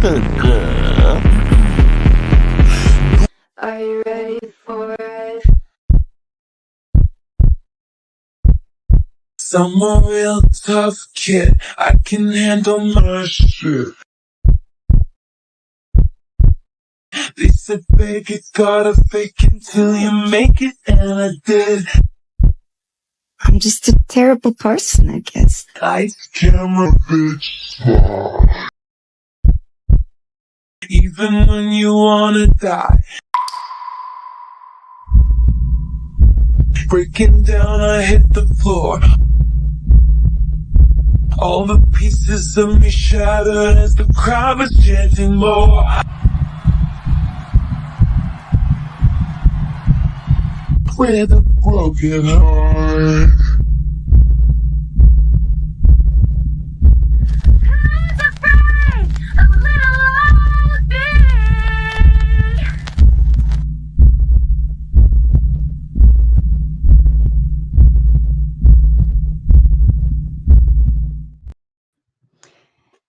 Are you ready for it? I'm a real tough kid. I can handle my shit. They said fake it, gotta fake it till you make it, and I did. I'm just a terrible person, I guess. Lights, camera, bitch. Even when you wanna die. Breaking down, I hit the floor. All the pieces of me shattered as the crowd was chanting more. With a broken heart.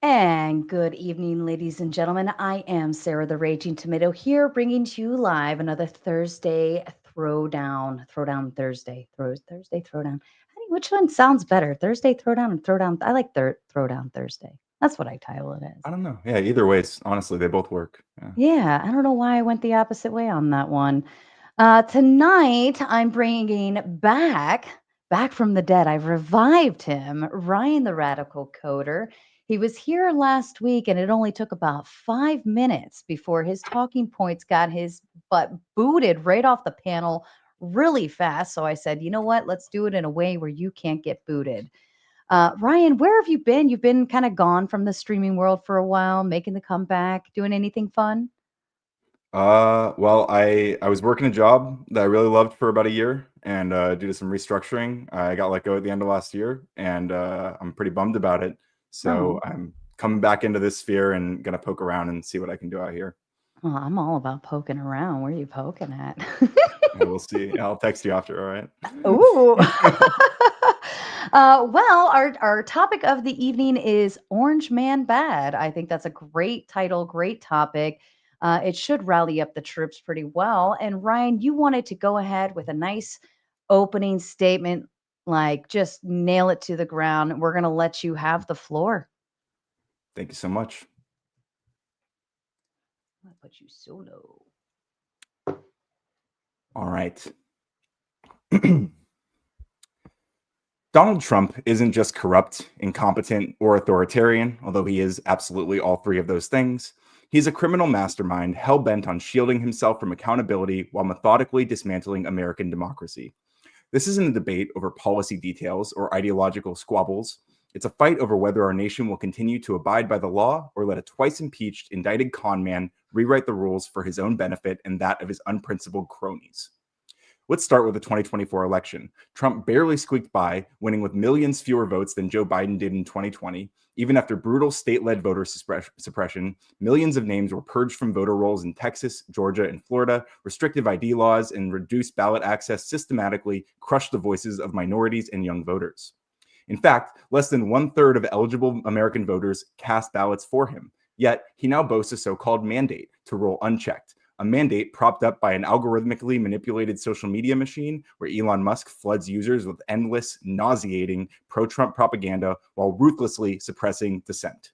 And good evening, ladies and gentlemen. I am Sarah the Raging Tomato here, bringing to you live another Thursday Throwdown. Thursday. Thursday Throwdown. Which one sounds better? Thursday Throwdown and Throwdown. I like Throwdown Thursday. That's what I title it as. I don't know. Yeah, either way, honestly, they both work. Yeah, I don't know why I went the opposite way on that one. Tonight, I'm bringing back from the dead. I've revived him, Ryan the Radical Coder. He was here last week, and it only took about 5 minutes before his talking points got his butt booted right off the panel really fast. So I said, you know what? Let's do it in a way where you can't get booted. Ryan, where have you been? You've been kind of gone from the streaming world for a while, making the comeback, doing anything fun? Well, I was working a job that I really loved for about a year, and due to some restructuring, I got let go at the end of last year, and I'm pretty bummed about it. So I'm coming back into this sphere and gonna poke around and see what I can do out here. Well, I'm all about poking around. Where are you poking at? Yeah, we'll see. I'll text you after, all right? Ooh. Well, our topic of the evening is Orange Man Bad. I think that's a great title, great topic. It should rally up the troops pretty well. And Ryan, you wanted to go ahead with a nice opening statement, like just nail it to the ground. We're going to let you have the floor. Thank you so much. I'll put you solo. All right. Donald Trump isn't just corrupt, incompetent, or authoritarian, although he is absolutely all three of those things. He's a criminal mastermind hell-bent on shielding himself from accountability while methodically dismantling American democracy. This isn't a debate over policy details or ideological squabbles. It's a fight over whether our nation will continue to abide by the law or let a twice-impeached, indicted con man rewrite the rules for his own benefit and that of his unprincipled cronies. Let's start with the 2024 election. Trump barely squeaked by, winning with millions fewer votes than Joe Biden did in 2020. Even after brutal state-led voter suppression, millions of names were purged from voter rolls in Texas, Georgia, and Florida. Restrictive ID laws and reduced ballot access systematically crushed the voices of minorities and young voters. In fact, less than 1/3 of eligible American voters cast ballots for him. Yet, he now boasts a so-called mandate to roll unchecked, a mandate propped up by an algorithmically manipulated social media machine where Elon Musk floods users with endless, nauseating pro-Trump propaganda while ruthlessly suppressing dissent.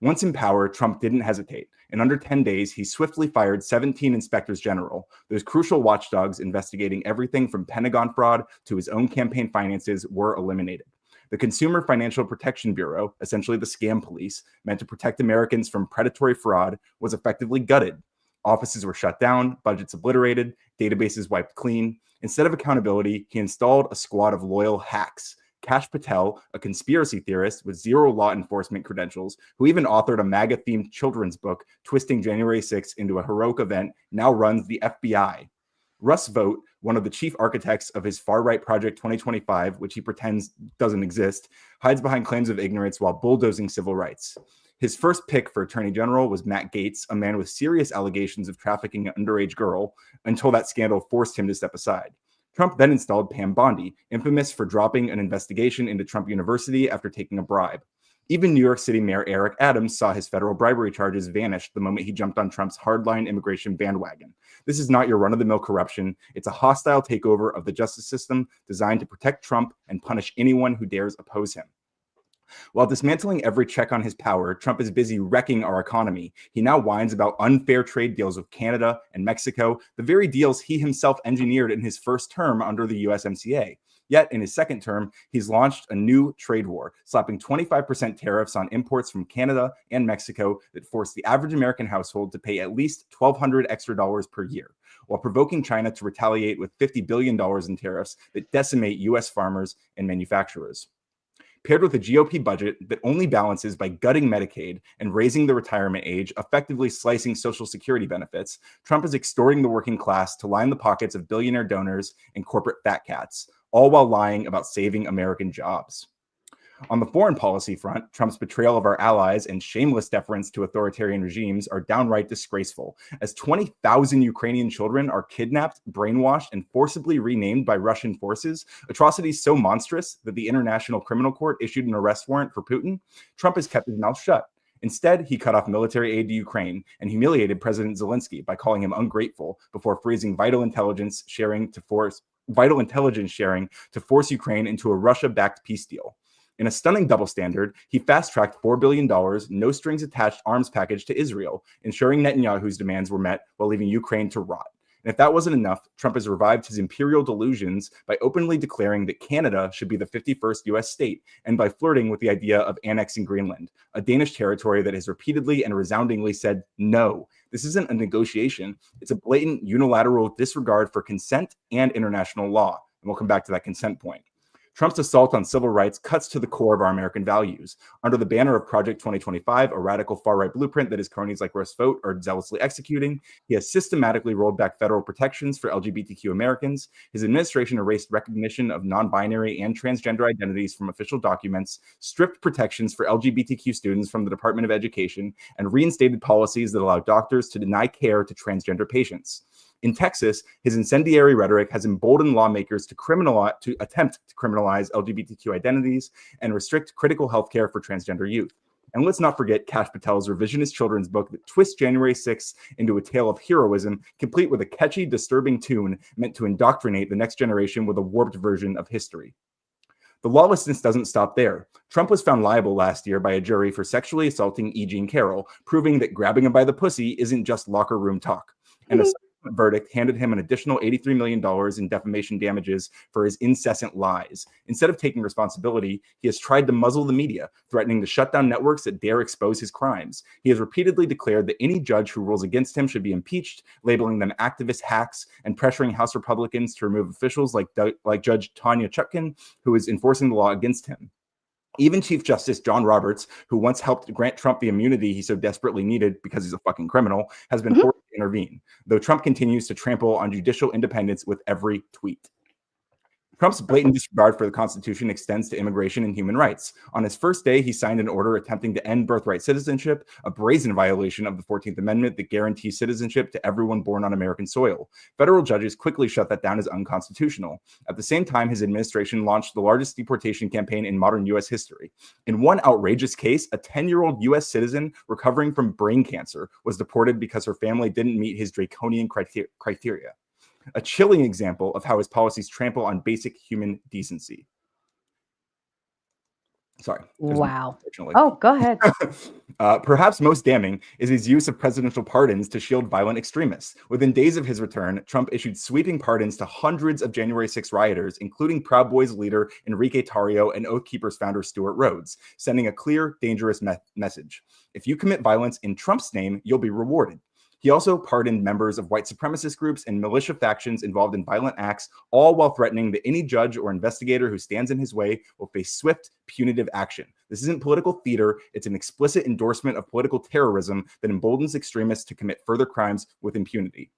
Once in power, Trump didn't hesitate. In under 10 days, he swiftly fired 17 inspectors general, those crucial watchdogs investigating everything from Pentagon fraud to his own campaign finances were eliminated. The Consumer Financial Protection Bureau, essentially the scam police, meant to protect Americans from predatory fraud, was effectively gutted. Offices were shut down, budgets obliterated, databases wiped clean. Instead of accountability, he installed a squad of loyal hacks. Kash Patel, a conspiracy theorist with zero law enforcement credentials, who even authored a MAGA-themed children's book, twisting January 6th into a heroic event, now runs the FBI. Russ Vought, one of the chief architects of his far-right Project 2025, which he pretends doesn't exist, hides behind claims of ignorance while bulldozing civil rights. His first pick for Attorney General was Matt Gaetz, a man with serious allegations of trafficking an underage girl, until that scandal forced him to step aside. Trump then installed Pam Bondi, infamous for dropping an investigation into Trump University after taking a bribe. Even New York City Mayor Eric Adams saw his federal bribery charges vanish the moment he jumped on Trump's hardline immigration bandwagon. This is not your run-of-the-mill corruption. It's a hostile takeover of the justice system designed to protect Trump and punish anyone who dares oppose him. While dismantling every check on his power, Trump is busy wrecking our economy. He now whines about unfair trade deals with Canada and Mexico, the very deals he himself engineered in his first term under the USMCA. Yet, in his second term, he's launched a new trade war, slapping 25% tariffs on imports from Canada and Mexico that force the average American household to pay at least $1,200 extra per year, while provoking China to retaliate with $50 billion in tariffs that decimate U.S. farmers and manufacturers. Paired with a GOP budget that only balances by gutting Medicaid and raising the retirement age, effectively slicing Social Security benefits, Trump is extorting the working class to line the pockets of billionaire donors and corporate fat cats, all while lying about saving American jobs. On the foreign policy front, Trump's betrayal of our allies and shameless deference to authoritarian regimes are downright disgraceful, as 20,000 Ukrainian children are kidnapped, brainwashed, and forcibly renamed by Russian forces, atrocities so monstrous that the International Criminal Court issued an arrest warrant for Putin. Trump has kept his mouth shut. Instead, he cut off military aid to Ukraine and humiliated President Zelensky by calling him ungrateful before freezing vital intelligence sharing to force Ukraine into a Russia-backed peace deal. In a stunning double standard, he fast-tracked $4 billion, no-strings-attached arms package to Israel, ensuring Netanyahu's demands were met while leaving Ukraine to rot. And if that wasn't enough, Trump has revived his imperial delusions by openly declaring that Canada should be the 51st U.S. state, and by flirting with the idea of annexing Greenland, a Danish territory that has repeatedly and resoundingly said no. This isn't a negotiation. It's a blatant unilateral disregard for consent and international law. And we'll come back to that consent point. Trump's assault on civil rights cuts to the core of our American values. Under the banner of Project 2025, a radical far-right blueprint that his cronies like Russ Vought are zealously executing, he has systematically rolled back federal protections for LGBTQ Americans. His administration erased recognition of non-binary and transgender identities from official documents, stripped protections for LGBTQ students from the Department of Education, and reinstated policies that allow doctors to deny care to transgender patients. In Texas, his incendiary rhetoric has emboldened lawmakers to attempt to criminalize LGBTQ identities and restrict critical health care for transgender youth. And let's not forget Kash Patel's revisionist children's book that twists January 6th into a tale of heroism, complete with a catchy, disturbing tune meant to indoctrinate the next generation with a warped version of history. The lawlessness doesn't stop there. Trump was found liable last year by a jury for sexually assaulting E. Jean Carroll, proving that grabbing him by the pussy isn't just locker room talk. And a verdict handed him an additional $83 million in defamation damages for his incessant lies. Instead of taking responsibility, he has tried to muzzle the media, threatening to shut down networks that dare expose his crimes. He has repeatedly declared that any judge who rules against him should be impeached, labeling them activist hacks, and pressuring House Republicans to remove officials like Judge Tanya Chutkan, who is enforcing the law against him. Even Chief Justice John Roberts, who once helped grant Trump the immunity he so desperately needed because he's a fucking criminal, has been forced to intervene, though Trump continues to trample on judicial independence with every tweet. Trump's blatant disregard for the Constitution extends to immigration and human rights. On his first day, he signed an order attempting to end birthright citizenship, a brazen violation of the 14th Amendment that guarantees citizenship to everyone born on American soil. Federal judges quickly shut that down as unconstitutional. At the same time, his administration launched the largest deportation campaign in modern U.S. history. In one outrageous case, a 10-year-old U.S. citizen recovering from brain cancer was deported because her family didn't meet his draconian criteria. A chilling example of how his policies trample on basic human decency. Sorry. Wow. Oh, go ahead. Perhaps most damning is his use of presidential pardons to shield violent extremists. Within days of his return, Trump issued sweeping pardons to hundreds of January 6 rioters, including Proud Boys leader Enrique Tarrio and Oath Keepers founder Stuart Rhodes, sending a clear, dangerous message. If you commit violence in Trump's name, you'll be rewarded. He also pardoned members of white supremacist groups and militia factions involved in violent acts, all while threatening that any judge or investigator who stands in his way will face swift, punitive action. This isn't political theater. It's an explicit endorsement of political terrorism that emboldens extremists to commit further crimes with impunity.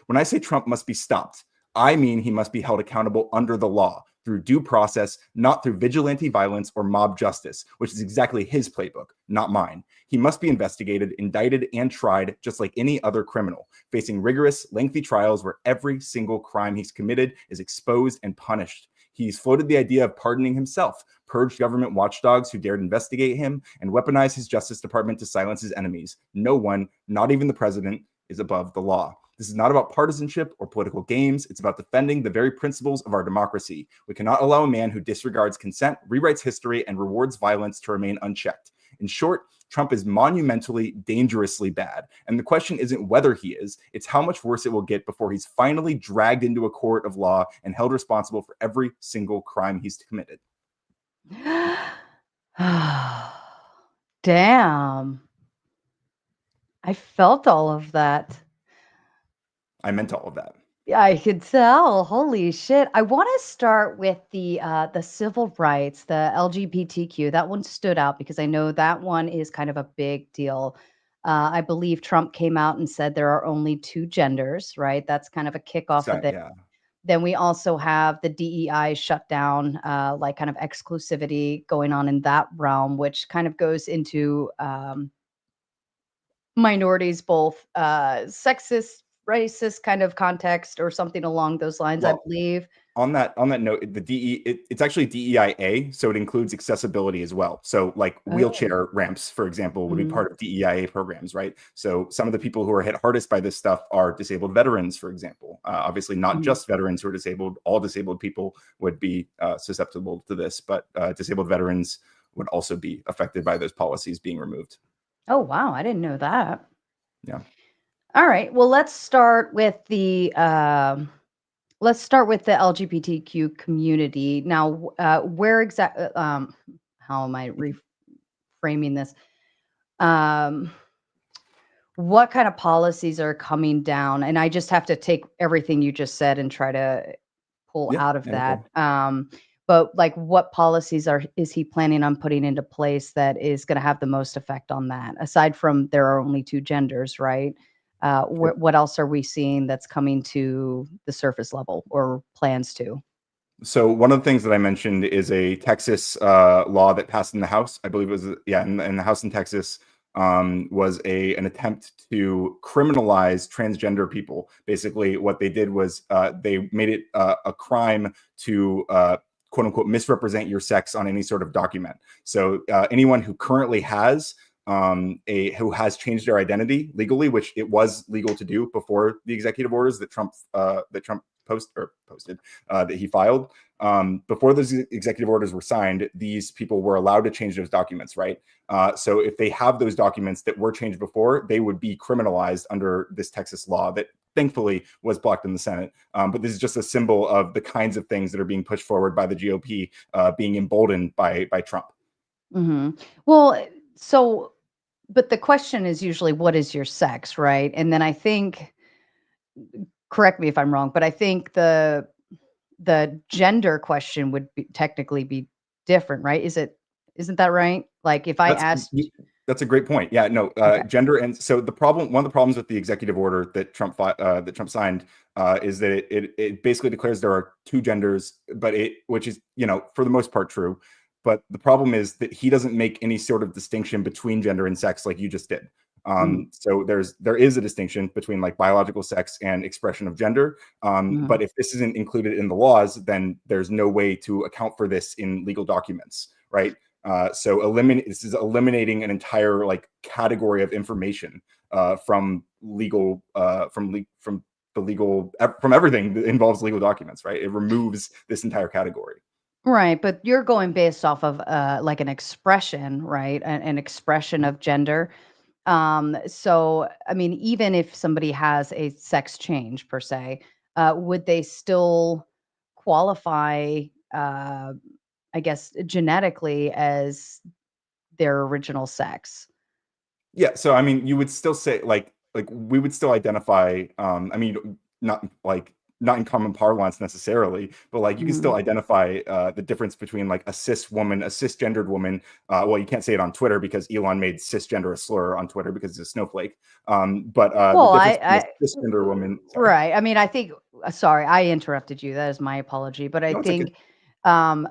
When I say Trump must be stopped, I mean he must be held accountable under the law, through due process, not through vigilante violence or mob justice, which is exactly his playbook, not mine. He must be investigated, indicted, and tried just like any other criminal, facing rigorous, lengthy trials where every single crime he's committed is exposed and punished. He's floated the idea of pardoning himself, purged government watchdogs who dared investigate him, and weaponized his Justice Department to silence his enemies. No one, not even the president, is above the law. This is not about partisanship or political games. It's about defending the very principles of our democracy. We cannot allow a man who disregards consent, rewrites history, and rewards violence to remain unchecked. In short, Trump is monumentally, dangerously bad. And the question isn't whether he is, it's how much worse it will get before he's finally dragged into a court of law and held responsible for every single crime he's committed. Damn. I felt all of that. I meant all of that. Yeah, I could tell. Holy shit. I want to start with the civil rights, the LGBTQ. That one stood out because I know that one is kind of a big deal. I believe Trump came out and said there are only two genders, right? That's kind of a kickoff of it. Yeah. Then we also have the DEI shutdown, like kind of exclusivity going on in that realm, which kind of goes into minorities, both sexist, racist kind of context or something along those lines, I Well, believe. On that note, it's actually DEIA, so it includes accessibility as well. So like wheelchair ramps, for example, would be part of DEIA programs, right? So some of the people who are hit hardest by this stuff are disabled veterans, for example. Obviously, not just veterans who are disabled. All disabled people would be susceptible to this, but disabled veterans would also be affected by those policies being removed. Oh, wow. I didn't know that. Yeah. All right. Well, let's start with the LGBTQ community. Now, where exactly, how am I reframing this? What kind of policies are coming down? And I just have to take everything you just said and try to pull out of that. But like, what policies is he planning on putting into place that is going to have the most effect on that? Aside from there are only two genders, right? What else are we seeing that's coming to the surface level or plans to? So one of the things that I mentioned is a Texas law that passed in the House. I believe it was, in the House in Texas, was an attempt to criminalize transgender people. Basically, what they did was they made it a crime to quote unquote misrepresent your sex on any sort of document. So anyone who currently has who has changed their identity legally, which it was legal to do before the executive orders that Trump posted that he filed. Before those executive orders were signed, these people were allowed to change those documents, right? So if they have those documents that were changed before, they would be criminalized under this Texas law that thankfully was blocked in the Senate. But this is just a symbol of the kinds of things that are being pushed forward by the GOP, being emboldened by Trump. Well, so, but the question is usually, what is your sex, right? And then I think, correct me if I'm wrong, but I think the gender question would technically be different, right? Isn't that right? Like if I asked, that's a great point. Yeah, no, gender. And so one of the problems with the executive order that Trump signed is that it basically declares there are two genders, but which is, for the most part true. But the problem is that he doesn't make any sort of distinction between gender and sex like you just did. So there is a distinction between like biological sex and expression of gender. But if this isn't included in the laws, then there's no way to account for this in legal documents, right? So this is eliminating an entire like category of information from everything that involves legal documents, right? It removes this entire category. Right, but you're going based off of like an expression, right? An expression of gender. So, I mean, even if somebody has a sex change per se, would they still qualify, I guess, genetically as their original sex? Yeah. So, I mean, you would still say like we would still identify, I mean, not in common parlance necessarily, but like you can still identify the difference between like a cisgendered woman. Well, you can't say it on Twitter because Elon made cisgender a slur on Twitter because it's a snowflake. But the difference between a cisgender woman. Sorry. Right. I mean, I think, sorry, I interrupted you. That is my apology. But I think,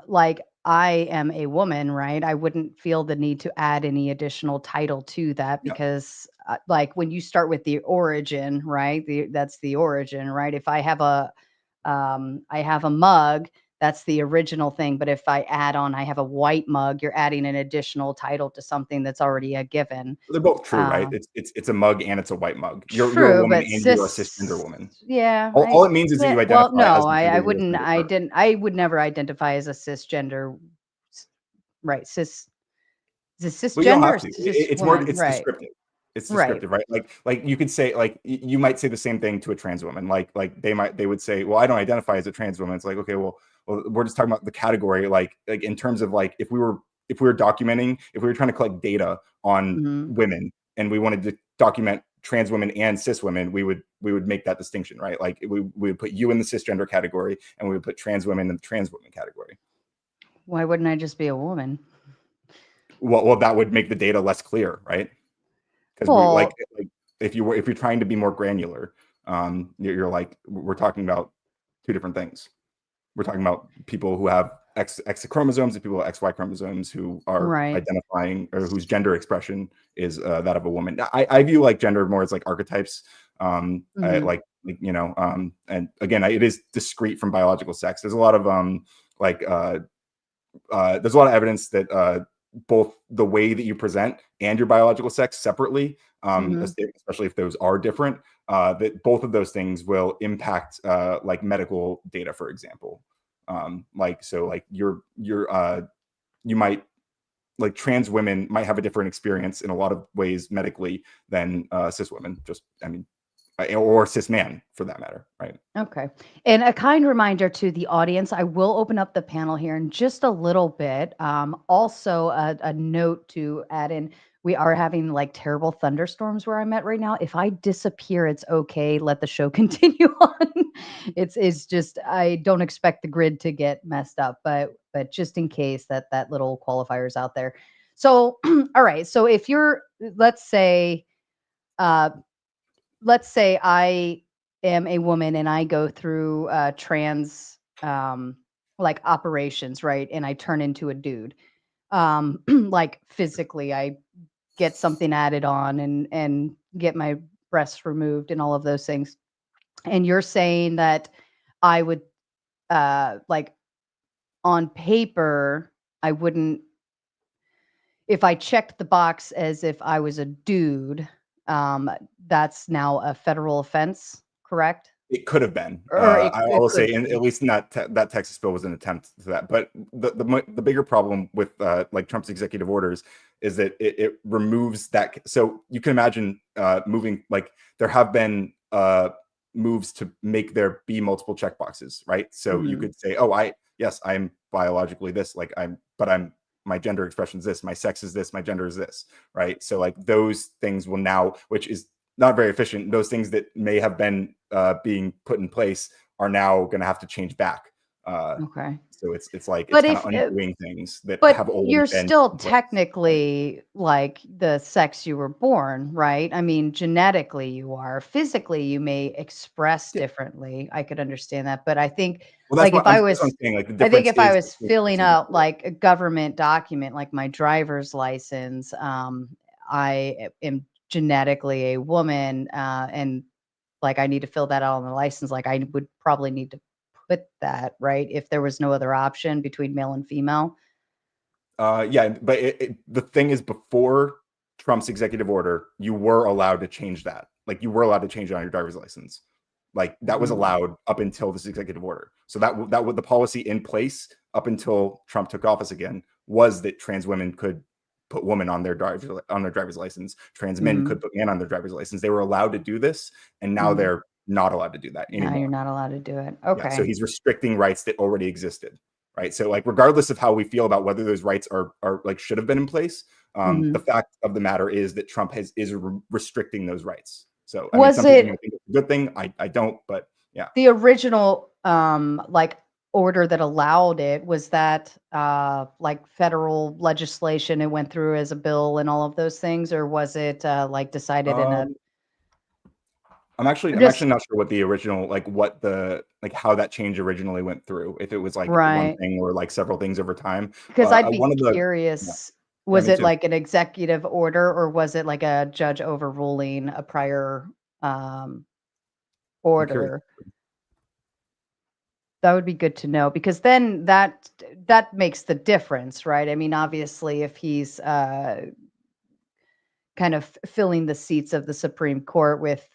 like, I am a woman, right? I wouldn't feel the need to add any additional title to that because, like, when you start with the origin, right? That's the origin, right? If I have a mug That's the original thing. But if I add on, I have a white mug, you're adding an additional title to something that's already a given. They're both true, right? It's a mug and it's a white mug. You're a True, woman but and you're a cisgender woman. yeah, All it means is that you well, identify as no, the I gender you're wouldn't, assigned at birth. I would never identify as a cisgender, right? Is it Well, you don't cisgender or have to. cis It's more. woman? It's Right, descriptive. It's right. descriptive, right? Like you could say, like you might say the same thing to a trans woman. Like they would say, well, I don't identify as a trans woman. It's like, okay, well, we're just talking about the category, like in terms of like if we were documenting, if we were trying to collect data on Mhm. women and we wanted to document trans women and cis women, we would make that distinction, right? Like we would put you in the cisgender category and we would put trans women in the trans women category. Why wouldn't I just be a woman? Well, that would make the data less clear, right? Because we like Well, if you're trying to be more granular, you're like we're talking about two different things. We're talking about people who have X chromosomes and people with XY chromosomes who are right. identifying or whose gender expression is that of a woman. I view like gender more as like archetypes. Mhm. And again, it is discrete from biological sex. There's a lot of there's a lot of evidence that both the way that you present and your biological sex separately, Mhm. especially if those are different, that both of those things will impact like medical data, for example. Like you might like trans women might have a different experience in a lot of ways medically than cis women. Or cis man for that matter, right? Okay. And a kind reminder to the audience, I will open up the panel here in just a little bit. Also, a note to add in, we are having like terrible thunderstorms where I'm at right now. If I disappear, it's okay. Let the show continue on. It's just I don't expect the grid to get messed up, but just in case that little qualifier is out there. So, all right. So if you're, let's say, uh, let's say I am a woman and I go through trans like operations, right? And I turn into a dude. Like physically, I get something added on and get my breasts removed and all of those things. And you're saying that I would like on paper, I wouldn't if I checked the box as if I was a dude, um, that's now a federal offense, correct? It could have been. Or I it will could say, in, be. at least in that Texas bill was an attempt to that. But the bigger problem with like Trump's executive orders is that it removes that. So you can imagine moving like there have been moves to make there be multiple checkboxes, right? So you Mhm. could say, oh, yes, I'm biologically this, like but my gender expression is this, my sex is this, my gender is this, right? So like those things will now, which is not very efficient. Those things that may have been being put in place are now going to have to change back. Uh, Okay. so it's like it's But kind of if undoing things that but have already you're been still in place. Right? technically like the sex you were born, right? I mean, genetically you are. Physically, you may express Yeah. differently. I could understand that, but I think Well, like that's what I'm saying. Like the I think difference if I is was between sex filling and out gender. like a government document, like my driver's license, I am genetically a woman, and like I need to fill that out on the license. Like I would probably need to put that, right? If there was no other option between male and female. Yeah, but the thing is, before Trump's executive order, you were allowed to change that. Like you were allowed to change it on your driver's license. Like that was Mm, allowed up until this executive order. So that was the policy in place up until Trump took office again was that trans women could put woman on their driver's license. Trans men mhm, could put man on their driver's license. They were allowed to do this, and now mhm. they're not allowed to do that Now you're anymore. not allowed to do it. Yeah, so Okay. he's restricting rights that already existed, right? So like regardless of how we feel about whether those rights are like should have been in place, the Mhm. fact of the matter is that Trump is restricting those rights. So I mean, Was some people it might think it's a good thing. I don't, but yeah. the original like order that allowed it? Was that like federal legislation? It went through as a bill and all of those things, or was it like decided in a Um, I'm just actually not sure what the original like what the like how that change originally went through. If it was like one right? thing or like several things over time. Because I'd be One of the yeah, curious, yeah, was me it too. like an executive order or was it like a judge overruling a prior, I'm curious. order? would be good to know, because then that makes the difference, right? I mean, obviously, if he's kind of filling the seats of the Supreme Court with,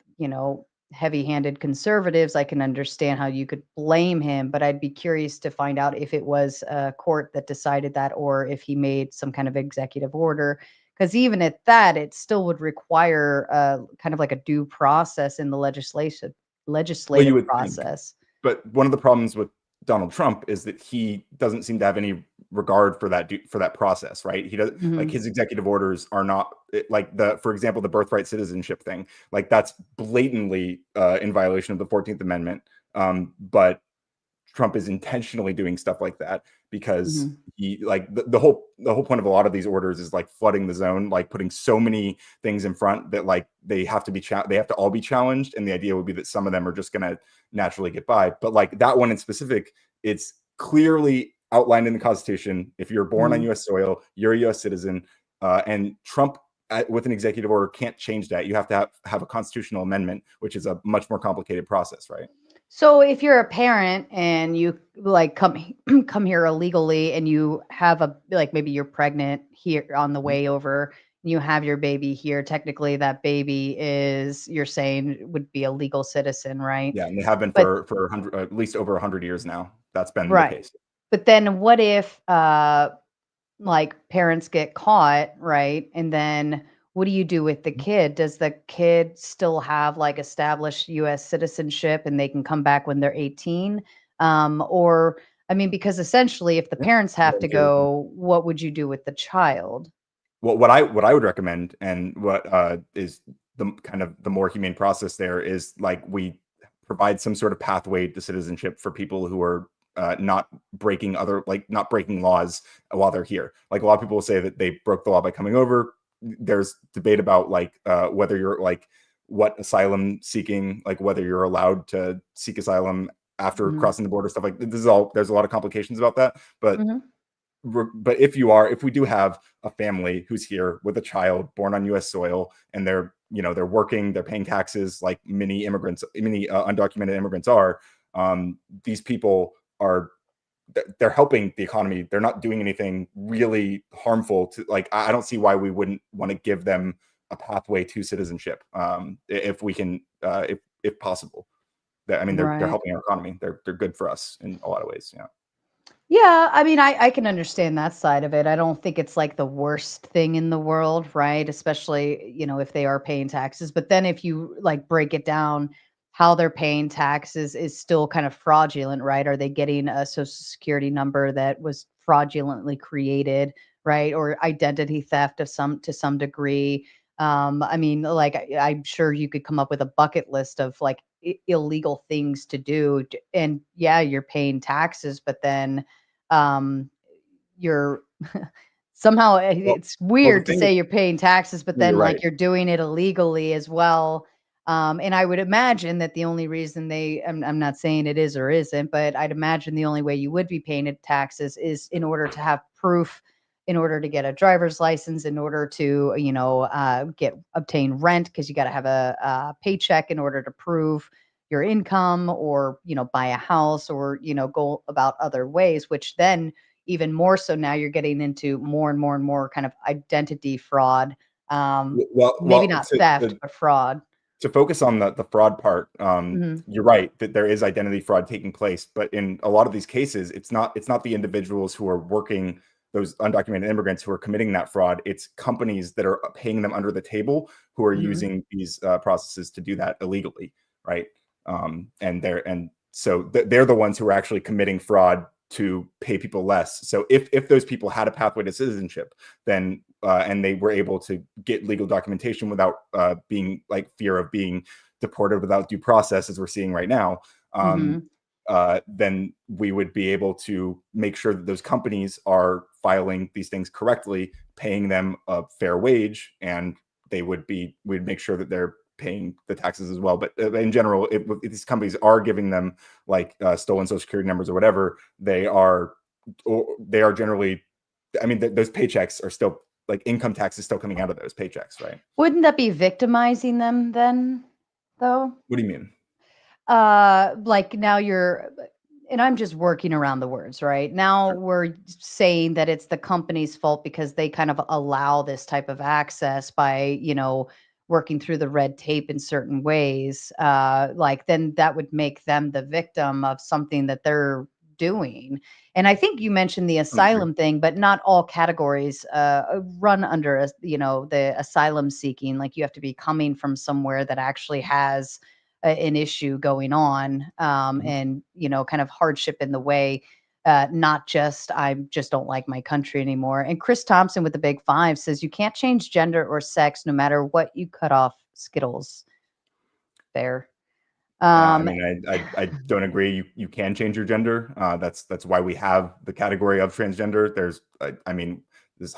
heavy-handed conservatives, I can understand how you could blame him, but I'd be curious to find out if it was a court that decided that or if he made some kind of executive order. Because even at that, it still would require kind of like a due process in the Well, you legislative would think. process. But one of the problems with Donald Trump is that he doesn't seem to have any regard for that process, right? He does like Mhm. his executive orders are not like for example, the birthright citizenship thing. Like that's blatantly in violation of the 14th Amendment. But Trump is intentionally doing stuff like that because Mhm. he like the whole point of a lot of these orders is like flooding the zone, like putting so many things in front that like they have to all be challenged, and the idea would be that some of them are just going to naturally get by. But like that one in specific, it's clearly outlined in the Constitution. If you're born on Mhm. U.S. soil, you're a U.S. citizen, and Trump with an executive order can't change that. You have to have a constitutional amendment, which is a much more complicated process, right? So if you're a parent and you like come here illegally and you have a like maybe you're pregnant here on the way over, and you have your baby here, technically that baby is, you're saying, would be a legal citizen, right? Yeah, and they have been But for 100, at least over 100 years now. That's been the right. case. But then what if like parents get caught, right? And then what do you do with the kid? Does the kid still have like established US citizenship and they can come back when they're 18? Or I mean, because essentially if the Yeah, parents yeah, have to sure. go, what would you do with the child? Well, what I would recommend, and what is the kind of the more humane process there, is like we provide some sort of pathway to citizenship for people who are not not breaking laws while they're here. Like a lot of people will say that they broke the law by coming over. There's debate about like whether you're like what asylum seeking, like whether you're allowed to seek asylum after Mhm. crossing the border, stuff like this is all. There's a lot of complications about that, but Mhm. if we do have a family who's here with a child born on U.S. soil, and they're working, they're paying taxes like many immigrants, many undocumented immigrants are. These people are they're helping the economy. They're not doing anything really harmful to like. I don't see why we wouldn't want to give them a pathway to citizenship if we can, if possible. I mean, they're Right. helping our economy. They're good for us in a lot of ways. Yeah. Yeah, I mean, I can understand that side of it. I don't think it's like the worst thing in the world, right? Especially, if they are paying taxes. But then if you like break it down, how they're paying taxes is still kind of fraudulent, right? Are they getting a social security number that was fraudulently created, right? Or identity theft of some to some degree. I mean, like I'm sure you could come up with a bucket list of like illegal things to do. And yeah, you're paying taxes, but then um, you're somehow Well, it's well, the weird to thing is, say you're paying taxes, but well, then you're right. like you're doing it illegally as well. And I would imagine that the only reason I'm not saying it is or isn't, but I'd imagine the only way you would be paying taxes is in order to have proof, in order to get a driver's license, in order to, obtain rent, because you got to have a paycheck in order to prove your income, or, buy a house, or, go about other ways, which then even more so now you're getting into more and more and more kind of identity fraud. Maybe Well, not theft, but fraud. to focus on the fraud part, Mhm. you're right that there is identity fraud taking place, but in a lot of these cases, it's not the individuals who are working, those undocumented immigrants who are committing that fraud. It's companies that are paying them under the table who are Mhm. using these processes to do that illegally, right? And so they're the ones who are actually committing fraud to pay people less. So if those people had a pathway to citizenship, then and they were able to get legal documentation without being like fear of being deported without due process, as we're seeing right now, um, Mhm. then we would be able to make sure that those companies are filing these things correctly, paying them a fair wage, and we'd make sure that they're paying the taxes as well. But in general, if these companies are giving them like stolen social security numbers or whatever, they are generally, I mean, those paychecks are still like income tax is still coming out of those paychecks, right? Wouldn't that be victimizing them then, though? What do you mean? Like now you're and I'm just working around the words, right? Now we're saying that it's the company's fault because they kind of allow this type of access by, working through the red tape in certain ways. Like then that would make them the victim of something that they're doing. And I think you mentioned the asylum thing, but not all categories run under, the asylum seeking. Like you have to be coming from somewhere that actually has an issue going on, and kind of hardship in the way, not just I just don't like my country anymore. And Chris Thompson with the big five says you can't change gender or sex no matter what you cut off Skittles. Fair. Yeah, I mean, I don't agree. You can change your gender. That's why we have the category of transgender. There's I mean, there's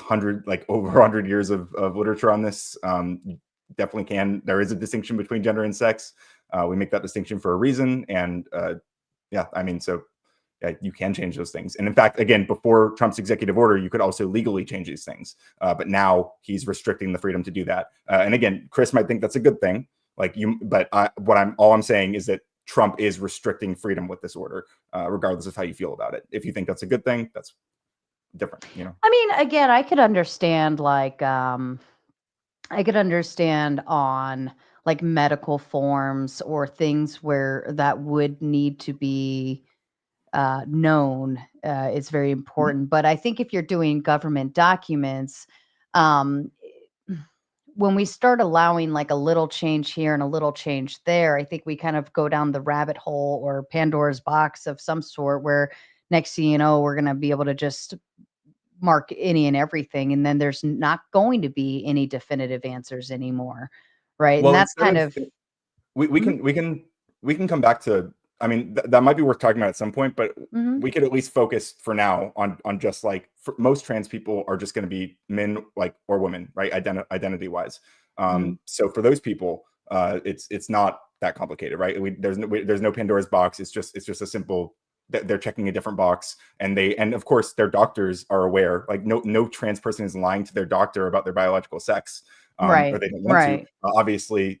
over 100 years of literature on this. You definitely can. There is a distinction between gender and sex. We make that distinction for a reason. And yeah, I mean, so yeah, you can change those things. And in fact, again, before Trump's executive order, you could also legally change these things. But now he's restricting the freedom to do that. And again, Chris might think that's a good thing. But all I'm saying is that Trump is restricting freedom with this order, regardless of how you feel about it. If you think that's a good thing, that's different, I mean, again, I could understand on like medical forms or things where that would need to be known. It's very important. But I think if you're doing government documents, um, when we start allowing like a little change here and a little change there, I think we kind of go down the rabbit hole or Pandora's box of some sort where next thing you know, we're going to be able to just mark any and everything. And then there's not going to be any definitive answers anymore. Right. Well, And that's instead kind of of, we can come back to, I mean, that might be worth talking about at some point, but we could at least focus for now on just like most trans people are just going to be men, like, or women, right? Identity wise. So for those people, it's not that complicated, right? There's no Pandora's box. It's just a simple, they're checking a different box, and of course their doctors are aware. Like no trans person is lying to their doctor about their biological sex, or they don't want to. Obviously,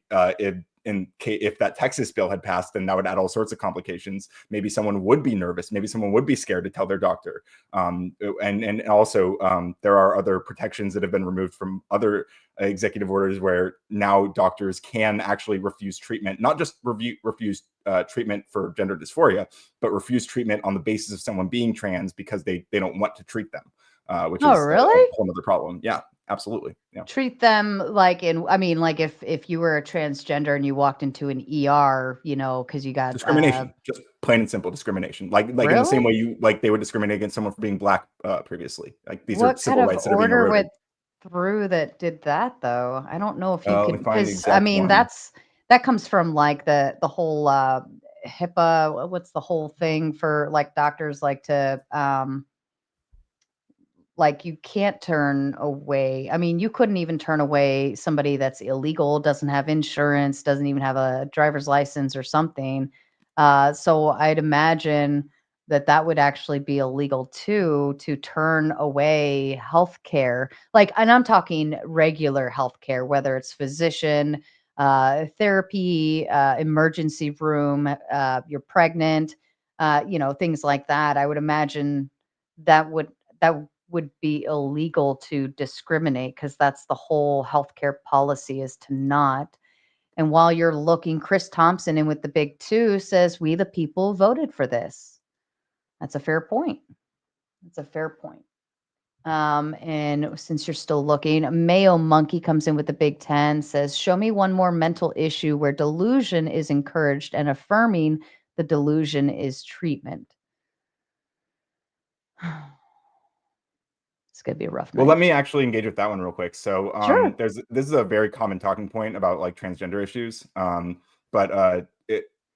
if that Texas bill had passed, then that would add all sorts of complications. Maybe someone would be nervous. Maybe someone would be scared to tell their doctor. And also there are other protections that have been removed from other executive orders where now doctors can actually refuse treatment, not just refuse treatment for gender dysphoria, but refuse treatment on the basis of someone being trans because they don't want to treat them, which is really? a whole other problem. Yeah. Absolutely. Yeah. Treat them like like if you were a transgender and you walked into an ER, because you got discrimination, just plain and simple discrimination. Like really? In the same way they would discriminate against someone for being black previously. Like these are civil kind rights of that are being order eroded. went through that did that though? I don't know if you could, find the because I exact mean one. that comes from like the whole HIPAA. What's the whole thing for like doctors like to like you can't turn away. I mean, you couldn't even turn away somebody that's illegal, doesn't have insurance, doesn't even have a driver's license or something. So I'd imagine that would actually be illegal too, to turn away healthcare. Like, and I'm talking regular healthcare, whether it's physician, therapy, emergency room, you're pregnant, things like that. I would imagine that would be illegal to discriminate because that's the whole healthcare policy is to not. And while you're looking, Chris Thompson in with the big two says, we the people voted for this. That's a fair point. That's a fair point. And since you're still looking, Mayo Monkey comes in with the big 10, says, show me one more mental issue where delusion is encouraged and affirming the delusion is treatment. It's going to be a rough night. Well, let me actually engage with that one real quick. So Sure. this is a very common talking point about like transgender issues. But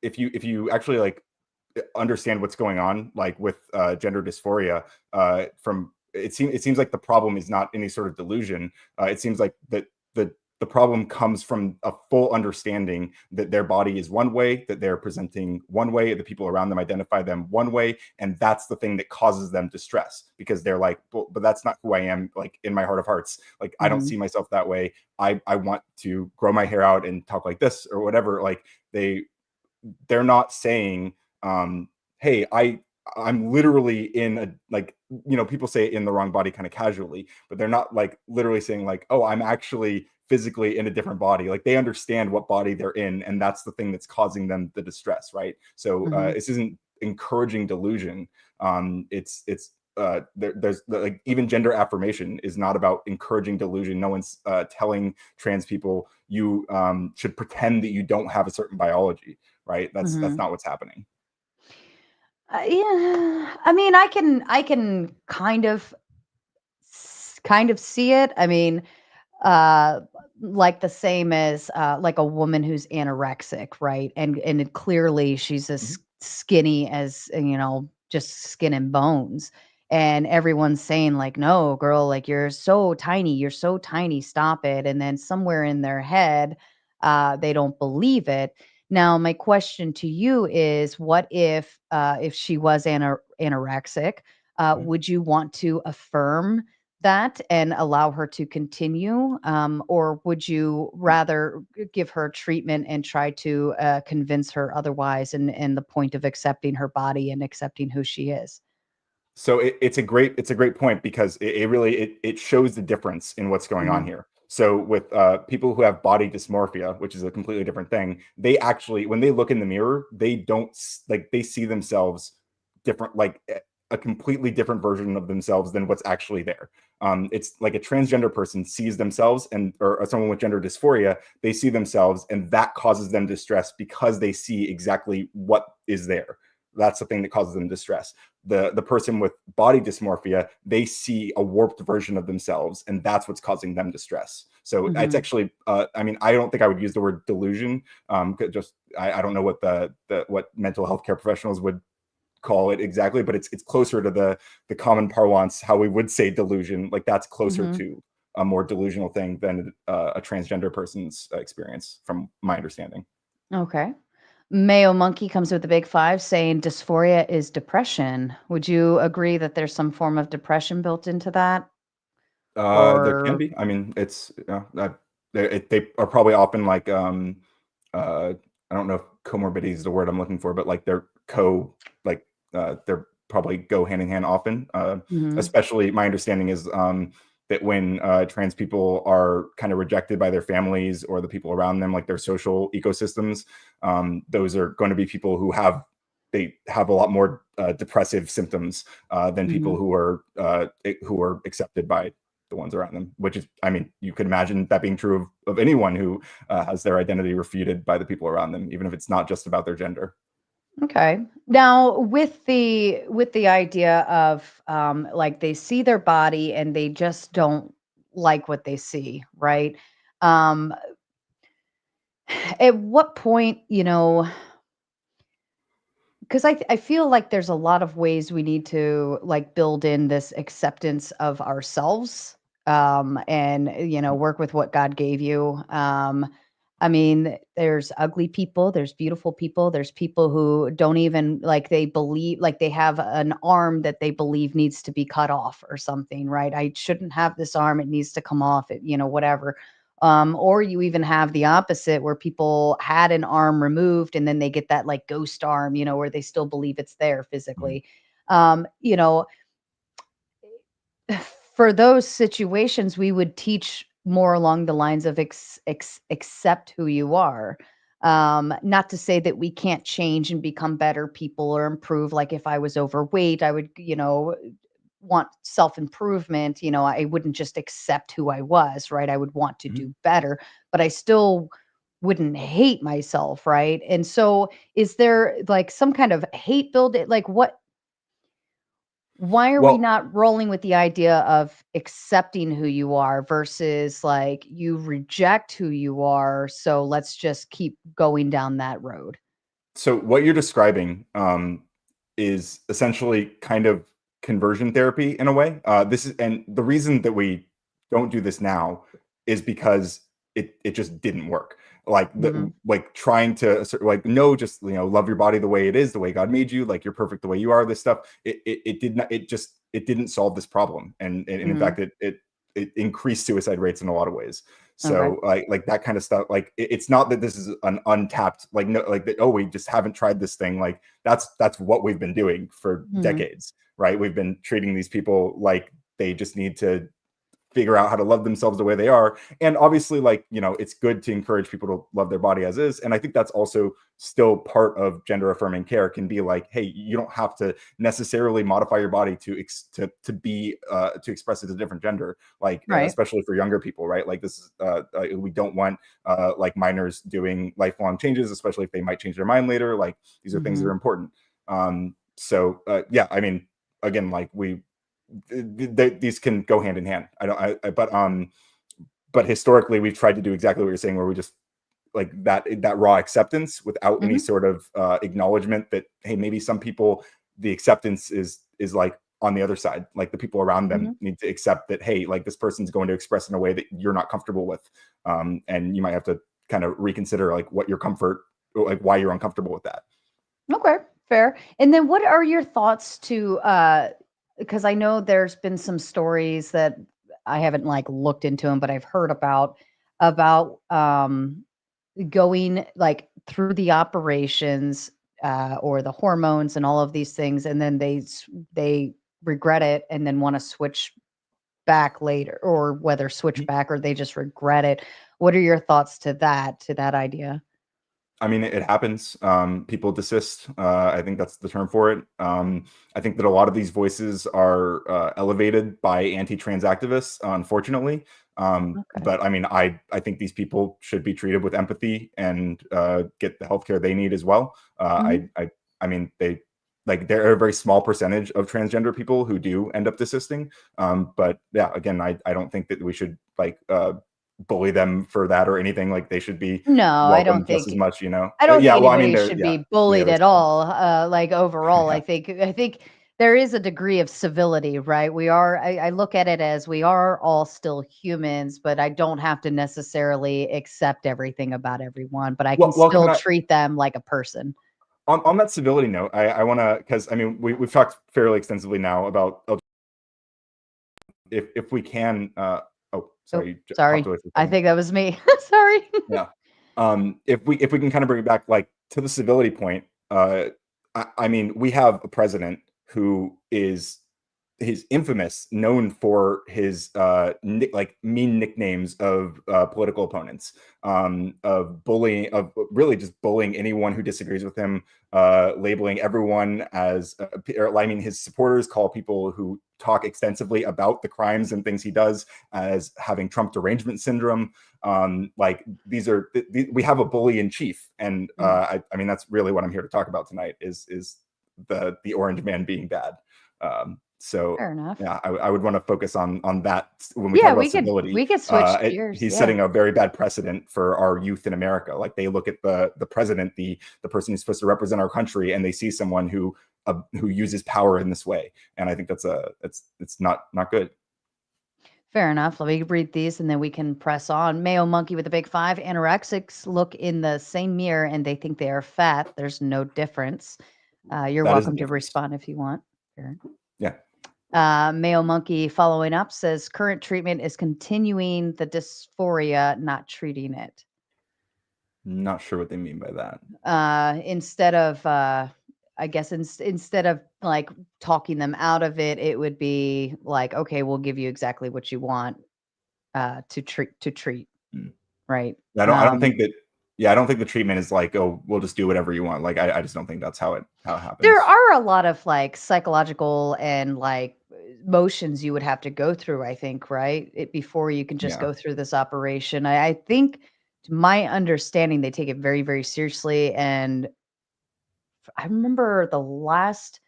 if you actually like understand what's going on like with gender dysphoria, it seems like the problem is not any sort of delusion. It seems like that the problem comes from a full understanding that their body is one way, that they're presenting one way, the people around them identify them one way, and that's the thing that causes them distress because they're like, but that's not who I am. Like in my heart of hearts, like I don't see myself that way. I want to grow my hair out and talk like this or whatever. Like they're not saying, hey, I'm literally in a, like, you know, people say in the wrong body kind of casually, but they're not like literally saying like, oh, I'm actually physically in a different body. Like they understand what body they're in, and that's the thing that's causing them the distress, right? So this isn't encouraging delusion. There's like, even gender affirmation is not about encouraging delusion. No one's telling trans people you should pretend that you don't have a certain biology, right? That's not what's happening. Yeah, I mean, I can kind of see it. I mean, uh like the same as like a woman who's anorexic, right? And clearly she's as skinny as, you know, just skin and bones, and everyone's saying like, no girl, like you're so tiny, you're so tiny, stop it. And then somewhere in their head they don't believe it. Now my question to you is, what if she was anorexic, would you want to affirm that and allow her to continue? Or would you rather give her treatment and try to convince her otherwise, and the point of accepting her body and accepting who she is? So it's a great point, because it really it shows the difference in what's going on Hmm. here. So with people who have body dysmorphia, which is a completely different thing, they actually, when they look in the mirror, they don't like, they see themselves different, like a completely different version of themselves than what's actually there. It's like a transgender person sees themselves, and or someone with gender dysphoria, they see themselves, and that causes them distress because they see exactly what is there. That's the thing that causes them distress. The person with body dysmorphia, they see a warped version of themselves, and that's what's causing them distress. So it's Hmm. actually I mean, I don't think I would use the word delusion. Just I don't know what the what mental health care professionals would call it exactly, but it's closer to the common parlance, how we would say delusion. Like that's closer Hmm. to a more delusional thing than a transgender person's experience, from my understanding. Okay. Mayo Monkey comes with the big five saying dysphoria is depression. Would you agree that there's some form of depression built into that? There can Or be. I mean, it's they are probably often like I don't know if comorbidity is the word I'm looking for, but like like they're probably go hand in hand often. Mhm. Especially my understanding is that when trans people are kind of rejected by their families or the people around them, like their social ecosystems, those are going to be people who they have a lot more depressive symptoms than people Mhm. who are accepted by the ones around them, which is, I mean, you could imagine that being true of anyone who has their identity refuted by the people around them, even if it's not just about their gender. Okay. Now, with the idea of like they see their body and they just don't like what they see, right? Um, at what point, you know, because I feel like there's a lot of ways we need to like build in this acceptance of ourselves, and you know, work with what God gave you. I mean, there's ugly people, there's beautiful people, there's people who don't even like, they believe like they have an arm that they believe needs to be cut off or something, right? I shouldn't have this arm, it needs to come off, it, you know, whatever. Or you even have the opposite where people had an arm removed and then they get that like ghost arm, you know, where they still believe it's there Mhm. physically. You know, for those situations, we would teach more along the lines of accept who you are. Not to say that we can't change and become better people or improve. Like if I was overweight, I would, you know, want self improvement. You know, I wouldn't just accept who I was, right? I would want to Mhm. do better, but I still wouldn't hate myself, right? And so, is there like some kind of hate build? Like, what, why are we Well, not rolling with the idea of accepting who you are versus like you reject who you are? So let's just keep going down that road. so what you're describing is essentially kind of conversion therapy in a way. This is, and the reason that we don't do this now is because it just didn't work. Hmm. Like trying to like, no, just, you know, love your body the way it is, the way God made you, like you're perfect the way you are. This stuff, it did not, it didn't solve this problem, and in Hmm. fact it increased suicide rates in a lot of ways. So like that kind of stuff, like it's not that this is an untapped, like, no, like that, oh, we just haven't tried this thing. Like that's what we've been doing for decades, right? We've been treating these people like they just need to figure out how to love themselves the way they are. And obviously, like, you know, it's good to encourage people to love their body as is. And I think that's also still part of gender affirming care, can be like, hey, you don't have to necessarily modify your body to express it as a different gender, like especially for younger people, right? Like this is we don't want like minors doing lifelong changes, especially if they might change their mind later. Like these are things that are important. So yeah, I mean, again, like these can go hand in hand. But historically we've tried to do exactly what you're saying, where we just like that raw acceptance without any sort of acknowledgement that, hey, maybe some people, the acceptance is like on the other side, like the people around them need to accept that, hey, like this person's going to express in a way that you're not comfortable with, and you might have to kind of reconsider like what your comfort, like why you're uncomfortable with that. Okay, fair. And then what are your thoughts to because I know there's been some stories that I haven't like looked into them, but I've heard about going like through the operations or the hormones and all of these things, and then they regret it and then want to switch back later, or whether switch back or they just regret it. What are your thoughts to that idea? I mean, it happens. People desist. I think that's the term for it. I think that a lot of these voices are elevated by anti-trans activists, unfortunately. But I mean, I think these people should be treated with empathy and get the healthcare they need as well. I mean, there are a very small percentage of transgender people who do end up desisting. But yeah, again, I don't think that we should like bully them for that or anything. Like they should be I don't welcomed just think as much, you know. I don't think Well, I mean, anybody should be bullied at all. Like overall, I think there is a degree of civility, right? I look at it as we are all still humans, but I don't have to necessarily accept everything about everyone, but I can still treat them like a person. On that civility note, I want to, because I mean, we've talked fairly extensively now about if we can. Sorry. I think that was me. Sorry. Yeah. If we can kind of bring it back like to the civility point, I mean, we have a president who is infamous, known for his like mean nicknames of political opponents, of bullying, of really just bullying anyone who disagrees with him, labeling everyone as, I mean, his supporters call people who talk extensively about the crimes and things he does as having Trump derangement syndrome. Like we have a bully in chief, and I mean, that's really what I'm here to talk about tonight is the orange man being bad. So fair enough. Yeah, I would want to focus on that when we talk about civility. We could switch gears. He's setting a very bad precedent for our youth in America. Like they look at the president, the person who's supposed to represent our country, and they see someone who uses power in this way, and I think it's not good. Fair enough. Let me read these and then we can press on. Mayo Monkey with a big 5. Anorexics look in the same mirror and they think they are fat. There's no difference. You're welcome to respond if you want. Sure. Yeah. Mayo Monkey following up says current treatment is continuing the dysphoria, not treating it. Not sure what they mean by that. Instead of I guess instead of like talking them out of it, it would be like, okay, we'll give you exactly what you want to treat. Right. I don't think that. Yeah, I don't think the treatment is like, oh, we'll just do whatever you want. Like, I just don't think that's how it happens. There are a lot of like psychological and like motions you would have to go through, I think, right? Before you can just go through this operation. I think, to my understanding, they take it very, very seriously. And I remember the last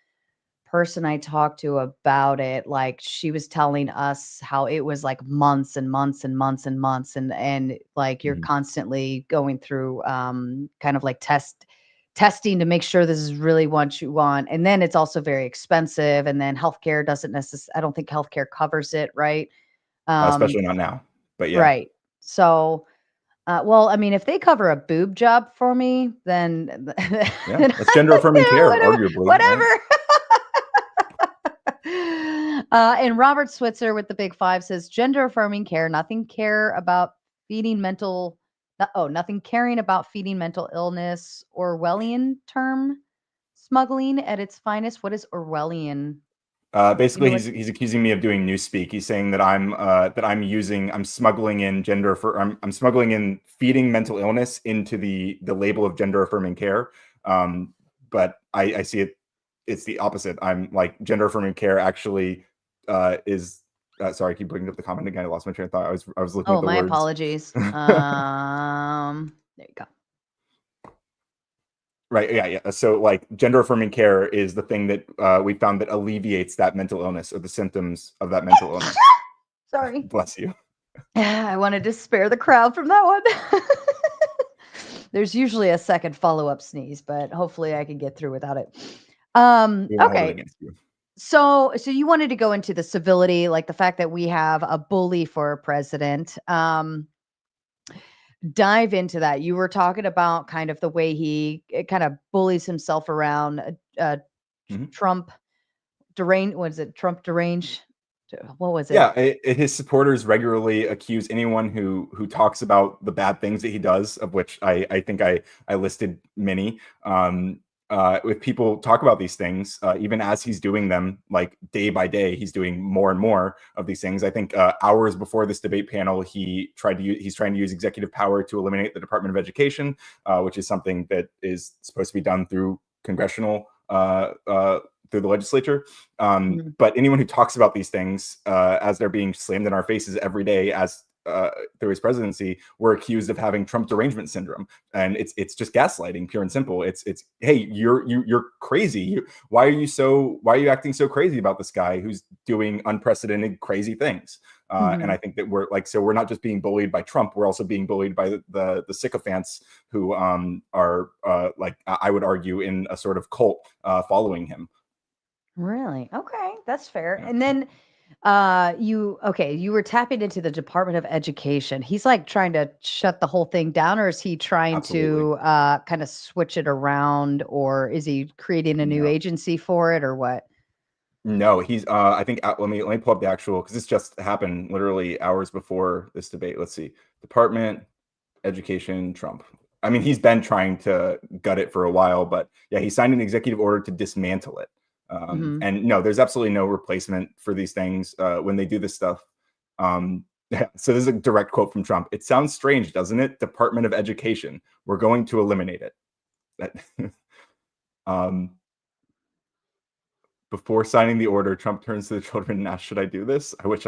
person I talked to about it, like she was telling us how it was like months and months and months and months, and like you're constantly going through kind of like testing to make sure this is really what you want. And then it's also very expensive, and then healthcare doesn't necessarily, I don't think healthcare covers it, right? Especially not now, but yeah. Right. So well, I mean, if they cover a boob job for me, then yeah, that's gender affirming care, arguably. Whatever. Right? And Robert Switzer with the big 5 says gender affirming care, nothing care about feeding mental. Nothing caring about feeding mental illness. Orwellian term smuggling at its finest. What is Orwellian? Basically, What? he's accusing me of doing newspeak. He's saying that I'm smuggling in I'm smuggling in feeding mental illness into the label of gender affirming care. But I see it's the opposite. I'm like, gender affirming care actually is. Sorry, I keep bringing up the comment again. I lost my train of thought. I was looking at Oh, the my words. apologies. There you go. Right. Yeah. So, like, gender affirming care is the thing that we found that alleviates that mental illness or the symptoms of that mental illness. Sorry. Bless you. I wanted to spare the crowd from that one. There's usually a second follow-up sneeze, but hopefully I can get through without it. We won't hold it Okay. against you. So you wanted to go into the civility, like the fact that we have a bully for president. Dive into that. You were talking about kind of the way he kind of bullies himself around. Mhm. Trump deranged. What is it? Trump deranged. What was it? Yeah, his supporters regularly accuse anyone who talks about the bad things that he does, of which I think I listed many. If people talk about these things, even as he's doing them, like day by day, he's doing more and more of these things. I think hours before this debate panel, he's trying to use executive power to eliminate the Department of Education, which is something that is supposed to be done through congressional through the legislature. But anyone who talks about these things as they're being slammed in our faces every day as through his presidency, we're accused of having Trump derangement syndrome, and it's just gaslighting, pure and simple. It's hey, you're crazy. Why are you acting so crazy about this guy who's doing unprecedented crazy things? And I think that we're not just being bullied by Trump, we're also being bullied by the sycophants who are like, I would argue, in a sort of cult following him. Really? Okay, that's fair. Yeah. And then you were tapping into the Department of Education. He's like trying to shut the whole thing down, or is he trying Absolutely. to kind of switch it around, or is he creating a new No. agency for it, or what? No, he's I think let me pull up the actual, because this just happened literally hours before this debate. Let's see. Department Education Trump. I mean, he's been trying to gut it for a while, but yeah, he signed an executive order to dismantle it. And no, there's absolutely no replacement for these things when they do this stuff. Yeah, so this is a direct quote from Trump. "It sounds strange, doesn't it? Department of Education. We're going to eliminate it." That, before signing the order, Trump turns to the children and asks, "Should I do this?" I wish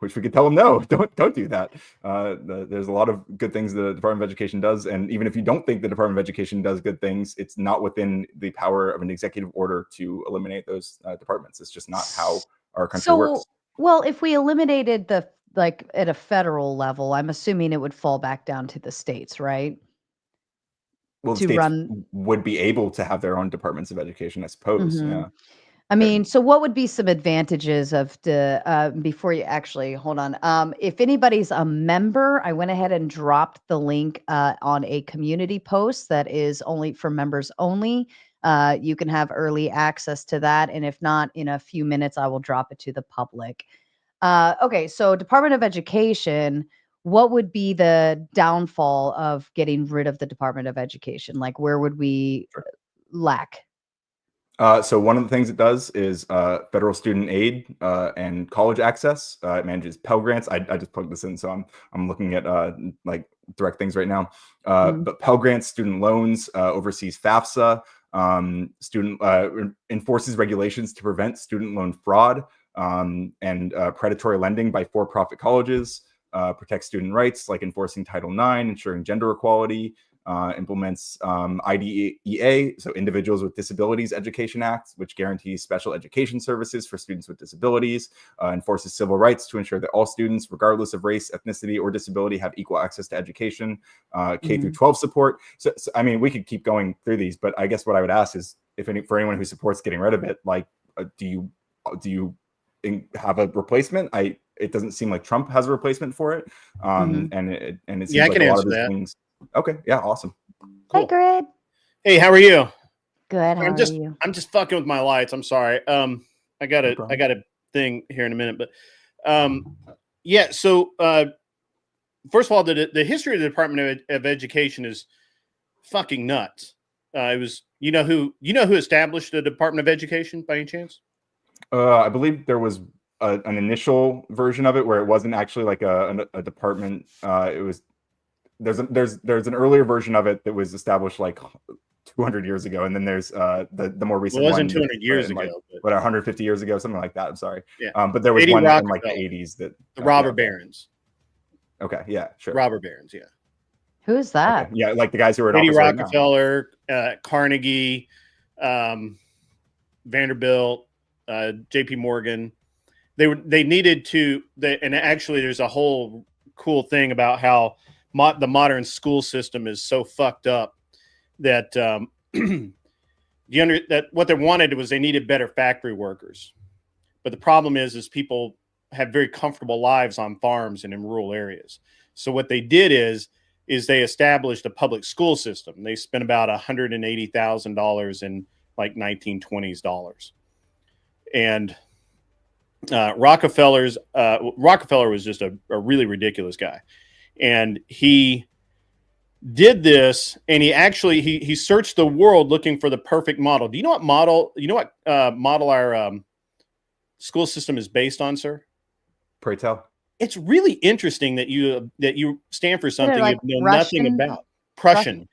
we could tell him, no, don't do that. There's a lot of good things the Department of Education does, and even if you don't think the Department of Education does good things, it's not within the power of an executive order to eliminate those departments. It's just not how our country works. Well, if we eliminated the like at a federal level, I'm assuming it would fall back down to the states, right? Well, the To states run. would be able to have their own departments of education, I suppose. Yeah. I mean, so what would be some advantages of the before you actually hold on? If anybody's a member, I went ahead and dropped the link on a community post that is only for members only. You can have early access to that, and if not, in a few minutes, I will drop it to the public. Okay, so Department of Education. What would be the downfall of getting rid of the Department of Education? Like, where would we lack? So one of the things it does is federal student aid and college access. It manages Pell Grants. I just plugged this in, so I'm looking at like direct things right now. But Pell Grants, student loans, oversees FAFSA, student enforces regulations to prevent student loan fraud and predatory lending by for-profit colleges, protects student rights like enforcing Title IX, ensuring gender equality. Implements IDEA, so Individuals with Disabilities Education Act, which guarantees special education services for students with disabilities, enforces civil rights to ensure that all students, regardless of race, ethnicity, or disability, have equal access to education, K through 12 support. So, I mean, we could keep going through these, but I guess what I would ask is, for anyone who supports getting rid of it, like, do you have a replacement? It doesn't seem like Trump has a replacement for it, and it seems like a lot of these things. Okay. Yeah. Awesome. Cool. Hey, Grid. Hey, how are you? Good. How are you? I'm just fucking with my lights. I'm sorry. I got a thing here in a minute, but yeah. So first of all, the history of the Department of Education is fucking nuts. It was, you know who established the Department of Education by any chance? I believe there was an initial version of it where it wasn't actually like a department. It was there's an earlier version of it that was established like 200 years ago, and then there's the more recent Well, it wasn't one 200 years ago, like, but, what, 150 years ago, something like that. I'm sorry. Yeah. But there was one in like the 80s that the robber barons. Okay, yeah, sure. Robber barons, yeah. Who's that? Okay. Yeah, like the guys who are in Katie office right now. Rockefeller, Carnegie, Vanderbilt, J.P. Morgan. They needed to. And actually, there's a whole cool thing about how the modern school system is so fucked up that that what they wanted was they needed better factory workers. But the problem is people have very comfortable lives on farms and in rural areas. So what they did is they established a public school system. They spent about $180,000 in like 1920s dollars. And Rockefeller was just a really ridiculous guy. And he did this, and he searched the world looking for the perfect model. Do you know what model our school system is based on, sir? Pray tell. It's really interesting that you stand for something like you know Russian? nothing about. Prussian.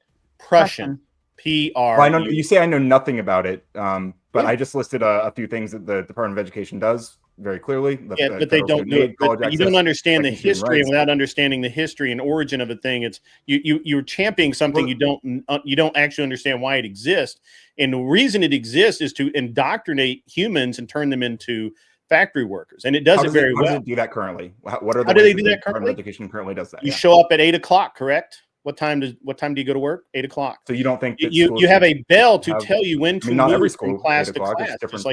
PR. Well, I know you say I know nothing about it, but Yeah. I just listed a few things that the Department of Education does very clearly. But they don't do it. But you don't understand the history, and without understanding the history and origin of a thing, it's you're championing something you don't actually understand why it exists. And the reason it exists is to indoctrinate humans and turn them into factory workers, and it does it very well. How does it do that currently? What are the How do ways they do that that the Department currently? of Education currently does that? You show up at 8 o'clock, correct? What time do you go to work? 8 o'clock. So you don't think that you have a bell to tell you when to not every move school, from class 8 to o'clock, it's class, different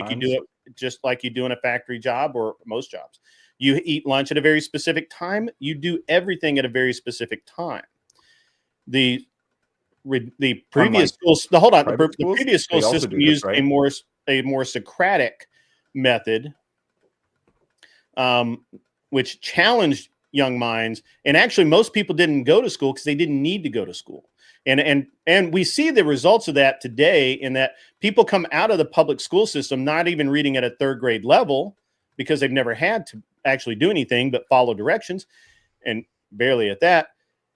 just like you do in a factory job or most jobs. You eat lunch at a very specific time. You do everything at a very specific time. The previous schools, the previous school system used a more Socratic method, which challenged young minds. And actually, most people didn't go to school because they didn't need to go to school. And we see the results of that today in that people come out of the public school system not even reading at a third grade level because they've never had to actually do anything but follow directions, and barely at that.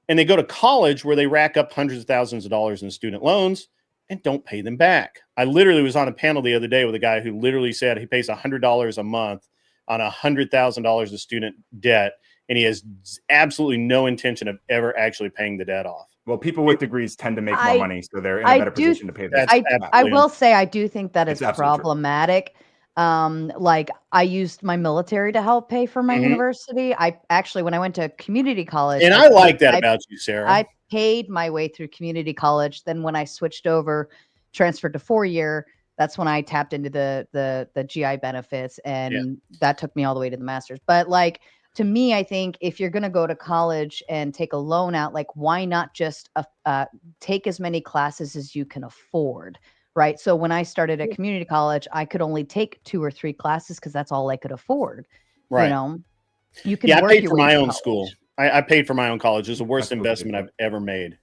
And they go to college where they rack up hundreds of thousands of dollars in student loans and don't pay them back. I literally was on a panel the other day with a guy who literally said he pays $100 a month on $100,000 of student debt, and he has absolutely no intention of ever actually paying the debt off. Well, people with degrees tend to make more money, so they're in a better position to pay that. I will say I do think that is problematic. Like I used my military to help pay for my university. I actually, when I went to community college, and I like that about you, Sarah. I paid my way through community college. Then when I switched over, transferred to 4-year, that's when I tapped into the GI benefits, and that took me all the way to the master's. But like, to me, I think if you're going to go to college and take a loan out, like why not just take as many classes as you can afford, right? So when I started at community college, I could only take 2 or 3 classes because that's all I could afford. Right. You know, you can. I paid for my own school. I paid for my own college. It was the worst investment I've ever made.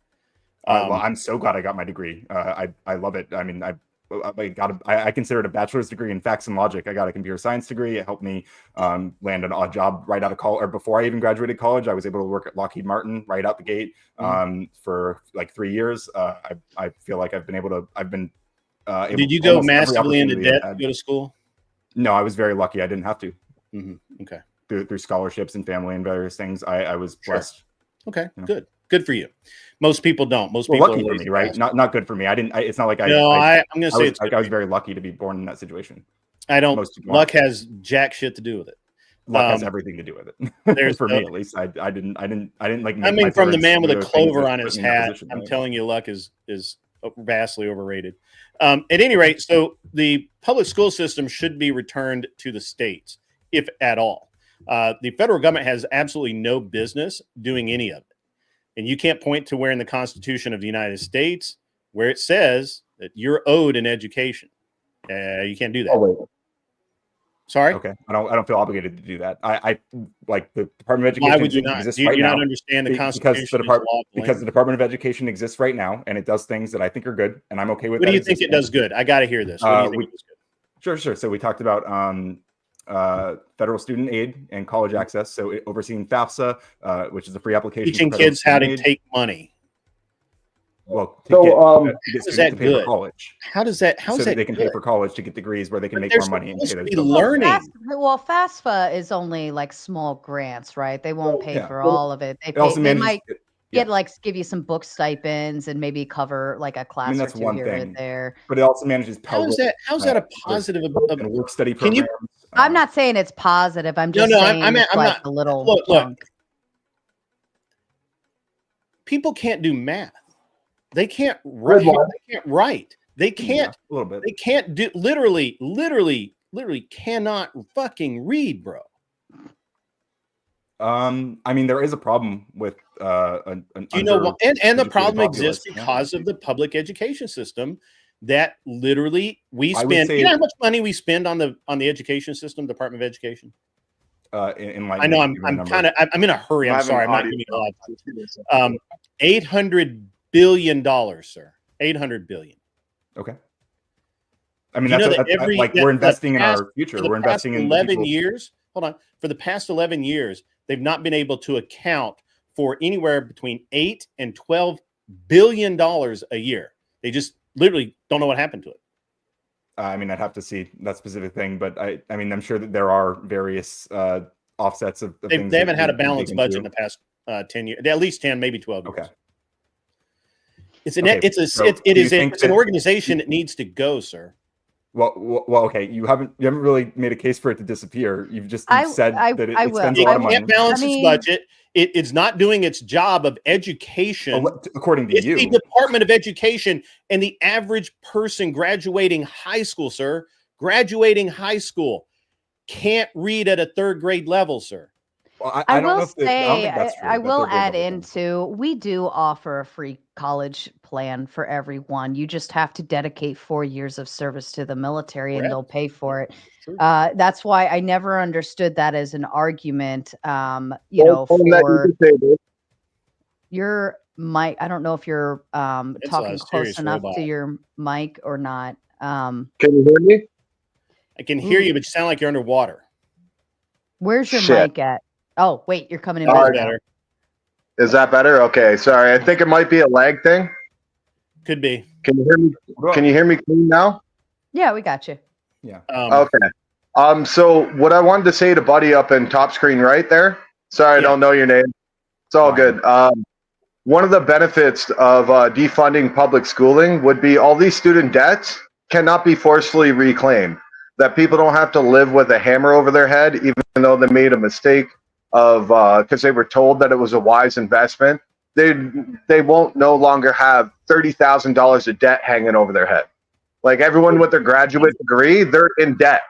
Well, I'm so glad I got my degree. I love it. I mean, I consider it a bachelor's degree in facts and logic. I got a computer science degree. It helped me land an odd job right out of college, or before I even graduated college. I was able to work at Lockheed Martin right out the gate for like 3 years. I feel like I've been able to. Did you go massively into debt to go to school? No, I was very lucky. I didn't have to. Okay. Through scholarships and family and various things, I was blessed. Okay, good for you. Most people don't. Most people lucky for me, right? Not good for me. I didn't. It's not like I'm going to say I was very lucky to be born in that situation. I don't. Luck has jack shit to do with it. Luck has everything to do with it. For me, at least, I didn't like. I mean, from the man with a clover on his hat, I'm telling you, luck is vastly overrated. At any rate, so the public school system should be returned to the states, if at all. The federal government has absolutely no business doing any of it. And you can't point to where in the Constitution of the United States where it says that you're owed an education. You can't do that. Oh, wait. Sorry. Okay, I don't feel obligated to do that. I like the Department of Education. Why would you not? Exists Do you right now not understand the because Constitution? the Department of Education exists right now, and it does things that I think are good, and I'm okay with. What that do you think it does good? I got to hear this. What do you think it does good? Sure. So we talked about federal student aid and college access. So overseeing FAFSA, which is a free application. Teaching kids how to take money. Well, how is that good? For college. How does that? How is that they can pay for college to get degrees where they can make more money and pay those bills. Learning. FAFSA is only like small grants, right? They won't pay for all of it. They might give you some book stipends and maybe cover like a class or two here or there. But it also manages. How's that a positive and work study programs? I'm not saying it's positive. I'm just saying I'm not a little. Look. People can't do math. They can't write. They can't write. They can't. A little bit. They can't do. Literally cannot fucking read, bro. I mean, there is a problem with do you know what? And the problem exists because of the public education system. That literally we spend. You know how much money we spend on the education system, Department of Education. I know I'm in a hurry. I'm sorry. I'm not giving a lot. $800 billion, sir. $800 billion. Okay. I mean, we're investing in our future. We're investing in 11 years. Hold on. For the past 11 years, they've not been able to account for anywhere between $8 and $12 billion a year. They just literally don't know what happened to it. I mean, I'd have to see that specific thing, but I mean, I'm sure that there are various offsets of things. They haven't had a balanced budget in the past 10 years, at least 10, maybe 12 years. Okay. It's an organization that needs to go, sir. Well, okay. You haven't really made a case for it to disappear. You've just said that it spends a lot of money. It can't balance its budget. It's not doing its job of education. According to you, the Department of Education and the average person graduating high school, sir, can't read at a third grade level, sir. Well, I will say, I will add into, we do offer a free college plan for everyone. You just have to dedicate 4 years of service to the military and they'll pay for it. That's why I never understood that as an argument, for your mic. I don't know if you're talking close enough to your mic or not. Can you hear me? I can hear you, but you sound like you're underwater. Where's your mic at? Oh, wait, you're coming in better. Is that better? Okay, sorry. I think it might be a lag thing. Could be. Can you hear me? Can you hear me clean now? Yeah, we got you. Yeah. Okay. So what I wanted to say to Buddy up in top screen right there. Sorry, I don't know your name. It's all good. One of the benefits of defunding public schooling would be all these student debts cannot be forcefully reclaimed. That people don't have to live with a hammer over their head, even though they made a mistake because they were told that it was a wise investment. They won't no longer have $30,000 of debt hanging over their head. Like everyone with their graduate degree, they're in debt,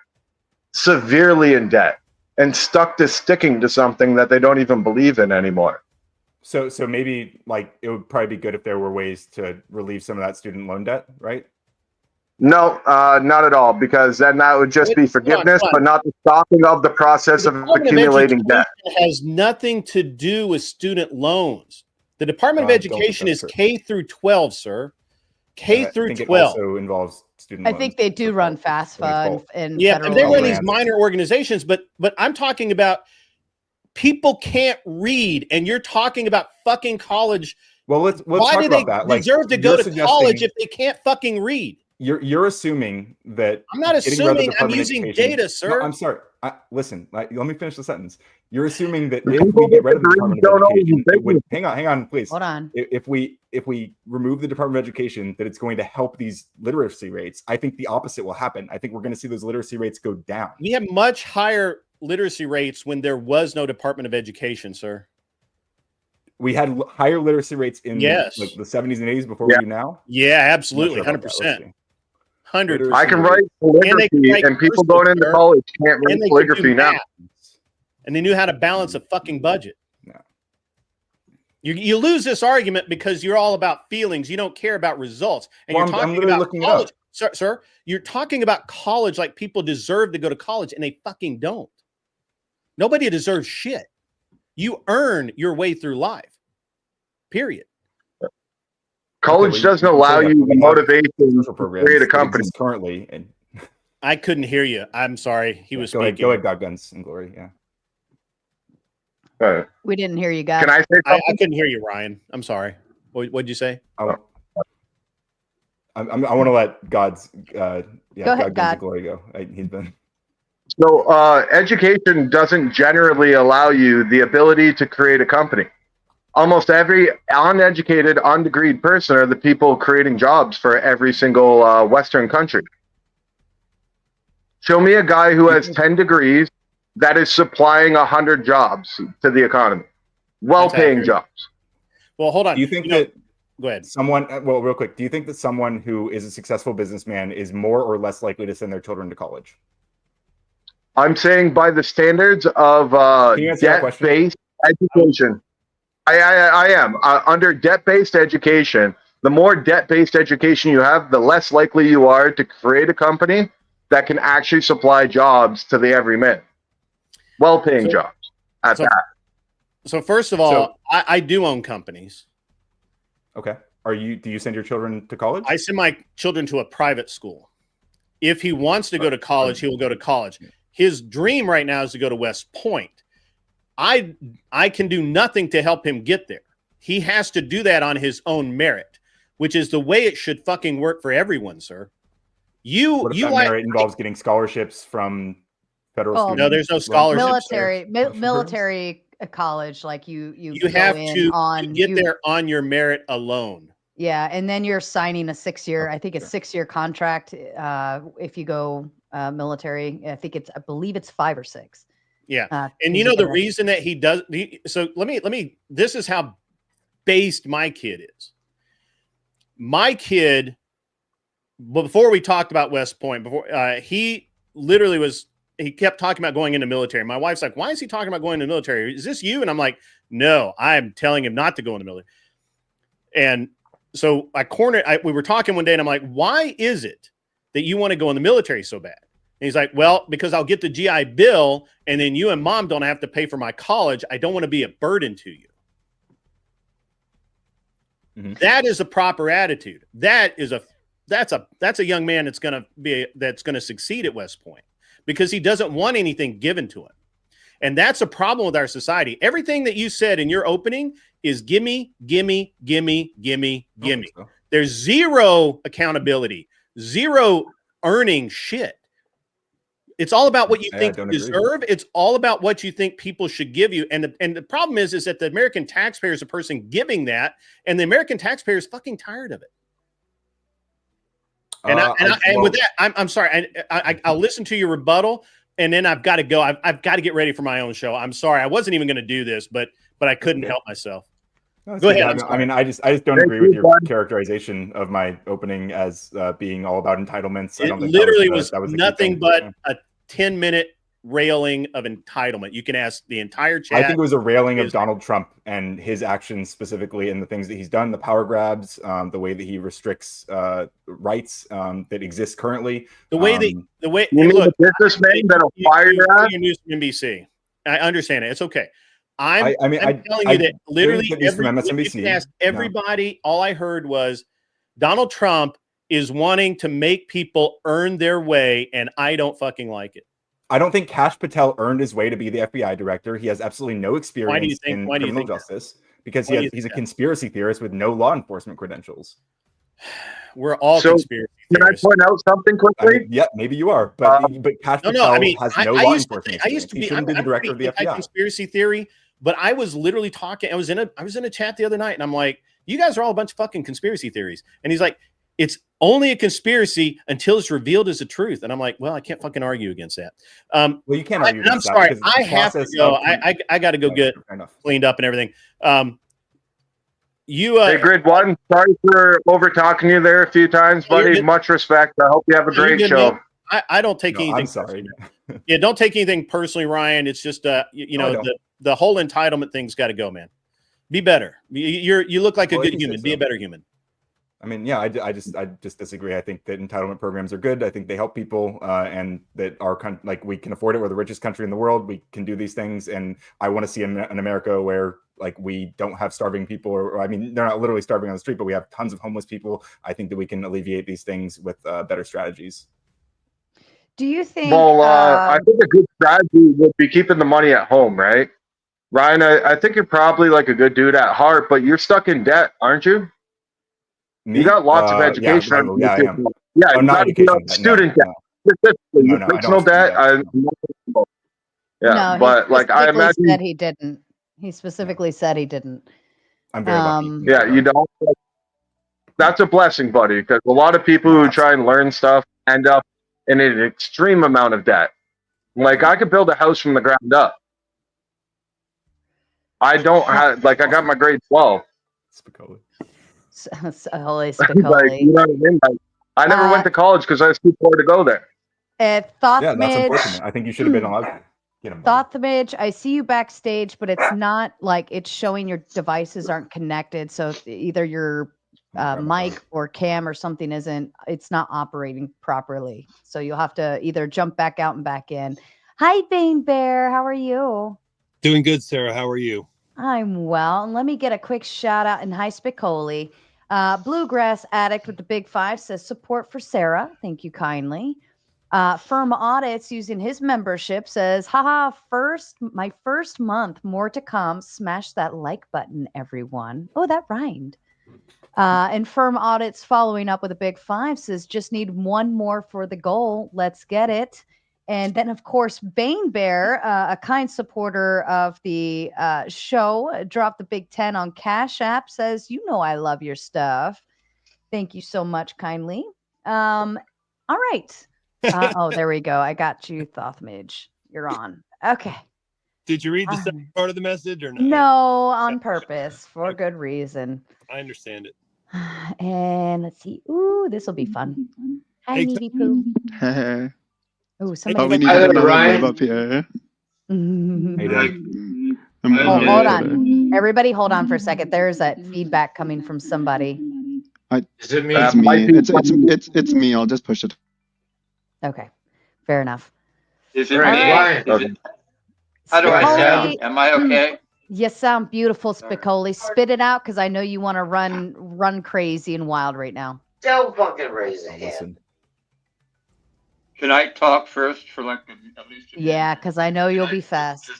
severely in debt, and sticking to something that they don't even believe in anymore. So maybe like it would probably be good if there were ways to relieve some of that student loan debt, right? No, not at all, because then that would just be forgiveness, but not the stopping of the process of accumulating debt. It has nothing to do with student loans. The Department of Education is K through 12, sir. K through 12. It also involves student loans. I think they do run FAFSA and they run these minor organizations, but I'm talking about people can't read, and you're talking about fucking college. Well, let's why talk do about they that. deserve to go to college if they can't fucking read? You're assuming that I'm not assuming. I'm using data, sir. No, I'm sorry. Listen, let me finish the sentence. You're assuming that if we get rid of the Department of Education, hang on, please. Hold on. If we remove the Department of Education, that it's going to help these literacy rates. I think the opposite will happen. I think we're going to see those literacy rates go down. We have much higher literacy rates when there was no Department of Education, sir. We had higher literacy rates in like the 70s and 80s before we do now. Yeah, absolutely, 100%. 100%. I can write calligraphy, and people going into college can't read calligraphy now. And they knew how to balance a fucking budget. No. You lose this argument because you're all about feelings. You don't care about results. And Well, you're I'm talking literally about looking it college. up. Sir, you're talking about college like people deserve to go to college, and they fucking don't. Nobody deserves shit. You earn your way through life. Period. College doesn't allow you the motivation to create a company. Currently, and I couldn't hear you. I'm sorry. He was go speaking. Go ahead, God, Guns, and Glory. Yeah. We didn't hear you, guys. Can I say something? I couldn't hear you, Ryan. I'm sorry. What'd you say? I want to let God's Go ahead, God, Guns, God. and Glory go. He's been. So education doesn't generally allow you the ability to create a company. Almost every uneducated, undegreed person are the people creating jobs for every single Western country. Show me a guy who has 10 degrees that is supplying 100 jobs to the economy. Well-paying jobs. Well, hold on. Do you think that go ahead. Real quick, do you think that someone who is a successful businessman is more or less likely to send their children to college? I'm saying by the standards of debt-based education. I am. Under debt-based education, the more debt-based education you have, the less likely you are to create a company that can actually supply jobs to the everyman. Well-paying jobs at that. So first of all, I do own companies. Okay. Do you send your children to college? I send my children to a private school. If he wants to go to college, he will go to college. His dream right now is to go to West Point. I can do nothing to help him get there. He has to do that on his own merit, which is the way it should fucking work for everyone, sir. What if that merit involves getting scholarships from federal students? No, there's no scholarships. Military college, like you have to get there on your merit alone. Yeah, and then you're signing a 6-year, I think it's 6-year contract if you go military. I believe it's 5 or 6. Yeah. And you know the reason that he does so let me this is how based my kid is. My kid, before we talked about West Point, he literally he kept talking about going into military. My wife's like, why is he talking about going into the military? Is this you? And I'm like, no, I'm telling him not to go in the military. And so we were talking one day and I'm like, why is it that you want to go in the military so bad? And he's like, well, because I'll get the GI Bill and then you and mom don't have to pay for my college. I don't want to be a burden to you. Mm-hmm. That is a proper attitude. That's a young man that's going to succeed at West Point because he doesn't want anything given to him. And that's a problem with our society. Everything that you said in your opening is gimme, gimme, gimme, gimme, gimme. So. There's zero accountability, zero earning shit. It's all about what you think you deserve. It's all about what you think people should give you. And the problem is that the American taxpayer is a person giving that, and the American taxpayer is fucking tired of it. And with that, I'm sorry. I'll listen to your rebuttal, and then I've got to go. I've got to get ready for my own show. I'm sorry. I wasn't even going to do this, but I couldn't help myself. Go ahead. I just don't agree with your characterization of my opening as being all about entitlements. It literally was nothing but a 10-minute railing of entitlement. You can ask the entire chat. I think it was a railing of Donald Trump and his actions specifically, and the things that he's done, the power grabs, the way that he restricts rights that exist currently. The way look, businessman that'll fire your news from NBC. I understand it. It's okay. I'm telling you that literally everybody. All I heard was Donald Trump is wanting to make people earn their way, and I don't fucking like it. I don't think Kash Patel earned his way to be the FBI director. He has absolutely no experience in criminal justice because he's a conspiracy theorist with no law enforcement credentials. We're all conspiracy theorists. Can I point out something quickly? Yeah, maybe you are, but Kash Patel has no law enforcement experience. I used to be the director of the FBI. Conspiracy theory, but I was literally talking. I was in a chat the other night, and I'm like, "You guys are all a bunch of fucking conspiracy theories." And he's like, "It's only a conspiracy until it's revealed as the truth." And I'm like, well, I can't fucking argue against that. Well, you can't argue against that. I'm sorry. I have to go. I got to go get cleaned up and everything. Hey, Grid One, sorry for over talking you there a few times, buddy. Much respect. I hope you have a great show. I don't take anything. I'm sorry. Yeah, don't take anything personally, Ryan. It's just the whole entitlement thing's got to go, man. Be better. You look like a Well, I good think so, human. Be a so. better human. I mean, yeah, I just disagree. I think that entitlement programs are good. I think they help people, and that like we can afford it. We're the richest country in the world. We can do these things, and I want to see an America where like we don't have starving people, or I mean, they're not literally starving on the street, but we have tons of homeless people. I think that we can alleviate these things with better strategies. Do you think? Well, I think a good strategy would be keeping the money at home, right? Ryan, I think you're probably like a good dude at heart, but you're stuck in debt, aren't you? Me? You got lots of Yeah, education. I am. Yeah, Oh, you not got education debt. student debt. No. Specifically, No, your no, I don't personal have student debt. debt. Yeah, No, but he like I specifically imagine, said he didn't. He specifically said he didn't. I'm very lucky. yeah, you don't. That's a blessing, buddy, because a lot of people who try and learn stuff end up in an extreme amount of debt. Like I could build a house from the ground up. I don't have like I got my grade 12. Spicoli. Holy Like, Spicoli. you know what I mean? Like, I never went to college because I was too poor to go there. Yeah, that's Thothmage, unfortunate. I think you should have been allowed to get them. Thothmage, I see you backstage, but it's not like it's showing your devices aren't connected. So either your mic or cam or something it's not operating properly. So you'll have to either jump back out and back in. Hi, Bane Bear. How are you? Doing good, Sarah. How are you? I'm well. And let me get a quick shout out. And hi, Spicoli. Bluegrass Addict with the Big Five says support for Sarah. Thank you kindly. Firm Audits using his membership says, haha, my first month, more to come. Smash that like button, everyone. Oh, that rhymed. And Firm Audits following up with a Big Five says, just need one more for the goal. Let's get it. And then, of course, Bane Bear, a kind supporter of the show, dropped the Big 10 on Cash App, says, you know I love your stuff. Thank you so much, kindly. All right. Oh, there we go. I got you, Thothmage. You're on. Okay. Did you read the second part of the message or not? No, on purpose, for good reason. I understand it. And let's see. Ooh, this will be fun. Hi, Hey, Needy Poo. Hey. Oh, Oh, somebody. we need another wave up here. Hey, Doug. Hold on. Everybody hold on for a second. There's that feedback coming from somebody. Is it me? It's me. It's me. I'll just push it. Okay. Fair enough. Is it All me? right. How do I Spicoli, sound? Am I okay? you sound beautiful, Spicoli. Spit it out because I know you want to run crazy and wild right now. Don't fucking raise a hand. Listen. Can I talk first for like at least? Yeah, because I know you'll be fast.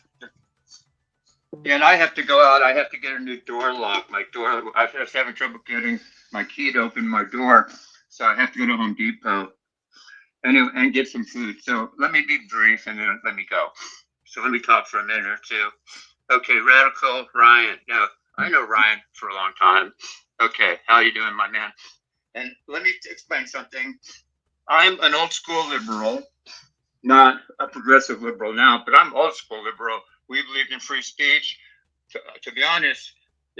Yeah, and I have to go out. I have to get a new door lock. My door, I was having trouble getting my key to open my door, so I have to go to Home Depot and get some food. So let me be brief and then let me go. So let me talk for a minute or two. Okay, Radical Ryan. Now, I know Ryan for a long time. Okay, how you doing, my man? And let me explain something. I'm an old school liberal, not a progressive liberal now, but I'm old school liberal. We believed in free speech. To be honest,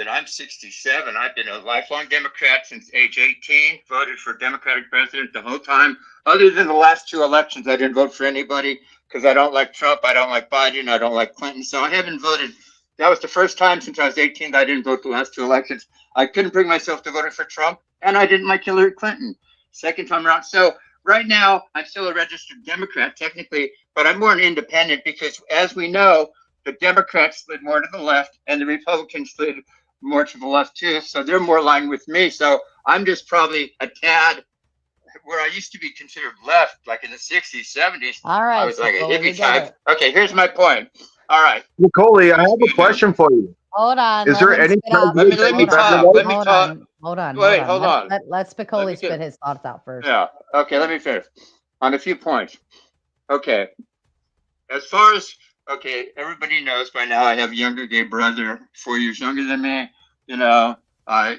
I'm 67. I've been a lifelong Democrat since age 18, voted for Democratic president the whole time. Other than the last two elections, I didn't vote for anybody because I don't like Trump, I don't like Biden, I don't like Clinton. So I haven't voted. That was the first time since I was 18 that I didn't vote the last two elections. I couldn't bring myself to vote for Trump, and I didn't like Hillary Clinton. Second time around. So right now, I'm still a registered Democrat technically, but I'm more an independent because, as we know, the Democrats slid more to the left and the Republicans slid more to the left too. So they're more aligned with me. So I'm just probably a tad where I used to be considered left, like in the 60s, 70s. All right. I was like a Spicoli, hippie type. Okay, here's my point. All right. Nicole, I have a question for you. Hold on. Is there any? Let me talk. Let me talk. Hold on. Wait, hold on. Let Spicoli spit his thoughts out first. Yeah. Okay, let me finish on a few points. Okay. As far as everybody knows by now I have a younger gay brother, 4 years younger than me. I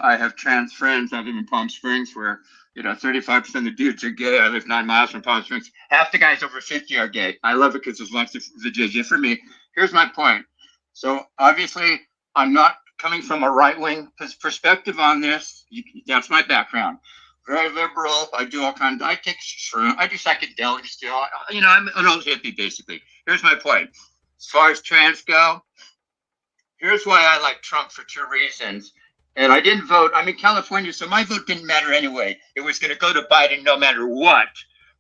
have trans friends. I live in Palm Springs where 35% of the dudes are gay. I live 9 miles from Palm Springs. Half the guys over 50 are gay. I love it because there's lots of vajayjay for me. Here's my point. So obviously I'm not coming from a right-wing perspective on this. That's my background. Very liberal. I do all kinds. I take shrooms. I do psychedelics still. I'm an old hippie basically. Here's my point. As far as trans go, here's why I like Trump for two reasons. And I didn't vote. I'm in California, so my vote didn't matter anyway. It was going to go to Biden no matter what.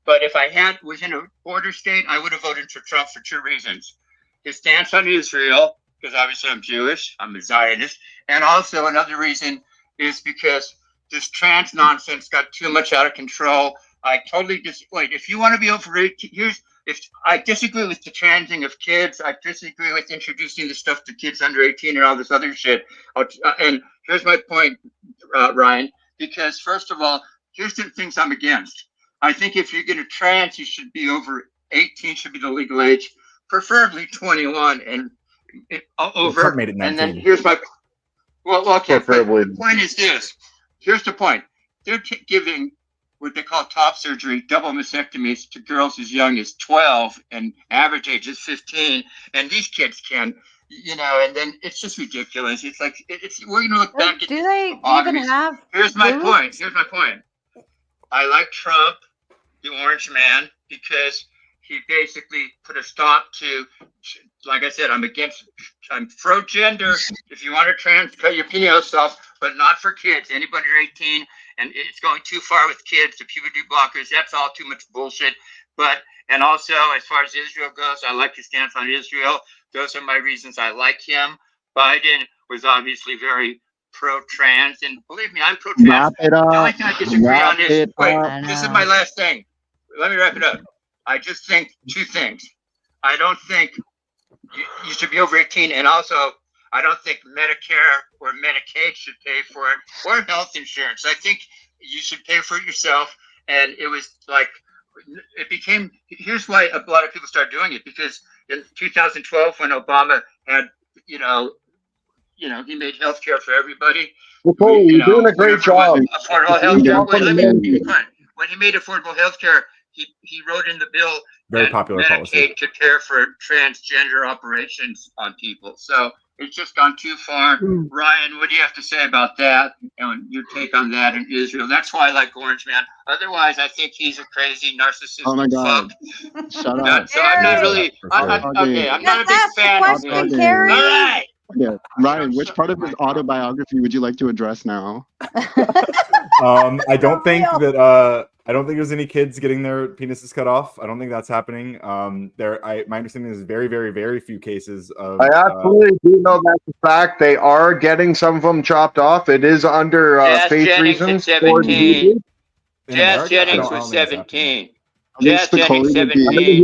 But if I was in a border state, I would have voted for Trump for two reasons. His stance on Israel, because obviously I'm Jewish, I'm a Zionist. And also another reason is because this trans nonsense got too much out of control. I totally wait. If you want to be over 18, if I disagree with the transing of kids, I disagree with introducing the stuff to kids under 18 and all this other shit. And here's my point, Ryan, because first of all, here's the things I'm against. I think if you're going to trans, you should be over 18, should be the legal age, preferably 21 and over. Trump made it 19. And then here's my, well, okay, Preferably. but the point is this. Here's the point. They're giving what they call top surgery, double mastectomies to girls as young as 12 and average age is 15. And these kids can, and then it's just ridiculous. It's like, we're going to look back at. Do they even have? Here's my point. I like Trump, the orange man, because he basically put a stop to, like I said, I'm pro-gender. If you want to cut your penis off, but not for kids. Anybody under 18, and it's going too far with kids, the puberty blockers, that's all too much bullshit. And also, as far as Israel goes, I like his stance on Israel. Those are my reasons I like him. Biden was obviously very pro-trans, and believe me, I'm pro-trans. Wrap it up. The only thing I disagree on is, up. this is my last thing. Let me wrap it up. I just think two things. I don't think you should be over 18, and also I don't think Medicare or Medicaid should pay for it, or health insurance. I think you should pay for it yourself. And it was like, here's why a lot of people started doing it, because in 2012, when Obama had, he made healthcare for everybody. You're doing a great job. Affordable healthcare. When he made affordable healthcare, he wrote in the bill Very that popular Medicaid policy. could care for transgender operations on people. So it's just gone too far. Ryan, what do you have to say about that and your take on that in Israel? That's why I like Orange Man. Otherwise, I think he's a crazy narcissist. Oh my God. Fuck. Shut up. So I'm not really. I'm not a big fan of question, him. Carrie. All right. Yeah. Ryan, which part of his autobiography would you like to address now? I don't think that I don't think there's any kids getting their penises cut off. I don't think that's happening. My understanding is very, very, very few cases of. I absolutely do know that's a fact. They are getting some of them chopped off. It is under faith reasons. Jazz Jennings was 17. Jazz Jennings, 17. Chloe,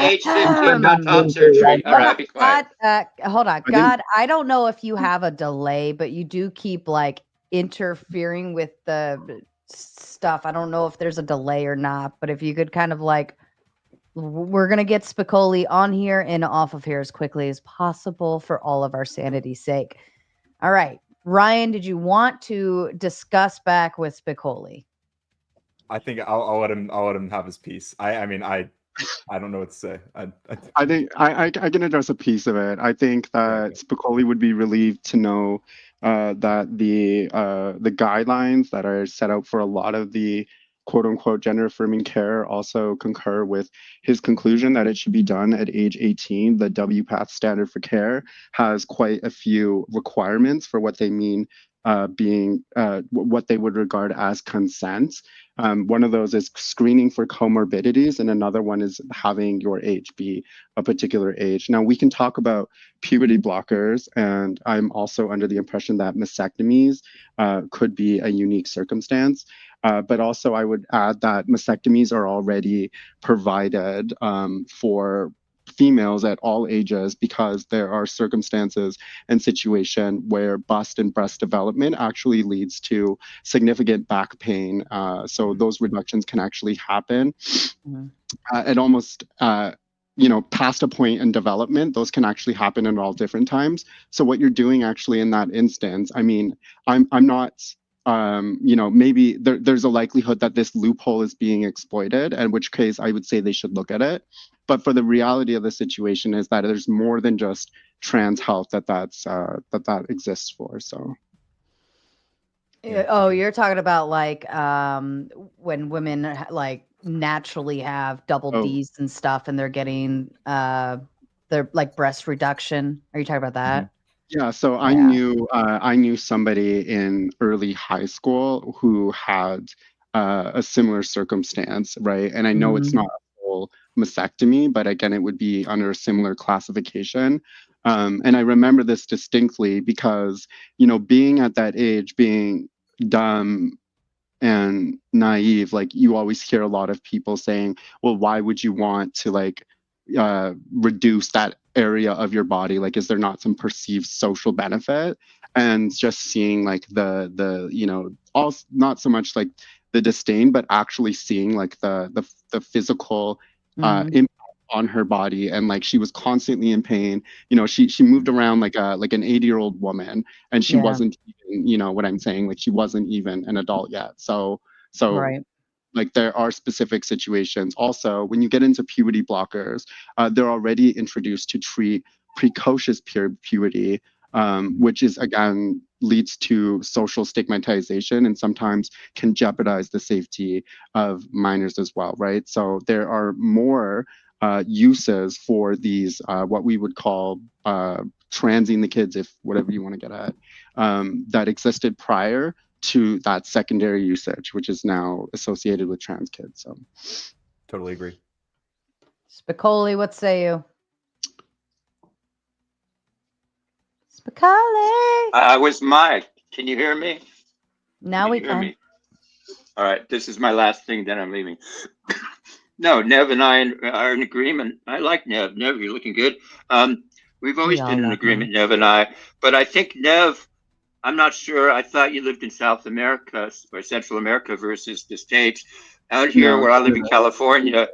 age 15, got top surgery. All right, be quiet. Hold on. God, I don't know if you have a delay, but you do keep like interfering with the stuff. I don't know if there's a delay or not, but if you could kind of like, we're going to get Spicoli on here and off of here as quickly as possible for all of our sanity's sake. All right. Ryan, did you want to discuss back with Spicoli? I think I'll let him have his piece. I mean, I don't know what to say. I think I can address a piece of it. I think that Spicoli would be relieved to know that the guidelines that are set out for a lot of the quote unquote gender affirming care also concur with his conclusion that it should be done at age 18. The WPATH standard for care has quite a few requirements for what they mean being what they would regard as consent. One of those is screening for comorbidities, and another one is having your age be a particular age. Now, we can talk about puberty blockers, and I'm also under the impression that mastectomies could be a unique circumstance. But also, I would add that mastectomies are already provided for females at all ages, because there are circumstances and situation where bust and breast development actually leads to significant back pain. So those reductions can actually happen at almost past a point in development. Those can actually happen at all different times. So what you're doing actually in that instance, I mean, I'm not maybe there's a likelihood that this loophole is being exploited, in which case I would say they should look at it. But for the reality of the situation is that there's more than just trans health that exists for. So. Oh, you're talking about like when women like naturally have double D's and stuff, and they're getting the like breast reduction. Are you talking about that? Yeah, so I knew somebody in early high school who had a similar circumstance, right? And I know it's not a full mastectomy, but again, it would be under a similar classification. And I remember this distinctly because, being at that age, being dumb and naive, like you always hear a lot of people saying, well, why would you want to like reduce that area of your body? Like, is there not some perceived social benefit? And just seeing like all, not so much like the disdain, but actually seeing like the physical impact on her body, and like she was constantly in pain. She moved around like an 80-year-old woman, and she wasn't even, what I'm saying, like she wasn't even an adult yet. So Right. like there are specific situations. Also, when you get into puberty blockers, they're already introduced to treat precocious puberty, which is again leads to social stigmatization and sometimes can jeopardize the safety of minors as well, right? So there are more uses for these, what we would call transing the kids, if whatever you want to get at, that existed prior to that secondary usage, which is now associated with trans kids. So totally agree. Spicoli, what say you? Spicoli. I was Mike. Can you hear me? Now we hear can. me? All right. This is my last thing, then I'm leaving. No, Nev and I are in agreement. I like Nev. Nev, you're looking good. We've always been in agreement, Nev and I. But I think, Nev, I'm not sure. I thought you lived in South America or Central America versus the States. Out here, where I live in California,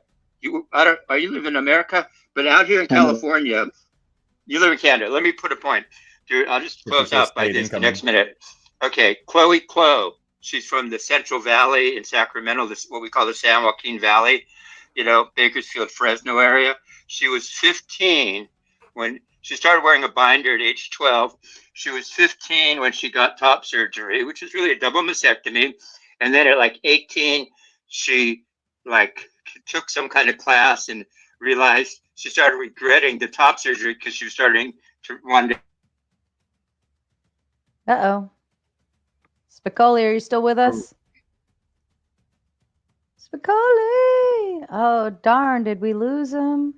are you live in America? But out here in California, you live in Canada. Let me put a point. Dude, I'll just close out by this the next minute. Okay, Chloe Clow. She's from the Central Valley in Sacramento, this what we call the San Joaquin Valley, Bakersfield, Fresno area. She was 15 when she started wearing a binder at age 12. She was 15 when she got top surgery, which is really a double mastectomy. And then at like 18, she like took some kind of class and realized she started regretting the top surgery because she was starting to want to. Uh-oh. Spicoli, are you still with us? Spicoli! Oh, darn, did we lose him?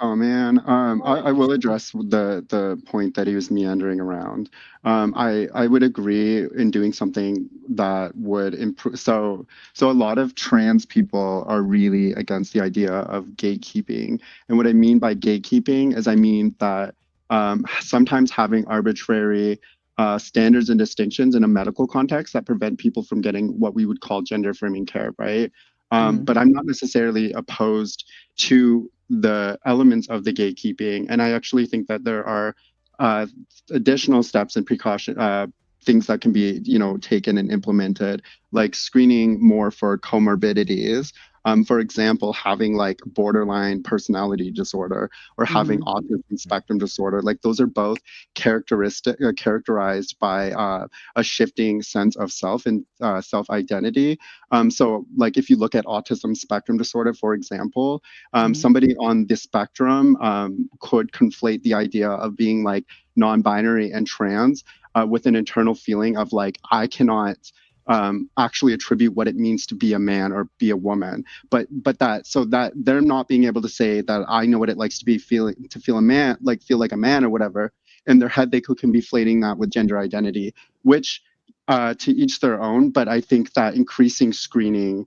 Oh man, I will address the point that he was meandering around. I would agree in doing something that would improve. So a lot of trans people are really against the idea of gatekeeping, and what I mean by gatekeeping is I mean that sometimes having arbitrary standards and distinctions in a medical context that prevent people from getting what we would call gender affirming care, right? But I'm not necessarily opposed to the elements of the gatekeeping, and I actually think that there are additional steps and precaution things that can be taken and implemented, like screening more for comorbidities. For example, having like borderline personality disorder or having autism spectrum disorder, like those are both characterized by a shifting sense of self and self-identity. So like if you look at autism spectrum disorder, for example, somebody on the spectrum could conflate the idea of being like non-binary and trans with an internal feeling of like, I cannot actually attribute what it means to be a man or be a woman, but that they're not being able to say that I know what it likes to be feel a man, like feel like a man or whatever. In their head, they can be conflating that with gender identity, which to each their own. But I think that increasing screening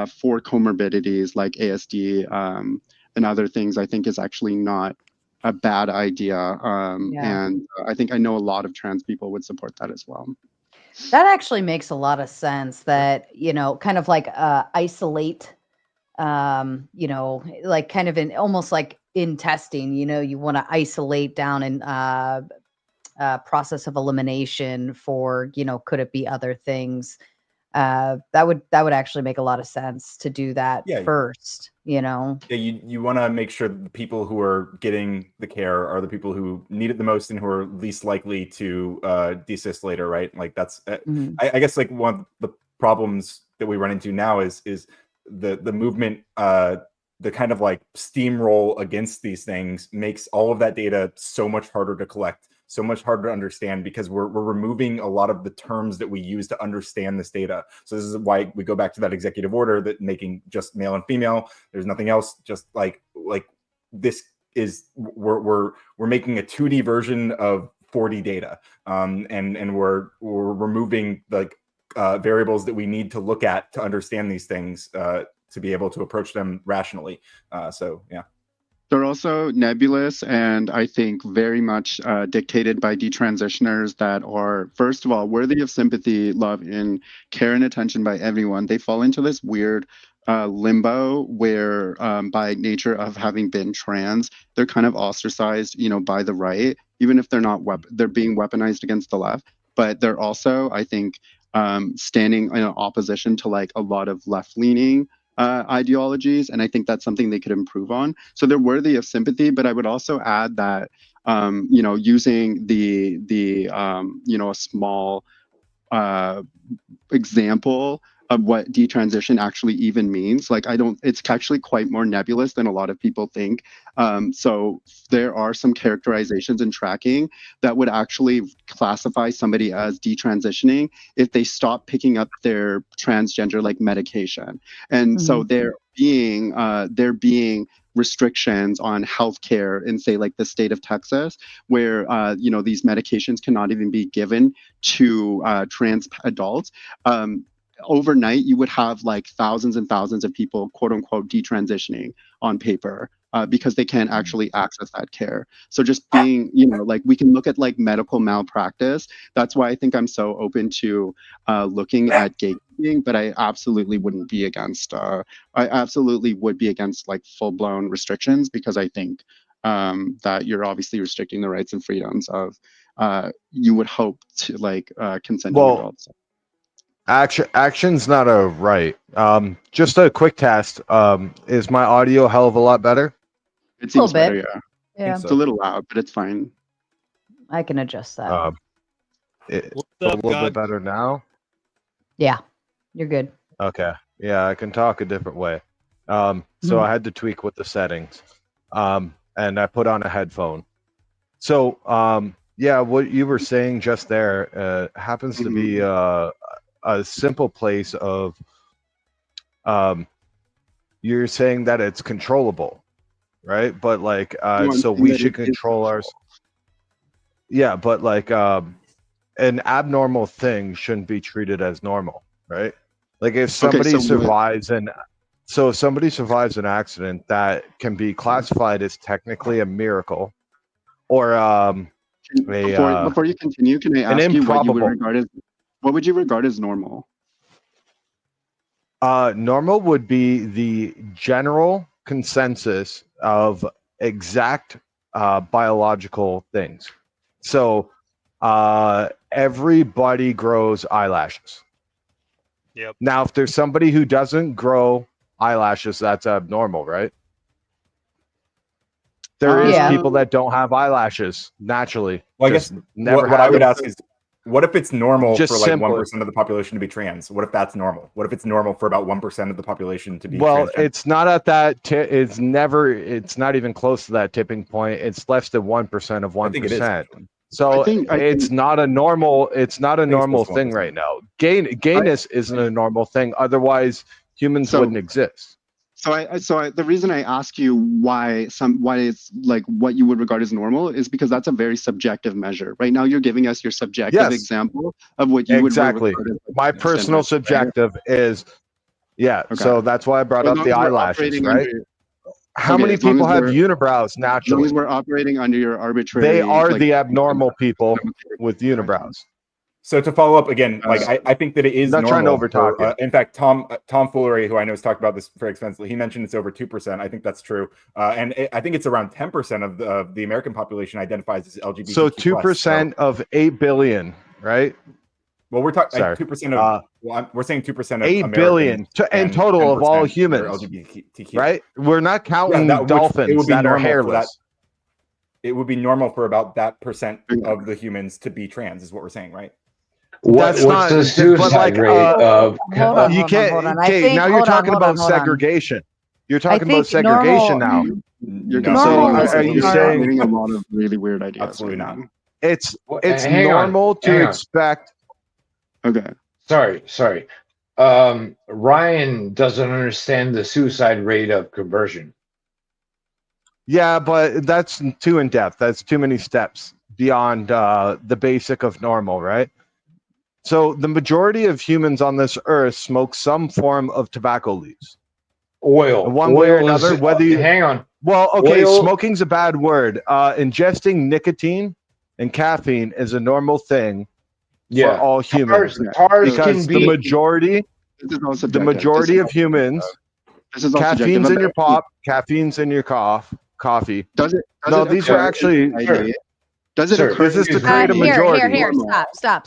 for comorbidities like ASD and other things, I think is actually not a bad idea. And I think I know a lot of trans people would support that as well. That actually makes a lot of sense that, kind of like isolate, like kind of in almost like in testing, you want to isolate down and process of elimination for, could it be other things? That would actually make a lot of sense to do that first, Yeah, you want to make sure that the people who are getting the care are the people who need it the most and who are least likely to desist later, right? Like that's, I guess like one of the problems that we run into now is the movement kind of like steamroll against these things makes all of that data so much harder to collect, so much harder to understand, because we're removing a lot of the terms that we use to understand this data. So this is why we go back to that executive order that making just male and female, there's nothing else, just like this is, we're making a 2D version of 4D data, and we're removing like variables that we need to look at to understand these things, to be able to approach them rationally. So yeah. They're also nebulous, and I think very much dictated by detransitioners that are, first of all, worthy of sympathy, love, and care and attention by everyone. They fall into this weird limbo where, by nature of having been trans, they're kind of ostracized, by the right, even if they're not they're being weaponized against the left. But they're also, I think, standing in opposition to like a lot of left-leaning ideologies, and I think that's something they could improve on. So they're worthy of sympathy, but I would also add that using the a small example of what detransition actually even means, like it's actually quite more nebulous than a lot of people think. So there are some characterizations and tracking that would actually classify somebody as detransitioning if they stop picking up their transgender like medication. And so there being restrictions on healthcare in, say, like the state of Texas, where these medications cannot even be given to trans adults. Overnight, you would have like thousands and thousands of people, quote unquote, detransitioning on paper because they can't actually access that care. So just being, like we can look at like medical malpractice. That's why I think I'm so open to looking at gatekeeping, but I absolutely wouldn't be against, I absolutely would be against like full blown restrictions, because I think that you're obviously restricting the rights and freedoms of, you would hope to like consenting adults. Action's not a right. Just a quick test. Is my audio a hell of a lot better? It seems better, yeah. Yeah. It's a little loud, but it's fine. I can adjust that. It's What's a up, little God? bit better now. Yeah, you're good. Okay. Yeah, I can talk a different way. So I had to tweak with the settings. And I put on a headphone. So yeah, what you were saying just there happens to be a simple place of you're saying that it's controllable, right? But like so we should control ours. Yeah, but like an abnormal thing shouldn't be treated as normal, right? Like if somebody survives if somebody survives an accident, that can be classified as technically a miracle, or before you continue, can I ask you what would you regard as normal? Normal would be the general consensus of exact biological things. So everybody grows eyelashes. Yep. Now, if there's somebody who doesn't grow eyelashes, that's abnormal, right? There is people that don't have eyelashes naturally. Well, I guess what I would ask is, what if it's normal for like 1% of the population to be trans? What if that's normal? What if it's normal for about 1% of the population to be well, transgender? it's not at that. It's not even close to that tipping point. It's less than 1% of 1%. So it's not a normal. It's not a normal thing right now. Gayness isn't a normal thing. Otherwise, humans wouldn't exist. So the reason I ask you why it's like what you would regard as normal is because that's a very subjective measure. Right now, you're giving us your subjective example of what you would regard as my personal subjective is, so that's why I brought up the eyelashes, right? How many people have unibrows naturally? As long as we're operating under your arbitrary... They are the abnormal people with unibrows. So to follow up again, like I think that it is not normal. Trying to overtalk you. In fact, Tom Foolery, who I know has talked about this very extensively, he mentioned it's over 2%. I think that's true, and I think it's around 10% of the American population identifies as LGBT. So 2% of 8 billion, right? Well, we're talking 2% of. We're saying 2% of 8 billion in total of all humans, LGBTQ. Right? We're not counting dolphins that are hairless. It would be normal for about that percent of the humans to be trans, is what we're saying, right? What's the suicide rate of? You can't. Okay, now you're talking about segregation. You're talking about think segregation now. You're No. So Normal is are you not- saying getting a lot of really weird ideas? Absolutely right not. now. it's Hang on, normal to hang on. expect? Okay. Sorry. Ryan doesn't understand the suicide rate of conversion. Yeah, but that's too in depth. That's too many steps beyond the basic of normal, right? So the majority of humans on this earth smoke some form of tobacco leaves. Oil. One way or Oil is- another, whether you hang on. Well, okay, Oil- smoking's a bad word. Ingesting nicotine and caffeine is a normal thing for all humans. Tars Because can be the majority of humans, caffeine's in your pop, caffeine's in your coffee. These are actually. Does it occur? This is to create a majority. Here. Stop.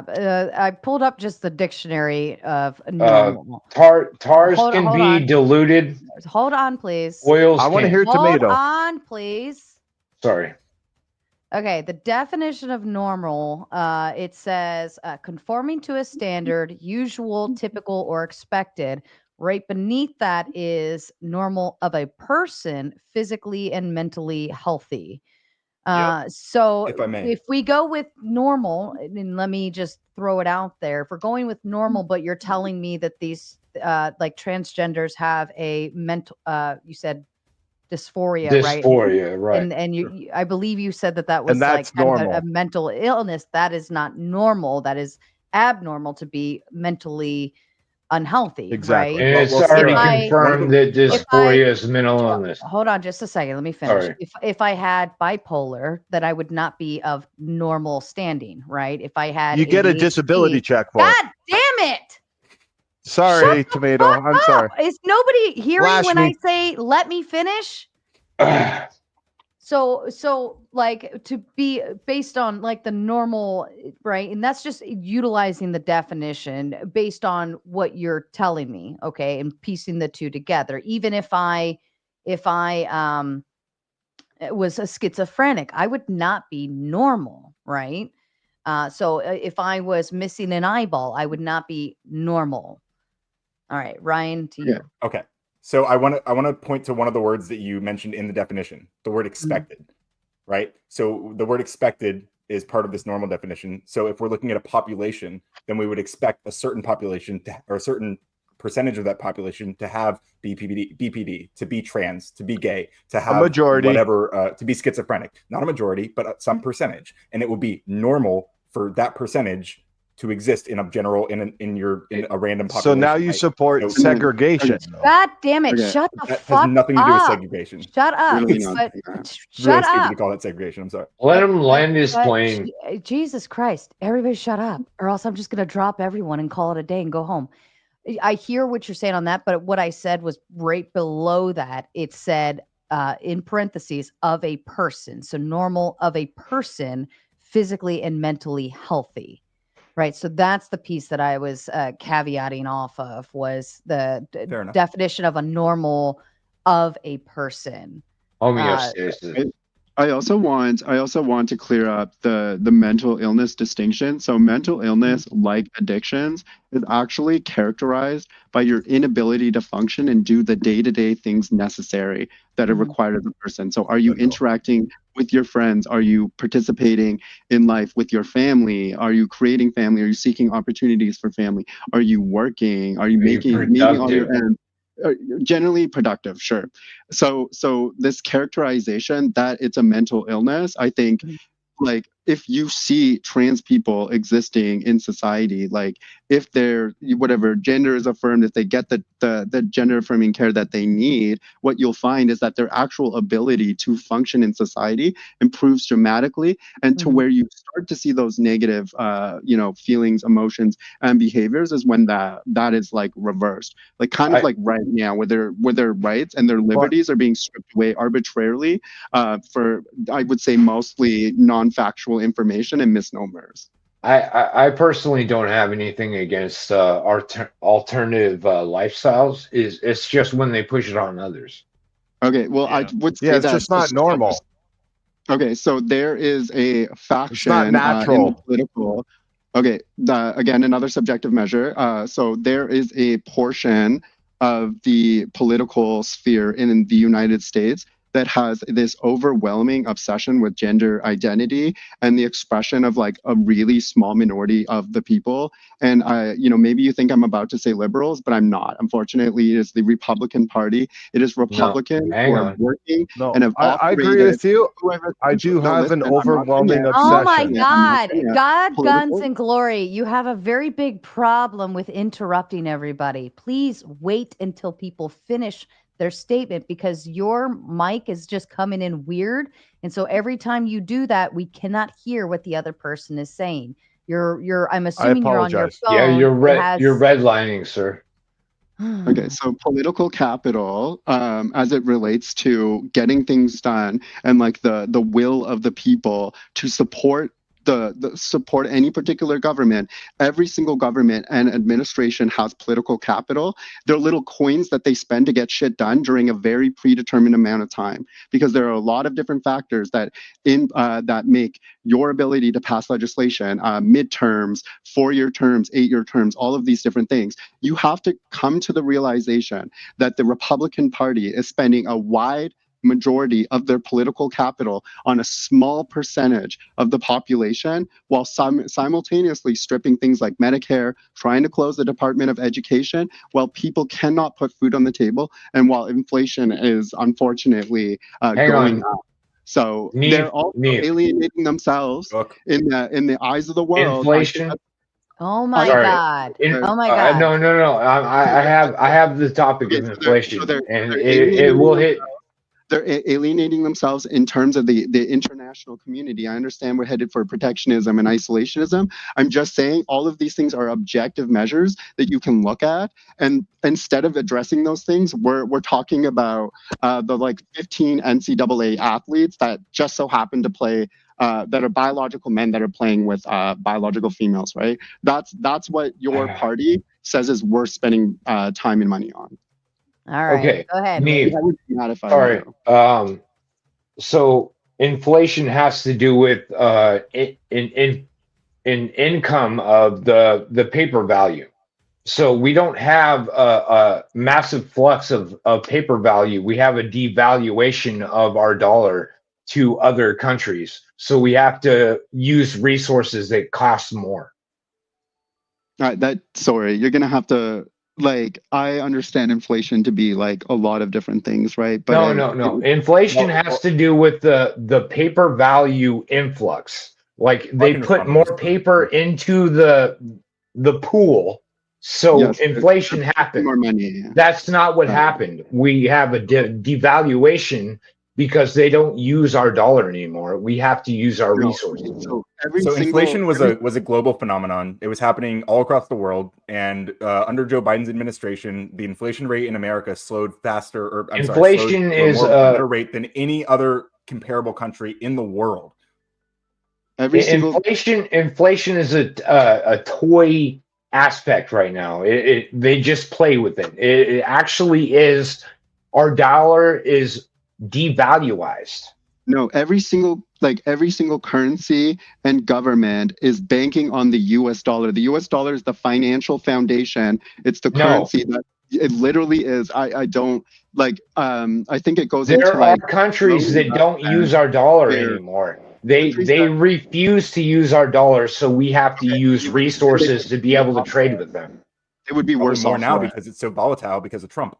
I pulled up just the dictionary of normal. Tars Hold can be on. diluted. Hold on, please. Oils. I want to hear tomato. Hold on, please. Sorry. Okay, the definition of normal, it says conforming to a standard, usual, typical, or expected. Right beneath that is normal of a person, physically and mentally healthy. So If I may. if we go with normal, and let me just throw it out there, if we're going with normal, but you're telling me that these like transgenders have a mental, you said dysphoria, right? Dysphoria, right. And you, I believe you said that was like that's kind of normal. a mental illness. That is not normal. That is abnormal to be mentally unhealthy, Exactly. right? And it's already confirmed that dysphoria is mental illness. Hold on just a second. Let me finish. Sorry. If I had bipolar, then I would not be of normal standing, right? If I had You get a ADHD, disability check for it. God damn it! Sorry, Shut the tomato. fuck I'm up. sorry. Is nobody hearing Flash when me. I say let me finish? So like to be based on like the normal, right? And that's just utilizing the definition based on what you're telling me, okay, and piecing the two together. Even if I was a schizophrenic, I would not be normal, right? So if I was missing an eyeball, I would not be normal. All right, Ryan, to you. Okay. So I want to point to one of the words that you mentioned in the definition, the word expected, right? So the word expected is part of this normal definition. So if we're looking at a population, then we would expect a certain population or a certain percentage of that population to have BPD, to be trans, to be gay, to have a majority, whatever, to be schizophrenic. Not a majority, but some percentage, and it would be normal for that percentage to exist in a general in a random population. So now you support segregation. God damn it! Shut the that fuck has nothing to do with up. segregation. Shut up! Really But it's really shut stupid up! to call that segregation. I'm sorry. Let him land his plane. Jesus Christ! Everybody, shut up, or else I'm just gonna drop everyone and call it a day and go home. I hear what you're saying on that, but what I said was right below that. It said in parentheses of a person, so normal of a person, physically and mentally healthy. Right. So that's the piece that I was caveating off of, was the definition of a normal of a person. I also want to clear up the mental illness distinction. So mental illness, like addictions, is actually characterized by your inability to function and do the day-to-day things necessary that are required of the person. So are you interacting with your friends? Are you participating in life with your family? Are you creating family? Are you seeking opportunities for family? Are you working? Are you meeting all your ends? Generally productive, sure. So this characterization that it's a mental illness, I think, like, if you see trans people existing in society, like if they're whatever gender is affirmed, if they get the gender affirming care that they need, what you'll find is that their actual ability to function in society improves dramatically, and to where you start to see those negative feelings, emotions, and behaviors is when that is like reversed, like kind of like right now where their rights and their liberties are being stripped away arbitrarily for, I would say, mostly non-factual information and misnomers. I personally don't have anything against alternative lifestyles. It's just when they push it on others. Okay, well, I would say it's just not normal. Okay, so there is a faction it's not natural. In the political. Okay, again, another subjective measure. So there is a portion of the political sphere in the United States that has this overwhelming obsession with gender identity and the expression of like a really small minority of the people. And maybe you think I'm about to say liberals, but I'm not. Unfortunately, it is the Republican Party. It is Republicans who are working and have I agree with you. I do have an overwhelming obsession. Oh my God. God, guns, and glory. You have a very big problem with interrupting everybody. Please wait until people finish their statement, because your mic is just coming in weird. And so every time you do that, we cannot hear what the other person is saying. I'm assuming you're on your phone. Yeah, you're redlining, sir. Okay, so political capital, as it relates to getting things done and like the will of the people to support support any particular government. Every single government and administration has political capital. They're little coins that they spend to get shit done during a very predetermined amount of time, because there are a lot of different factors that make your ability to pass legislation, midterms, 4-year terms, 8-year terms, all of these different things. You have to come to the realization that the Republican Party is spending a wide majority of their political capital on a small percentage of the population, while simultaneously stripping things like Medicare, trying to close the Department of Education, while people cannot put food on the table, and while inflation is unfortunately going up. So they're also alienating themselves in the eyes of the world. Inflation. Oh my God! Oh my God! No. I have the topic of inflation, and it will hit. They're alienating themselves in terms of the international community. I understand we're headed for protectionism and isolationism. I'm just saying all of these things are objective measures that you can look at, and instead of addressing those things, we're talking about the like 15 NCAA athletes that just so happen to play. That are biological men that are playing with biological females, right? That's what your party says is worth spending time and money on. All right. Okay. Go ahead. Sorry. So inflation has to do with in income of the paper value. So we don't have a massive flux of paper value. We have a devaluation of our dollar to other countries. So we have to use resources that cost more. All right, you're gonna have to, like, I understand inflation to be like a lot of different things, right? But no. Inflation has to do with the paper value influx. Like they put more paper into the pool, so inflation happened. More money. Yeah. That's not what happened. We have a devaluation because they don't use our dollar anymore. We have to use our resources. So inflation was a global phenomenon. It was happening all across the world, and under Joe Biden's administration, the inflation rate in America slowed faster. Inflation is a better rate than any other comparable country in the world. Inflation is a toy aspect right now. They just play with it. It actually is. Our dollar is devaluized. No, every single currency and government is banking on the US dollar. The US dollar is the financial foundation. It's the currency that it literally is. I don't like I think it goes into like countries that don't use our dollar anymore. They refuse to use our dollar, so we have to use resources to be able to trade with them. It would be worse more now because it's so volatile because of Trump.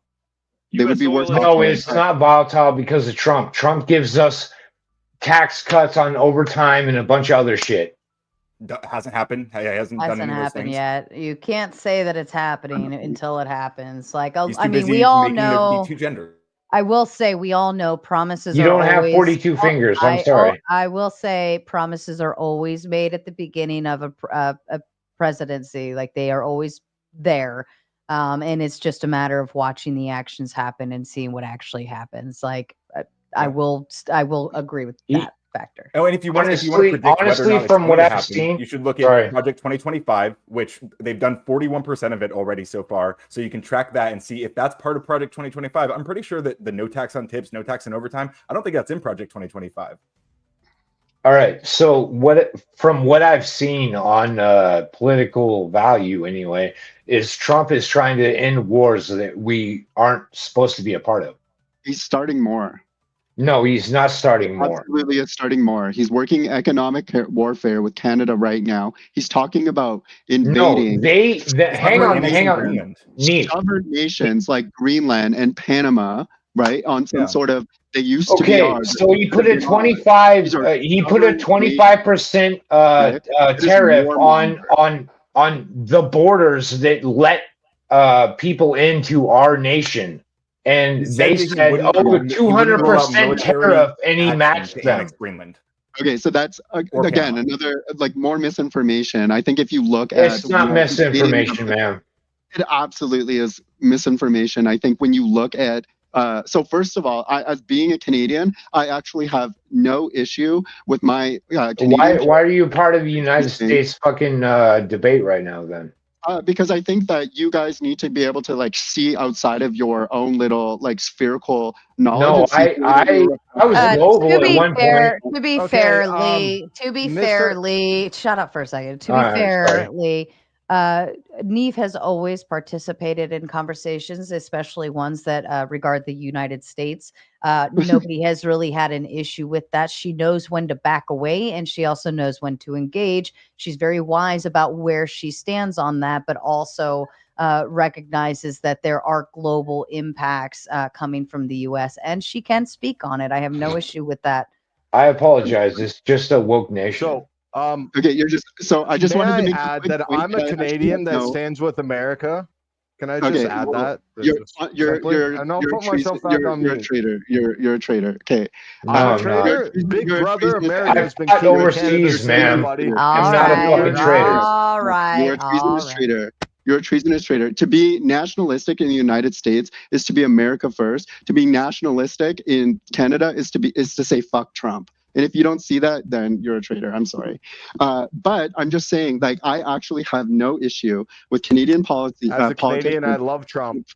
They would be worse. No, it's not volatile because of Trump. Trump gives us tax cuts on overtime and a bunch of other shit. Hasn't happened. Hasn't done any of those things yet. You can't say that it's happening until it happens. Like, I mean, we all know. I will say we all know promises. You don't have 42 fingers. I'm sorry. I will say promises are always made at the beginning of a presidency. Like they are always there. And it's just a matter of watching the actions happen and seeing what actually happens. Like I will agree with that factor. Oh, and if you want to predict whether or not it's going to happen, you should look at Project 2025, which they've done 41% of it already so far. So you can track that and see if that's part of Project 2025. I'm pretty sure that the no tax on tips, no tax on overtime, I don't think that's in Project 2025. All right. So from what I've seen on political value anyway, is Trump is trying to end wars that we aren't supposed to be a part of. He's starting more. No, he's not starting more. Absolutely, it's starting more. He's working economic warfare with Canada right now. He's talking about invading. No, hang on. Sovereign nations like Greenland and Panama, right? On some sort of, they used to be ours. So he put a 25. He put a 25% tariff on the borders that let people into our nation. And they said, 200% tariff, and he matched them. Greenland. Okay, so that's again another like more misinformation. I think if you look at, it's not misinformation, man. It absolutely is misinformation. I think when you look at so first of all, as being a Canadian, I actually have no issue with my Canadian. Why are you part of the United States fucking debate right now then? Because I think that you guys need to be able to like see outside of your own little like spherical knowledge. No, I was global at one point. To be fairly, shut up for a second. To be fairly, Neve has always participated in conversations, especially ones that regard the United States. Nobody has really had an issue with that. She knows when to back away, and she also knows when to engage. She's very wise about where she stands on that, but also recognizes that there are global impacts coming from the U.S., and she can speak on it. I have no issue with that. I apologize. It's just a woke nation. So, okay, you're just I just wanted to make add that I'm a Canadian that stands with America. Can I just add that? You're a traitor. You're a traitor. Okay. I'm a traitor. Big Brother America has been keeping overseas, man. I'm not a fucking traitor. All right. You're a treasonous traitor. You're a treasonous traitor. To be nationalistic in the United States is to be America first. To be nationalistic in Canada is to say fuck Trump. And if you don't see that, then you're a traitor. I'm sorry. But I'm just saying, like, I actually have no issue with Canadian policy. As a Canadian, I love Trump.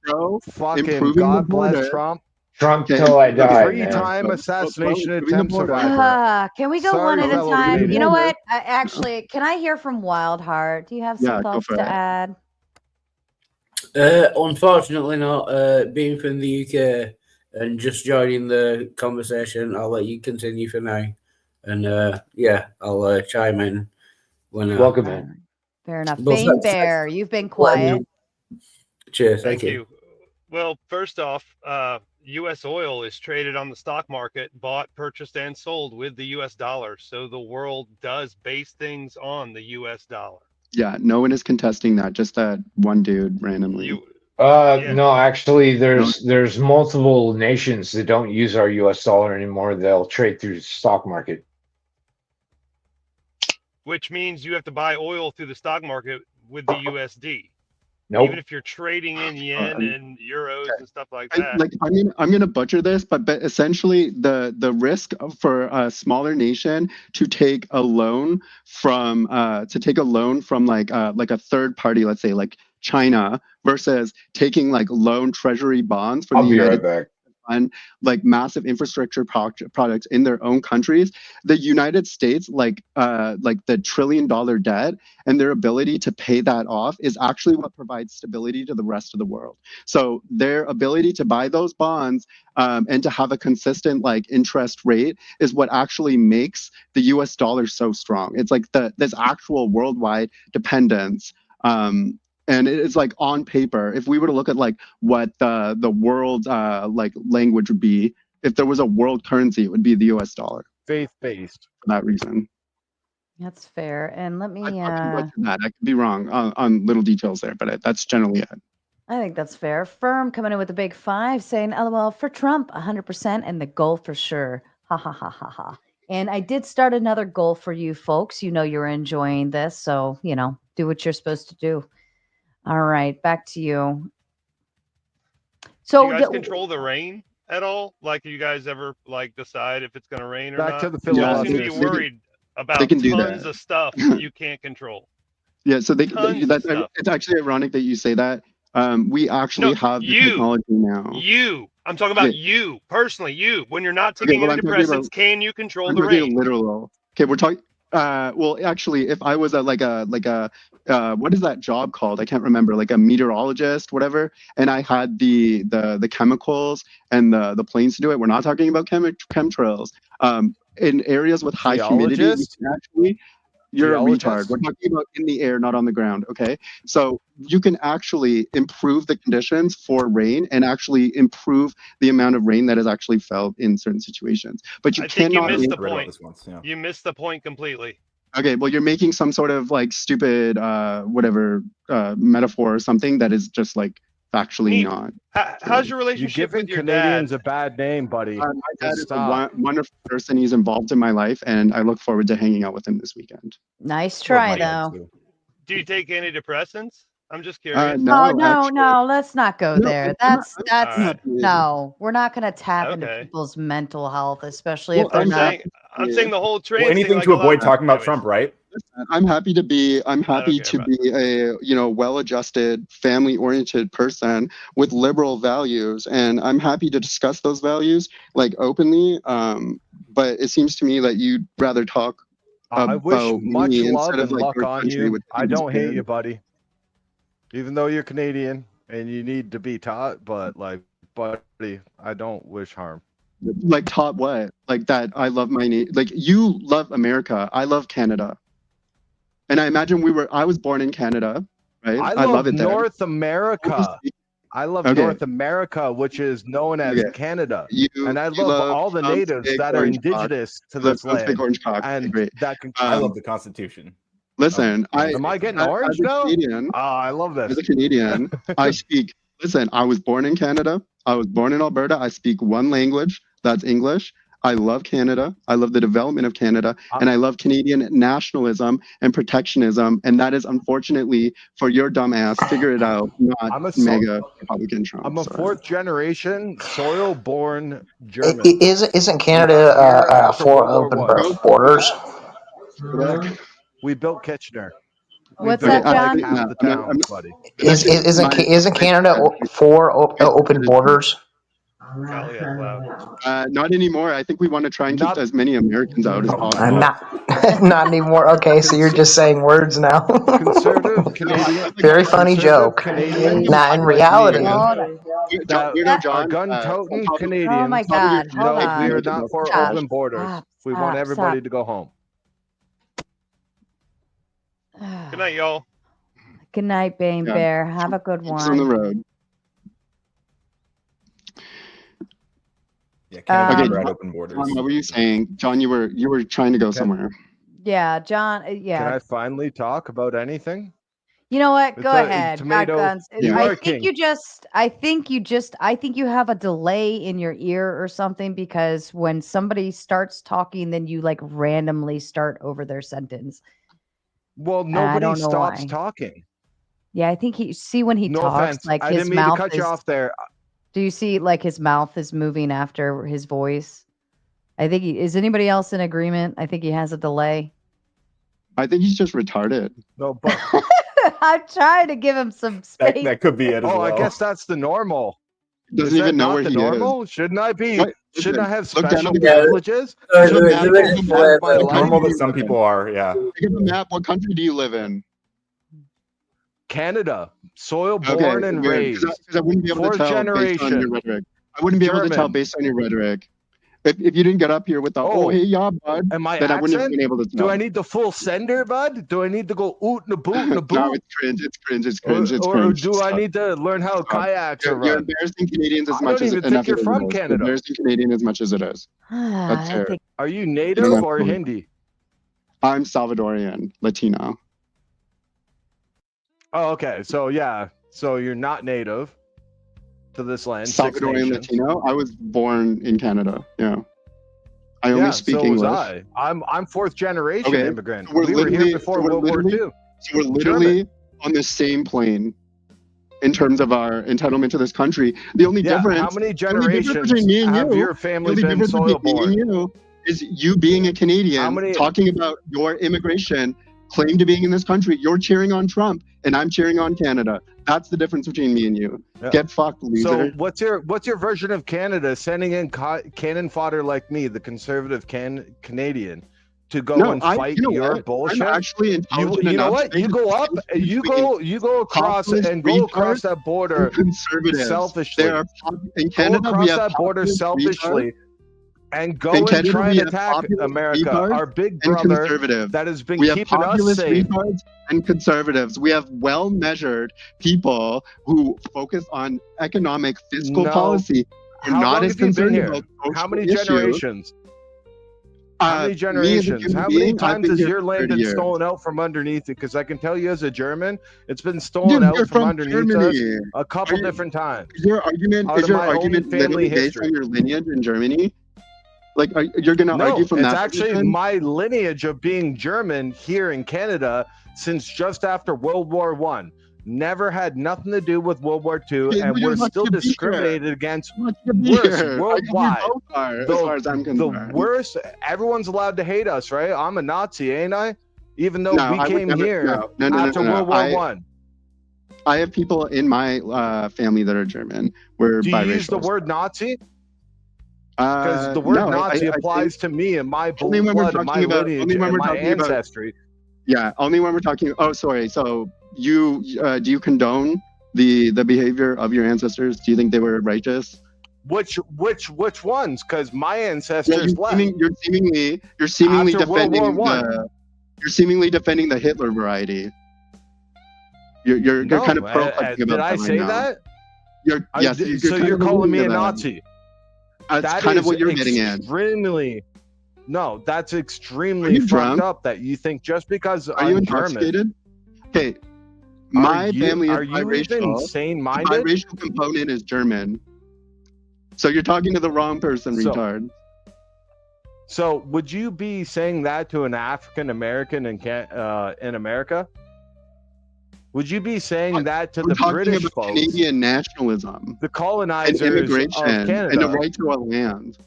Fucking God bless Trump. Trump till I die. Three-time assassination attempt survivor. Can we go one at a time? You know what? Actually, can I hear from Wildheart? Do you have some thoughts to add? Unfortunately not. Being from the UK and just joining the conversation, I'll let you continue for now. And I'll chime in when welcome in. Fair enough. Bane Bear, you've been quiet. Cheers. Thank you. Well, first off, U.S. oil is traded on the stock market, bought, purchased, and sold with the U.S. dollar. So the world does base things on the U.S. dollar. Yeah, no one is contesting that. Just that one dude randomly. No, actually, there's multiple nations that don't use our U.S. dollar anymore. They'll trade through the stock market. Which means you have to buy oil through the stock market with the USD. Nope. Even if you're trading in yen and euros and stuff like that. Like, I'm gonna butcher this, but essentially the risk for a smaller nation to take a loan from like a third party, let's say like China, versus taking like loan treasury bonds from the United States on like massive infrastructure projects in their own countries. The United States, like the $1 trillion debt and their ability to pay that off is actually what provides stability to the rest of the world. So their ability to buy those bonds and to have a consistent like interest rate is what actually makes the US dollar so strong. It's like this actual worldwide dependence. And it's like on paper, if we were to look at like what the world like language would be, if there was a world currency, it would be the US dollar. Faith-based. For that reason. That's fair. And let me I could be wrong on little details there, but that's generally it. I think that's fair. Firm coming in with a big 5 saying, LOL for Trump, 100%, and the goal for sure. Ha ha ha ha ha. And I did start another goal for you folks. You know you're enjoying this, so do what you're supposed to do. All right, back to you. So do you guys control the rain at all? Like, do you guys ever like decide if it's going to rain or not? Back to the Philadelphia. You seem to be worried about tons of stuff you can't control. Yeah, so it's actually ironic that you say that. We actually have the technology now. I'm talking about you personally. When you're not taking antidepressants, can you control the rain? Literal. Okay, we're talking. Well, actually, if I was what is that job called? I can't remember. Like a meteorologist, whatever. And I had the chemicals and the planes to do it. We're not talking about chemtrails. In areas with high humidity, you Geologist? can actually. You're a retard. We're talking about in the air, not on the ground. Okay, so you can actually improve the conditions for rain and actually improve the amount of rain that is actually felt in certain situations. But you I think you cannot. missed the point. You missed the point completely. Okay, well, you're making some sort of like stupid metaphor or something that is just like factually not. How's your relationship You're giving with your Canadians dad? a bad name, buddy. My dad is a wonderful person. He's involved in my life, and I look forward to hanging out with him this weekend. Nice try, though. Do you take antidepressants? I'm just curious. No, let's not go No, there. I'm That's no. We're not going to tap into people's mental health, especially if they're not. I'm saying the whole trans anything thing, to avoid talking about Trump, right? I'm happy to be a well-adjusted, family-oriented person with liberal values, and I'm happy to discuss those values like openly. But it seems to me that you'd rather talk I wish about much me love instead of and like luck your on country you. with I don't hate Canadians. you, buddy. Even though you're Canadian and you need to be taught, but like, buddy, I don't wish harm. Like taught what? Like that I love my like you love America. I love Canada. And I imagine I was born in Canada, right? I love it there. North America. I love North America, which is known as Canada. And I love all the natives that are indigenous to this land. And I love the Constitution. Listen, am I getting orange now? I love this. As a Canadian, I speak. Listen, I was born in Canada. I was born in Alberta. I speak one language. That's English. I love Canada. I love the development of Canada. And I love Canadian nationalism and protectionism. And that is unfortunately for your dumb ass, figure it out, not mega Republican Trump. I'm a fourth generation soil-born German. Isn't Canada for open borders? We built Kitchener. What's that, John? Half the town, buddy. Isn't Canada for open borders? Not anymore. I think we want to try and keep as many Americans out as possible. Not anymore. Okay, so you're just saying words now. Conservative Canadian. Very funny joke. Not in reality. Gun-toting Canadians. Oh my God! No, we are not for open borders. We want everybody to go home. Good night, y'all. Good night, Bane Bear. Have a good one. On the road. Yeah, Canada had open borders. John, what were you saying, John? You were trying to go somewhere. Yeah, John. Yeah. Can I finally talk about anything? You know what? Go ahead. Guns. I think you have a delay in your ear or something, because when somebody starts talking, then you like randomly start over their sentence. Well, nobody stops talking. Yeah, I think when he talks, offense. like I his didn't mean mouth to cut you off there. Do you see like his mouth is moving after his voice? I think is anybody else in agreement? I think he has a delay. I think he's just retarded. No, but I'm trying to give him some space. That could be it as well. I guess that's the normal. Doesn't even know where he is. Shouldn't I be? Shouldn't I have Look down special at the map. privileges? Normal that some people are, yeah. Look at the map. What country do you live in? Canada, soil-born and raised. Because I wouldn't be able to tell based on your rhetoric. I wouldn't be able to tell based on your rhetoric. If you didn't get up here with the hey yeah bud, and my then accent, I wouldn't have been able to tell. Do I need the full sender, bud? Do I need to go oot and a boot and a boot? No, it's cringe. It's cringe. It's cringe. It's or cringe. do I need to learn how kayaks are run? You're embarrassing Canadians as much as I don't even think you're from Canada. You're embarrassing Canadian as much as it is. That's fair. Are you native or Hindi? I'm Salvadorian, Latino. Oh, okay. So yeah. So you're not native to this land. Salvadorian Latino. I was born in Canada. Yeah. I only speak English. Was I. I'm fourth generation immigrant. So we were here before World War II. So we're literally on the same plane in terms of our entitlement to this country. The only difference. How many generations between me and have your family been soil-born? Is you being a Canadian talking about your immigration claim to being in this country. You're cheering on Trump, and I'm cheering on Canada. That's the difference between me and you. Yeah. Get fucked, loser. So what's your version of Canada sending in cannon fodder like me, the conservative Canadian, to go and fight your bullshit. I'm actually intelligent you know enough what? to You go up, you go across and go across that border selfishly. In Canada, go across that border selfishly and go and try and attack America, our big brother that has been keeping us safe. And conservatives. We have well-measured people who focus on economic fiscal policy and not as concerned about social How many issues. generations? How many generations? How many times has your land been stolen out from underneath it? Because I can tell you as a German, it's been stolen out from underneath us a couple different times. Is your argument literally based on your lineage in Germany? Like, you're going to argue from that it's actually position? my lineage of being German here in Canada since just after World War I. Never had nothing to do with World War II, and we're still discriminated against worse worldwide. As far as I'm concerned. The worst, everyone's allowed to hate us, right? I'm a Nazi, ain't I? Even though we came here after World War I. I have people in my family that are German. We're Do you biracial. use the word Nazi? Because the word Nazi applies to me and my blood, and my lineage, and my ancestry. Yeah, only when we're talking. Oh, sorry. So you do you condone the behavior of your ancestors? Do you think they were righteous? Which ones? Because my ancestors left. You're seemingly defending the Hitler variety. You're kind of pro-clicking about did I say that? Yes. So you're calling me a Nazi? That's kind of what you're getting at. No, that's extremely fucked up that you think just because I'm intoxicated? German. Okay, my family is are you biracial. even sane-minded? The biracial component is German. So you're talking to the wrong person, retard. So would you be saying that to an African American in America? Would you be saying that to the British folks? Canadian nationalism, the colonizers and immigration, of Canada, and the right to our land.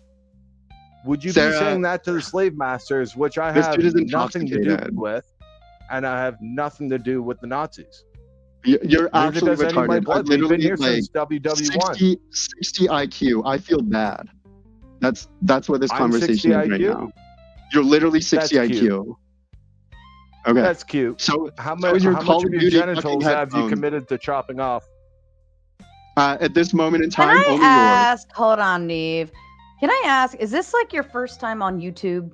Would you be saying that to the slave masters, which I have nothing to do with, and I have nothing to do with the Nazis? You're absolutely retarded. Blood. We've been here since WW1. 60 IQ. I feel bad. That's where this conversation is right now. You're literally 60 IQ. Okay, that's cute. So how much of your genitals have you committed to chopping off? At this moment in time, Can I only ask? Hold on, Neve. Can I ask? Is this like your first time on YouTube?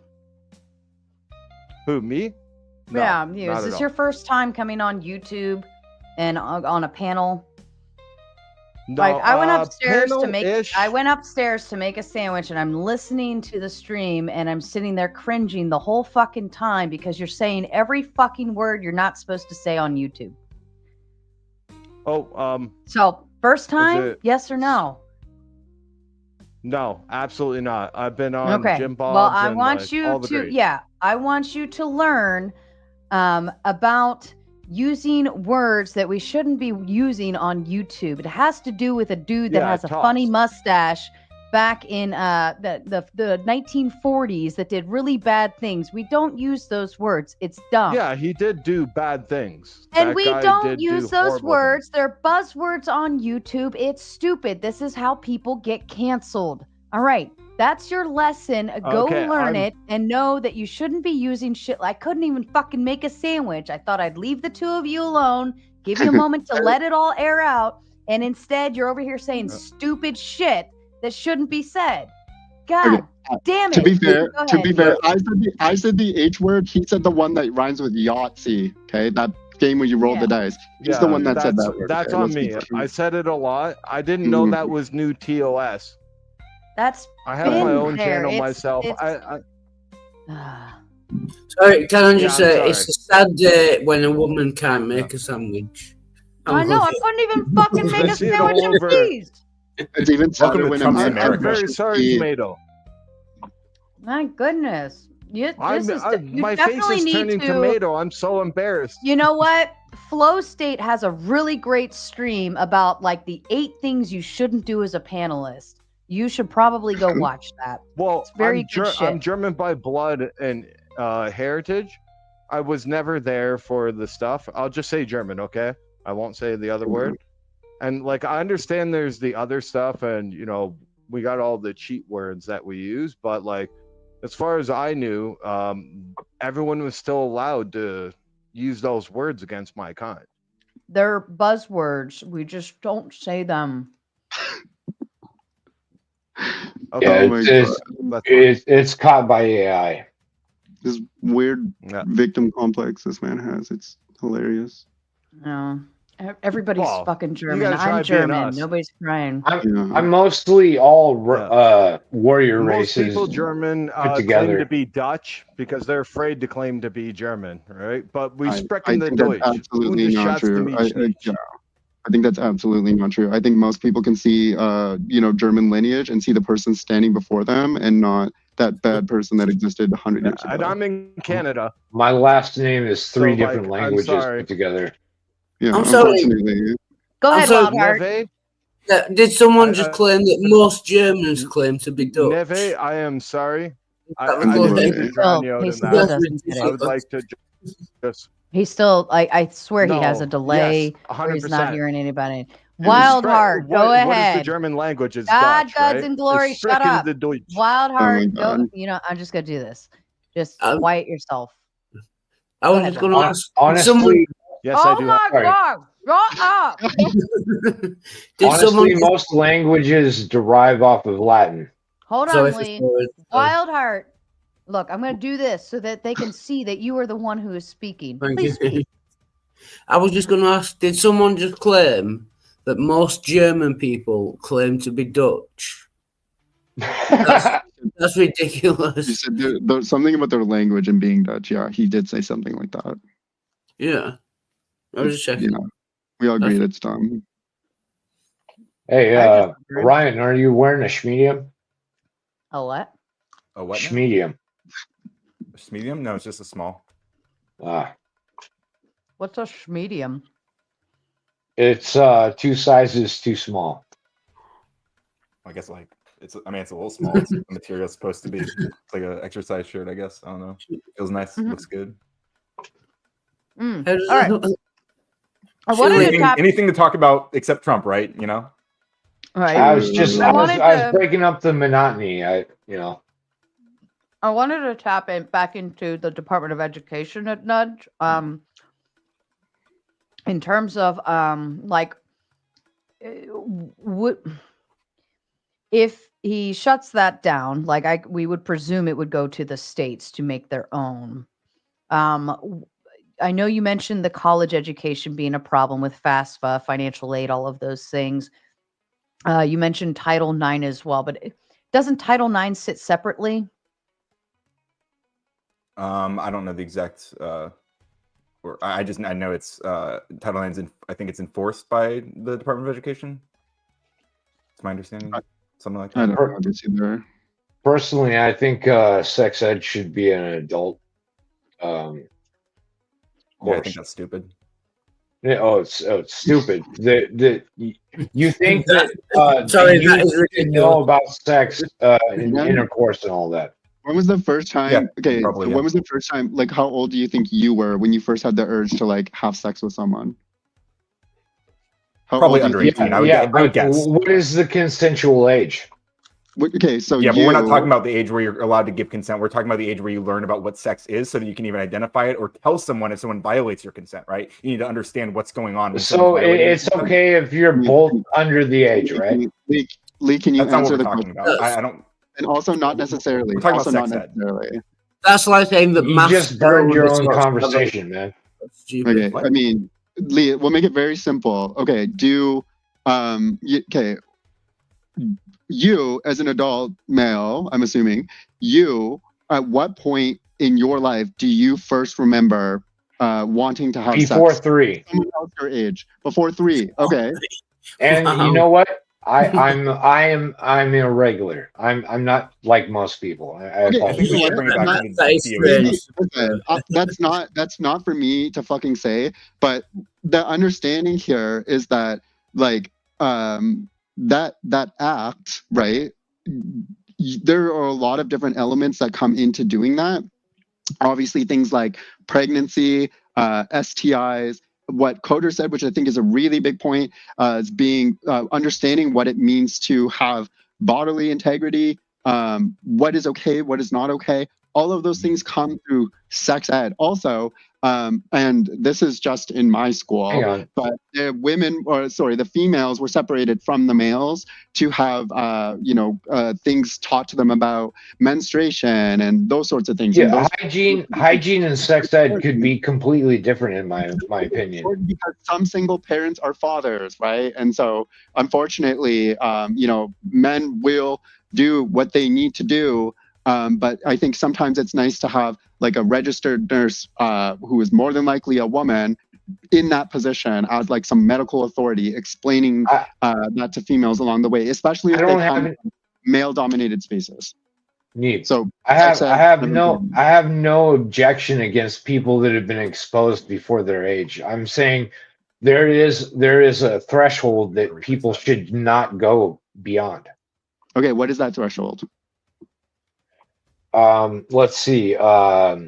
Who, me? No, yeah, you. Is this your first time coming on YouTube and on a panel? No, like I went upstairs to make. I went upstairs to make a sandwich, and I'm listening to the stream, and I'm sitting there cringing the whole fucking time because you're saying every fucking word you're not supposed to say on YouTube. Oh, So first time, yes or no? No, absolutely not. I've been on Jim Bob's. Well, I want you to, I want you to learn about using words that we shouldn't be using on YouTube. It has to do with a dude that has a funny mustache back in the 1940s that did really bad things. We don't use those words. It's dumb. Yeah, he did do bad things. And we don't use those words. They're buzzwords on YouTube. It's stupid. This is how people get canceled. All right. That's your lesson. Go learn it and know that you shouldn't be using shit. I couldn't even fucking make a sandwich. I thought I'd leave the two of you alone, give you a moment to let it all air out. And instead, you're over here saying stupid shit that shouldn't be said. God damn it. To be fair, I said the H word. He said the one that rhymes with Yahtzee. Okay, that game where you roll the dice. He's the one that said that word. That's on me. I said it a lot. I didn't know that was new TOS. I have my own channel myself. Sorry, can I just say it's a sad day when a woman can't make a sandwich. I know. I couldn't even fucking make a sandwich in peace. It's even sadder when I'm very sorry, Tomato. My goodness. My face is turning tomato. I'm so embarrassed. You know what? Flow State has a really great stream about like the 8 things you shouldn't do as a panelist. You should probably go watch that. Well, it's very good shit. I'm German by blood and heritage. I was never there for the stuff. I'll just say German, okay? I won't say the other word. And like I understand there's the other stuff, and you know we got all the cheat words that we use, but like as far as I knew, everyone was still allowed to use those words against my kind. They're buzzwords. We just don't say them. Okay. Yeah, it's caught by AI. This weird victim complex this man has. It's hilarious. No. Everybody's Well, fucking you German. gotta try I'm being German. us. Nobody's crying. I'm mostly all warrior Most races people German put claim together. to be Dutch because they're afraid to claim to be German, right? But we I sprechen the think that's Deutsch. absolutely Und not Schatz true. mich nicht. Yeah, I think that's absolutely not true. I think most people can see, German lineage and see the person standing before them, and not that bad person that existed 100 years ago. And I'm in Canada. My last name is three So, different like, I'm languages sorry. put together. Yeah, I'm sorry. unfortunately. Go I'm ahead, sorry. Wildheart. Did someone just claim that most Germans claim to be Dutch? Neve, I am sorry. I Go didn't ahead. mean to drown you out He in still that. doesn't get I it. would like to just He still, I swear he has a No, delay yes, where he's not 100%. hearing anybody. Wildheart, go What is the ahead. German language? It's God, Dutch, gods right? and glory, It's shut sprechen up. the Deutsch. Wildheart, Oh my go. God. I'm just gonna do this. Just quiet yourself. I Go was ahead, just going to Wildheart. ask. Honestly, Yes, Oh I do. my Sorry. God! Shut up! Did honestly, someone? most languages derive off of Latin. Hold Sorry on, for Lee. swearing. Wildheart. Look, I'm gonna do this so that they can see that you are the one who is speaking. Thank Please you. speak. I was just going to ask. Did someone just claim that most German people claim to be Dutch? That's You ridiculous. said there's something about their language and being Dutch. Yeah, he did say something like that. Yeah. I was just checking. Yeah, we all agree that's dumb. Hey, I just agree. Ryan, are you wearing a schmedium? A what? A what? now? Schmedium. A medium? No, it's just a small. What's a medium? It's 2 sizes too small. I guess like it's. I mean, it's a little small. It's the material's supposed to be. It's like an exercise shirt, I guess. I don't know. Feels nice. Looks good. All How does right. that- I wanted to Anything, tap. anything to talk about except Trump, right? You know. Right. I was wanted to- breaking up the monotony. I wanted to tap back into the Department of Education at Nudge. In terms of if he shuts that down, we would presume it would go to the states to make their own. I know you mentioned the college education being a problem with FAFSA, financial aid, all of those things. You mentioned Title IX as well, but doesn't Title IX sit separately? I don't know the exact. I know it's Title IX. I think it's enforced by the Department of Education. It's my understanding. Something like that. I don't know this either. personally, I think sex ed should be an adult. Yeah, I think that's stupid. Yeah, it's stupid. You think that Sorry, you that is know ridiculous. about sex and intercourse and all that. When was the first time? Yeah, okay, probably, so yeah. when was the first time? Like, how old do you think you were when you first had the urge to like have sex with someone? How Probably old do under you think 18. I would but guess. what is the consensual age? Okay, so Yeah, but we're not talking about the age where you're allowed to give consent. We're talking about the age where you learn about what sex is so that you can even identify it or tell someone if someone violates your consent, right? You need to understand what's going on. When So someone's violating your it's consent. okay if you're both under the age, right? Lee, can you That's not what answer we're the talking question? about. I don't. And also not necessarily. We're talking also about not sex ed. necessarily. That's like saying that You maths just burned your own discourse. conversation, man. That's stupid. Okay, What? I mean, Lee, we'll make it very simple. Okay, you as an adult male, I'm assuming, at what point in your life do you first remember wanting to have Before sex? 3. Someone else your age. Before 3. Okay. And you know what? I'm irregular. I'm not like most people. I Okay, I think we should bring it back to the That is theory. strange. Listen, that's not for me to fucking say, but the understanding here is that like that act, right? There are a lot of different elements that come into doing that. Obviously, things like pregnancy, STIs. What Coder said, which I think is a really big point, is being understanding what it means to have bodily integrity, what is okay, what is not okay. All of those things come through sex ed. Also, and this is just in my school, but the females were separated from the males to have, things taught to them about menstruation and those sorts of things. Yeah, hygiene and sex ed could be completely different in my opinion. Because some single parents are fathers, right? And so, unfortunately, men will do what they need to do. But I think sometimes it's nice to have like a registered nurse who is more than likely a woman in that position as like some medical authority explaining that to females along the way, especially if they come from male-dominated spaces. So I have no objection against people that have been exposed before their age. I'm saying there is a threshold that people should not go beyond. Okay, what is that threshold? Let's see. Are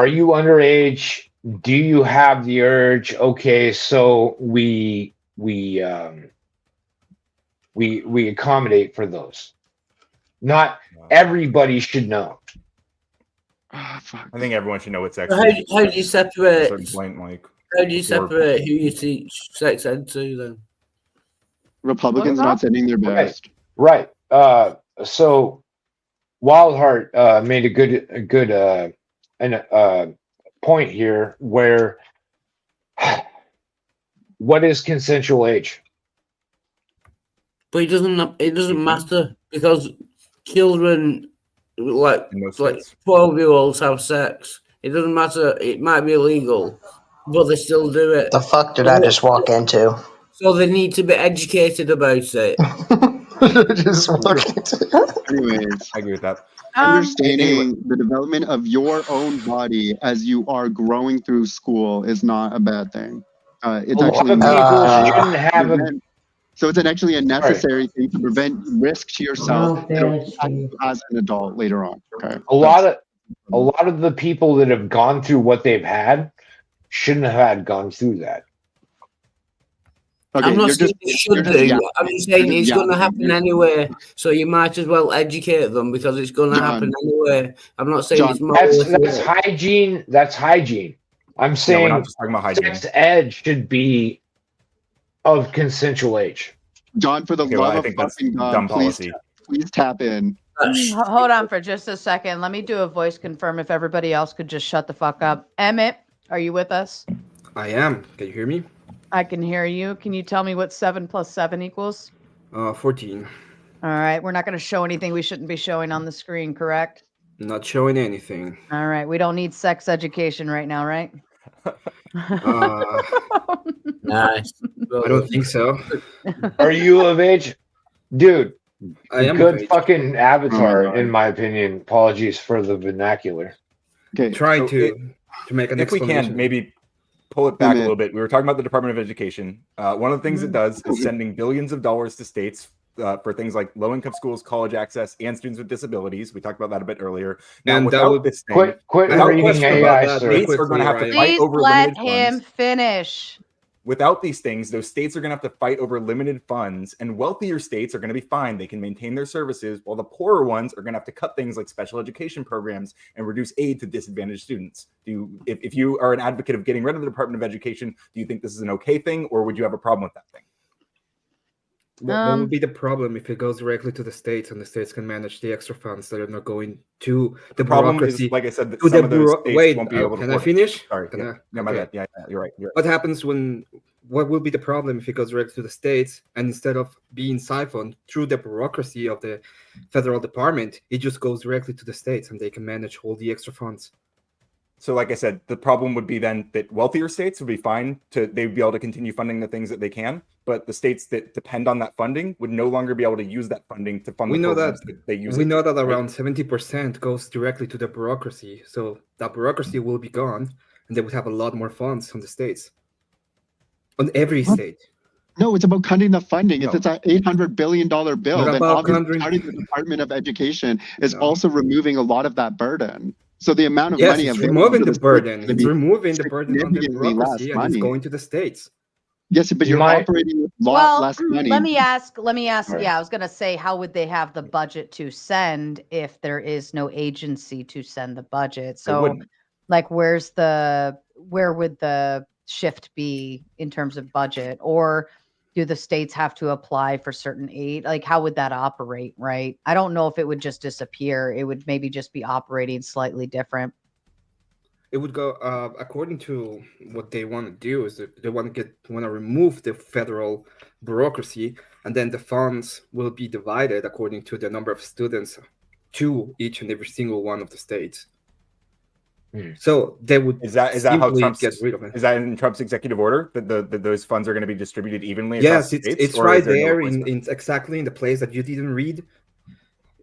you underage? Do you have the urge? Okay, so we accommodate for those. Not everybody should know. I think everyone should know what sex How is. do you separate? How do you separate who you teach sex ed to then? Republicans not setting their best. Right. So Wildheart made a good point here where what is consensual age? But it doesn't matter because children like 12-year-olds have sex. It doesn't matter. It might be illegal, but they still do it. The fuck did I just walk into? So they need to be educated about it. Just walk into. Anyways, I agree with that. Understanding the development of your own body as you are growing through school is not a bad thing. It's actually so it's actually a necessary thing to prevent risk to yourself as an adult later on. Okay. A lot of the people that have gone through what they've had shouldn't have had gone through that. Okay, I'm not saying it should do. I'm saying it's going to happen anyway. So you might as well educate them because it's going to happen anyway. I'm not saying it's more. That's hygiene. That's hygiene. I'm saying we're not just talking about hygiene. Sex ed should be of consensual age. John, for the love of fucking God, please tap in. Hold on for just a second. Let me do a voice confirm if everybody else could just shut the fuck up. Emmett, are you with us? I am. Can you hear me? I can hear you. Can you tell me what 7 + 7 equals? 14. All right. We're not going to show anything we shouldn't be showing on the screen, correct? Not showing anything. All right. We don't need sex education right now, right? Nice. I don't think so. Are you of age? Dude, I am good fucking avatar, in my opinion. Apologies for the vernacular. Okay. Try to make an if we can, maybe pull it back a little bit. We were talking about the Department of Education. One of the things it does is sending billions of dollars to states for things like low-income schools, college access, and students with disabilities. We talked about that a bit earlier. Now, And without this thing, quit reading AI. states are going to have to fight Please over let limited him funds. finish. Without these things, those states are going to have to fight over limited funds, and wealthier states are going to be fine. They can maintain their services, while the poorer ones are going to have to cut things like special education programs and reduce aid to disadvantaged students. If you are an advocate of getting rid of the Department of Education, do you think this is an okay thing, or would you have a problem with that thing? What would be the problem if it goes directly to the states and the states can manage the extra funds that are not going to the problem bureaucracy? is, like I said, that some of those states won't be able to can I afford it. finish? Sorry. Yeah, my bad. Yeah, you're right. What happens what will be the problem if it goes directly to the states and instead of being siphoned through the bureaucracy of the federal department, it just goes directly to the states and they can manage all the extra funds? So like I said, the problem would be then that wealthier states would be fine they'd be able to continue funding the things that they can, but the states that depend on that funding would no longer be able to use that funding to fund the programs that they use. We know that around 70% goes directly to the bureaucracy. So that bureaucracy will be gone and they would have a lot more funds on the states. On every state. No, it's about cutting the funding. If it's an $800 billion bill, then obviously cutting the Department of Education is also removing a lot of that burden. So the amount of money it's removing the burden. It's removing the burden on the bureaucracy and it's going to the states. Yes, but you're operating with a lot less money. Let me ask. Right. Yeah, I was going to say, how would they have the budget to send if there is no agency to send the budget? So, like, where would the shift be in terms of budget? Or do the states have to apply for certain aid? Like, how would that operate, right? I don't know if it would just disappear. It would maybe just be operating slightly different. It would go according to what they want to do is that they want to remove the federal bureaucracy, and then the funds will be divided according to the number of students to each and every single one of the states. So they would is that how Trump's get rid of it. Is that in Trump's executive order that those funds are going to be distributed evenly? Yes, across the it's states, or right is there there in exactly in the place that you didn't read.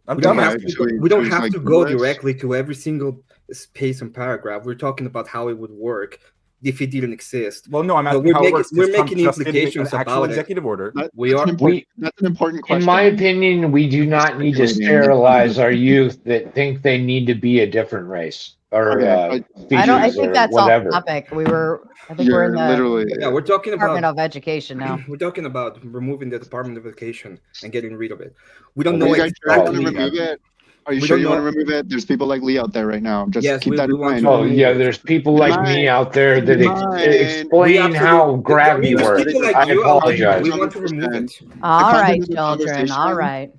We don't have to go directly to every single space and paragraph. We're talking about how it would work if it didn't exist. Well, no, I'm asking how it works. We're making implications actual about executive order. That's an important question. In my opinion, we do not need to sterilize our youth that think they need to be a different race or I think that's whatever. off topic. We're in the we're talking Department about of Education now. We're talking about removing the Department of Education and getting rid of it. We don't Are know you guys sure you want to exactly. remove it? Are you We sure don't you want to know. remove it? There's people like Lee out there right now. Just Yes, keep that we in want mind. to Oh yeah, there's people like me out there that explain how gravity There's works. people like I you out there. apologize. We want to remove it. All The right, content of the children. conversation All right.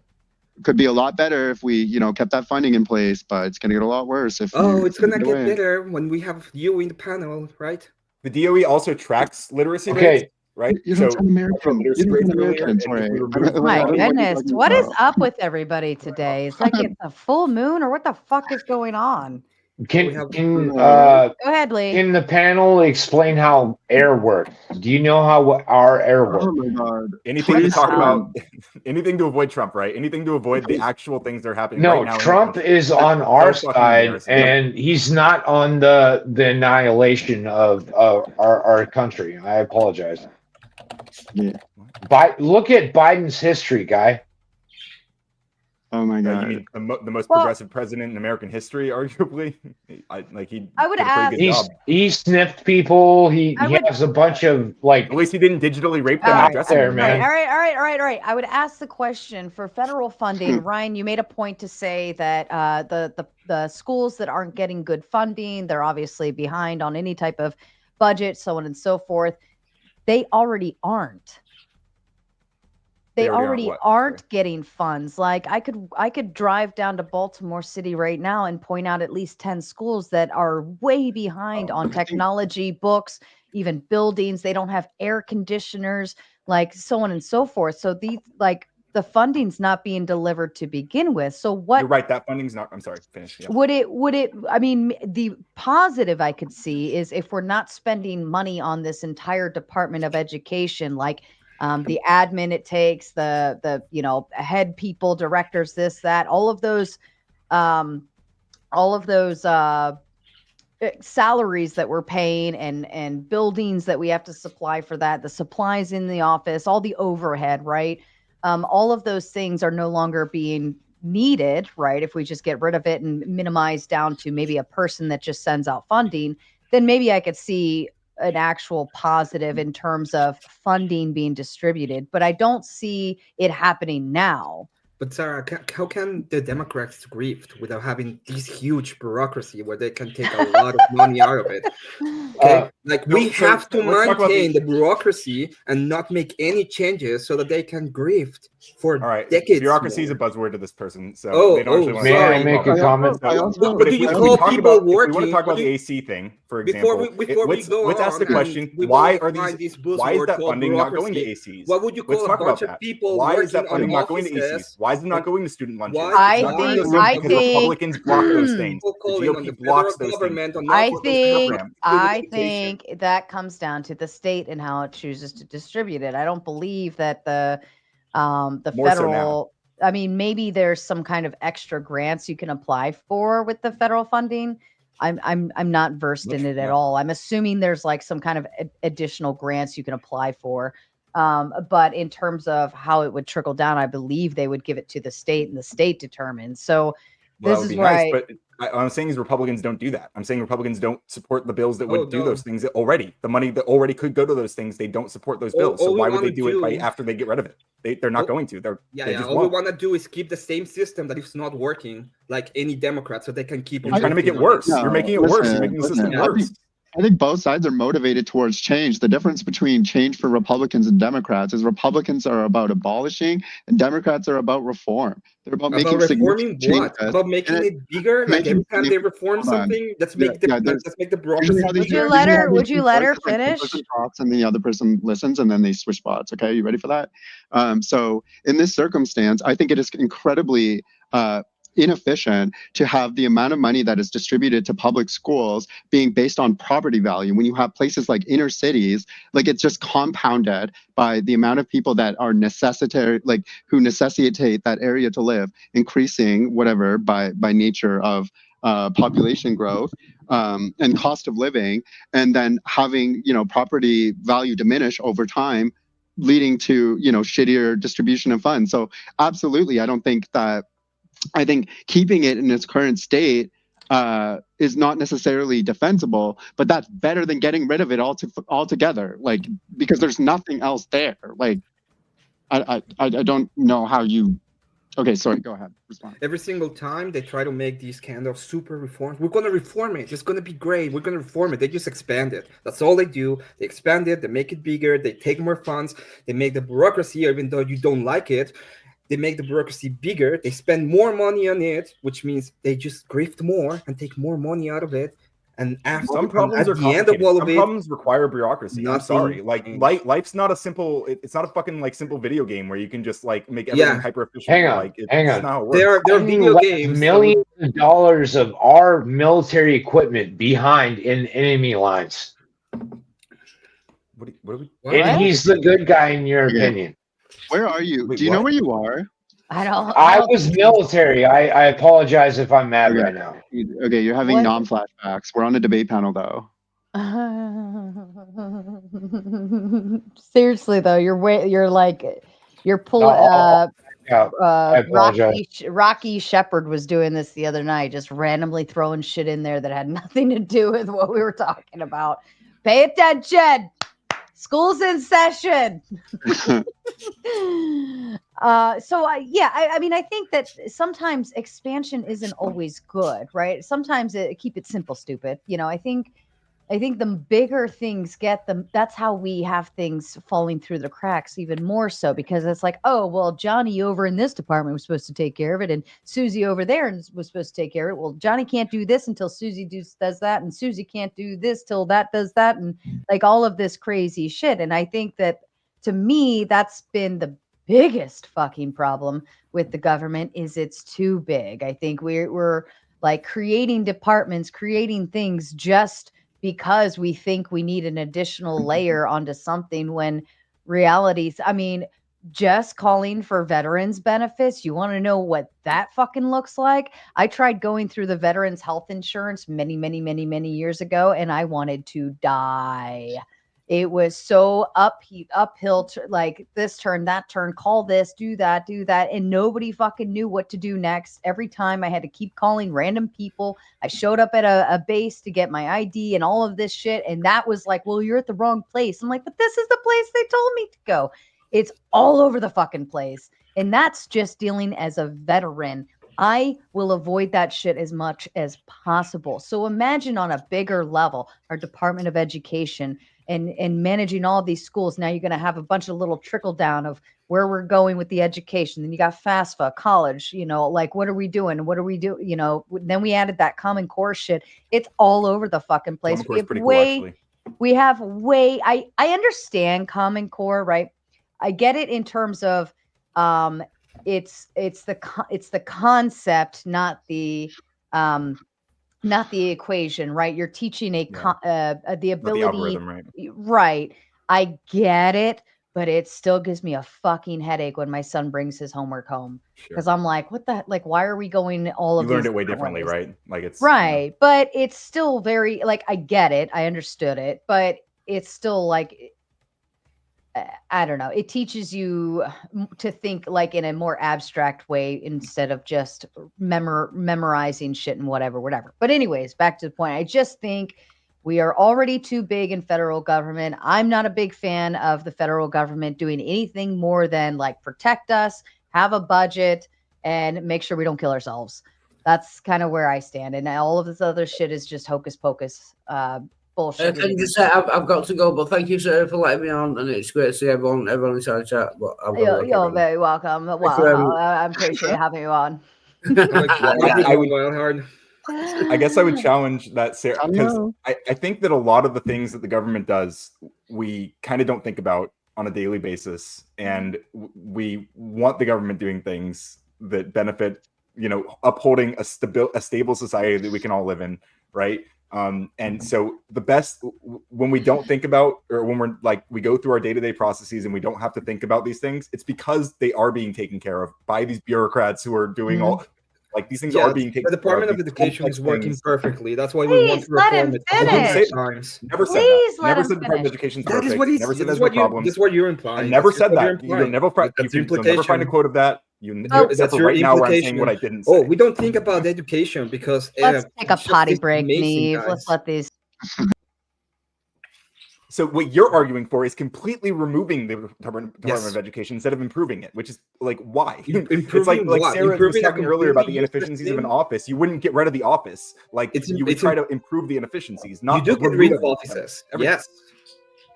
Could be a lot better if we, kept that funding in place, but it's going to get a lot worse if. It's gonna get get away. better when we have you in the panel, right? The DOE also tracks literacy Okay. rates, right? You don't sound American. literacy You don't rates sound earlier, American. and if we Sorry. remove- My I don't know what you're goodness, talking what is about. up with everybody today? It's like it's a full moon, or what the fuck is going on? Can Go ahead, Lee. can the panel explain how air works? Do you know how our air works? Oh my god. anything to Please talk don't. about, anything to avoid Trump, right? Anything to avoid the actual things that are happening No, right now. in the Trump country. is on That's our so fucking side, embarrassing. and he's not on the annihilation of our country. I apologize. Yeah. Look at Biden's history, guy. Oh my You god. mean the most Well- progressive president in American history, arguably? I would did a ask- pretty good job. He sniffed people. He has a bunch of At least he didn't digitally rape them All in right, the dressing room. man. All right. I would ask the question for federal funding. Ryan, you made a point to say that the schools that aren't getting good funding, they're obviously behind on any type of budget, so on and so forth. They already aren't. They already aren't getting funds. Like I could drive down to Baltimore City right now and point out at least 10 schools that are way behind on technology, books, even buildings. They don't have air conditioners, like so on and so forth. So the funding's not being delivered to begin with. So what? You're right. That funding's not. I'm sorry. Finish. Yeah. Would it? I mean, the positive I could see is if we're not spending money on this entire Department of Education, like the admin it takes, the head people, directors, this, that, all of those salaries that we're paying and buildings that we have to supply for that, the supplies in the office, all the overhead, right? All of those things are no longer being needed, right? If we just get rid of it and minimize down to maybe a person that just sends out funding, then maybe I could see an actual positive in terms of funding being distributed, but I don't see it happening now. But Sarah, how can the Democrats grift without having this huge bureaucracy where they can take a lot of money out of it? Okay, we have to maintain the bureaucracy and not make any changes so that they can grift for decades. Bureaucracy is a buzzword to this person, so they don't actually want May I make a comment? But do you call people working? If we want to talk about the AC thing, for example, let's ask the question: Why is that funding not going to ACs? What would you call a bunch of people? Why is that funding not going to ACs? Why is it not going to student lunches? I think Republicans block those things. The GOP blocks those things. I think that comes down to the state and how it chooses to distribute it. I don't believe that the federal. I mean, maybe there's some kind of extra grants you can apply for with the federal funding. I'm not versed in it at all. I'm assuming there's like some kind of additional grants you can apply for. But in terms of how it would trickle down, I believe they would give it to the state and the state determines. So this is where I'm saying is Republicans don't do that. I'm saying Republicans don't support the bills that would do no. those things already. The money that already could go to those things, they don't support those bills. So all we why would they wanna do it do- right after they get rid of it? They're not going to. They just all won't. we want to do is keep the same system that is not working, like any Democrat, so they can keep on You're trying to make it worse. You're making it worse. You're making the system worse. I think both sides are motivated towards change. The difference between change for Republicans and Democrats is Republicans are about abolishing and Democrats are about reform. They're about making reforming what? changes. About making it bigger? Like every time they reform something, let's make the bureaucracy. Would you let her finish? One person talks and the other person listens, and then they switch spots. Okay, you ready for that? So in this circumstance, I think it is incredibly inefficient to have the amount of money that is distributed to public schools being based on property value. When you have places like inner cities, like it's just compounded by the amount of people that are who necessitate that area to live, increasing whatever by nature of population growth and cost of living, and then having property value diminish over time, leading to shittier distribution of funds. So absolutely, I think keeping it in its current state is not necessarily defensible, but that's better than getting rid of it altogether. Like, because there's nothing else there. Like, I don't know how you. Okay, sorry. Go ahead. Respond. Every single time they try to make these kind of super reforms, we're going to reform it. It's going to be great. We're going to reform it. They just expand it. That's all they do. They expand it. They make it bigger. They take more funds. They make the bureaucracy, even though you don't like it, they make the bureaucracy bigger. They spend more money on it, which means they just grift more and take more money out of it. And after some problems at the end of all of it, problems require bureaucracy. I'm sorry. Like life's not a simple. It's not a fucking like simple video game where you can just like make everything hyper efficient. Hang on, like, hang it's on. not how it works. There are video games. Millions of dollars of our military equipment behind in enemy lines. What are we? And he's the good guy in your opinion. Where are you? Do you know where you are? I was military. I apologize if I'm mad right now. Okay, you're having non-flashbacks. We're on a debate panel, though. Seriously, though, you're pulling. Rocky Shepard was doing this the other night, just randomly throwing shit in there that had nothing to do with what we were talking about. Pay attention. School's in session. I mean, I think that sometimes expansion isn't always good, right? Sometimes keep it simple, stupid. I think the bigger things that's how we have things falling through the cracks even more so, because it's like, oh, well, Johnny over in this department was supposed to take care of it, and Susie over there was supposed to take care of it. Well, Johnny can't do this until Susie does that, and Susie can't do this till that does that, and like all of this crazy shit. And I think that, to me, that's been the biggest fucking problem with the government, is it's too big. I think we're like creating departments, creating things just because we think we need an additional layer onto something, when realities, I mean, just calling for veterans benefits, you want to know what that fucking looks like? I tried going through the veterans health insurance many years ago, and I wanted to die. It was so uphill, like this turn, that turn, call this, do that. And nobody fucking knew what to do next. Every time I had to keep calling random people. I showed up at a base to get my ID and all of this shit. And that was like, well, you're at the wrong place. I'm like, but this is the place they told me to go. It's all over the fucking place. And that's just dealing as a veteran. I will avoid that shit as much as possible. So imagine on a bigger level, our Department of Education and managing all of these schools. Now you're going to have a bunch of little trickle down of where we're going with the education. Then you got FAFSA, college, like, what are we doing? What do we do? Then we added that Common Core shit. It's all over the fucking place. I understand Common Core, right? I get it in terms of it's the concept, not the equation, right? You're teaching the ability, not the algorithm, right? I get it, but it still gives me a fucking headache when my son brings his homework home, because I'm like, what the, like, why are we going all of these? You learned it way differently, right? Like, it's right, but it's still very, like, I get it, I understood it, but it's still like, I don't know. It teaches you to think like in a more abstract way instead of just memorizing shit and whatever. But anyways, back to the point. I just think we are already too big in federal government. I'm not a big fan of the federal government doing anything more than like protect us, have a budget, and make sure we don't kill ourselves. That's kind of where I stand. And all of this other shit is just hocus pocus bullshit. Can you just say I've got to go, but thank you, sir, for letting me on, and it's great to see everyone inside the chat. But you're very welcome. Well, I appreciate having you on. I guess I would challenge that, Sarah, because I think that a lot of the things that the government does, we kind of don't think about on a daily basis, and we want the government doing things that benefit, upholding a stable society that we can all live in, right? And so the best, when we don't think about, or when we're like, we go through our day-to-day processes and we don't have to think about these things, it's because they are being taken care of by these bureaucrats who are doing all, like, these things are being taken care of. The Department of Education is working perfectly. That's why we want to reform it. Never said that. Never said the Department of Education is perfect. That is what he's, never said that's there's no problems. That's what you're implying. I never said that. You'll never find a quote of that. That's your right now where I'm implication. saying what I didn't say. Oh, we don't think about education because let's take a potty break, Neve. Let's let these. So what you're arguing for is completely removing the Department of Education instead of improving it, which is like, why? It's like Sarah was talking earlier about the inefficiencies of an office. You wouldn't get rid of the office. Like, you would try to improve the inefficiencies. Not you do get rid of offices. Yes.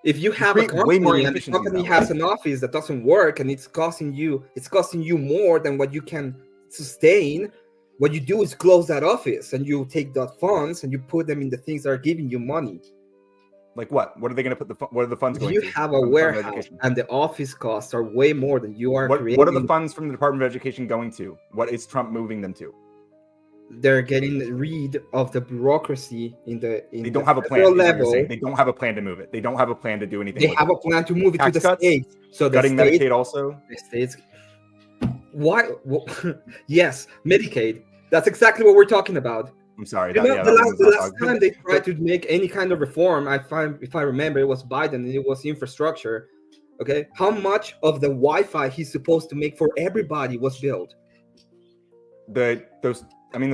If you have a company and the company has an office that doesn't work and it's costing you more than what you can sustain, what you do is close that office and you take those funds and you put them in the things that are giving you money. Like what? What are they going to put what are the funds going to? You have a warehouse and the office costs are way more than you are creating. What are the funds from the Department of Education going to? What is Trump moving them to? They're getting rid of the bureaucracy they don't have a plan. They don't have a plan to move it. They don't have a plan to do anything. They have a plan to move it to the states. So cutting Medicaid also. The states. Why? Yes, Medicaid. That's exactly what we're talking about. I'm sorry. The last time they tried to make any kind of reform, if I remember, it was Biden and it was infrastructure. Okay, how much of the Wi-Fi he's supposed to make for everybody was built? Those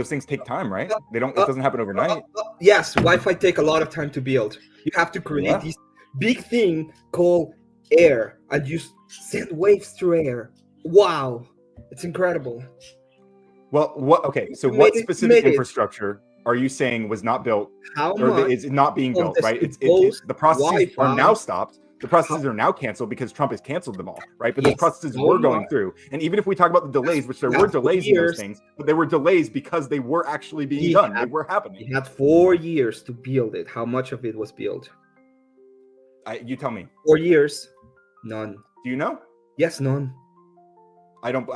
things take time, right? It doesn't happen overnight. Yes, Wi-Fi take a lot of time to build. You have to create this big thing called air, and you send waves through air. Wow, it's incredible. Well, what specific infrastructure are you saying was not built, or is not being built? Right? The processes are now stopped. The processes are now canceled because Trump has canceled them all, right? But the processes were going through. And even if we talk about the delays, which there were delays in those things, but they were delays because they were actually being done. They were happening. He had 4 years to build it. How much of it was built? You tell me. 4 years. None. Do you know? Yes, none. I don't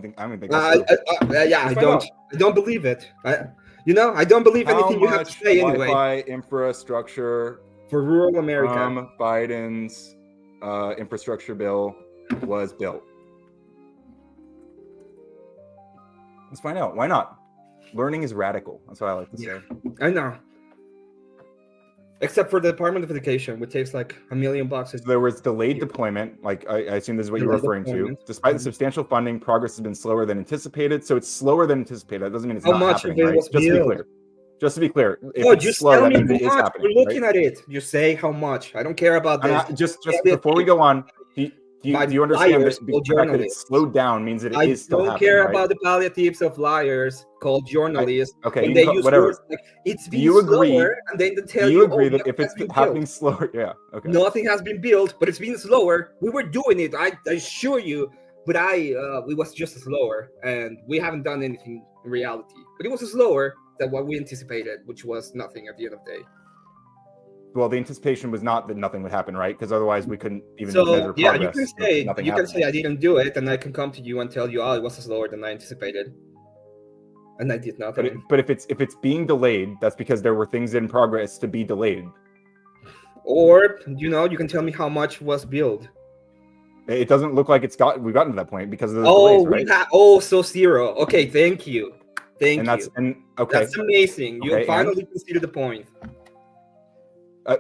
think that's true. I don't believe it. I don't believe anything you have to say anyway. Wi-Fi infrastructure for rural America. Biden's infrastructure bill was built. Let's find out. Why not? Learning is radical. That's what I like to say. I know. Except for the Department of Education, which takes like $1 million. There was delayed deployment. Like I assume this is what you're referring to. Despite the substantial funding, progress has been slower than anticipated. So it's slower than anticipated. That doesn't mean it's not happening. Right? Just to be clear, if it's slow, that means it is happening. We're looking at it. You say how much. I don't care about this. Just before we go on, do you understand that the fact that it's slowed down means that it is still happening? I don't care about the palliatives of liars called journalists. Okay, when they use whatever. Words like, it's been slower, and then they tell you. Do you agree that if it's happening slower, okay. Nothing has been built, but it's been slower. We were doing it, I assure you, but it was just slower, and we haven't done anything in reality. But it was slower than what we anticipated, which was nothing at the end of the day. Well, the anticipation was not that nothing would happen, right? Because otherwise we couldn't even measure progress. You can say I didn't do it, and I can come to you and tell you, it was slower than I anticipated, and I did nothing. But if it's being delayed, that's because there were things in progress to be delayed. Or you can tell me how much was built. It doesn't look like we've gotten to that point because of the delays, right? So zero. Okay, thank you. Okay. That's amazing. You finally conceded the point.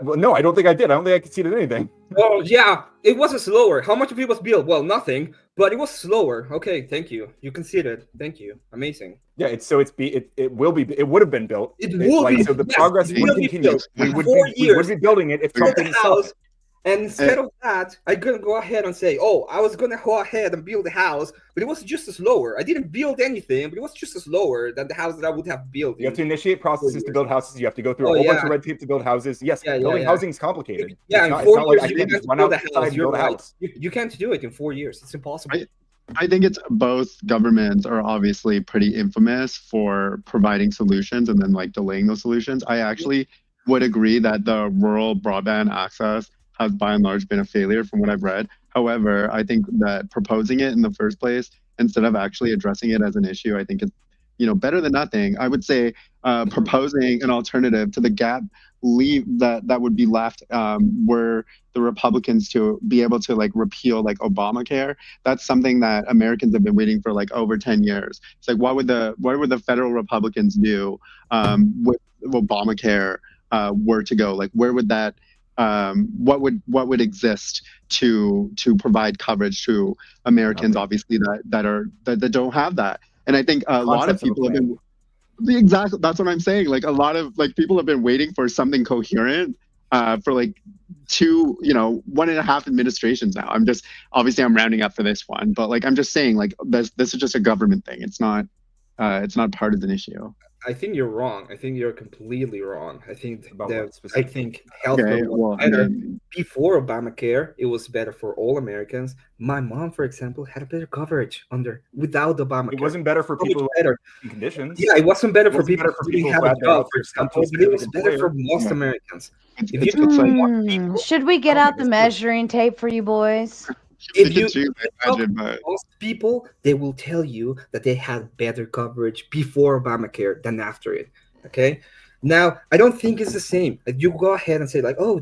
Well, no, I don't think I did. I don't think I conceded anything. Oh, yeah. It was slower. How much of it was built? Well, nothing, but it was slower. Okay, thank you. You conceded. Thank you. Amazing. Yeah, it would have been built. It will be. So the Yes, progress it would will be continue. built. We In would 4 be years, building it if Trump build a didn't sell house, it. and instead of that, I'm gonna go ahead and say, "Oh, I was gonna go ahead and build a house, but it was just slower. I didn't build anything, but it was just slower than the house that I would have built." You have to initiate processes to build houses. You have to go through a Oh, whole bunch yeah. of red tape to build houses. Yes, Yeah, building yeah. housing is complicated. Yeah, it's in 4 not years, like I you can't can't just run build a outside house. and You're build a right. house. You can't do it in 4 years. It's impossible. I think it's both governments are obviously pretty infamous for providing solutions and then like delaying those solutions. I actually would agree that the rural broadband access has by and large been a failure from what I've read. However, I think that proposing it in the first place instead of actually addressing it as an issue, I think is better than nothing. I would say proposing an alternative to the gap leave that would be left were the Republicans to be able to like repeal like Obamacare. That's something that Americans have been waiting for like over 10 years. It's like what would the federal Republicans do with Obamacare were to go? Like where would that what would exist to provide coverage to Americans obviously that don't have that. And I think a lot of people have been exactly, that's what I'm saying. Like a lot of like people have been waiting for something coherent for like 1.5 administrations now. I'm rounding up for this one, but like I'm just saying like this is just a government thing. It's not partisan issue. I think you're wrong. I think you're completely wrong. I think healthcare Okay, was better before Obamacare. It was better for all Americans. My mom, for example, had a better coverage without Obamacare. It wasn't better for people who had conditions. Yeah, it wasn't better for people who didn't have a job, for example, but it was better for most Americans. Should we get out the measuring tape for you boys? If you talk to most people, they will tell you that they had better coverage before Obamacare than after it. Okay. Now, I don't think it's the same. Like, you go ahead and say like, oh,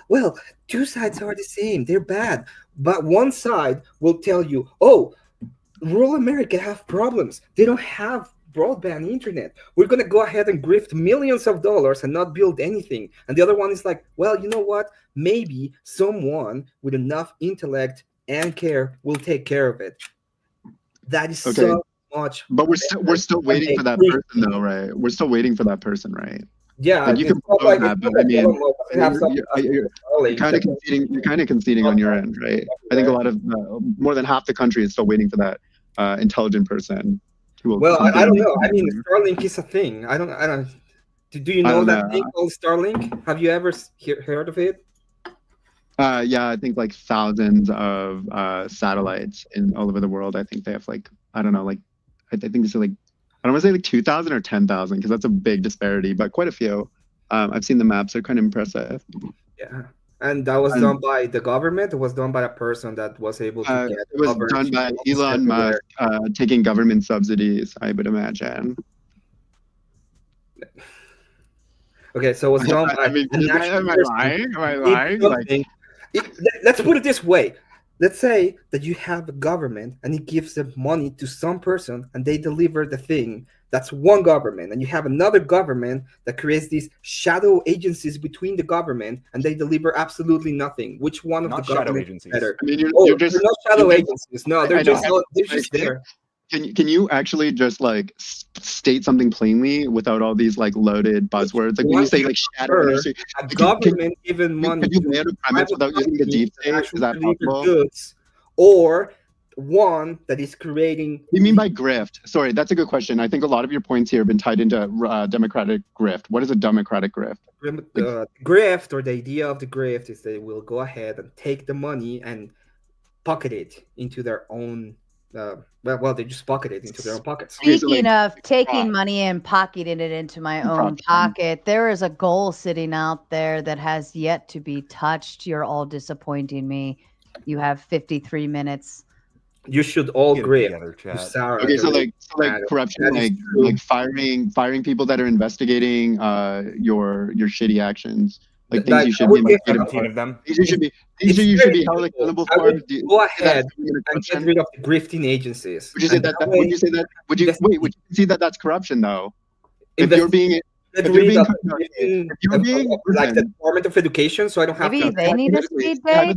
well, two sides are the same. They're bad. But one side will tell you, oh, rural America have problems. They don't have broadband internet. We're going to go ahead and grift millions of dollars and not build anything. And the other one is like, well, you know what? Maybe someone with enough intellect and care will take care of it. That is so much. But we're still waiting for that person though, right? We're still waiting for that person, right? Yeah, like you can propose that, but I mean, you're kind of conceding on your end, right? I think a lot of more than half the country is still waiting for that intelligent person. Well, I don't know. I mean, Starlink is a thing. I don't. Do you know that thing called Starlink? Have you ever heard of it? Yeah, I think like thousands of satellites all over the world. I think they have like, I don't know, like I think it's like, I don't want to say like 2,000 or 10,000 because that's a big disparity, but quite a few. I've seen the maps; they're kind of impressive. Yeah, and that was done by the government. It was done by a person that was able to get. It was done by Elon Musk taking government subsidies, I would imagine. Okay, so it was done by. I mean, am I lying? Am I lying? Like, let's put it this way. Let's say that you have a government and it gives them money to some person and they deliver the thing. That's one government. And you have another government that creates these shadow agencies between the government and they deliver absolutely nothing. Which one of the governments is better? I mean, you're just, they're not shadow agencies. No, they're just there. Can you actually just like state something plainly without all these like loaded buzzwords? Like when you say like shadow industry, government given money. Can you lay out a premise without using a deep state? Is that possible? Goods, or one that is creating. What do you mean by grift? Sorry, that's a good question. I think a lot of your points here have been tied into democratic grift. What is a democratic grift? Grift, or the idea of the grift, is they will go ahead and take the money and pocket it into their own. Well, they just pocket it into their own pockets. Speaking of taking money and pocketing it into my own pocket, there is a goal sitting out there that has yet to be touched. You're all disappointing me. You have 53 minutes. You should all agree. Okay, so like corruption, like firing people that are investigating your shitty actions. Like things you should be 17 of them. Things you should be held accountable for. Go ahead and get rid of the grifting agencies. Would you say that? Would you say that? Would you concede that that's corruption though? If you're being But you're being like the Department of Education, so I don't have Maybe to. they need a speed date.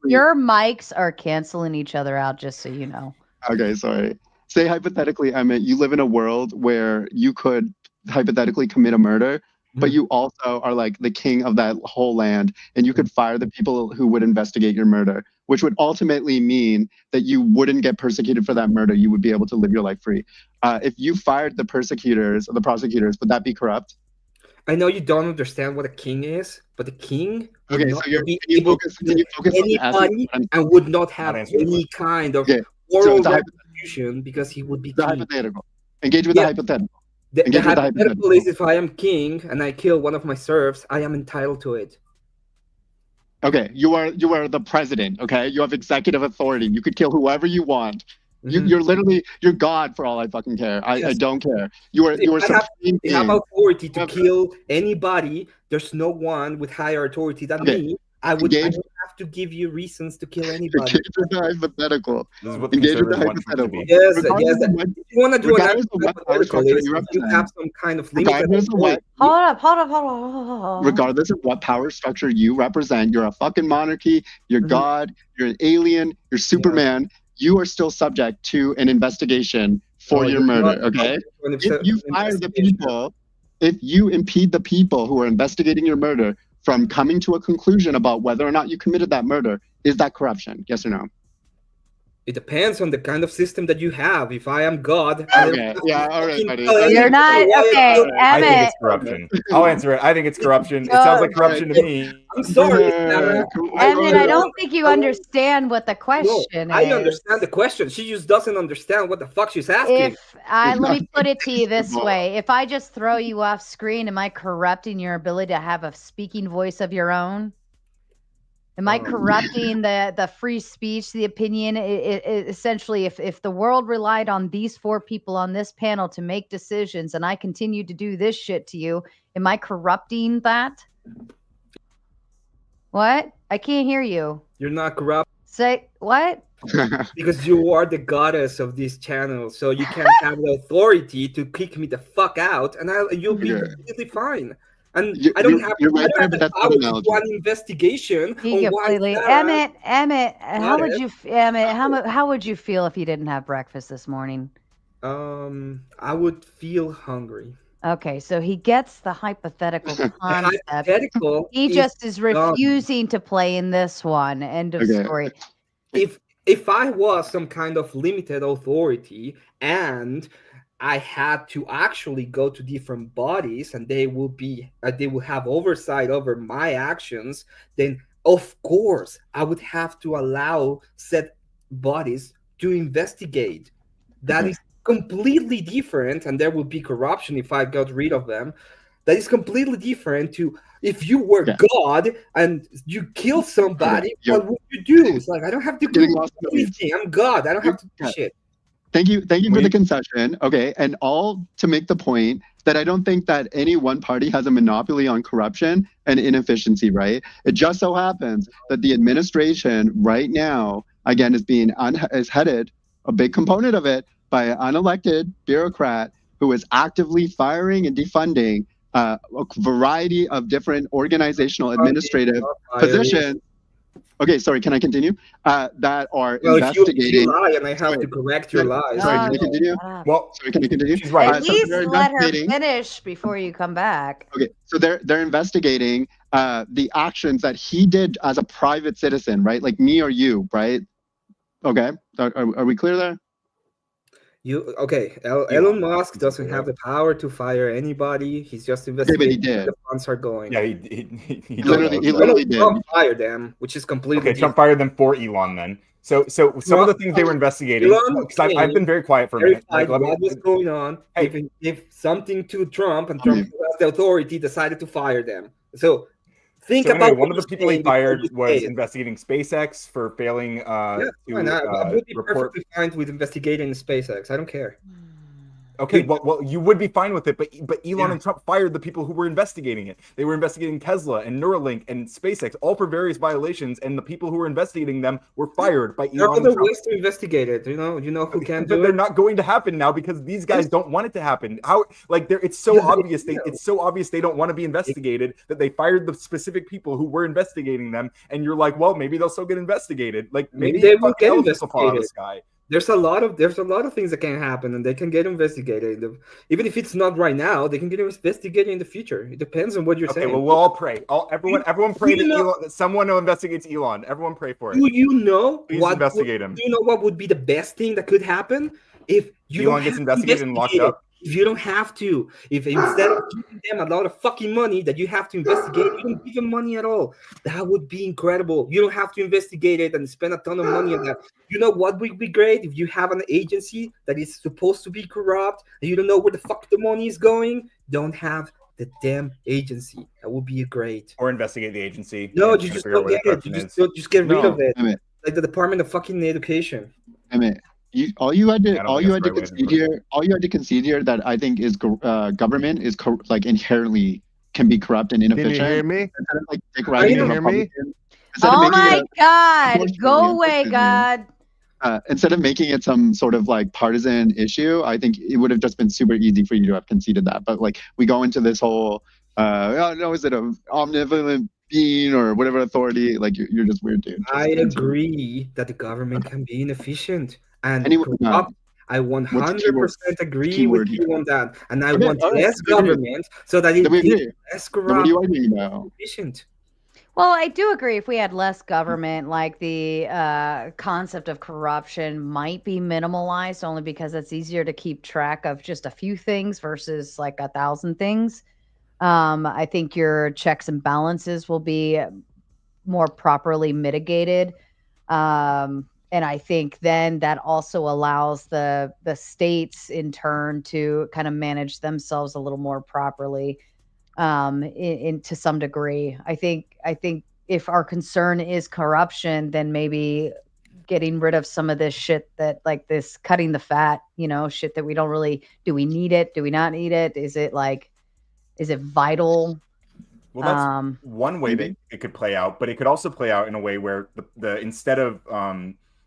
Your mics are canceling each other out, just so you know. Okay, sorry. Say hypothetically, Emmett, you live in a world where you could hypothetically commit a murder, but you also are like the king of that whole land, and you could fire the people who would investigate your murder, which would ultimately mean that you wouldn't get persecuted for that murder. You would be able to live your life free. If you fired the persecutors or the prosecutors, would that be corrupt? I know you don't understand what a king is, but the king would not can be able to kill anybody and would not have any kind of moral retribution because he would be king. Hypothetical. Engage with the hypothetical. The hypothetical is if I am king and I kill one of my serfs, I am entitled to it. Okay, you are the president. Okay, you have executive authority. You could kill whoever you want. You're God for all I fucking care. I don't care. You are supreme. If I have authority to kill anybody, there's no one with higher authority than me. I would have to give you reasons to kill anybody. Engage with the hypothetical. Engage with the hypothetical. Yes. If you want to do an hypothetical, you have some kind of limit. Hold up. Regardless of what power structure you represent, you're a fucking monarchy, you're God, you're an alien, you're Superman. You are still subject to an investigation for your murder, okay? If you fire the people, if you impede the people who are investigating your murder from coming to a conclusion about whether or not you committed that murder, is that corruption? Yes or no? It depends on the kind of system that you have. If I am God, all right, buddy. You're not okay, Emmett. I think it's corruption. I'll answer it. I think it's corruption. It sounds like corruption to me. I'm sorry, Emmett. I don't think you understand what the question is. I understand the question. She just doesn't understand what the fuck she's asking. Let me put it to you this way: if I just throw you off screen, am I corrupting your ability to have a speaking voice of your own? Am I corrupting the free speech, the opinion? Essentially, if the world relied on these four people on this panel to make decisions and I continue to do this shit to you, am I corrupting that? What? I can't hear you. You're not corrupt. Say what? Because you are the goddess of this channel, so you can't have the authority to kick me the fuck out, and you'll be completely fine. And I don't have the power to do an investigation. Emmett, how would you feel if you didn't have breakfast this morning? I would feel hungry. Okay, so he gets the hypothetical concept. He just is refusing to play in this one. End of story. If I was some kind of limited authority and I had to actually go to different bodies and they will have oversight over my actions, then of course I would have to allow said bodies to investigate. That is completely different, and there would be corruption if I got rid of them. That is completely different to if you were God and you kill somebody, what would you do? It's like, I don't have to do anything. I'm God. I don't have to do shit. Thank you for the concession. Okay, and all to make the point that I don't think that any one party has a monopoly on corruption and inefficiency, right? It just so happens that the administration right now, again, is headed, a big component of it, by an unelected bureaucrat who is actively firing and defunding a variety of different organizational administrative positions. Okay, sorry, can I continue? That are investigating. If you lie and I have to correct your lies. Sorry, can I continue? Well, sorry, can I continue? She's right. At least let her finish before you come back. Okay, so they're investigating the actions that he did as a private citizen, right? Like me or you, right? Okay, are we clear there? Elon Musk doesn't have the power to fire anybody. He's just investigating where the funds are going. Yeah, he literally did. Trump fired them, which is completely Trump fired them for Elon then. So some of the things they were investigating, because I've been very quiet for a minute. Like, what was going on? If something to Trump and Trump has the authority decided to fire them. So think about one of the people he fired was investigating SpaceX for failing I would be perfectly fine with investigating SpaceX. I don't care. Okay, well, you would be fine with it, but Elon and Trump fired the people who were investigating it. They were investigating Tesla and Neuralink and SpaceX, all for various violations, and the people who were investigating them were fired by Elon. There are other ways to investigate it. You know who can do it. But they're not going to happen now because these guys don't want it to happen. How? Like, it's so obvious. It's so obvious they don't want to be investigated that they fired the specific people who were investigating them. And you're like, well, maybe they'll still get investigated. Like maybe they will get investigated. There's a lot of things that can happen, and they can get investigated. Even if it's not right now, they can get investigated in the future. It depends on what you're saying. Okay, well, we'll all pray. Everyone pray that someone who investigates Elon. Everyone pray for it. Do you know Please investigate him? Do you know what would be the best thing that could happen if Elon gets investigated and locked up? If you don't have to, if instead of giving them a lot of fucking money that you have to investigate, you don't give them money at all. That would be incredible. You don't have to investigate it and spend a ton of money on that. You know what would be great? If you have an agency that is supposed to be corrupt and you don't know where the fuck the money is going, don't have the damn agency. That would be great. Or investigate the agency. No, you just don't get it. You just get rid of it. Like the Department of fucking Education. All you had to concede here that I think is government is like inherently can be corrupt and inefficient. Can you hear me? Can you hear me? Oh my God! Go away, God. Instead of making it some sort of like partisan issue, I think it would have just been super easy for you to have conceded that. But like we go into this whole, is it an omnipotent being or whatever authority? Like you're just weird, dude. I agree that the government can be inefficient and corrupt. I 100% agree with you on that, and I want less government so that it is less corrupt. What are you arguing about? Efficient. Well, I do agree if we had less government, like the concept of corruption might be minimalized only because it's easier to keep track of just a few things versus like 1,000 things. I think your checks and balances will be more properly mitigated. And I think then that also allows the states in turn to kind of manage themselves a little more properly to some degree. I think if our concern is corruption, then maybe getting rid of some of this shit that like this cutting the fat, shit that we don't really, do we need it? Do we not need it? Is it vital? Well, that's one way that it could play out, but it could also play out in a way where the instead of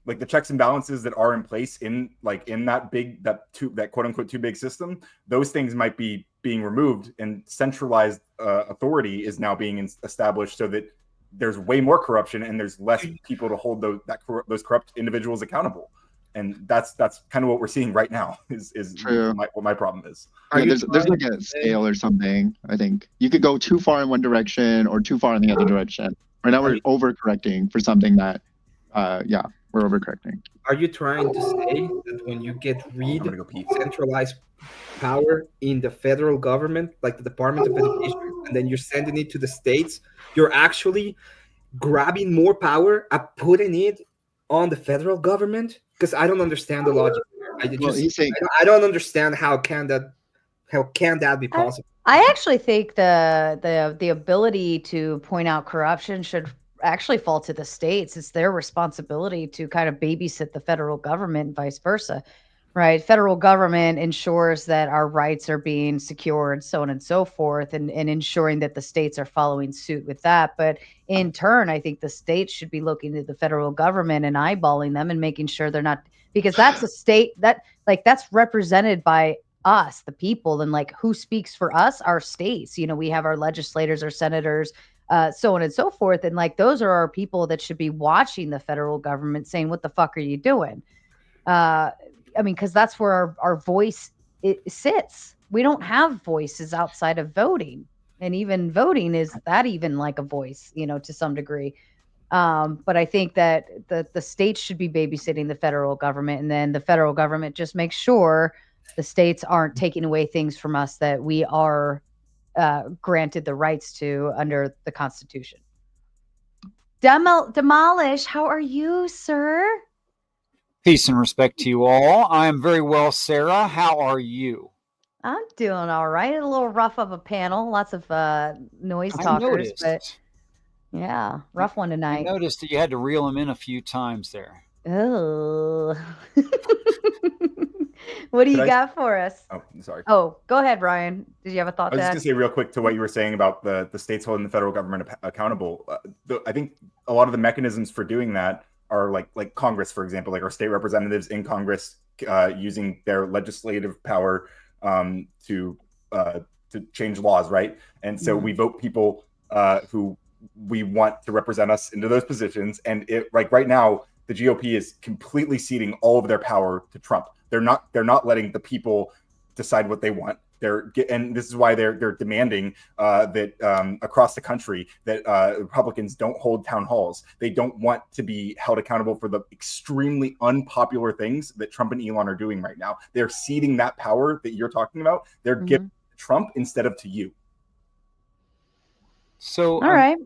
like the checks and balances that are in place in that quote unquote too big system, those things might be being removed and centralized authority is now being established so that there's way more corruption and there's less people to hold those corrupt individuals accountable. And that's kind of what we're seeing right now is what my problem is. There's like a scale or something. I think you could go too far in one direction or too far in the other direction. Right now we're overcorrecting for something that, we're overcorrecting. Are you trying to say that when you get rid of centralized power in the federal government, like the Department of Education, and then you're sending it to the states, you're actually grabbing more power and putting it on the federal government? Because I don't understand the logic. I don't understand how can that be possible? I actually think the ability to point out corruption should actually fall to the states. It's their responsibility to kind of babysit the federal government and vice versa, right? Federal government ensures that our rights are being secured, so on and so forth, and ensuring that the states are following suit with that. But in turn, I think the states should be looking at the federal government and eyeballing them and making sure they're not, because that's a state that's represented by us, the people, and like who speaks for us, our states. We have our legislators, our senators, so on and so forth. And like, those are our people that should be watching the federal government saying, what the fuck are you doing? Because that's where our voice sits. We don't have voices outside of voting. And even voting is that even like a voice, to some degree. But I think that the states should be babysitting the federal government, and then the federal government just makes sure the states aren't taking away things from us that we are granted the rights to under the Constitution. Demolish, how are you, sir? Peace and respect to you all. I am very well, Sarah. How are you? I'm doing all right. A little rough of a panel, lots of noise talkers, but yeah, rough one tonight. I noticed that you had to reel them in a few times there. Oh. What do you got for us? Oh, sorry. Oh, go ahead, Ryan. Did you have a thought? I was just going to say real quick to what you were saying about the states holding the federal government accountable. I think a lot of the mechanisms for doing that are like Congress, for example, like our state representatives in Congress using their legislative power to change laws, right? And so we vote people who we want to represent us into those positions. And right now, the GOP is completely ceding all of their power to Trump. They're not letting the people decide what they want. And this is why they're demanding that across the country that Republicans don't hold town halls. They don't want to be held accountable for the extremely unpopular things that Trump and Elon are doing right now. They're ceding that power that you're talking about. They're giving it to Trump instead of to you. all So, right,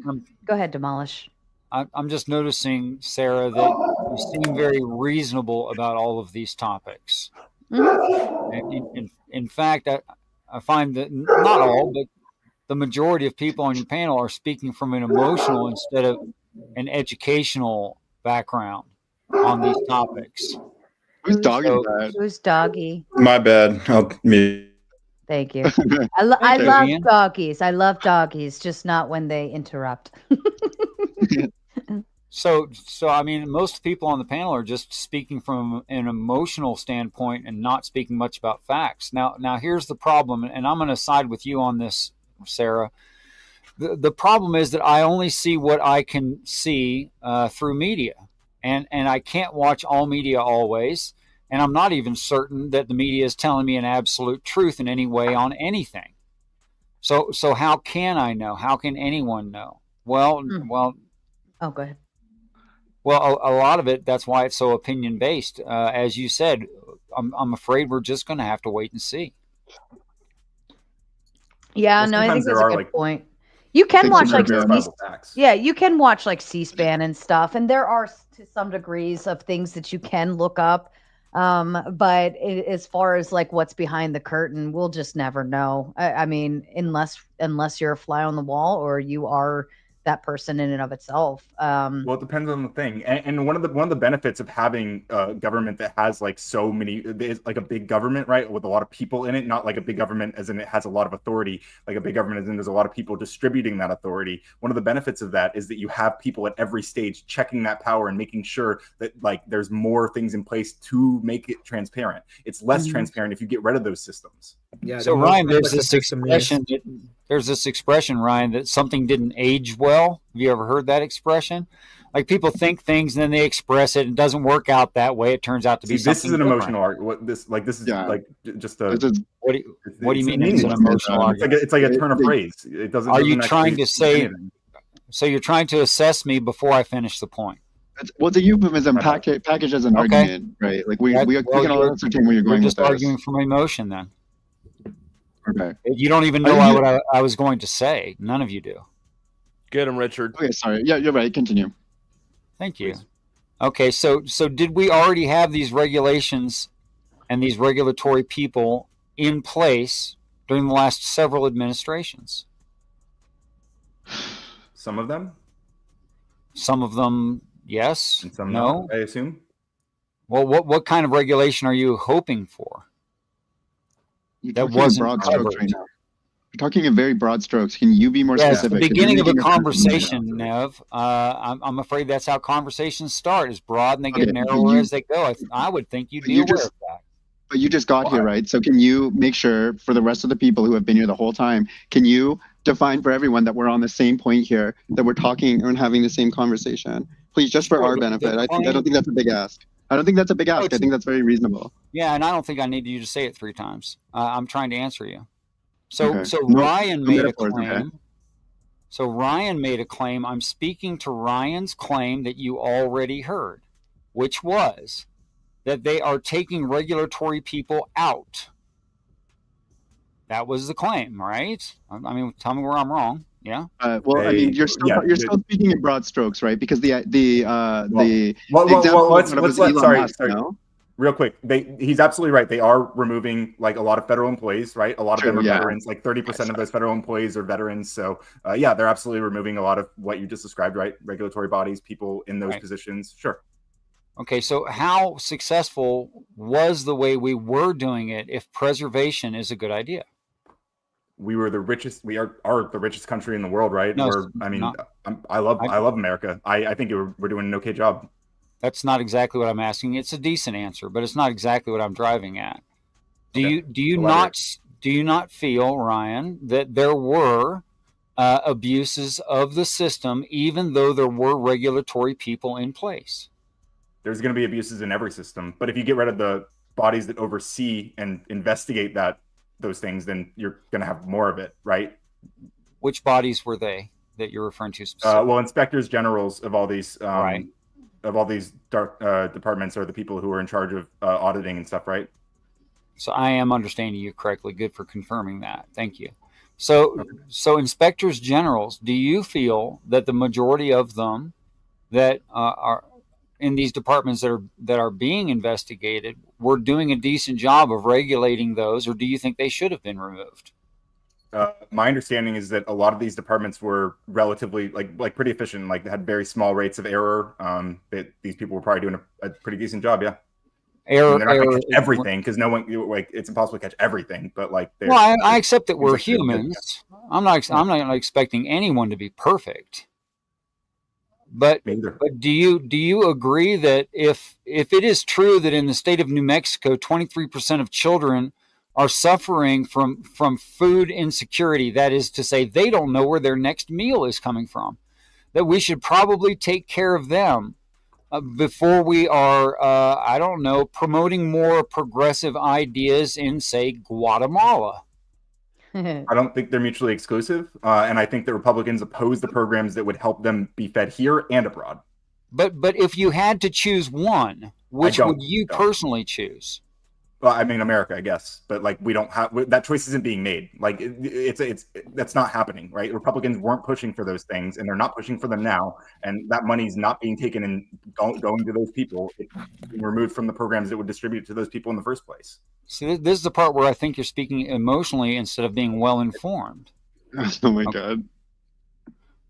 go ahead, Demolish. I'm just noticing, Sarah, that you seem very reasonable about all of these topics. And in fact, I find that not all, but the majority of people on your panel are speaking from an emotional instead of an educational background on these topics. Who's Doggy that? Who's Doggy? My bad. Thank you. I love doggies. I love doggies, just not when they interrupt. So I mean, most people on the panel are just speaking from an emotional standpoint and not speaking much about facts. Now here's the problem, and I'm going to side with you on this, Sarah. The problem is that I only see what I can see through media, and I can't watch all media always, and I'm not even certain that the media is telling me an absolute truth in any way on anything. So how can I know? How can anyone know? Well, oh, go ahead. Well, a lot of it, that's why it's so opinion based. As you said, I'm afraid we're just going to have to wait and see. Yeah, no, I think that's a good point. You can watch you can watch like C-SPAN and stuff, and there are to some degrees of things that you can look up. But as far as like what's behind the curtain, we'll just never know. I mean, unless you're a fly on the wall or you are that person in and of itself. Well, it depends on the thing, and one of the benefits of having a government that has like so many, like a big government, right, with a lot of people in it, not like a big government as in it has a lot of authority, like a big government as in there's a lot of people distributing that authority. One of the benefits of that is that you have people at every stage checking that power and making sure that like there's more things in place to make it transparent. It's less transparent if you get rid of those systems. Yeah. So Ryan, there's this expression, Ryan, that something didn't age well. Have you ever heard that expression? Like people think things and then they express it and it doesn't work out that way. It turns out to be something this is an different. emotional argument. This is like just a. What do you mean it's an emotional argument? It's like a turn of phrase. It doesn't. Are you trying to say? So you're trying to assess me before I finish the point? Well, the euphemism package as an argument, right? Like we can all ascertain where you're going with this. You're just arguing from emotion, then. Okay. You don't even know what I was going to say. None of you do. Get him, Richard. Okay, sorry. Yeah, you're right. Continue. Thank you. Okay, so did we already have these regulations and these regulatory people in place during the last several administrations? Some of them? Some of them, yes. And some no, not, I assume. Well, what kind of regulation are you hoping for? That wasn't covered. Right now. You're talking in very broad strokes. Can you be more specific? At the beginning of a conversation, Nev, I'm afraid that's how conversations start. Is broad and they get narrower as they go. I would think you'd be aware of that. But you just got here, right? So can you make sure for the rest of the people who have been here the whole time, can you define for everyone that we're on the same point here, that we're talking and having the same conversation? Please, just for our benefit. I don't think that's a big ask. I don't think that's a big ask. I think that's very reasonable. Yeah, and I don't think I need you to say it 3 times. I'm trying to answer you. So Ryan made a claim. Okay. So Ryan made a claim. I'm speaking to Ryan's claim that you already heard, which was that they are taking regulatory people out. That was the claim, right? I mean, tell me where I'm wrong. Yeah. Well, I mean, you're still speaking in broad strokes, right? Because the example real quick, he's absolutely right. They are removing like a lot of federal employees, right? A lot of them are veterans. Like 30% of those federal employees are veterans. So yeah, they're absolutely removing a lot of what you just described, right? Regulatory bodies, people in those positions. Sure. Okay, so how successful was the way we were doing it if preservation is a good idea? We were the richest. We are the richest country in the world, right? No, I love America. I think we're doing an okay job. That's not exactly what I'm asking. It's a decent answer, but it's not exactly what I'm driving at. Do you not feel, Ryan, that there were abuses of the system, even though there were regulatory people in place? There's going to be abuses in every system, but if you get rid of the bodies that oversee and investigate those things, then you're going to have more of it, right? Which bodies were they that you're referring to specifically? Well, inspectors generals of all these departments are the people who are in charge of auditing and stuff, right? So I am understanding you correctly. Good for confirming that. Thank you. So inspectors generals, do you feel that the majority of them that are in these departments that are being investigated were doing a decent job of regulating those, or do you think they should have been removed? My understanding is that a lot of these departments were relatively like pretty efficient, like they had very small rates of error. That these people were probably doing a pretty decent job. Yeah. They're not going to catch everything because no one, it's impossible to catch everything. But I accept that we're humans. I'm not expecting anyone to be perfect. But do you agree that if it is true that in the state of New Mexico, 23% of children are suffering from food insecurity, that is to say, they don't know where their next meal is coming from, that we should probably take care of them before we are, promoting more progressive ideas in, say, Guatemala? I don't think they're mutually exclusive. And I think the Republicans oppose the programs that would help them be fed here and abroad. But if you had to choose one, which would you personally choose? Well, I mean, America, I guess, but we don't have that choice isn't being made. That's not happening, right? Republicans weren't pushing for those things, and they're not pushing for them now. And that money's not being taken and going to those people. It's being removed from the programs that would distribute to those people in the first place. See, this is the part where I think you're speaking emotionally instead of being well informed. Oh my God.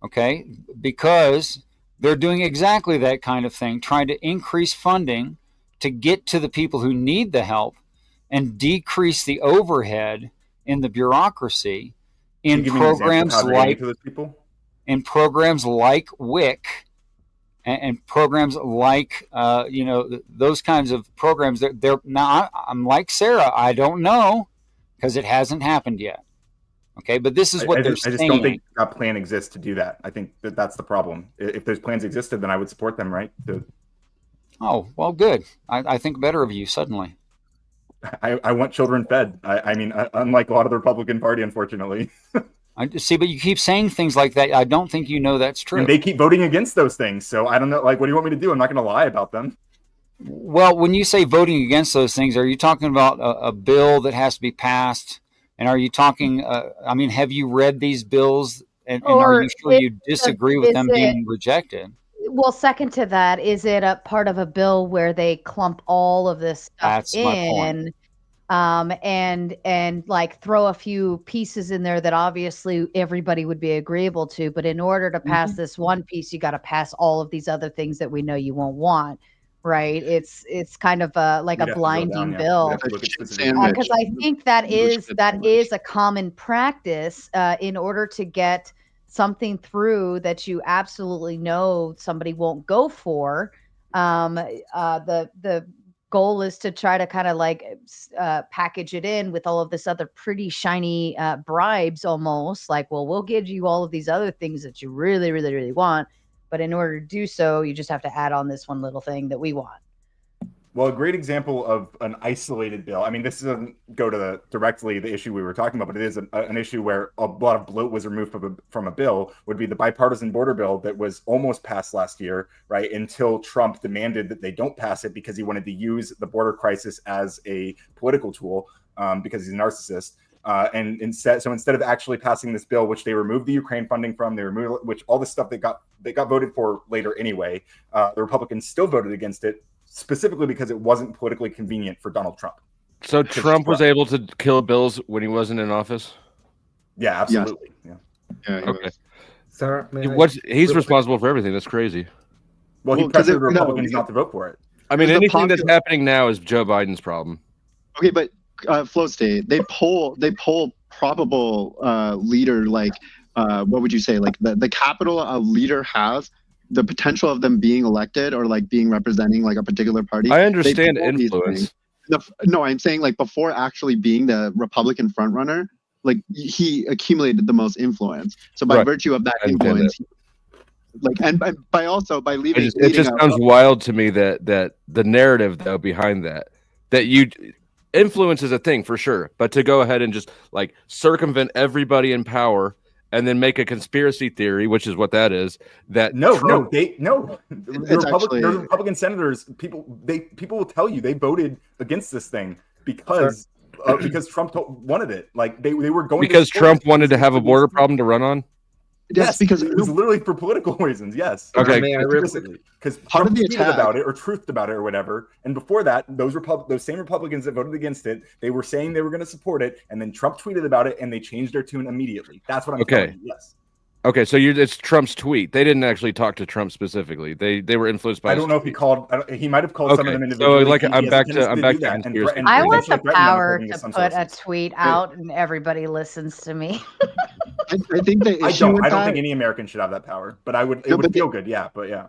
Okay, because they're doing exactly that kind of thing, trying to increase funding to get to the people who need the help and decrease the overhead in the bureaucose in programs like WIC and programs like those kinds of programs. They're now, I'm like Sarah, I don't know because it hasn't happened yet. Okay, but this is what they're saying. I just don't think that plan exists to do that. I think that's the problem. If those plans existed, then I would support them, right? Oh, well, good. I think better of you suddenly. I want children fed. I mean, unlike a lot of the Republican Party, unfortunately. I see, but you keep saying things like that. I don't think you know that's true. And they keep voting against those things. So I don't know. What do you want me to do? I'm not going to lie about them. Well, when you say voting against those things, are you talking about a bill that has to be passed? And are you talking, have you read these bills? And are you sure you disagree with them being rejected? Well, second to that, is it a part of a bill where they clump all of this stuff in, and throw a few pieces in there that obviously everybody would be agreeable to, but in order to pass this one piece, you got to pass all of these other things that we know you won't want, right? It's kind of a blinding bill, because I think that is a common practice in order to get something through that you absolutely know somebody won't go for. The goal is to try to kind of package it in with all of this other pretty shiny bribes, almost like, well, we'll give you all of these other things that you really, really, really want, but in order to do so, you just have to add on this one little thing that we want. Well, a great example of an isolated bill. I mean, this doesn't go to directly the issue we were talking about, but it is an issue where a lot of bloat was removed from a bill, would be the bipartisan border bill that was almost passed last year, right? Until Trump demanded that they don't pass it because he wanted to use the border crisis as a political tool because he's a narcissist. And instead of actually passing this bill, which they removed the Ukraine funding from, they removed all the stuff that got voted for later anyway, the Republicans still voted against it, specifically because it wasn't politically convenient for Donald Trump. So Trump was able to kill bills when he wasn't in office? Yeah, absolutely. Yes. Yeah. Okay. Sarah, he's responsible for everything. That's crazy. Well, he pressured Republicans not to vote for it. I mean, anything that's happening now is Joe Biden's problem. Okay, but Flow State, they poll probable leader, like what would you say, like the capital a leader has, the potential of them being elected or like being representing like a particular party. I understand influence. No, I'm saying like before actually being the Republican frontrunner, like he accumulated the most influence. So by virtue of that influence, like and by leaving, it just sounds wild to me that the narrative though behind that you influence is a thing for sure, but to go ahead and just like circumvent everybody in power and then make a conspiracy theory, which is what that is. That The Republican senators, people will tell you they voted against this thing because Trump wanted it. Like they were going because Trump wanted to have a border problem to run on. Yes, because it was literally for political reasons. Yes. Okay. Because Trump tweeted about it or truthed about it or whatever. And before that, those same Republicans that voted against it, they were saying they were going to support it, and then Trump tweeted about it, and they changed their tune immediately. That's what I'm telling you. Yes. Okay, so it's Trump's tweet. They didn't actually talk to Trump specifically. They were influenced by. I don't know if he called. He might have called some of them individually. So like I'm back to I want the power to put a tweet out and everybody listens to me. I think the issue I don't think any American should have that power, but it would feel good. Yeah, but yeah.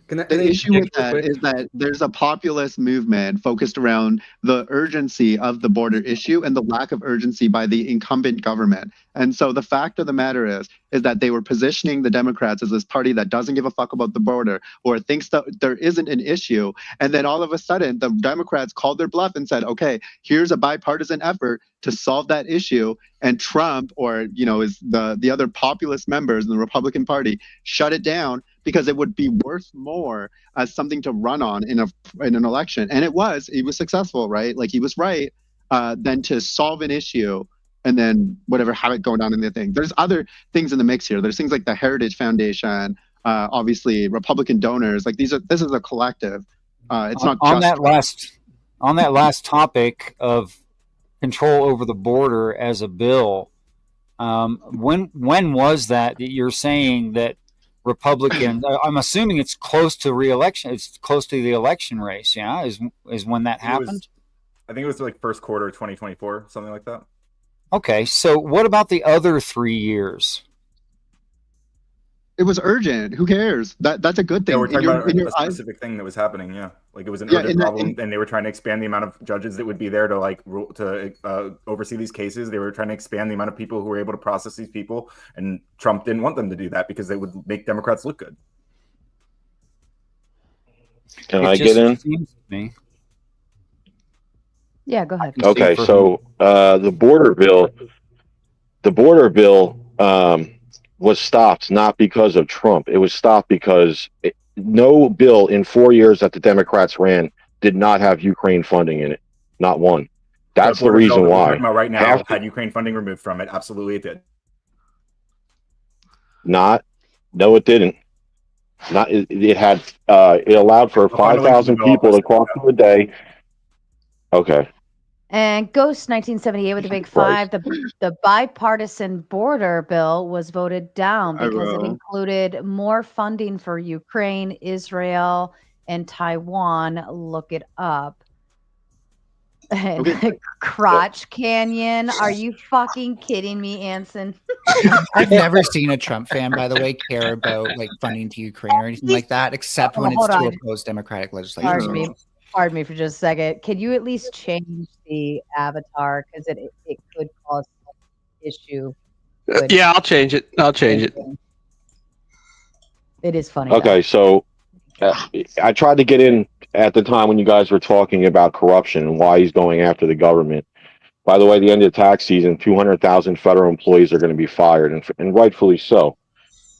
The issue with that is that there's a populist movement focused around the urgency of the border issue and the lack of urgency by the incumbent government. And so the fact of the matter is that they were positioning the Democrats as this party that doesn't give a fuck about the border or thinks that there isn't an issue. And then all of a sudden, the Democrats called their bluff and said, okay, here's a bipartisan effort to solve that issue. And Trump is the other populist members in the Republican Party shut it down because it would be worth more as something to run on in an election. And he was successful, right? Like he was right, than to solve an issue and then whatever, have it go down in the thing. There's other things in the mix here. There's things like the Heritage Foundation, obviously Republican donors. Like this is a collective. It's not on that last topic of control over the border as a bill. When was that you're saying that Republican? I'm assuming it's close to re-election. It's close to the election race. Yeah, is when that happened. I think it was like first quarter of 2024, something like that. Okay, so what about the other 3 years? It was urgent. Who cares? That's a good thing. Yeah, we're talking about a specific thing that was happening. Yeah, like it was an urgent problem, and they were trying to expand the amount of judges that would be there to oversee these cases. They were trying to expand the amount of people who were able to process these people, and Trump didn't want them to do that because they would make Democrats look good. Can I get in? Yeah, go ahead. Okay, so the border bill was stopped not because of Trump. It was stopped because no bill in 4 years that the Democrats ran did not have Ukraine funding in it. Not one. That's the reason why. Right now, had Ukraine funding removed from it? Absolutely, it did. No, it didn't. It had. It allowed for 5,000 people to cross through a day. Okay. And Ghost 1978 with the big five, the bipartisan border bill was voted down because it included more funding for Ukraine, Israel, and Taiwan. Look it up. Crotch Canyon. Are you fucking kidding me, Anson? I've never seen a Trump fan, by the way, care about like funding to Ukraine or anything like that, except when it's to oppose democratic legislation. Pardon me for just a second. Can you at least change the avatar because it could cause issue? Yeah, I'll change it. It is funny. Okay, so I tried to get in at the time when you guys were talking about corruption and why he's going after the government. By the way, the end of tax season, 200,000 federal employees are going to be fired, and rightfully so.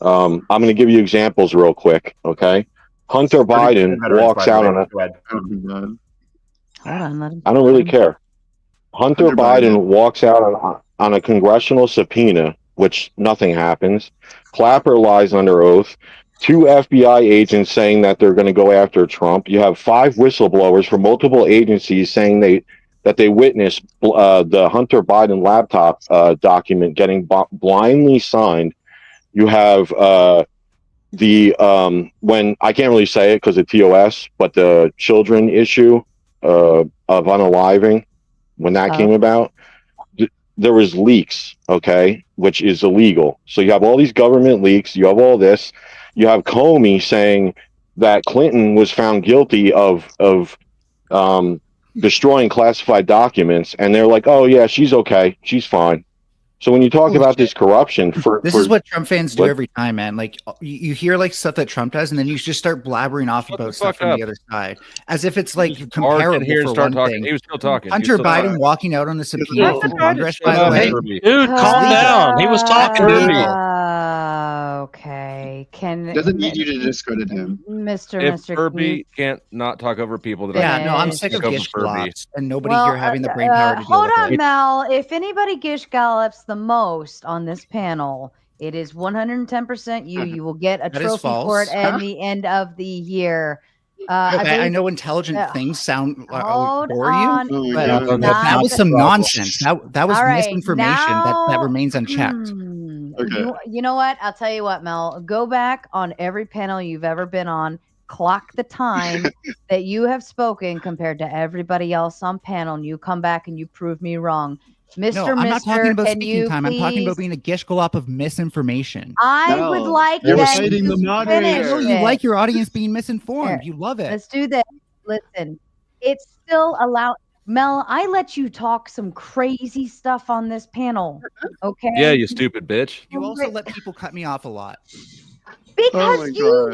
I'm going to give you examples real quick, okay? Hunter Biden walks out on I don't really care. Hunter Biden walks out on a congressional subpoena, which nothing happens. Clapper lies under oath. 2 FBI agents saying that they're going to go after Trump. You have 5 whistleblowers from multiple agencies saying that they witnessed the Hunter Biden laptop document getting blindly signed. You have when I can't really say it because of TOS, but the children issue of unaliving, when that came about, there was leaks, okay, which is illegal. So you have all these government leaks, you have all this, you have Comey saying that Clinton was found guilty of destroying classified documents, and they're like, oh yeah, she's okay, she's fine. So when you talk about this corruption, This is what Trump fans do every time, man. Like you hear like stuff that Trump does, and then you just start blabbering off about stuff from the other side, as if it's like comparable here and for start one talking. thing. He was still talking. Hunter Biden walking out on the subpoena for Congress, by the way. Dude, calm down. He was talking to me. Okay. Can doesn't need you to discredit him. Mr. Furby can't not talk over people that Yeah, no, I'm sick of gish gallops and nobody here having the brain power to deal hold with on, it. Mel. If anybody gish gallops the most on this panel, it is 110% you. You will get a That is trophy for it false. at the end of the year. I know intelligent things sound hold bore on. you, but that was some nonsense. That was All right, misinformation that remains unchecked. You know what? I'll tell you what, Mel. Go back on every panel you've ever been on. Clock the time that you have spoken compared to everybody else on panel, and you come back and you prove me wrong. No, I'm not talking about speaking time. I'm talking about being a gish gallop of misinformation. I would like them to finish You it. like your audience being misinformed. You love it. Let's do this. Listen, it's still allowed. Mel, I let you talk some crazy stuff on this panel. Okay. Yeah, you stupid bitch. You also let people cut me off a lot. Because you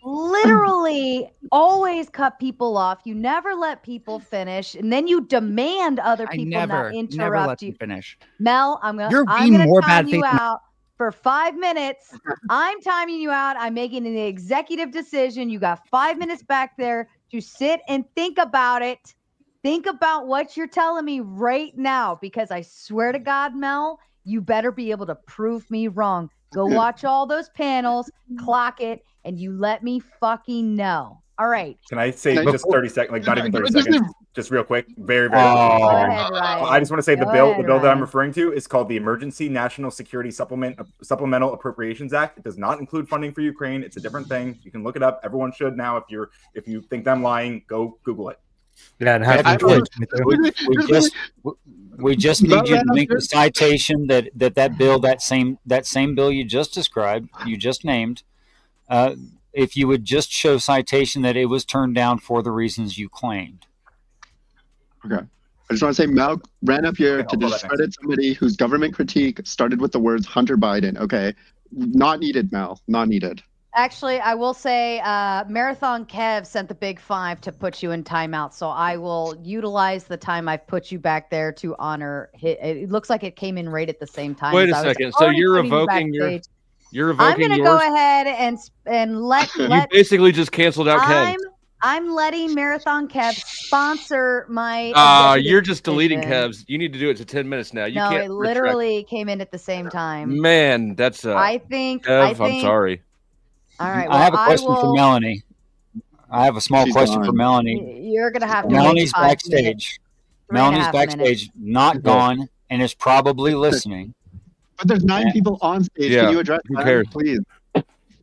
literally always cut people off. You never let people finish, and then you demand other people not interrupt never let you. them finish. Mel, You're being more bad time you faith. out for 5 minutes. I'm timing you out. I'm making an executive decision. You got 5 minutes back there to sit and think about it. Think about what you're telling me right now, because I swear to God, Mel, you better be able to prove me wrong. Go watch all those panels, clock it, and you let me fucking know. All right. Can I say just 30 seconds, like not even 30 seconds, just real quick, very, very quick. Go ahead, Ryan. I just want to say the Go bill ahead, that I'm Ryan. referring to is called the Emergency National Security Supplemental Appropriations Act. It does not include funding for Ukraine. It's a different thing. You can look it up. Everyone should now. If you think I'm lying, go Google it. Yeah, and we just need you to make the citation that bill, that same bill you just described, you just named. If you would just show citation that it was turned down for the reasons you claimed. Okay. I just want to say Mel ran up here to discredit somebody whose government critique started with the words Hunter Biden. Okay. Not needed, Mel. Not needed. Actually, I will say Marathon Kev sent the big 5 to put you in timeout. So I will utilize the time I've put you back there to honor. It looks like it came in right at the same time. Wait a second. So you're revoking your... You're revoking I'm going to go ahead and let you basically just canceled out Kev. I'm letting Marathon Kev sponsor my. You're just deleting Kev's. You need to do it to 10 minutes now. You no, can't. It literally came in at the same time. Man, that's. I think. Kev, I'm sorry. All right. Well, I have a question for Melanie. I have a small question for Melanie. You're going to have to. Melonie's backstage. Melonie's backstage, not gone, and is probably listening. But there's 9 people on stage. Yeah, Can you address who that, cares? please?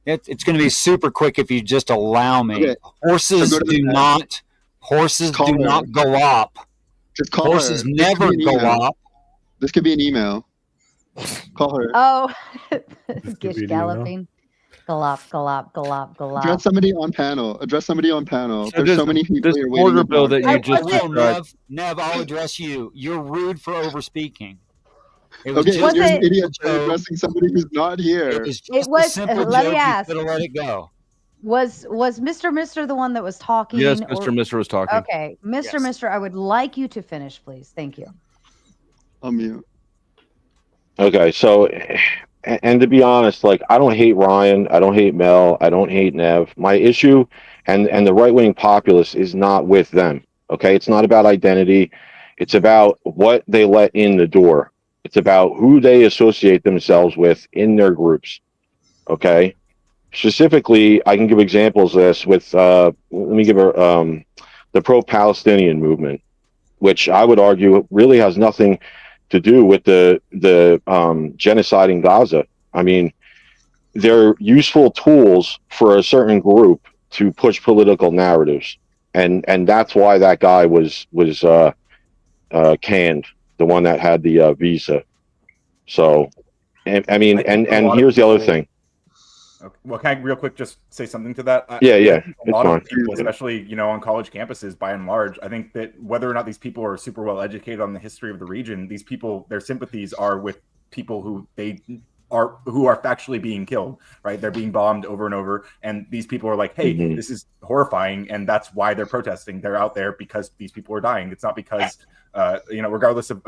It's going to be super quick if you just allow me. Okay. Horses So go to do the not. Horses Call do her. not go up. Just call Horses her. This never could be an go email. up. This could be an email. Call her. Oh, gish be an galloping. Galop. Address somebody on panel. Address somebody on panel. So There's does- so many people does here border waiting. bill that you just described. Nev, I'll address you. You're rude for overspeaking. It was Okay, just you're an a idiot for joke. addressing somebody who's not here. It was It just was- a simple let me joke. ask. You could have let it go. Was Mr. the one that was talking? Yes, Mr. was talking. Okay, Mr. I would like you to finish, please. Thank you. On mute. Okay, so, and to be honest, like, I don't hate Ryan, I don't hate Mel, I don't hate Nev. My issue and the right-wing populace is not with them, okay? It's not about identity. It's about what they let in the door. It's about who they associate themselves with in their groups, okay? Specifically, I can give examples of this with, let me give the pro-Palestinian movement, which I would argue really has nothing to do with the genocide in Gaza. I mean, they're useful tools for a certain group to push political narratives, and that's why that guy was canned, the one that had the visa. So, I mean, and here's the other thing. Okay. Well, can I real quick just say something to that? Yeah, I think a it's lot fine. of people, especially on college campuses, by and large, I think that whether or not these people are super well educated on the history of the region, these people, their sympathies are with people who are factually being killed, right? They're being bombed over and over, and these people are like, "Hey, this is horrifying," and that's why they're protesting. They're out there because these people are dying. It's not because, regardless of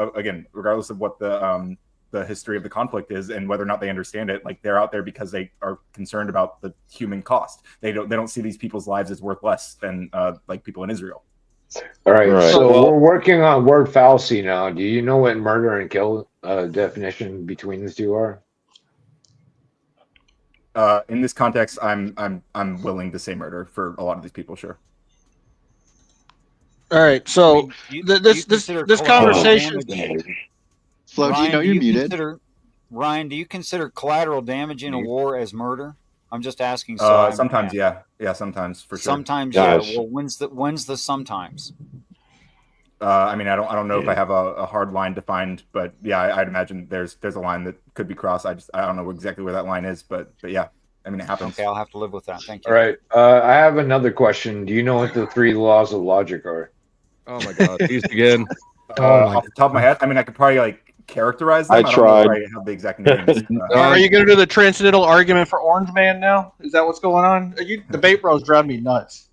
what the history of the conflict is and whether or not they understand it, like they're out there because they are concerned about the human cost. They don't see these people's lives as worth less than like people in Israel. All right. So we're working on word fallacy now. Do you know what murder and kill definition between the two are? In this context, I'm willing to say murder for a lot of these people. Sure. All right. So this conversation. Flo, do you know you're muted? Ryan, do you consider collateral damage in a war as murder? I'm just asking. Sometimes, yeah, sometimes for sure. Sometimes, yeah. Well, when's the sometimes? I mean, I don't know if I have a hard line defined, but yeah, I'd imagine there's a line that could be crossed. I don't know exactly where that line is, but yeah, I mean, it happens. Okay, I'll have to live with that. Thank you. All right. I have another question. Do you know what the 3 laws of logic are? Oh my God, these again. Off the top of my head, I mean, I could probably characterize them. I tried. don't know if I have the exact names. Are you going to do the transcendental argument for Orange Man now? Is that what's going on? You debate bros drive me nuts.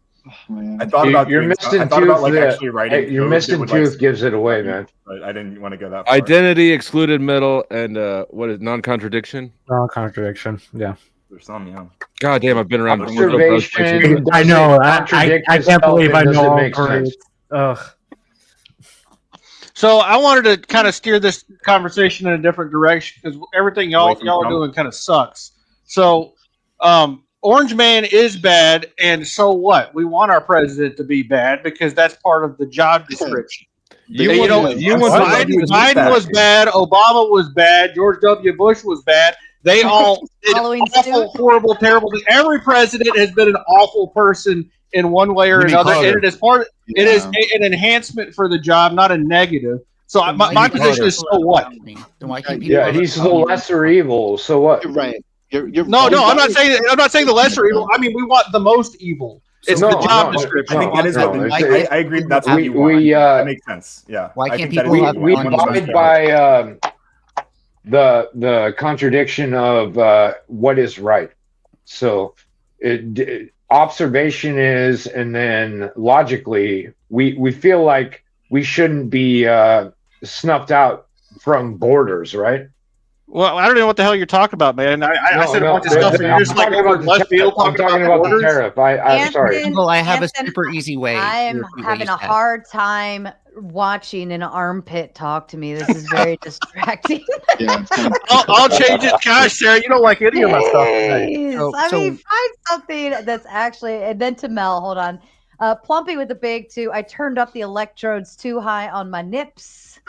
I thought about you're missing tooth. Actually writing. You're missing tooth gives it away, man. But I didn't want to go that far. Identity, excluded middle, and what is non-contradiction? Non-contradiction. Yeah. There's some, yeah. God damn, I've been around. Observation. I know. I can't believe I know all three. Ugh. So I wanted to kind of steer this conversation in a different direction because everything y'all are doing kind of sucks. So Orange Man is bad, and so what? We want our president to be bad because that's part of the job description. Biden was bad, Obama was bad, George W. Bush was bad. They all did awful, horrible, terrible things. Every president has been an awful person in one way or another, and it is it is an enhancement for the job, not a negative. So my position is, so what? Yeah, he's the lesser evil. So what? You're right. No, I'm not saying the lesser evil. I mean, we want the most evil. It's the job description. I think that is I agree. That's what you want. That makes sense. Yeah. Why can't people we abide by the contradiction of what is right. So observation is, and then logically, we feel like we shouldn't be snuffed out from borders, right? Well, I don't know what the hell you're talking about, man. I said a bunch of stuff, and you're just like over left field talking about the tariff. I'm sorry. Well, I have a super easy way. I'm having a hard time watching an armpit talk to me. This is very distracting. Yeah, I'll change it. Gosh, Sarah, you don't like any of my stuff today. I mean, find something that's actually, and then to Mel, hold on. Plumpy with the big 2. I turned up the electrodes too high on my nips.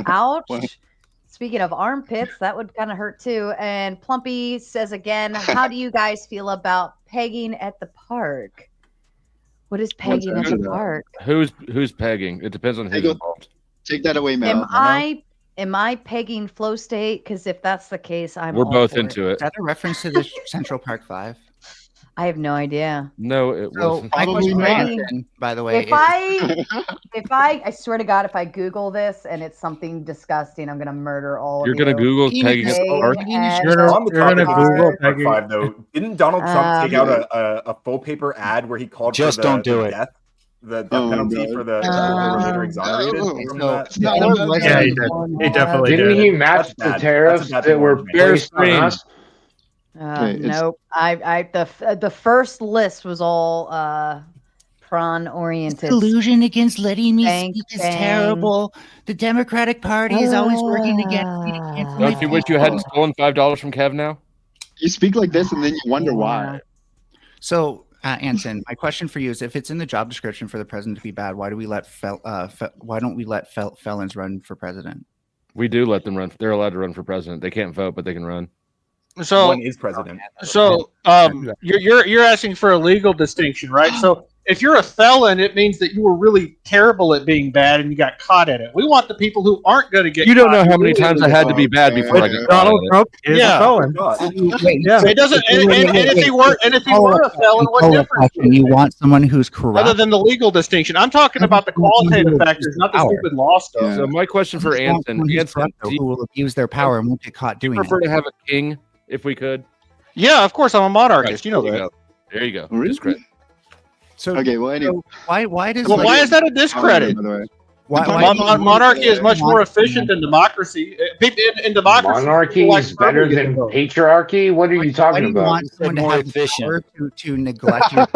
Ouch. Speaking of armpits, that would kind of hurt too. And Plumpy says again, how do you guys feel about pegging at the park? What is pegging at the park? Who's pegging? It depends on who's involved. Take that away, Mel. Am I pegging Flow State? Because if that's the case, we're both into it. Is that a reference to the Central Park 5? I have no idea. No, it wasn't. By the way, if I swear to God, if I Google this and it's something disgusting, I'm gonna murder all of you. You're gonna Google pegging at the park? You're gonna Google pegging. 5, though. Didn't Donald Trump take out a full paper ad where he called for the death? The death penalty for the people later exonerated from that? Yeah, he definitely did. Didn't he match the tariffs that were placed on us? Nope. The first list was all prawn oriented. Collusion against letting me speak is terrible. The Democratic Party is always working against me. Don't you wish you hadn't stolen $5 from Kev now? You speak like this and then you wonder why. So, Anson, my question for you is: if it's in the job description for the president to be bad, why do we let why don't we let felons run for president? We do let them run. They're allowed to run for president. They can't vote, but they can run. So one is president. So you're asking for a legal distinction, right? So if you're a felon, it means that you were really terrible at being bad and you got caught at it. We want the people who aren't going to get. You don't know caught. how many times I had to be bad before I got Donald caught. Trump is a felon. Yeah. It doesn't. And if he were a felon, what difference? You want someone who's corrupt. Other than the legal distinction, I'm talking about the qualitative factors, not the stupid law stuff. So my question for Anson, who will abuse their power and won't get caught doing prefer it. to have a king if we could? Yeah, of course, I'm a monarchist. You know There you that. go. There you go. Really? Discredit. So Okay, well, anyway. why does Well, why is that a discredit? By the way. Monarchy is much more efficient than democracy. People in democracy, Monarchy people like is better Bernie get than the vote. patriarchy. What are you Why talking do you about? want someone to have the power to neglect your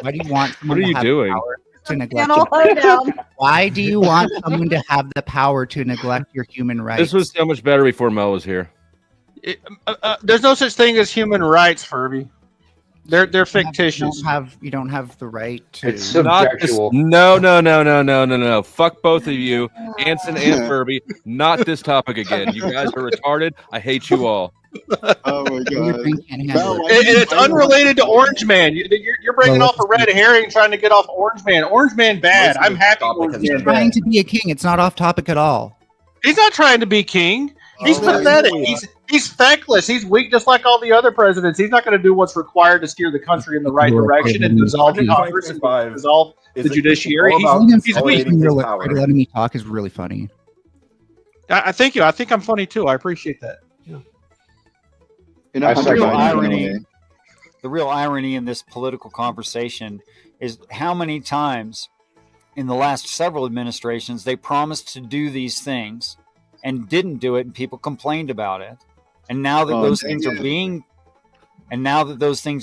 why do you want someone What are you to have doing? the power to neglect Channel your down. why do you want someone to have the power to neglect your human rights? This was so much better before Mel was here. There's no such thing as human rights, Furby. They're fictitious. You don't have the right to. It's Not this, subjectual. no. Fuck both of you, Anson and Furby. Not this topic again. You guys are retarded. I hate you all. Oh my god. And it's unrelated to Orange Man. You're bringing off a red herring, trying to get off Orange Man. Orange Man bad. I'm happy Orange Man He's trying bad. to be a king. It's not off topic at all. He's not trying to be king. He's pathetic. He's feckless. He's weak, just like all the other presidents. He's not going to do what's required to steer the country in the right direction and dissolve the Congress and dissolve the judiciary. He's weak. Letting me talk is really funny. I thank you. I think I'm funny too. I appreciate that. The real irony in this political conversation is how many times in the last several administrations they promised to do these things and didn't do it, and people complained about it. And now that those things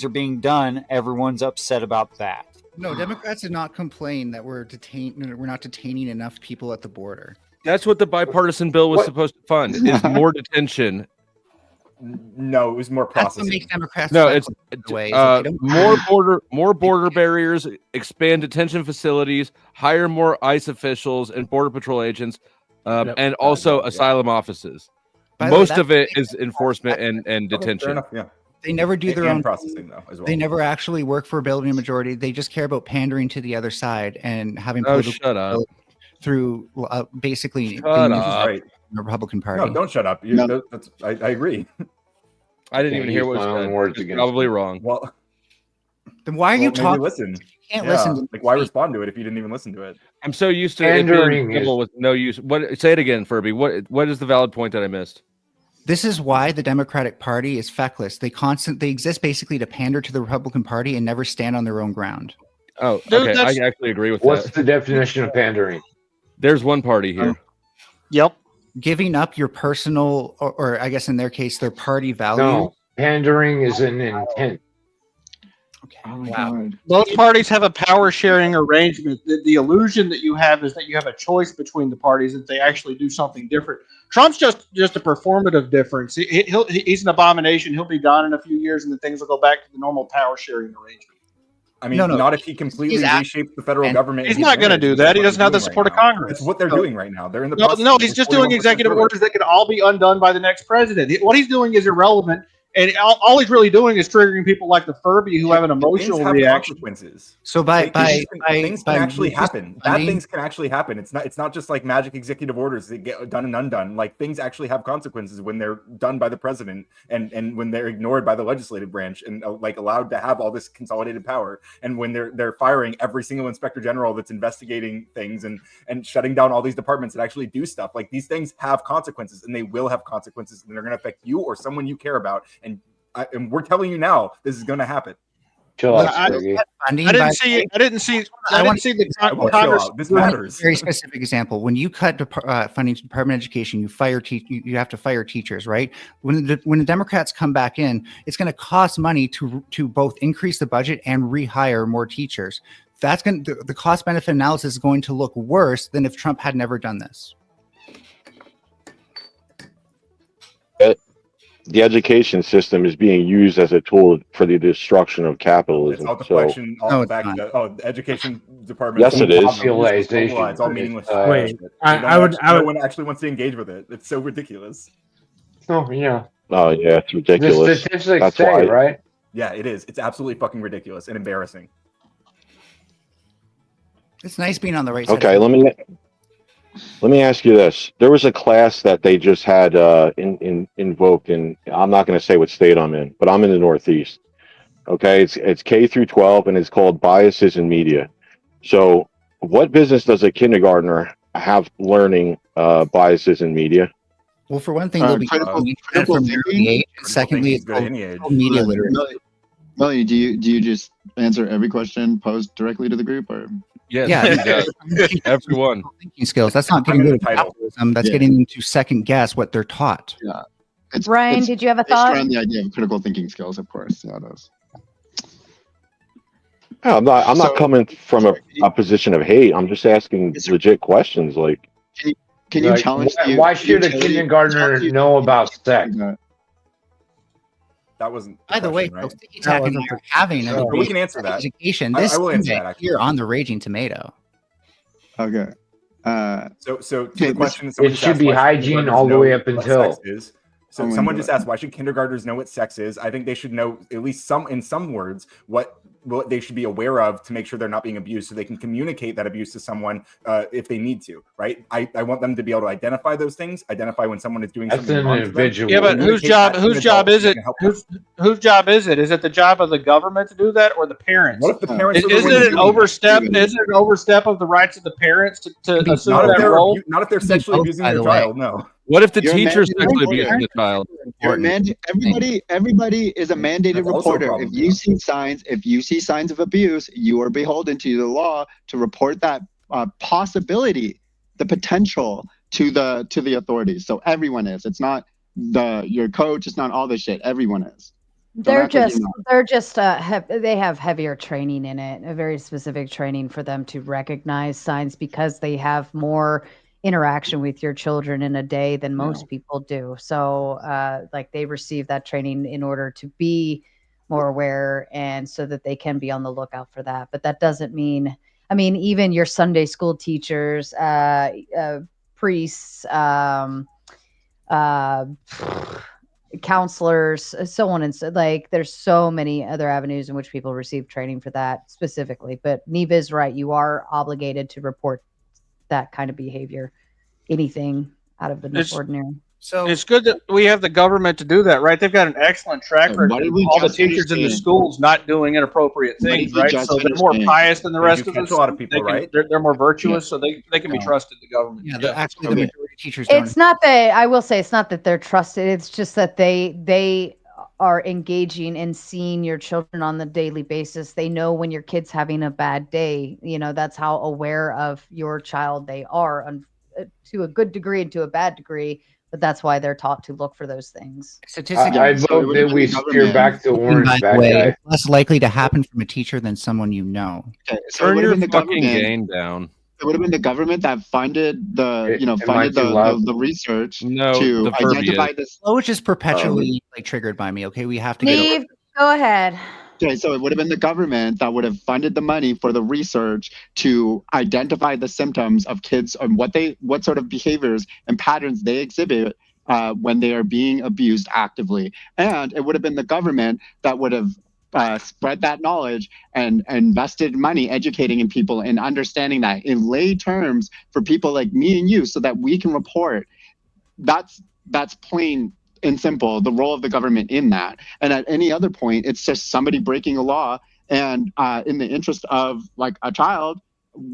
are being done, everyone's upset about that. No, Democrats did not complain that we're not detaining enough people at the border. That's what the bipartisan bill was supposed to fund. Is more detention. No, it was more processing. That's what makes Democrats No, it's more border barriers, expand detention facilities, hire more ICE officials and border patrol agents, and also asylum offices. Most of it is enforcement and detention. Enough, yeah. They never do their own processing though as well. They never actually work for a building majority. They just care about pandering to the other side and having shut up. through basically Right. the Republican Party. No, don't shut up. I agree. I didn't even hear what was said. Probably wrong. Well, then why are you maybe talking? Listen. You can't listen. To why respond to it if you didn't even listen to it? I'm so used to it being simple with no use. What? Say it again, Furby. What is the valid point that I missed? This is why the Democratic Party is feckless. They exist basically to pander to the Republican Party and never stand on their own ground. Oh, okay. I actually agree with that. What's the definition of pandering? There's one party here. Yep. Giving up your personal, or I guess in their case, their party value. No, pandering is an intent. Wow. Both parties have a power sharing arrangement. The illusion that you have is that you have a choice between the parties, that they actually do something different. Trump's just a performative difference. He's an abomination. He'll be gone in a few years, and then things will go back to the normal power sharing arrangement. I mean, not if he completely reshapes the federal government. He's not going to do that. He doesn't have the support of Congress. It's what they're doing right now. They're in the no. He's just doing executive orders that can all be undone by the next president. What he's doing is irrelevant. And all he's really doing is triggering people like the Furby who have an emotional reaction. Consequences. So things can actually happen. Bad things can actually happen. It's not just like magic executive orders that get done and undone. Like things actually have consequences when they're done by the president and when they're ignored by the legislative branch and like allowed to have all this consolidated power. And when they're firing every single inspector general that's investigating things and shutting down all these departments that actually do stuff. Like these things have consequences and they will have consequences and they're going to affect you or someone you care about. And we're telling you now, this is going to I didn't see the Congress. This matters. Very specific example. When you cut funding to Department of Education, you have to fire teachers, right? When the Democrats come back in, it's going to cost money to both increase the budget and rehire more teachers. That's going the cost benefit analysis is going to look worse than if Trump had never done this. The education system is being used as a tool for the destruction of capitalism. It's all deflection, the education department. Yes, it is. It's all meaningless. Wait, no one actually wants to engage with it. It's so ridiculous. Oh yeah. Oh yeah, it's The ridiculous. statistics That's say, why. right? Yeah, it is. It's absolutely fucking ridiculous and embarrassing. It's nice being on the right side. Okay, let me ask you this. There was a class that they just had invoked, and I'm not going to say what state I'm in, but I'm in the Northeast. Okay, it's K through 12, and it's called Biases in Media. So, what business does a kindergartner have learning biases in media? Well, for one thing, they'll be critical from an early age. And secondly, it's good at any age. called media literacy. Melanie, do you just answer every question posed directly to the group, or? Yes, Yeah, everyone. Thinking skills. That's not getting rid of capitalism. That's getting them to second guess what they're taught. Yeah. Ryan, did you have a thought? Around the idea of critical thinking skills, of course. Yeah, it is. No, I'm not coming from a position of hate. I'm just asking legit questions. Like, can you challenge? Why should a kindergartner know about sex? That wasn't. By the way, right? Sticky Tack and I are having a we can answer that. education. I This will answer Sunday that, actually. here on the Raging Tomato. Okay. So to the question, It someone just should asked be why hygiene kindergartners all the know way up what until. sex is. So someone just asked, why should kindergartners know what sex is? I think they should know at least in some words what they should be aware of to make sure they're not being abused, so they can communicate that abuse to someone if they need to, right? I want them to be able to identify those things, identify when someone is doing something wrong to them. Yeah, but whose job is it? Whose job is it? Is it the job of the government to do that, or the parents? What if the parents? Isn't it an overstep? Isn't it an overstep of the rights of the parents to assume that role? Not if they're sexually abusing their child. No. What if the You're a teacher's mandated sexually reporter. abusing the child? Everybody is a mandated That's also a reporter. problem, If you see signs of abuse, you are beholden to the law to report that possibility, the potential to the authorities. So everyone is. It's not your coach. It's not all this shit. Everyone is. They have heavier training in it, a very specific training for them to recognize signs, because they have more interaction with your children in a day than most people do. So like they receive that training in order to be more aware, and so that they can be on the lookout for that. But that doesn't mean, I mean, even your Sunday school teachers, priests, counselors, so on and so, like there's so many other avenues in which people receive training for that specifically. But Neve is right, you are obligated to report that kind of behavior, anything out of the ordinary. So it's good that we have the government to do that, right? They've got an excellent track record of all the teachers in the schools not doing inappropriate things, right? So they're more pious than the rest of us. A lot of people, right? They're more virtuous, so they can be trusted. The government. Yeah, actually, the majority of teachers. It's not that, I will say, it's not that they're trusted. It's just that they are engaging and seeing your children on the daily basis. They know when your kid's having a bad day. You know, that's how aware of your child they are, to a good degree and to a bad degree. But that's why they're taught to look for those things. I vote that we steer back to orange. By the way, less likely to happen from a teacher than someone you know. Okay, so turn your fucking game down. It would have been the government that funded the research to identify this. Flow is just perpetually triggered by me. Okay, we have to Neve, go ahead. Okay, so it would have been the government that would have funded the money for the research to identify the symptoms of kids and what sort of behaviors and patterns they exhibit when they are being abused actively. And it would have been the government that would have spread that knowledge and invested money educating in people and understanding that in lay terms for people like me and you, so that we can report. That's plain and simple the role of the government in that. And at any other point, it's just somebody breaking a law, and in the interest of like a child,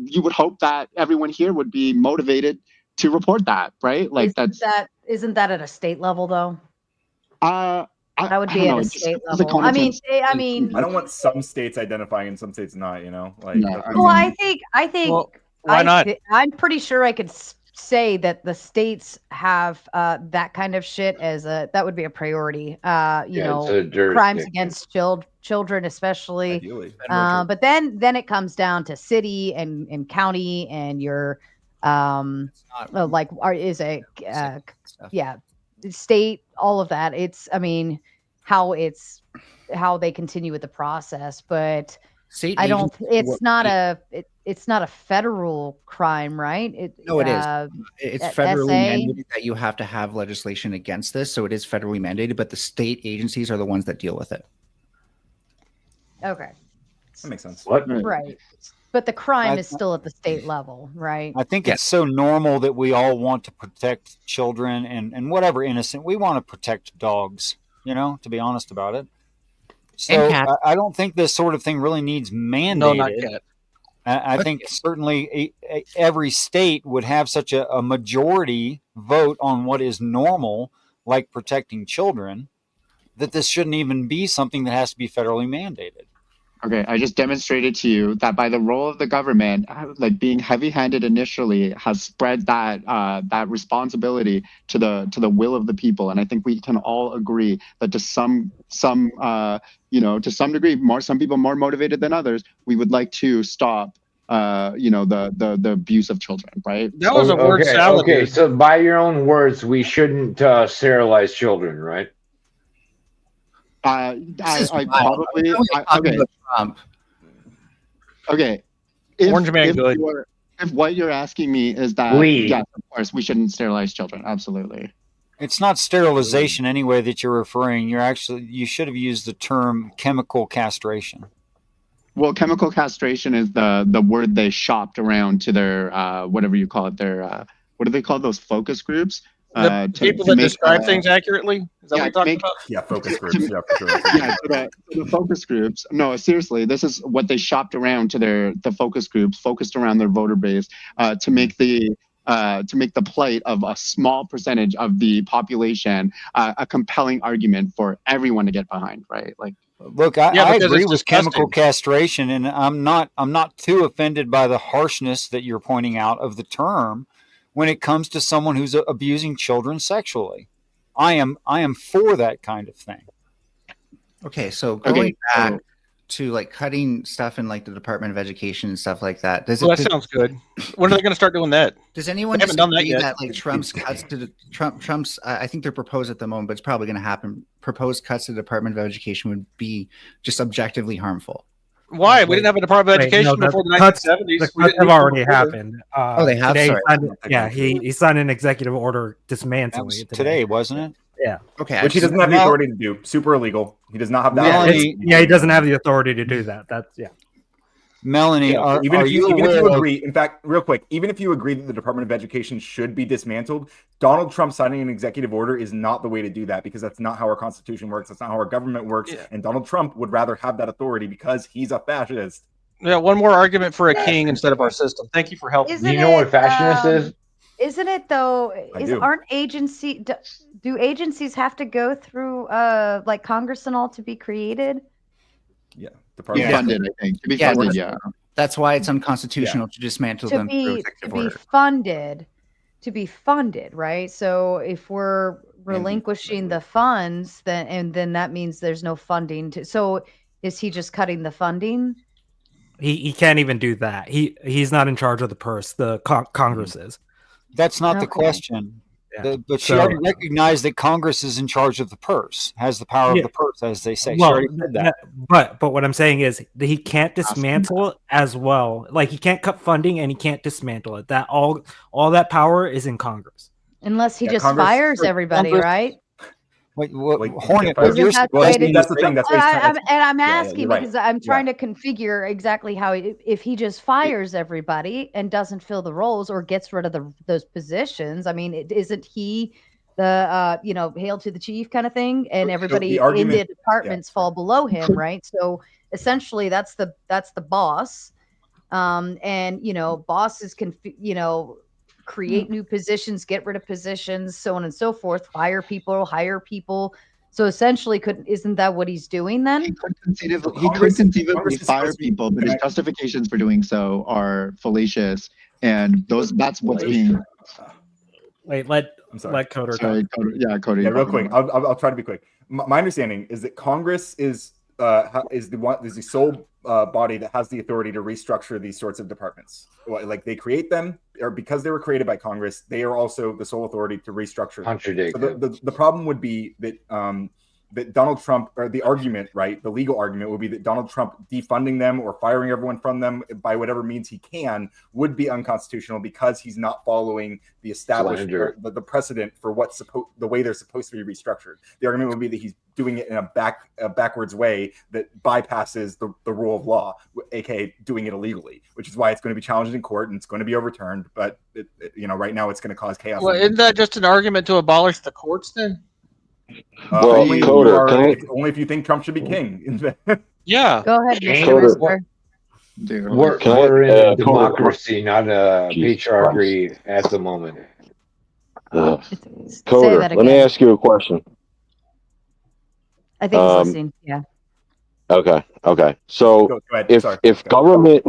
you would hope that everyone here would be motivated to report that, right? Like isn't that at a state level though? That would be at a state level. I mean, I don't want some states identifying and some states not. You know, like. Well, I think. Well, why not? I'm pretty sure I could say that the states have that kind of shit as that would be a priority. Crimes against children, especially. But then it comes down to city and county and your state, all of that. It's, I mean, how they continue with the process, but I don't. It's not a. it's not a federal crime, right? No, it is. It's federally SA? mandated that you have to have legislation against this, so it is federally mandated. But the state agencies are the ones that deal with it. Okay. That makes sense. What? Right. But the crime is still at the state level, right? I think it's so normal that we all want to protect children and whatever innocent. We want to protect dogs, to be honest about it. So I don't think this sort of thing really needs mandated. No, not yet. I think certainly every state would have such a majority vote on what is normal, like protecting children, that this shouldn't even be something that has to be federally mandated. Okay, I just demonstrated to you that by the role of the government, like being heavy-handed initially, has spread that responsibility to the will of the people, and I think we can all agree that to some degree, some people more motivated than others, we would like to stop, the abuse of children, right? That was a word salad. Okay, so by your own words, we shouldn't sterilize children, right? Okay. Orange man good. If what you're asking me is that, yes, of course, we shouldn't sterilize children. Absolutely. It's not sterilization anyway that you're referring. You should have used the term chemical castration. Well, chemical castration is the word they shopped around to their whatever you call it, their what do they call those focus groups? The people that describe things accurately? Is that what you're talking about? Yeah, focus groups. Yeah, for sure. So the focus groups. No, seriously, this is what they shopped around to the focus groups, focused around their voter base, to make the plight of a small percentage of the population a compelling argument for everyone to get behind, right? Like, look, I agree with chemical castration, and I'm not too offended by the harshness that you're pointing out of the term when it comes to someone who's abusing children sexually. I am for that kind of thing. Okay, so going back to like cutting stuff in like the Department of Education and stuff like that. That sounds good. When are they going to start doing that? Does anyone haven't done that disagree yet? that like Trump's I think they're proposed at the moment, but it's probably going to happen. Proposed cuts to the Department of Education would be just objectively harmful. Why? We didn't have a Department of Education before the 1970s. The cuts have already happened. They have. Today, he signed an executive order dismantling it today, wasn't it? Yeah. Okay. Which he doesn't have the authority to do. Super illegal. He does not have that. He doesn't have the authority to do that. That's Melanie, even if you agree, in fact, real quick, even if you agree that the Department of Education should be dismantled, Donald Trump signing an executive order is not the way to do that, because that's not how our Constitution works. That's not how our government works. Yeah. And Donald Trump would rather have that authority because he's a fascist. Yeah, one more argument for a king instead of our system. Thank you for helping. Do you know what fascist is? Isn't it though? Do agencies have to go through like Congress and all to be created? Yeah. Funded, I think. To be funded, yeah. That's why it's unconstitutional to dismantle them through executive order. To be funded, right? So if we're relinquishing the funds, then that means there's no funding. So is he just cutting the funding? He can't even do that. He's not in charge of the purse. The Congress is. That's not the question. Yeah. But she already recognized that Congress is in charge of the purse, has the power of the purse, as they say. Well, she already said that. But what I'm saying is that he can't dismantle it as well. Like he can't cut funding and he can't dismantle it. That all that power is in Congress. Unless he just fires everybody, right? Hornet, that's the thing. That's I'm asking because I'm trying to configure exactly how if he just fires everybody and doesn't fill the roles or gets rid of those positions. I mean, isn't he the hail to the chief kind of thing, and everybody in the departments fall below him, right? So essentially, that's the boss, and bosses can create new positions, get rid of positions, so on and so forth, fire people, hire people. So essentially, isn't that what he's doing then? He could conceivably fire people, but his justifications for doing so are fallacious, and that's what's being. Wait, let Coder. Sorry, Coder. Coder. Yeah, real quick. I'll try to be quick. My understanding is that Congress is the sole body that has the authority to restructure these sorts of departments. Like they create them, or because they were created by Congress, they are also the sole authority to restructure them. Contradict. So the problem would be that that Donald Trump, or the argument, right, the legal argument would be that Donald Trump defunding them or firing everyone from them by whatever means he can would be unconstitutional because he's not following the established, the precedent for what's the way they're supposed to be restructured. The argument would be that he's doing it in a backwards way that bypasses the rule of law, aka doing it illegally, which is why it's going to be challenged in court and it's going to be overturned. But right now it's going to cause chaos. Well, isn't that just an argument to abolish the courts then? Only if you think Trump should be king. Yeah. Go ahead, Mr. We're in a democracy, not a patriarchy at the moment. Coder, let me ask you a question. I think he's listening. Yeah. Okay. So go ahead. if government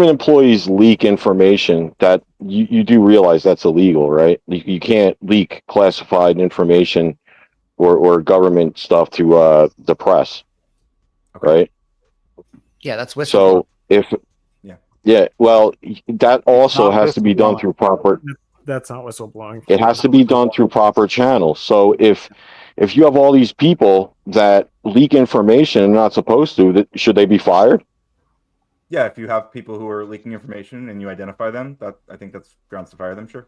employees leak information, that you do realize that's illegal, right? You can't leak classified information or government stuff to the press, right? Yeah, that's whistleblower. So well, that also has to be done through proper. That's not whistleblowing. It has to be done through proper channels. So if you have all these people that leak information and not supposed to, should they be fired? Yeah, if you have people who are leaking information and you identify them, I think that's grounds to fire them. Sure.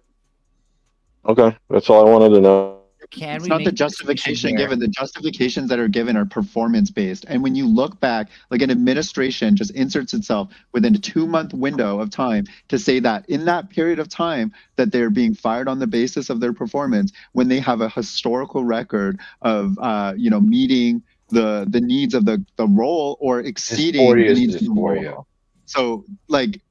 Okay, that's all I wanted to know. It's not the justification given. The justifications that are given are performance based. And when you look back, like an administration just inserts itself within a 2-month window of time to say that in that period of time that they're being fired on the basis of their performance, when they have a historical record of meeting the needs of the role or exceeding the needs of the role. So,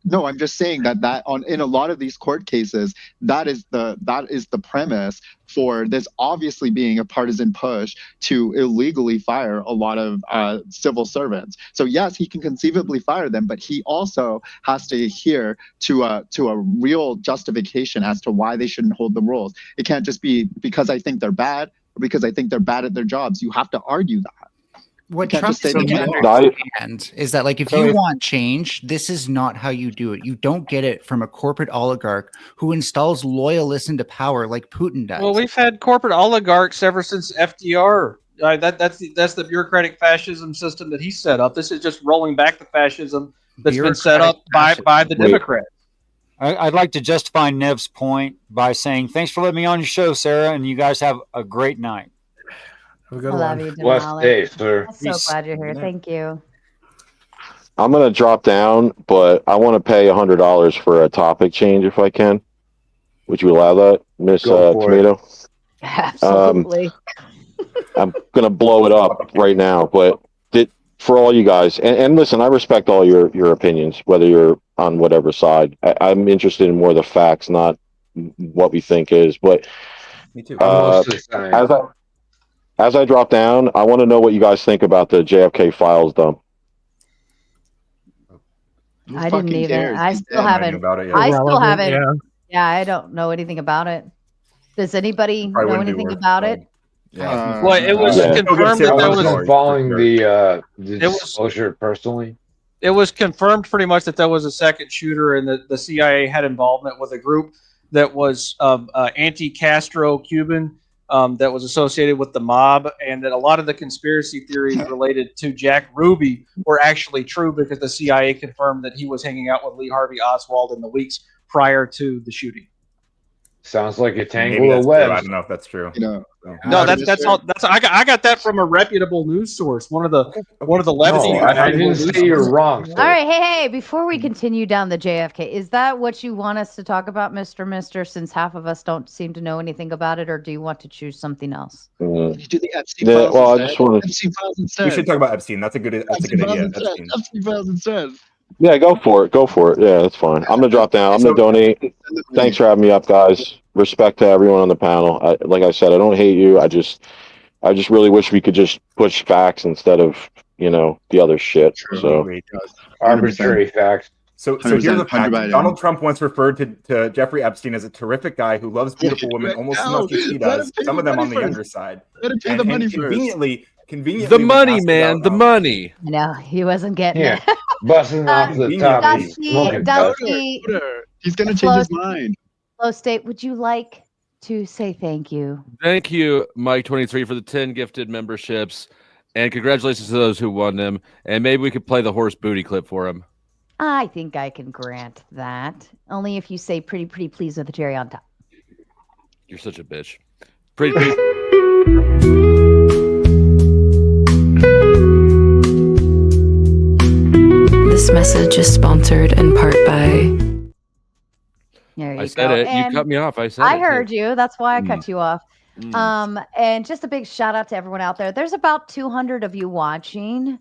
no, I'm just saying that in a lot of these court cases, that is the premise for this obviously being a partisan push to illegally fire a lot of civil servants. So yes, he can conceivably fire them, but he also has to adhere to a real justification as to why they shouldn't hold the roles. It can't just be because I think they're bad or because I think they're bad at their jobs. You have to argue that. What Trump doesn't understand is that, if you want change, this is not how you do it. You don't get it from a corporate oligarch who installs loyalists into power like Putin does. Well, we've had corporate oligarchs ever since FDR. That's the bureaucratic fascism system that he set up. This is just rolling back the fascism that's been set up by the Democrats. I'd like to justify Nev's point by saying, thanks for letting me on your show, Sarah, and you guys have a great night. I love you, Blessed day, sir. I'm so glad you're here. Thank you. I'm going to drop down, but I want to pay $100 for a topic change if I can. Would you allow that, Miss Tomato? Absolutely. I'm going to blow it up right now, but for all you guys, and listen, I respect all your opinions, whether you're on whatever side. I'm interested in more the facts, not what we think is. But me too. As I drop down, I want to know what you guys think about the JFK files dump. I didn't even. I still haven't. I still haven't. Yeah, I don't know anything about it. Does anybody know anything about it? Yeah. Well, it was confirmed that there was following the disclosure personally. It was confirmed pretty much that there was a second shooter, and the CIA had involvement with a group that was anti-Castro Cuban. That was associated with the mob, and that a lot of the conspiracy theories related to Jack Ruby were actually true because the CIA confirmed that he was hanging out with Lee Harvey Oswald in the weeks prior to the shooting. Sounds like a tangle of webs. I don't know if that's true. No, that's all. I got that from a reputable news source. One of the lefty. I didn't say you're wrong. All right, hey, before we continue down the JFK, is that what you want us to talk about, Mister? Since half of us don't seem to know anything about it, or do you want to choose something else? You do the Epstein files well, I just want to. We should talk about Epstein. That's a good idea. Epstein files instead. Yeah, go for it. Yeah, that's fine. I'm gonna drop down. I'm gonna donate. Thanks for having me up, guys. Respect to everyone on the panel. Like I said, I don't hate you. I just really wish we could just push facts instead of the other shit. So arbitrary facts. So here's the fact. Donald Trump once referred to Jeffrey Epstein as a terrific guy who loves beautiful women almost as much as he does. Some of them on the younger side. Conveniently, the money, man, the money. No, he wasn't getting it. Busting off the top. Dusty, he's gonna change his mind. Flow State, would you like to say thank you. Thank you, Mike23, for the 10 gifted memberships. And congratulations to those who won them. And maybe we could play the horse booty clip for him. I think I can grant that. Only if you say pretty please with the cherry on top. You're such a bitch. Pretty please. This message is sponsored in part by... There you I said go. it. And you cut me off. I said I it. heard you. That's why I Mm. cut you off. And just a big shout out to everyone out there. There's about 200 of you watching.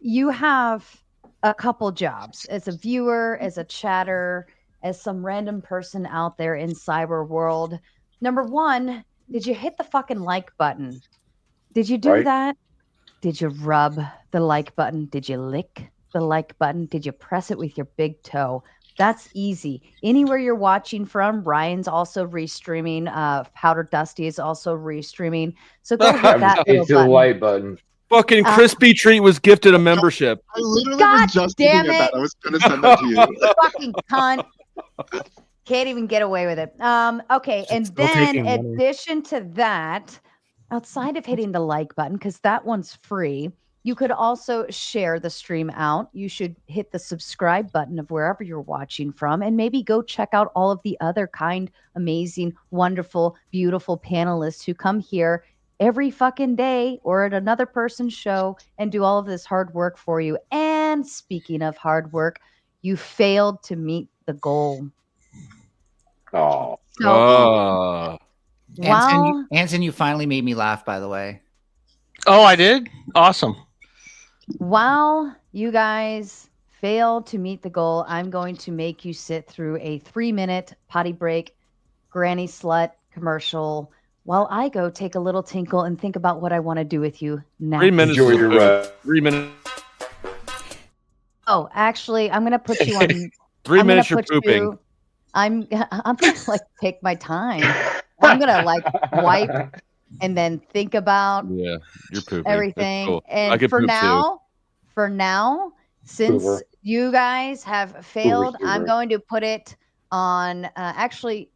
You have a couple jobs as a viewer, as a chatter, as some random person out there in cyber world. Number one, did you hit the fucking like button? Did you do Right. that? Did you rub the like button? Did you lick the like button? Did you press it with your big toe? That's easy. Anywhere you're watching from, Ryan's also restreaming. Powder Dusty is also restreaming. So go hit that little It's the button. white button. Fucking Crispy Treat was gifted a membership. I literally God was just damn looking at it. that. I was going to send that to you. Fucking cunt. Can't even get away with it. Okay, and Still then taking money. addition to that, outside of hitting the like button, because that one's free, you could also share the stream out. You should hit the subscribe button of wherever you're watching from, and maybe go check out all of the other kind, amazing, wonderful, beautiful panelists who come here every fucking day or at another person's show and do all of this hard work for you. And speaking of hard work, you failed to meet the goal. Oh. So, wow. Anson, you finally made me laugh, by the way. Oh, I did? Awesome. While you guys fail to meet the goal, I'm going to make you sit through a 3-minute potty break, granny slut commercial while I go take a little tinkle and think about what I want to do with you now. 3 minutes. Enjoy your 3 minutes. Oh, actually, I'm going to put you on. 3 I'm minutes gonna you're put pooping. you- I'm going to like take my time. I'm going to like wipe and then think about Yeah, you're pooping. That's everything. cool. I And could for poop now, since Hoover. you guys have failed, I'm Hoover. going to put it on. Actually,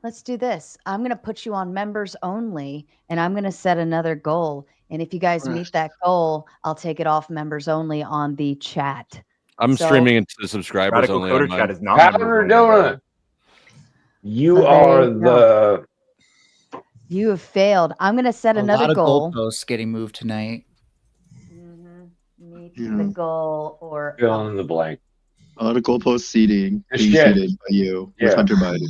let's do this. I'm going to put you on members only, and I'm going to set another goal. And if you guys meet that goal, I'll take it off members only on the chat. I'm So- streaming into the subscribers Radical only. Coder on mine. Chat is not Powder donut. You So there are you go. the You have failed. I'm going to set A another lot of goal. goalposts getting moved tonight. Meet the goal or fill in the blank. A lot of goalpost seeding being Shit. seeded by you Yeah. with Hunter Biden.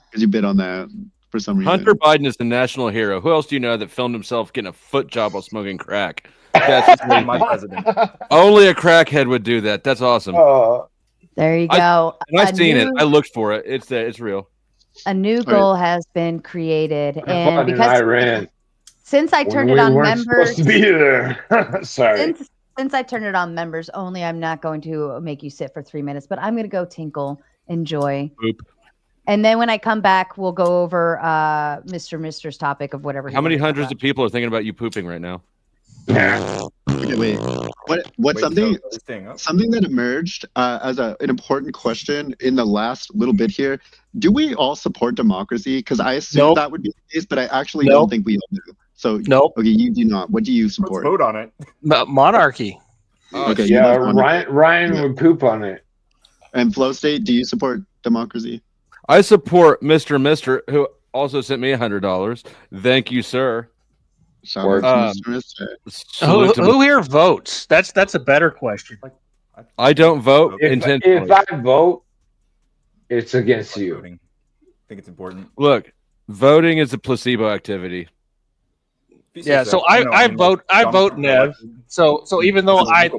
Because you bid on that for some reason. Hunter Biden is the national hero. Who else do you know that filmed himself getting a foot job while smoking crack? That's my president. Only a crackhead would do that. That's awesome. There you go. And I've A seen it. new- I looked for it. It's there. It's real. A new goal has been created, and Fun in because Iran. since I When turned it we on weren't members, supposed to be there. Sorry. since I turned it on members only, I'm not going to make you sit for 3 minutes, but I'm going to go tinkle, enjoy, and then when I come back, we'll go over Mister's topic of whatever. he How many wants to talk hundreds about. of people are thinking about you pooping right now? Okay, wait. What's Wait, something so this thing up. something that emerged as an important question in the last little bit here? Do we all support democracy? Because I assume Nope. that would be the case, but I actually Nope. don't think we all do. So Nope. Okay, you do not. What do you support? Vote on it. Monarchy. Okay, you Yeah, vote monarchy. Ryan would poop on it. And Flow State, do you support democracy? I support Mr. who also sent me $100. Thank you, sir. Shout out to Mr. salute to Who here votes? That's a better question. I don't vote intentionally. If I vote, it's against you. I think it's important. Look, voting is a placebo activity. Yeah, so I vote Nev. So even though I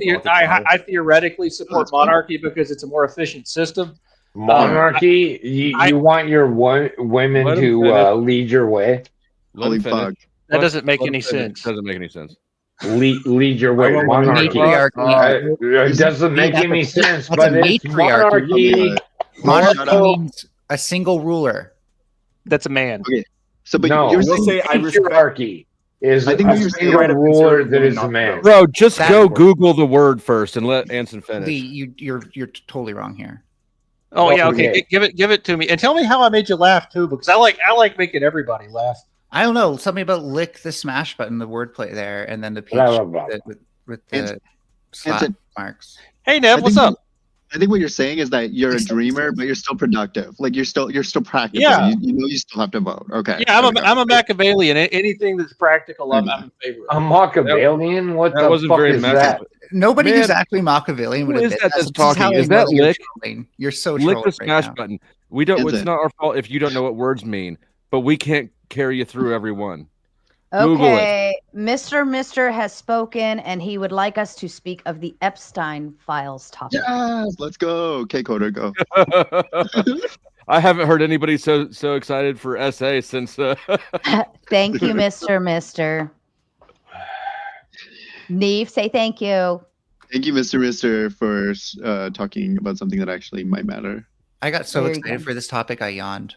theoretically support monarchy because it's a more efficient system. Monarchy, you want your women Let him to finish. lead your way. Let him finish. That doesn't make Let him any finish. sense. Doesn't make any sense. Lead your way. I want Monarchy. Matriarchy. It doesn't make That's any a- sense, that's but a it's matriarchy. monarchy. Monarchy means a single ruler. That's a man. Okay, so but No, you're we'll saying say patriarchy is I think a what you're saying single right up ruler until that is not a man. Bro, just That- go Google the word first and let Anson finish. Lee, you're totally wrong here. Oh yeah, okay. Give it to me, and tell me how I made you laugh too, because I like making everybody laugh. I don't know, something about lick the smash button, the wordplay there, and then the peach with the slap marks. Hey Nev, what's up? I think what you're saying is that you're a dreamer, but you're still productive. Like you're still practical. Yeah. You know you still have to vote. Okay. Yeah, I'm a Machiavellian. Anything that's practical, I'm in favor of. A Machiavellian? What that the wasn't fuck very is massive. that? Nobody Man, who's actually Machiavellian would who admit is that that's This is how talking? I Is that know you're Lick? trolling. You're so Lick trolling the smash now. button. We don't. Is It's it? not our fault if you don't know what words mean, but we can't carry you through every one. Google it. Okay, Mr. has spoken, and he would like us to speak of the Epstein files topic. Yes, let's go. Okay, Coder, go. I haven't heard anybody so excited for SA since. Thank you, Mr. Neve, say thank you. Thank you, Mr. for talking about something that actually might matter. I got so There you excited go. for this topic, I yawned.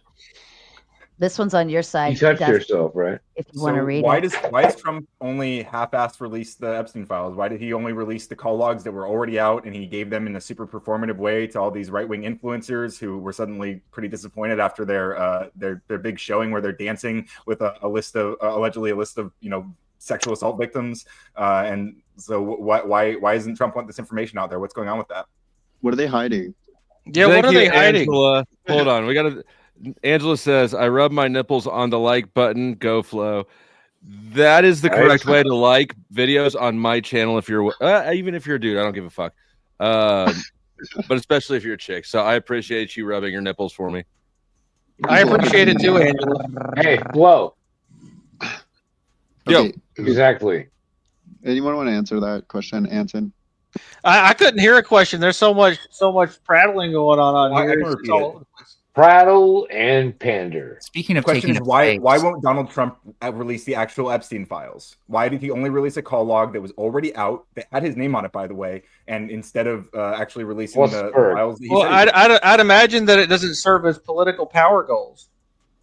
This one's on your side. You touched Des, yourself, right? If you want to read why it. does Trump only half-assed release the Epstein files? Why did he only release the call logs that were already out, and he gave them in a super performative way to all these right-wing influencers who were suddenly pretty disappointed after their big showing where they're dancing with a list of allegedly a list of sexual assault victims? And so why doesn't Trump want this information out there? What's going on with that? What are they hiding? Yeah, Thank what are you, they hiding? Angela. Hold on, we gotta. Angela says, "I rub my nipples on the like button." Go Flo. That is the correct way to like videos on my channel. If you're even if you're a dude, I don't give a fuck. But especially if you're a chick. So I appreciate you rubbing your nipples for me. I appreciate it too, Angela. Hey, Flo. Okay. Exactly. Anyone want to answer that question, Anson? I couldn't hear a question. There's so much prattling going on I here. can It's repeat all it. over the place. Prattle and pander. Speaking of The question taking is up why space, won't Donald Trump release the actual Epstein files? Why did he only release a call log that was already out that had his name on it, by the way, and instead of actually releasing the files that he Well, said he I'd imagine that it doesn't serve as political power goals.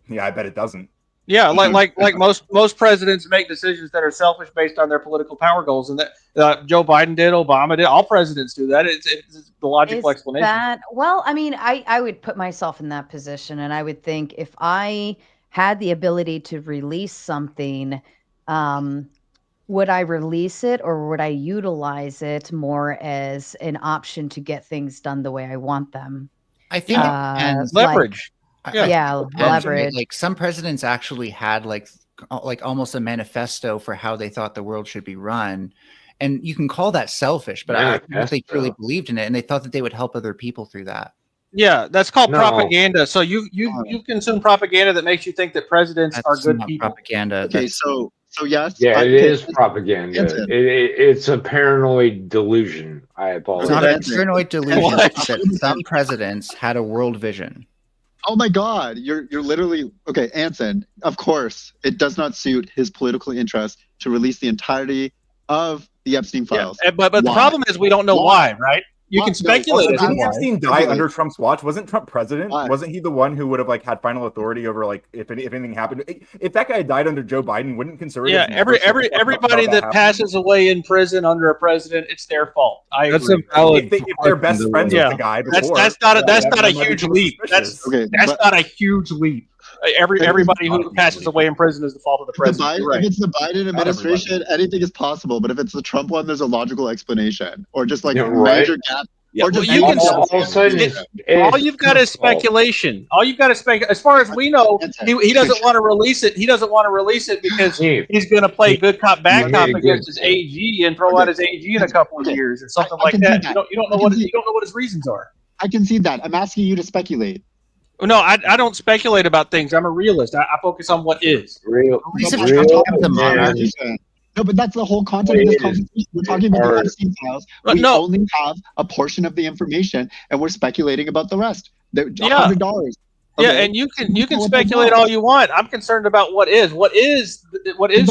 Yeah, I bet it doesn't. Yeah, like most presidents make decisions that are selfish based on their political power goals, and that Joe Biden did, Obama did, all presidents do that. It's the logical explanation. Well, I mean, I would put myself in that position, and I would think if I had the ability to release something, would I release it or would I utilize it more as an option to get things done the way I want them? I think it depends. Leverage. Leverage. Like some presidents actually had like almost a manifesto for how they thought the world should be run, and you can call that selfish, but I think they truly believed in it, and they thought that they would help other people through that. Yeah, that's called propaganda. So you consume propaganda that makes you think that presidents are good people. Propaganda. Okay, so yes. Yeah, it is propaganda. It's a paranoid delusion. I apologize. It's not a paranoid delusion that some presidents had a world vision. Oh my God, you're literally okay, Anson. Of course, it does not suit his political interest to release the entirety of the Epstein files. Yeah, but the problem is we don't know why, right? You can speculate. Didn't Epstein die under Trump's watch? Wasn't Trump president? Wasn't he the one who would have had final authority over if anything happened? If that guy had died under Joe Biden, wouldn't conservatives? Yeah, everybody that passes away in prison under a president, it's their fault. I agree. If they're best friends with the guy before, that's not a huge leap. That's not a huge leap. Everybody who passes away in prison is the fault of the president. If it's the Biden administration, anything is possible. But if it's the Trump one, there's a logical explanation, or just like major gap. Yeah, or just all you've got is speculation. All you've got is speculation. As far as we know, he doesn't want to release it. He doesn't want to release it because he's going to play good cop, bad cop against his AG and throw out his AG in a couple of years or something like that. You don't know what his reasons are. I can see that. I'm asking you to speculate. No, I don't speculate about things. I'm a realist. I focus on what is. No, but that's the whole content of this conversation. We're talking about the Epstein files. We only have a portion of the information, and we're speculating about the rest. $100. Yeah, and you can speculate all you want. I'm concerned about what is. What is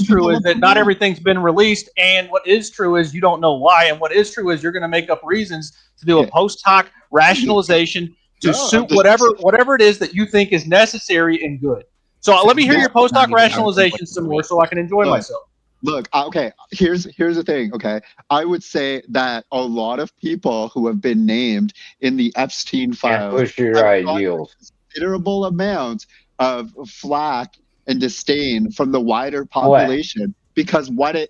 true is that not everything's been released, and what is true is you don't know why, and what is true is you're going to make up reasons to do a post hoc rationalization to suit whatever it is that you think is necessary and good. So let me hear your post hoc rationalization some more, so I can enjoy myself. Look, okay, here's the thing, okay? I would say that a lot of people who have been named in the Epstein files push your have ideals. gotten a considerable amount of flack and disdain from the wider population because what it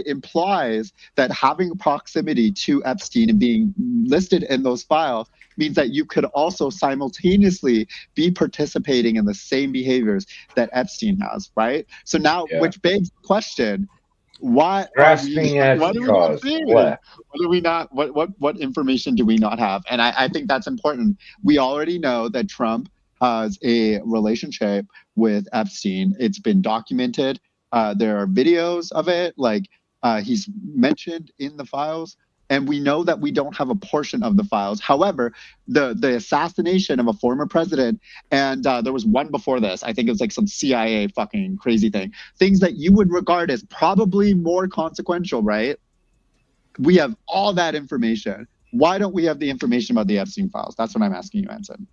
implies that having proximity to Epstein and being listed in those files means that you could also simultaneously be participating in the same behaviors that Epstein has, right? So now, which begs the question: what are we not doing? What are we not? What information do we not have? And I think that's important. We already know that Trump has a relationship with Epstein. It's been documented. There are videos of it, like he's mentioned in the files. And we know that we don't have a portion of the files. However, the assassination of a former president, and there was one before this, I think it was like some CIA fucking crazy thing. Things that you would regard as probably more consequential, right? We have all that information. Why don't we have the information about the Epstein files? That's what I'm asking you, Anson.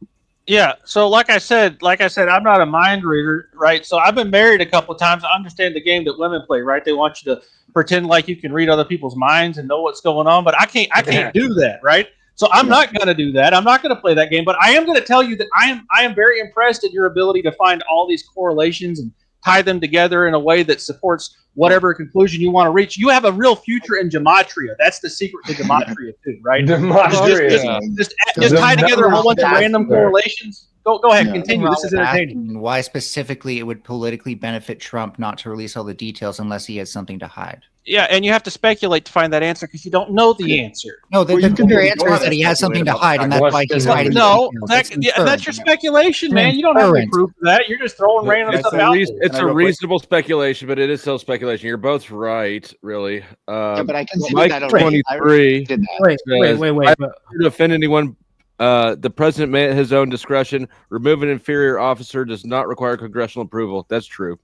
Yeah, so like I said, I'm not a mind reader, right? So I've been married a couple of times. I understand the game that women play, right? They want you to pretend like you can read other people's minds and know what's going on, but I can't do that, right? So I'm not going to do that. I'm not going to play that game, but I am going to tell you that I am very impressed at your ability to find all these correlations and tie them together in a way that supports whatever conclusion you want to reach. You have a real future in gematria. That's the secret to gematria too, right? Just tie together a whole bunch of random correlations. Go ahead, continue. This is entertaining. Why specifically it would politically benefit Trump not to release all the details unless he has something to hide? Yeah, and you have to speculate to find that answer because you don't know the answer. No, the clear answer is that he has something to hide, and that's why he's hiding. No, that's your speculation, man. You don't have any proof of that. You're just throwing random stuff out there. It's a reasonable speculation, but it is still speculation. You're both right, really. But I can see Mike that 23 Wait. I don't offend anyone. The president may at his own discretion remove an inferior officer does not require congressional approval. That's true.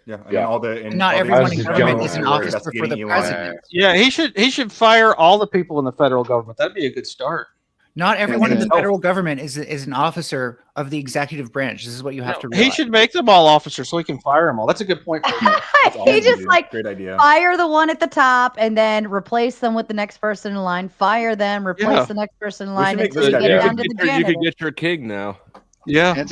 Yeah, all the not everyone in government is an officer for the president. Yeah, he should fire all the people in the federal government. That'd be a good start. Not everyone in the federal government is an officer of the executive branch. This is what you have to realize. He should make them all officers so he can fire them all. That's a good point. He just great idea. Fire the one at the top and then replace them with the next person in line. Fire them, replace the next person in line until you get down to the janitor. You could get your king now. Yeah, you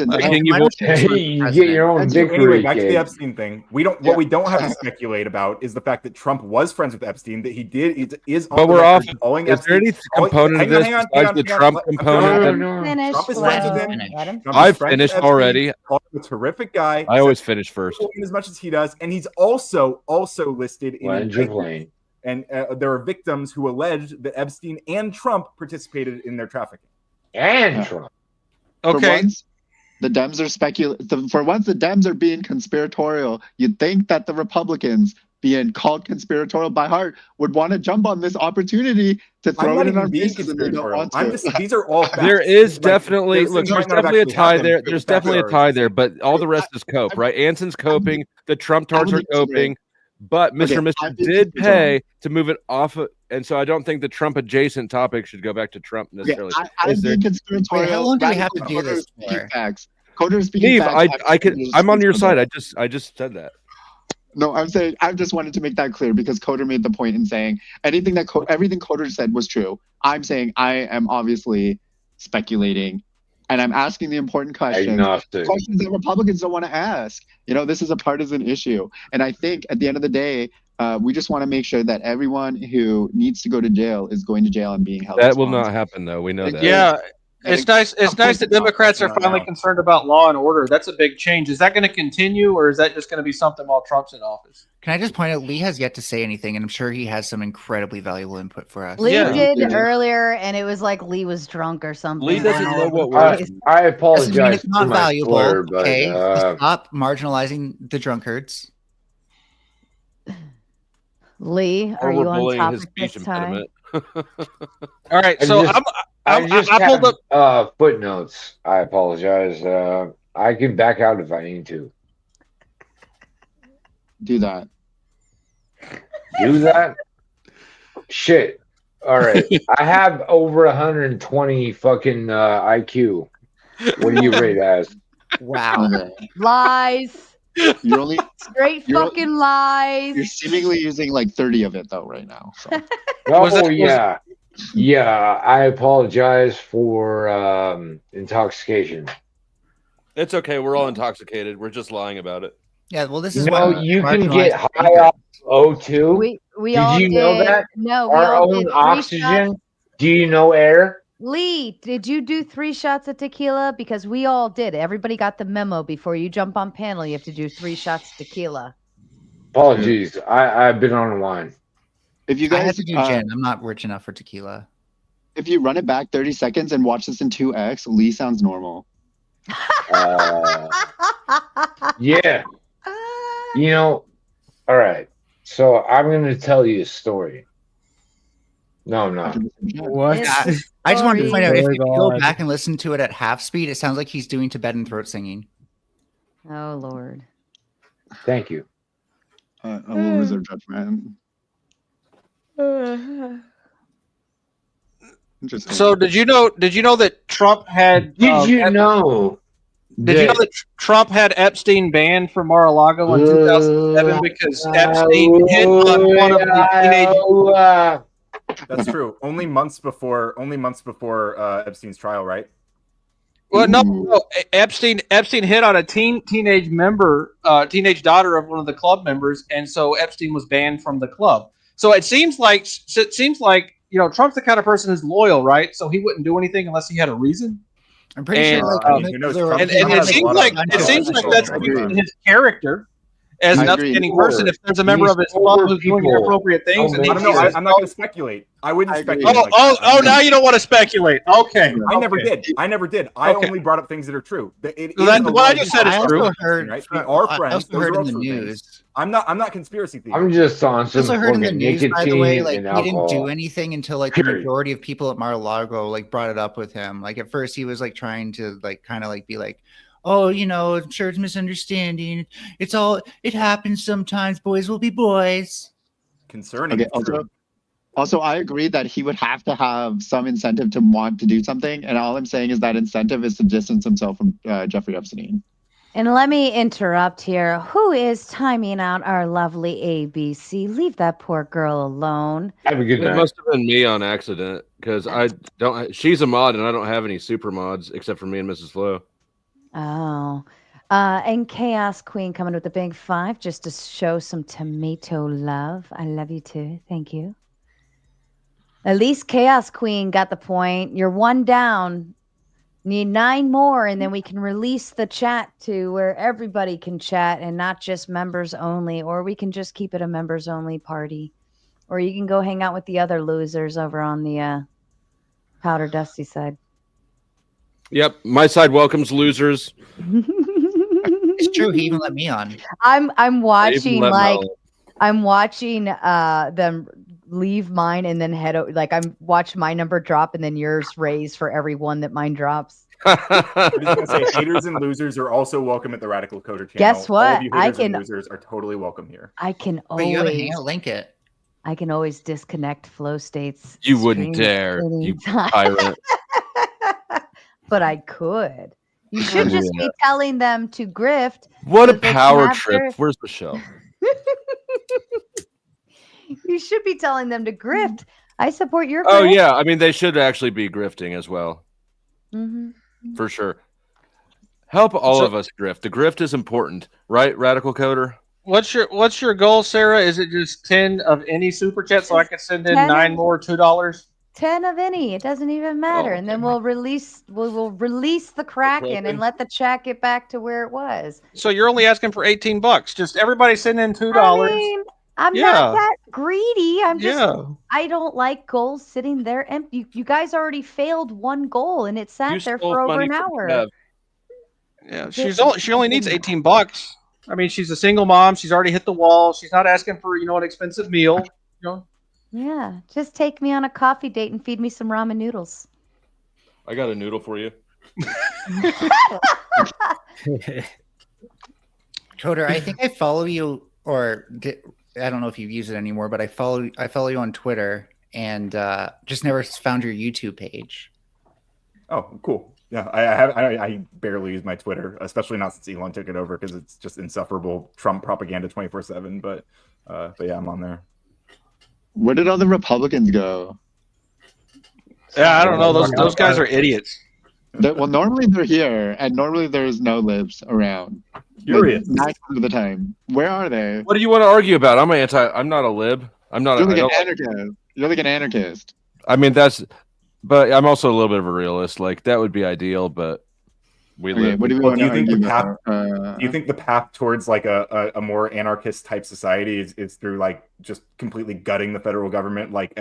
get your own victory. Anyway, back to the Epstein thing. What we don't have to speculate about is the fact that Trump was friends with Epstein. That he is. But we're off. Is there any component of this besides the Trump component? Trump is friends with him. I've finished already. A terrific guy. I always finish first. As much as he does, and he's also listed in. And there are victims who alleged that Epstein and Trump participated in their trafficking. And Trump. Okay. For once, the Dems are For once, the Dems are being conspiratorial. You'd think that the Republicans, being called conspiratorial by heart, would want to jump on this opportunity to throw it in our faces, and they don't want to. These are all facts. There is definitely there's definitely a tie there. There's definitely a tie there, but all the rest is cope, right? Anson's coping. The Trump tards are coping. But Mr. did pay to move it off of, and so I don't think the Trump adjacent topic should go back to Trump necessarily. Wait, how long do we have to do this for? Steve, I'm on your side. I just said that. No, I'm saying I just wanted to make that clear because Coder made the point in saying everything Coder said was true. I'm saying I am obviously speculating. And I'm asking the important questions that Republicans don't want to ask. This is a partisan issue. And I think at the end of the day, we just want to make sure that everyone who needs to go to jail is going to jail and being held That will not happen, though. We know that. Yeah. It's nice that Democrats are finally concerned about law and order. That's a big change. Is that going to continue, or is that just going to be something while Trump's in office? Can I just point out, Lee has yet to say anything, and I'm sure he has some incredibly valuable input for us. Lee did earlier, and it was like Lee was drunk or something. Lee doesn't know what we're. I apologize. Doesn't mean it's not valuable. Slur, but, stop marginalizing the drunkards. Lee, are you on topic this time? All right, so I pulled up footnotes. I apologize. I can back out if I need to. Do that. Do that? Shit. All right. I have over 120 fucking IQ. What do you rate as? Wow. Lies. You're only Straight fucking lies. You're seemingly using like 30 of it though right now. So. Oh yeah. Yeah, I apologize for intoxication. It's okay. We're all intoxicated. We're just lying about it. Yeah, well, this You is know, why you can get high off O2. We Did all you know did. that? No, we Our all own did 3 oxygen. shots. Do you know air? Lee, did you do 3 shots of tequila? Because we all did. Everybody got the memo. Before you jump on panel, you have to do 3 shots of tequila. Apologies. I've been on wine. If you I had guys to do gin. I'm not rich enough for tequila. If you run it back 30 seconds and watch this in 2x, Lee sounds normal. Yeah. You know, all right. So I'm going to tell you a story. No, I'm not. What? I just wanted to point out if Oh, you go God. back and listen to it at half speed, it sounds like he's doing Tibetan throat singing. Oh Lord. Thank you. I will reserve judgment. Interesting. So did you know that Trump had? Did you know? Did you know that Trump had Epstein banned from Mar-a-Lago in 2007 because Epstein hit on one of the teenage? That's true. Only months before Epstein's trial, right? Well, no. Epstein hit on a teenage member, teenage daughter of one of the club members, and so Epstein was banned from the club. So it seems like Trump's the kind of person who's loyal, right? So he wouldn't do anything unless he had a reason. I'm pretty sure. It seems like that's in his character as an upstanding person. If there's a member of his club who's doing inappropriate things, I don't know. I'm not going to speculate. I wouldn't speculate. Now you don't want to speculate. Okay. I never did. I only brought up things that are true. What I just said is true. Right? We are friends. I also heard in the news. I'm not conspiracy theory. I'm just on some I also heard in the news, by the way, like nicotine and he didn't do alcohol. anything until like the majority of people at Mar-a-Lago like brought it up with him. Like at first he was like trying to like kind of like be like, oh, I'm sure it's misunderstanding. It happens sometimes. Boys will be boys. Concerning. Okay, also, I agree that he would have to have some incentive to want to do something, and all I'm saying is that incentive is to distance himself from Jeffrey Epstein. And let me interrupt here. Who is timing out our lovely ABC? Leave that poor girl alone. Have a good It night. must have been me on accident because I don't. She's a mod and I don't have any super mods except for me and Mrs. Flo. Oh. And Chaos Queen coming with the big 5 just to show some tomato love. I love you too. Thank you. At least Chaos Queen got the point. You're 1 down. Need 9 more, and then we can release the chat to where everybody can chat and not just members only, or we can just keep it a members only party. Or you can go hang out with the other losers over on the Powder Dusty side. Yep, my side welcomes losers. It's true. He even let me on. I'm watching Mel. I'm watching them leave mine and then head over. Like I'm watch my number drop and then yours raise for every one that mine drops. I'm just gonna say haters and losers are also welcome at the Radical Coder channel. Guess what? All of you haters and losers are totally welcome here. I can Wait, always you have a hangout? Link it. I can always disconnect flow states. You wouldn't streams dare, you anytime. tyrant. But I could. You should just be telling them to grift. What so a they can power have trip. their- Where's Michelle? You should be telling them to grift. I support your Oh grift. yeah, I mean they should actually be grifting as well, Mhm. for sure. Help all of us grift. The grift is important, right, Radical Coder? What's your goal, Sarah? Is it just 10 of any super chat so I can send in 10 9 more $2? 10 of any. It doesn't even matter. And then we'll release the Kraken and let the chat get back to where it was. So you're only asking for $18. Just everybody send in $2. I mean, I'm not that greedy. I'm just Yeah. I don't like goals sitting there empty. You guys already failed 1 goal and it sat there for over an hour. Yeah, she only needs $18. I mean, she's a single mom. She's already hit the wall. She's not asking for an expensive meal. Yeah, just take me on a coffee date and feed me some ramen noodles. I got a noodle for you. Coder, I think I follow you, I don't know if you use it anymore, but I follow you on Twitter and just never found your YouTube page. Oh, cool. Yeah, I barely use my Twitter, especially not since Elon took it over because it's just insufferable Trump propaganda 24/7. But yeah, I'm on there. Where did all the Republicans go? Yeah, I don't know. Those guys are idiots. Well, normally they're here, and normally there's no libs around. Furious. 9% of the time. Where are they? What do you want to argue about? I'm not a lib. I'm not. You're like I an don't anarchist. You're like an anarchist. I mean, but I'm also a little bit of a realist. Like that would be ideal, but we live. What do we Well, want do you to think argue the path? about? Do you think the path towards like a more anarchist type society is through like just completely gutting the federal government, like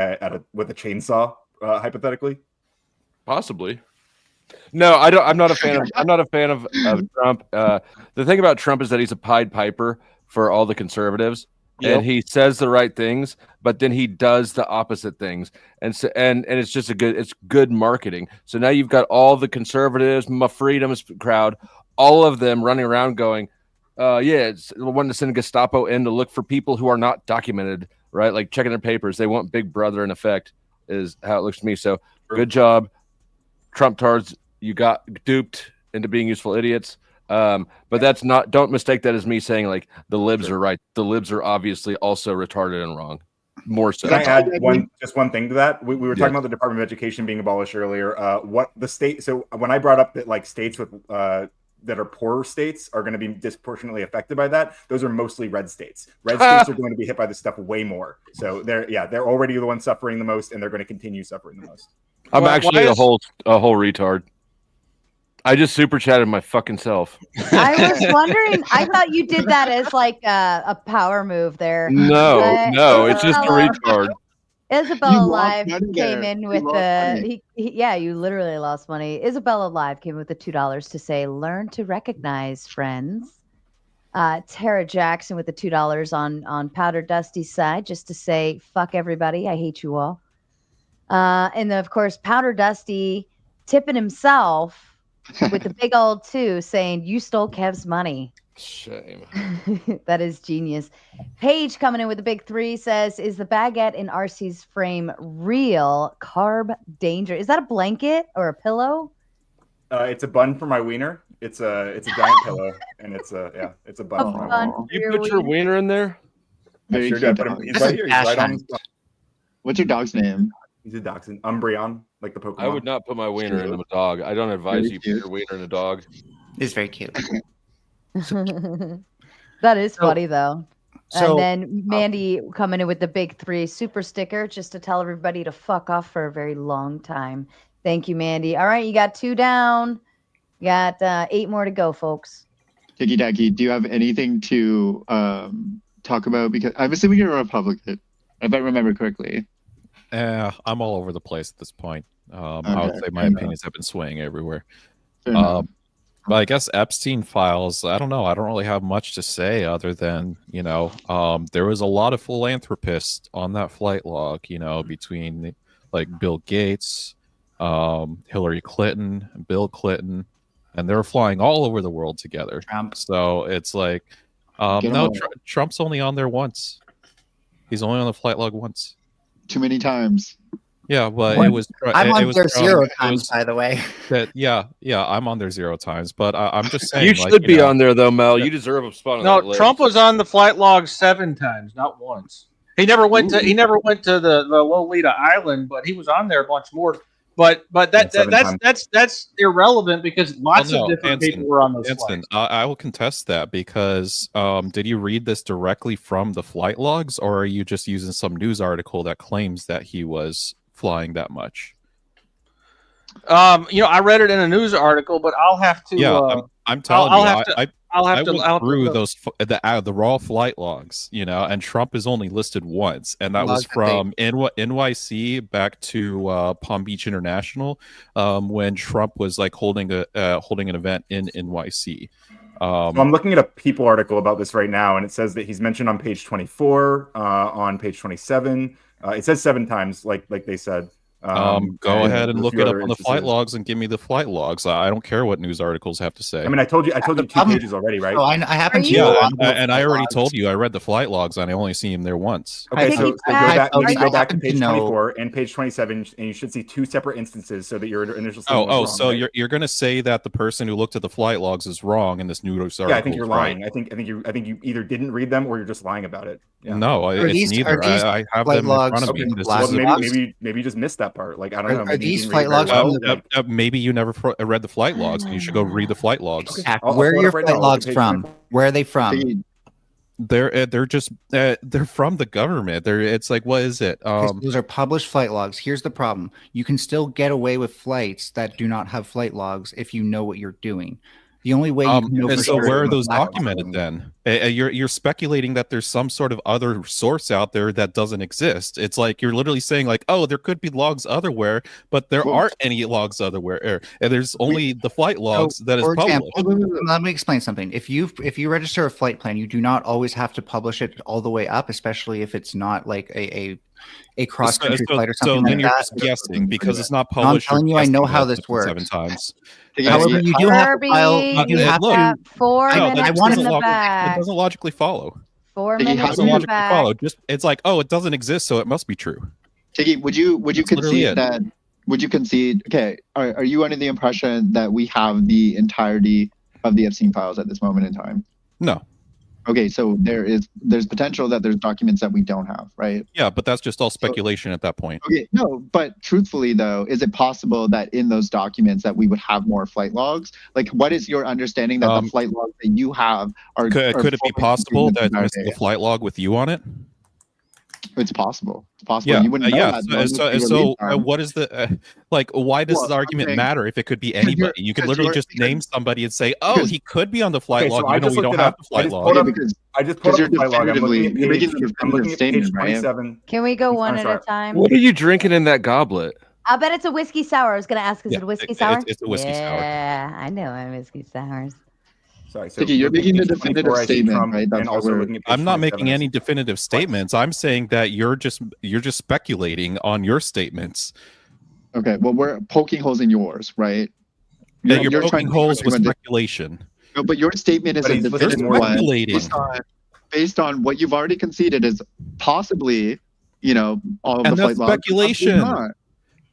with a chainsaw, hypothetically? Possibly. No, I don't. I'm not a fan of. I'm not a fan of Trump. The thing about Trump is that he's a Pied Piper for all the conservatives, and he says the right things, but then he does the opposite things, and so and it's just it's good marketing. So now you've got all the conservatives, my freedoms crowd, all of them running around going, yeah, it's wanting to send Gestapo in to look for people who are not documented, right? Like checking their papers. They want Big Brother in effect, is how it looks to me. So good job, Trump tards. You got duped into being useful idiots. But that's not, don't mistake that as me saying like the libs are right. The libs are obviously also retarded and wrong. More so. Can I add one thing to that? We were talking about the Department of Education being abolished earlier. What the state, so when I brought up that like states with that are poorer states are going to be disproportionately affected by that, those are mostly red states. Red states are going to be hit by this stuff way more. So they're already the ones suffering the most, and they're going to continue suffering the most. I'm actually a whole retard. I just super chatted my fucking self. I was wondering. I thought you did that as like a power move there. No, it's just a retard. Isabella Live came in with you literally lost money. Isabella Live came with the $2 to say, learn to recognize friends. Tara Jackson with the $2 on Powder Dusty's side, just to say, fuck everybody. I hate you all. And then, of course, Powder Dusty tipping himself with the big old 2 saying, you stole Kev's money. Shame. That is genius. Paige coming in with the big 3 says, is the baguette in RC's frame real? Carb danger. Is that a blanket or a pillow? It's a bun for my wiener. It's a giant pillow, and it's a bun. For my wiener. You put your wiener in there? I sure did. He's right here. He's right on. What's your dog's name? He's a dachshund. Umbreon, like the Pokemon. I would not put my wiener in a dog. I don't advise you put your wiener in a dog. It's very cute. That is funny, though. So, and then Mandy coming in with the big 3 super sticker just to tell everybody to fuck off for a very long time. Thank you, Mandy. All right, you got 2 down. You got 8 more to go, folks. Dicky Dacky, do you have anything to talk about? Because I'm assuming you're a Republican, if I remember correctly. I'm all over the place at this point. I would say my opinions have been swaying everywhere. But I guess Epstein files, I don't know. I don't really have much to say other than, there was a lot of philanthropists on that flight log, between like Bill Gates, Hillary Clinton, Bill Clinton, and they were flying all over the world together. So it's like, Trump's only on there once. He's only on the flight log once. Too many times. Yeah, but it was. I'm on there 0 times, by the way. Yeah, I'm on there 0 times. But I'm just saying. You should be on there, though, Mel. You deserve a spot on that list. Trump was on the flight log 7 times, not once. He never went to the Lolita Island, but he was on there a bunch more. But that's irrelevant because lots of different people were on those flights. I will contest that because did you read this directly from the flight logs, or are you just using some news article that claims that he was flying that much? I read it in a news article, but I'll have to. Yeah, I'm telling you, I went through those the raw flight logs, and Trump is only listed once, and that was from NYC back to Palm Beach International, when Trump was like holding an event in NYC. So I'm looking at a People article about this right now, and it says that he's mentioned on page 24, on page 27. It says 7 times, like they said. Go ahead and a look few it up other on the flight instances. logs and give me the flight logs. I don't care what news articles have to say. I mean, I told you 2 pages already, right? So I happen to Yeah, know a lot about and I flight already logs. told you I read the flight logs and I only seen them there once. Okay, so go back. You need to go back to happen to page know- 24 and page 27, and you should see 2 separate instances, so that your initial statement was wrong, So right? you're gonna say that the person who looked at the flight logs is wrong and this news article? Yeah, I think you're is lying. right. I think you either didn't read them or you're just lying about it. Yeah. No, it's neither. I have flight them in logs front of me. in This black is box? maybe you just missed that part. Like I don't know. Are Maybe you these didn't flight read it very logs well. from maybe you never read the flight logs, and you should go read the flight logs. Where are your flight logs from? Where are they from? They're just they're from the government. It's like, what is it? Those are published flight logs. Here's the problem: you can still get away with flights that do not have flight logs if you know what you're doing. The only way you can know for so sure where are is those black documented then? You're speculating that there's some sort of other source out there that doesn't exist. It's like you're literally saying like, oh, there could be logs otherwhere, but there aren't any logs otherwhere, and there's only the flight logs that is for published. example, let me explain something. If you register a flight plan, you do not always have to publish it all the way up, especially if it's not like a cross country flight or something then like you're that. just guessing because it's not No, published. I'm telling you, I know how this 7 works. times. However, you do have to file. You do have to. 4 minutes in the It back. doesn't logically follow. 4 It minutes doesn't in the logically back. follow. It's like, oh, it doesn't exist, so it must be true. Tiggy, would you That's literally concede it. that? Would you concede? Okay, are you under the impression that we have the entirety of the Epstein files at this moment in time? No. Okay, so there's potential that there's documents that we don't have, right? Yeah, but that's just all speculation at that point. Okay, no, but truthfully though, is it possible that in those documents that we would have more flight logs? Like, what is your understanding that the flight logs that you have are? Could it be possible that there's a flight log with you on it? It's possible. It's possible. Yeah, You wouldn't know yeah. that. What is the like? Why does this argument matter if it could be anybody? You could literally just name somebody and say, "Oh, he could be on the flight log," even though we don't have the flight log. I just pulled up the flight log. I'm looking at you're making page, a I'm looking at page statement, right? 27. Can we go one I'm at sorry. a time? What are you drinking in that goblet? I'll bet it's a whiskey sour. I was going to ask, is Yeah, it a whiskey it's sour? a whiskey sour. Yeah, I know I'm whiskey sours. Sorry, Tiggy, you're looking making at a page definitive 24, I see statement, Trump, right? That's and what also we're. looking at page I'm not 27. making any definitive statements. I'm saying that you're just speculating on your statements. Okay, well, we're poking holes in yours, right? That you're trying poking to holes with recommend it. speculation. No, but your statement is But a he's definitive listed one speculating. based on what you've already conceded is possibly, all of And the that's flight logs. speculation. Not.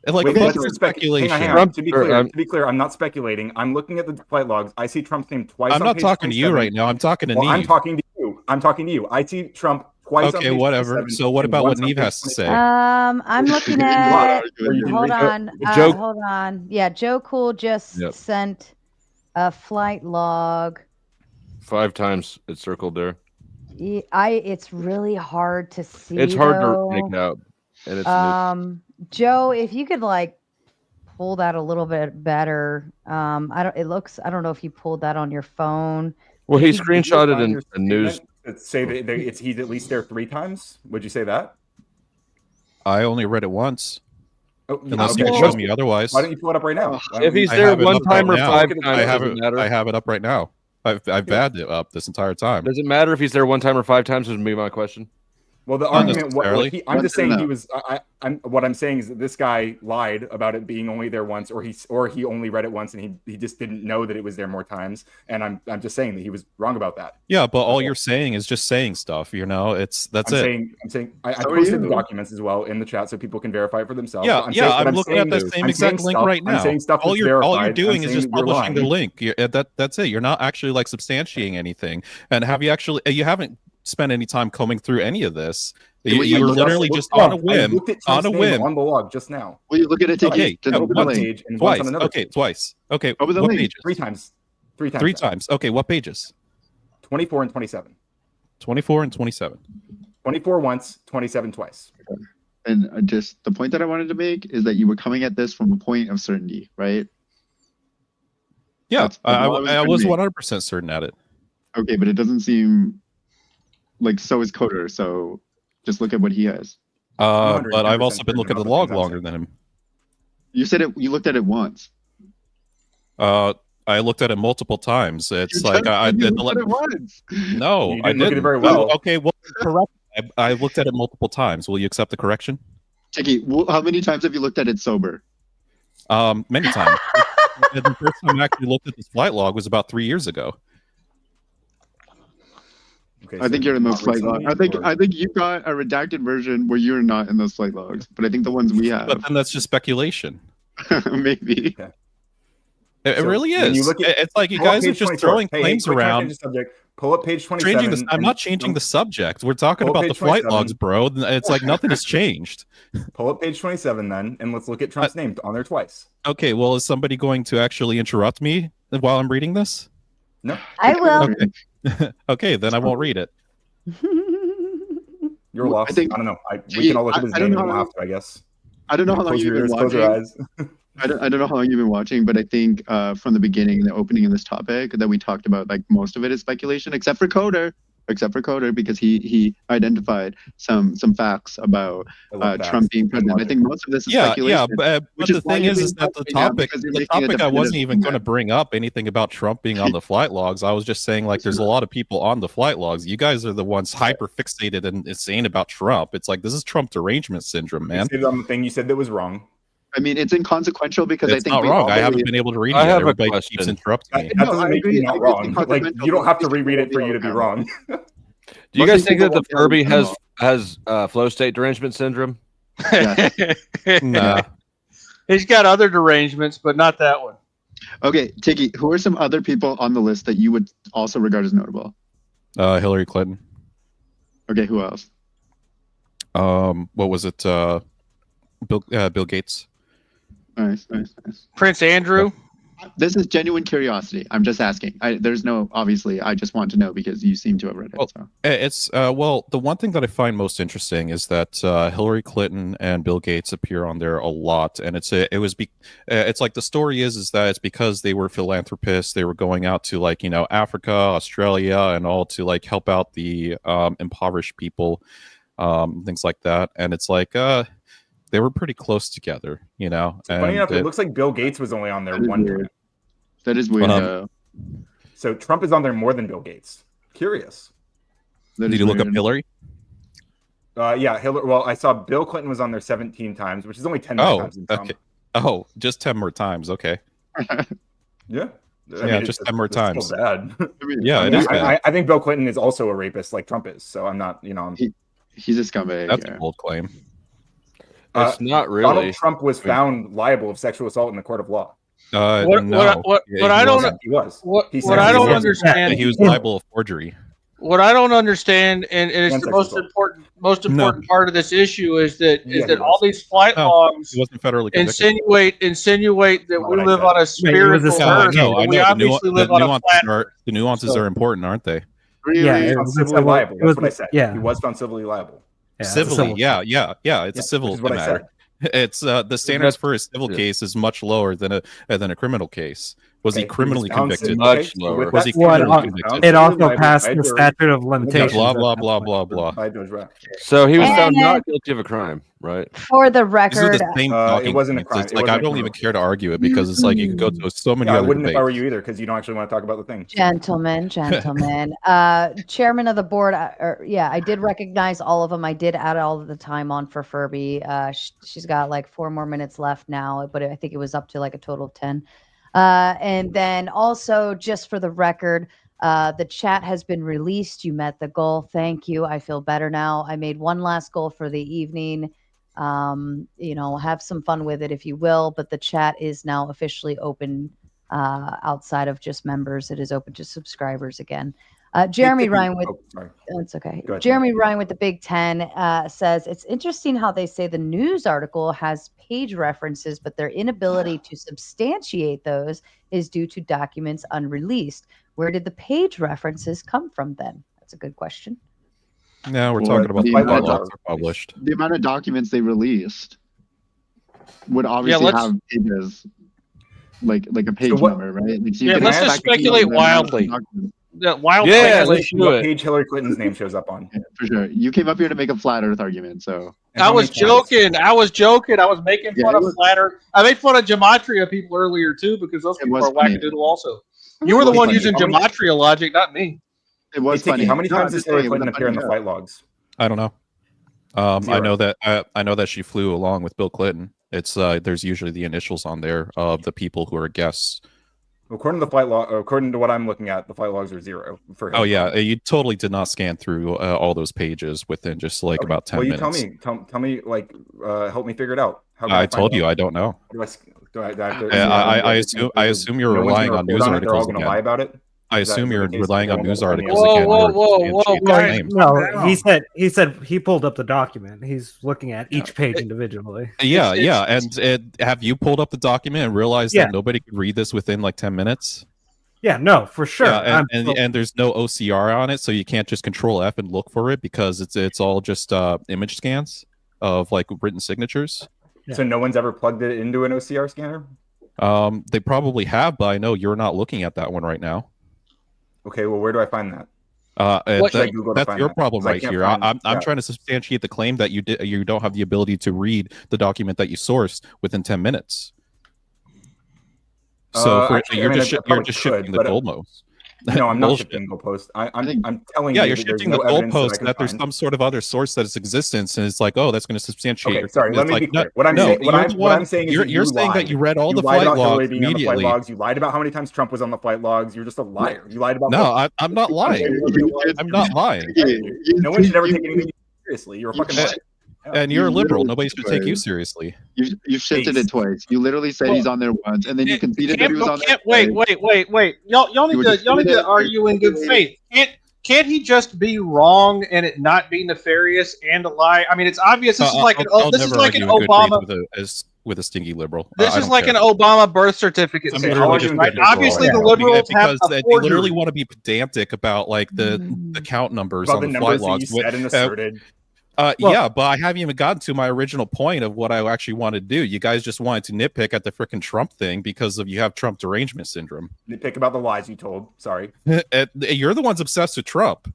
And like, Wait, what's that's the speculation? Hang on. To be clear, I'm not speculating. I'm looking at the flight logs. I see Trump's name twice. I'm on not page talking to you 27. right now. I'm talking to Well, I'm Neve. talking to you. I'm talking to you. I see Trump twice. Okay, on page whatever. 27 So what and about what once on Neve page has to say? 27. I'm looking Or at. you didn't Hold read on. Joe- Hold on. Yeah, Joe Cool just Yep. sent a flight log. 5 times it's circled there. It's really hard to see. It's hard though. to make out. And it's Joe, if you could like pull that a little bit better. I don't know if you pulled that on your phone. well, he Did you screenshotted find in your the news. statement that say that he's at least there 3 times. Would you say that? I only read it once. Oh, Unless you okay. can show me otherwise. Why don't you pull it up right now? Why don't If you- he's I there have it one up time right or now. 5 times, I have doesn't it. matter. I have it up right now. I've had it up this entire time. Does it matter if he's there 1 time or 5 times? Would be my question. Well, the Not argument. necessarily. I'm just saying he was. What I'm saying is that this guy lied about it being only there once, or he only read it once and he just didn't know that it was there more times. And I'm just saying that he was wrong about that. Yeah, but all you're saying is just saying stuff. That's it. I'm saying I posted the documents as well in the chat so people can verify it for themselves. Yeah, But I'm looking at that same exact link right now. I'm saying stuff all that's you're verified. doing I'm is saying just that you're publishing the lying. link. That's it. You're not actually like substantiating anything. And you haven't spent any time combing through any of this. You're literally just on a whim. On a whim. On the log just now. Will you look at it? Okay, twice. Okay, twice. Okay, Over the what link. pages? 3 times. 3 times. 3 times. Okay, what pages? 24 and 27. 24 and 27. 24 once, 27 twice. And just the point that I wanted to make is that you were coming at this from a point of certainty, right? Yeah, That's all I trying was to make. 100% certain at it. Okay, but it doesn't seem like so is Coder. So just look at what he has. But I've also been looking at the log longer than him. You said it. You looked at it once. I looked at it multiple times. It's like I You did. looked at it once. No, You I didn't look at it didn't. very well. Okay, well, correct. I looked at it multiple times. Will you accept the correction? Tiki, how many times have you looked at it sober? Many times. The first time I actually looked at this flight log was about 3 years ago. Okay, I think you're in those flight recently, logs. I think you got a redacted version where you're not in those flight logs, but I think the ones we have. But then that's just speculation. Maybe. Okay. It really is. You look at, it's like you guys are just throwing claims around. Pull up page 27. I'm not changing the subject. We're talking about the flight logs, bro. It's like nothing has changed. Pull up page 27 then, and let's look at Trump's name on there twice. Okay, well, is somebody going to actually interrupt me while I'm reading this? No. I will. Okay, okay, then I won't read it. You're lost. I don't know. We can all look at his name and we'll have to, I guess. I don't know how long you've been watching. Close your eyes. I don't know how long you've been watching, but I think from the beginning, the opening of this topic, that we talked about, like most of it is speculation, except for Coder, because he identified some facts about Trump being president. I think most of this is speculation. Yeah, but the thing is that the topic I wasn't even going to bring up anything about Trump being on the flight logs. I was just saying, like, there's a lot of people on the flight logs. You guys are the ones hyper fixated and insane about Trump. It's like, this is Trump derangement syndrome, man. You on the thing you said that was wrong. I mean, it's inconsequential because it's I think not wrong. I haven't been able to read it. Everybody keeps interrupting me. That doesn't make you not wrong. Like, you don't have to reread it for you to be wrong. Do you guys think that the Furby has flow state derangement syndrome? Nah. He's got other derangements, but not that one. Okay, Tiki, who are some other people on the list that you would also regard as notable? Hillary Clinton. Okay, who else? What was it? Bill Gates. Nice. Prince Andrew. This is genuine curiosity. I'm just asking. There's no, obviously, I just want to know because you seem to have read it. Well, so. It's the one thing that I find most interesting is that Hillary Clinton and Bill Gates appear on there a lot, and it's like the story is that it's because they were philanthropists. They were going out to, like, Africa, Australia, and all to, like, help out the impoverished people, things like that. And it's like they were pretty close together, Funny enough, it looks like Bill Gates was only on there one time. That is weird. So Trump is on there more than Bill Gates. Curious. Did you look up Hillary? Yeah, Hillary. Well, I saw Bill Clinton was on there 17 times, which is only 10 more times than Trump. Okay. Oh, just 10 more times. Okay. Yeah. Just 10 more times. So bad. It is bad. I think Bill Clinton is also a rapist like Trump is. So I'm not, he's a scumbag. That's a bold claim. It's not really. Donald Trump was found liable of sexual assault in the court of law. No. What I don't understand. He was liable of forgery. What I don't understand, and it's the most important part of this issue, is that all these flight logs he wasn't federally convicted. insinuate that we live on a spiritual earth. We obviously live on a flat. The nuances are important, aren't they? Yeah, he was civilly liable. That's what I said. Yeah, he was found civilly liable. Civilly, yeah. It's a civil matter. It's the standards for a civil case is much lower than a criminal case. Was he criminally convicted? Much lower. Was he criminally convicted? It also passed the statute of limitations. Blah blah blah blah blah. So he was found not guilty of a crime, right? For the record, these are the same talking it wasn't a points. crime. It's like I don't even care to argue it because it's like you could go to so many. I other wouldn't debates. if I were you either, because you don't actually want to talk about the thing. Gentlemen. Chairman of the board. I did recognize all of them. I did add all of the time on for Furby. She's got like 4 more minutes left now, but I think it was up to like a total of 10. And then also, just for the record, the chat has been released. You met the goal. Thank you. I feel better now. I made one last goal for the evening. Have some fun with it if you will. But the chat is now officially open outside of just members. It is open to subscribers again. Jeremy Ryan with that's okay. Ahead, Jeremy Ryan with the Big Ten says it's interesting how they say the news article has page references, but their inability to substantiate those is due to documents unreleased. Where did the page references come from then? That's a good question. No, we're talking about the logs published. The amount of documents they released would obviously have pages, like a page number, right? Like, let's just speculate wildly. What page Hillary Clinton's name shows up on. Yeah, for sure. You came up here to make a flat Earth argument, so. I was joking. I was making fun of flat Earth. I made fun of gematria people earlier too, because those people are wackadoodle also. You were the one using gematria logic, not me. It was funny. How many times does Hillary Clinton appear in the flight logs? I don't know. I know that she flew along with Bill Clinton. It's there's usually the initials on there of the people who are guests. According to the flight log, according to what I'm looking at, the flight logs are 0 for him. Oh yeah, you totally did not scan through all those pages within just like about 10 minutes. Well, you tell me, like, help me figure it out. How can I told you, I don't know. I assume you're relying on news articles again. Lie about it. I assume you're relying on news articles again. No, he said he pulled up the document. He's looking at each page individually. Yeah, and have you pulled up the document and realized that nobody could read this within like 10 minutes? Yeah, no, for sure. Yeah, and there's no OCR on it, so you can't just Control F and look for it because it's all just image scans of like written signatures. So no one's ever plugged it into an OCR scanner? They probably have, but I know you're not looking at that one right now. Okay, well, where do I find that? That's your problem right here. I'm trying to substantiate the claim that you don't have the ability to read the document that you sourced within 10 minutes. So you're just shifting the goalposts. No, I'm not shifting the goalpost. I'm telling you. Yeah, you're shifting the goalpost that there's some sort of other source that its existence, and it's like, oh, that's going to substantiate. Okay, sorry, let me be clear. What I'm saying is you're saying that you read all the flight logs immediately. You lied about how many times Trump was on the flight logs. You're just a liar. You lied about. No, I'm not lying. I'm not lying. No one should ever take anything seriously. You're a fucking liar. And you're a liberal. Nobody should take you seriously. You shifted it twice. You literally said he's on there once, and then you conceded that he was on there. Wait. Y'all need to argue in good faith. Can't he just be wrong and it not be nefarious and a lie? I mean, it's obvious. This is like an Obama with a stingy liberal. This is like an Obama birth certificate. Right? Obviously, the liberals have they literally want to be pedantic about like the count numbers on the flight logs. Yeah, but I haven't even gotten to my original point of what I actually wanted to do. You guys just wanted to nitpick at the frickin' Trump thing because you have Trump derangement syndrome. Nitpick about the lies you told. Sorry. You're the ones obsessed with Trump.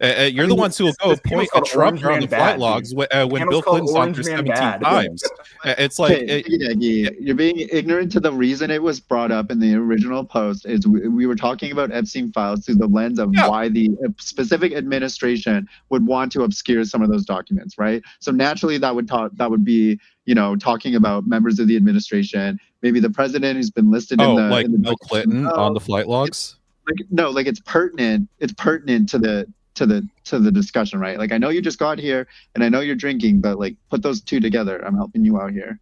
You're the ones who will go point at Trump on the flight logs when Bill Clinton's on there 17 times. It's like you're being ignorant to the reason it was brought up in the original post. Is we were talking about Epstein files through the lens of why the specific administration would want to obscure some of those documents, right? So naturally, that would be talking about members of the administration, maybe the president who's been listed in the Bill Clinton on the flight logs. It's pertinent. It's pertinent to the discussion, right? Like, I know you just got here and I know you're drinking, but like, put those two together. I'm helping you out here.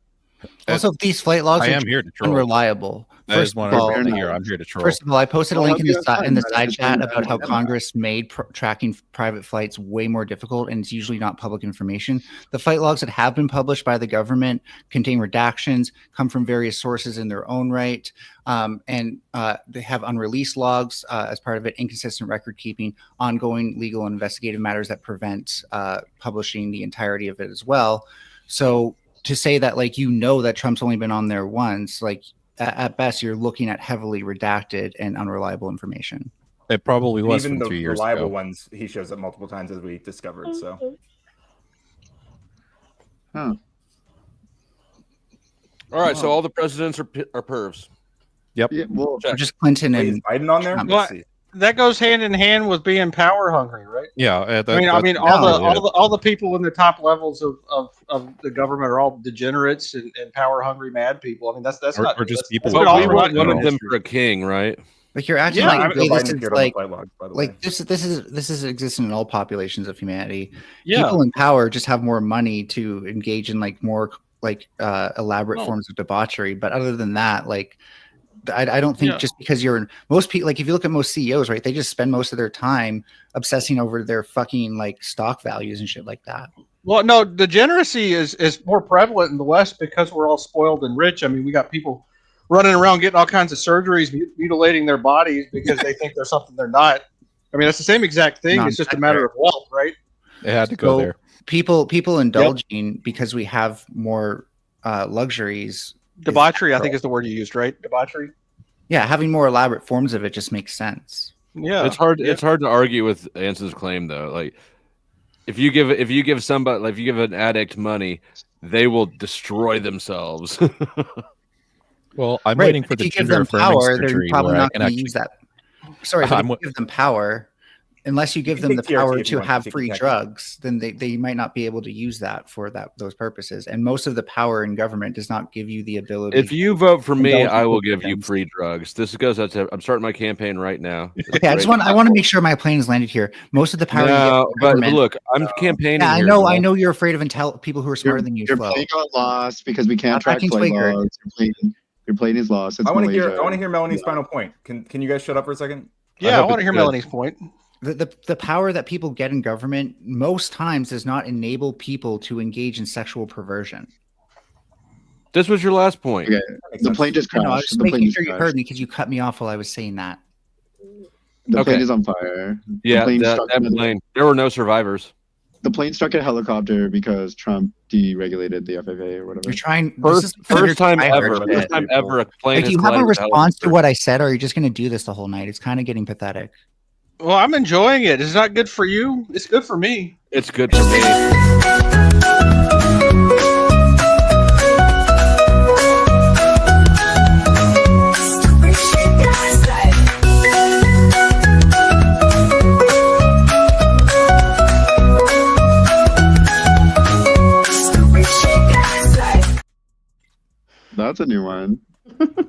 Also, these flight logs are unreliable. First of all, I'm here to troll. First of all, I posted a link in the side chat about how Congress made tracking private flights way more difficult, and it's usually not public information. The flight logs that have been published by the government contain redactions, come from various sources in their own right, and they have unreleased logs as part of it, inconsistent record keeping, ongoing legal and investigative matters that prevent publishing the entirety of it as well. So to say that that Trump's only been on there once, at best you're looking at heavily redacted and unreliable information. It probably was even from 3 years ago. The reliable ones he shows up multiple times, as we discovered. So all right, so all the presidents are pervs. Yep. Yeah, well, just Clinton and Biden on there. Well, that goes hand in hand with being power hungry, right? Yeah, I mean, all the people in the top levels of the government are all degenerates and power hungry mad people. I mean, that's not just that's, people. That's we want one of them for a king, right? Like you're acting this is existing in all populations of humanity. Yeah. People in power just have more money to engage in more elaborate forms of debauchery. But other than that, I don't think just because most people, if you look at most CEOs, right, they just spend most of their time obsessing over their fucking stock values and shit like that. Well, no, degeneracy is more prevalent in the West because we're all spoiled and rich. I mean, we got people running around getting all kinds of surgeries, mutilating their bodies because they think they're something they're not. I mean, it's the same exact thing. It's just a matter of wealth, right? It had to go there. People indulging because we have more luxuries. Debauchery, I think, is the word you used, right? Debauchery. Yeah, having more elaborate forms of it just makes sense. Yeah, it's hard. It's hard to argue with Anson's claim, though. If you give somebody, if you give an addict money, they will destroy themselves. Well, I'm waiting for the gender affirming surgery. They're probably not going to use that. Sorry, if you give them power, unless you give can them the take TRT power if you to want have take free TRT. drugs, then they might not be able to use that for those purposes. And most of the power in government does not give you the ability. If you vote for me, indulge in I will give you programs. free drugs. This goes out to. I'm starting my campaign right now. Okay, I want to make sure my plane is landed here. Most of the power you get No, from but government. look, I'm campaigning Yeah, here. I know you're afraid of people who are smarter than you. Your Flo. plane got lost because we can't I'm track backing flight Twicker. logs. Your plane is lost. It's I want to Malaysia. hear Melanie's final point. Can you guys shut up for a second? Yeah, I want to hear Melanie's point. The power that people get in government most times does not enable people to engage in sexual perversion. This was your last point. Okay. The plane just crashed. No, I was just making sure you heard me because you cut me off while I was saying that. The plane is on fire. Yeah, the plane that plane. There were no survivors. The plane struck a helicopter because Trump deregulated the FAA or whatever. You're trying. First time ever. First time ever a plane. Like, do you have a response to what I said, or are you just going to do this the whole night? It's kind of getting pathetic. Well, I'm enjoying it. It's not good for you. It's good for me. It's good for me. That's a new one.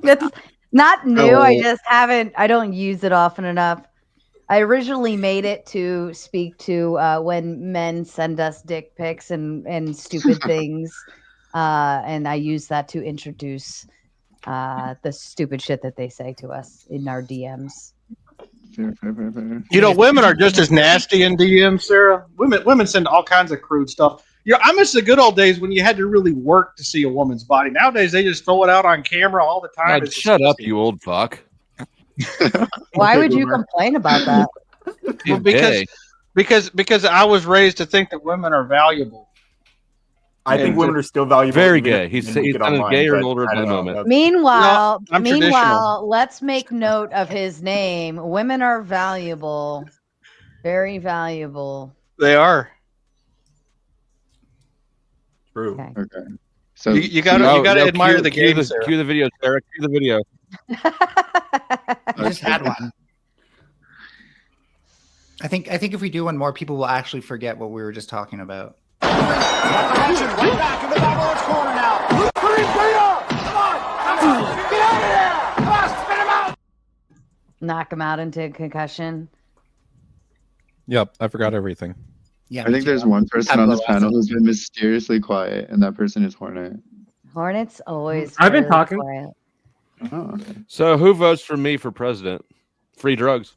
It's not new. Oh. I don't use it often enough. I originally made it to speak to when men send us dick pics and stupid things. And I use that to introduce the stupid shit that they say to us in our DMs. Fair. You know, women are just as nasty in DMs, Sarah. Women send all kinds of crude stuff. You know, I miss the good old days when you had to really work to see a woman's body. Nowadays, they just throw it out on camera all the time. God, shut up, you old fuck. Why would you complain about that? Well, because I was raised to think that women are valuable. I think women are still valuable. Very even gay. if He's men get sounded online, gay or but older I at the don't know. moment. Meanwhile, I'm traditional. let's make note of his name. Women are valuable, very valuable. They are. True. Okay. So you gotta admire the game. Cue the video, Sarah. Cue the video. I just had one. I think if we do one more, people will actually forget what we were just talking about. Right back in the Babylon's corner now. Hurry up! Come on! Get out of there! Come on, spit him out! Knock him out into concussion. Yep, I forgot everything. Yeah, I think there's one person on this panel who's been mysteriously quiet, and that person is Hornet. Hornet's always. I've been really talking. quiet. Oh, okay. So who votes for me for president? Free drugs.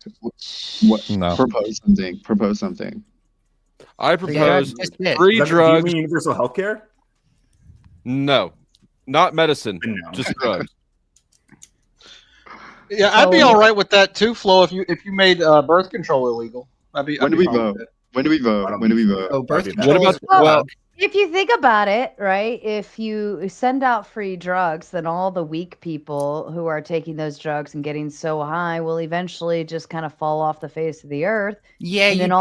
What? No. Propose something. Propose something. I propose Yeah, free Do you drugs. mean universal health care? No, not medicine. No. Just drugs. Yeah, I'd be all right with that too, Flo. If you made birth control illegal, When do we vote? When do we vote? When do we vote? Oh, birth What control. about is well? If you think about it, right? If you send out free drugs, then all the weak people who are taking those drugs and getting so high will eventually just kind of fall off the face of the earth. Yeah, and then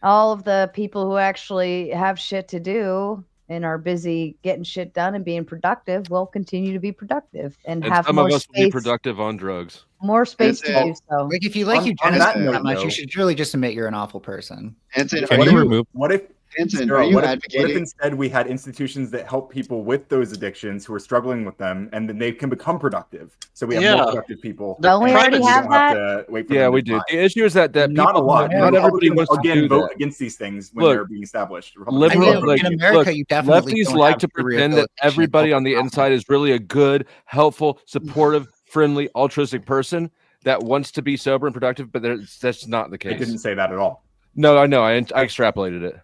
all of the people who actually have shit to do and are busy getting shit done and being productive will continue to be productive and And have some more of us will be space, productive on drugs. more space to do so. Like, if you like On eugenics that note, that much, though- you should really just admit you're an awful person. Anson, Can are you you remove? What if Anson, Sarah, are you what if advocating? instead we had institutions that help people with those addictions who are struggling with them, and then they can become productive? So we have more productive people. Don't we and already don't have that? to wait for Yeah, them to we do. die. The issue is that Not a people, lot. not everybody Republicans, wants to again, do vote that. against these things when Look, they're being established. Liberal, in America, you definitely lefties don't like have to the pretend that rehabilitation everybody and on the inside is really a good, helpful, supportive, friendly, altruistic person that wants to be sober and productive, but that's not the I case. didn't say that at all. No, I know. I extrapolated it.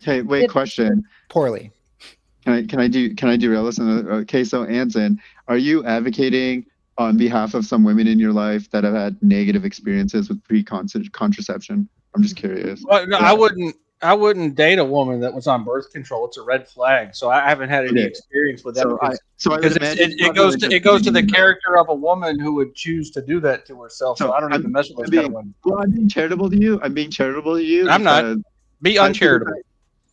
Hey, wait, question. Poorly. Can I derail this? Okay, so Anson, are you advocating on behalf of some women in your life that have had negative experiences with contraception? I'm just curious. Well, no, I wouldn't date a woman that was on birth control. It's a red flag. So I haven't had any experience with that. So I would because imagine it goes to the character of a woman who would choose to do that to herself. So I don't even mess with those kind of women. Well, I'm being charitable to you. I'm not. Be uncharitable.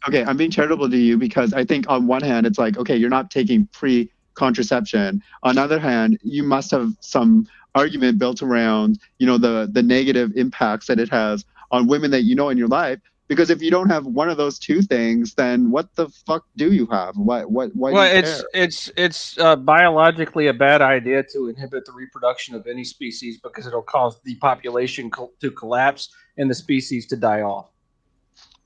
Okay, I'm being charitable to you because I think on one hand, it's like, okay, you're not taking pre-contraception. On the other hand, you must have some argument built around, you know, the negative impacts that it has on women that you know in your life. Because if you don't have one of those two things, then what the fuck do you have? Why Well, do you care? it's biologically a bad idea to inhibit the reproduction of any species because it'll cause the population to collapse and the species to die off.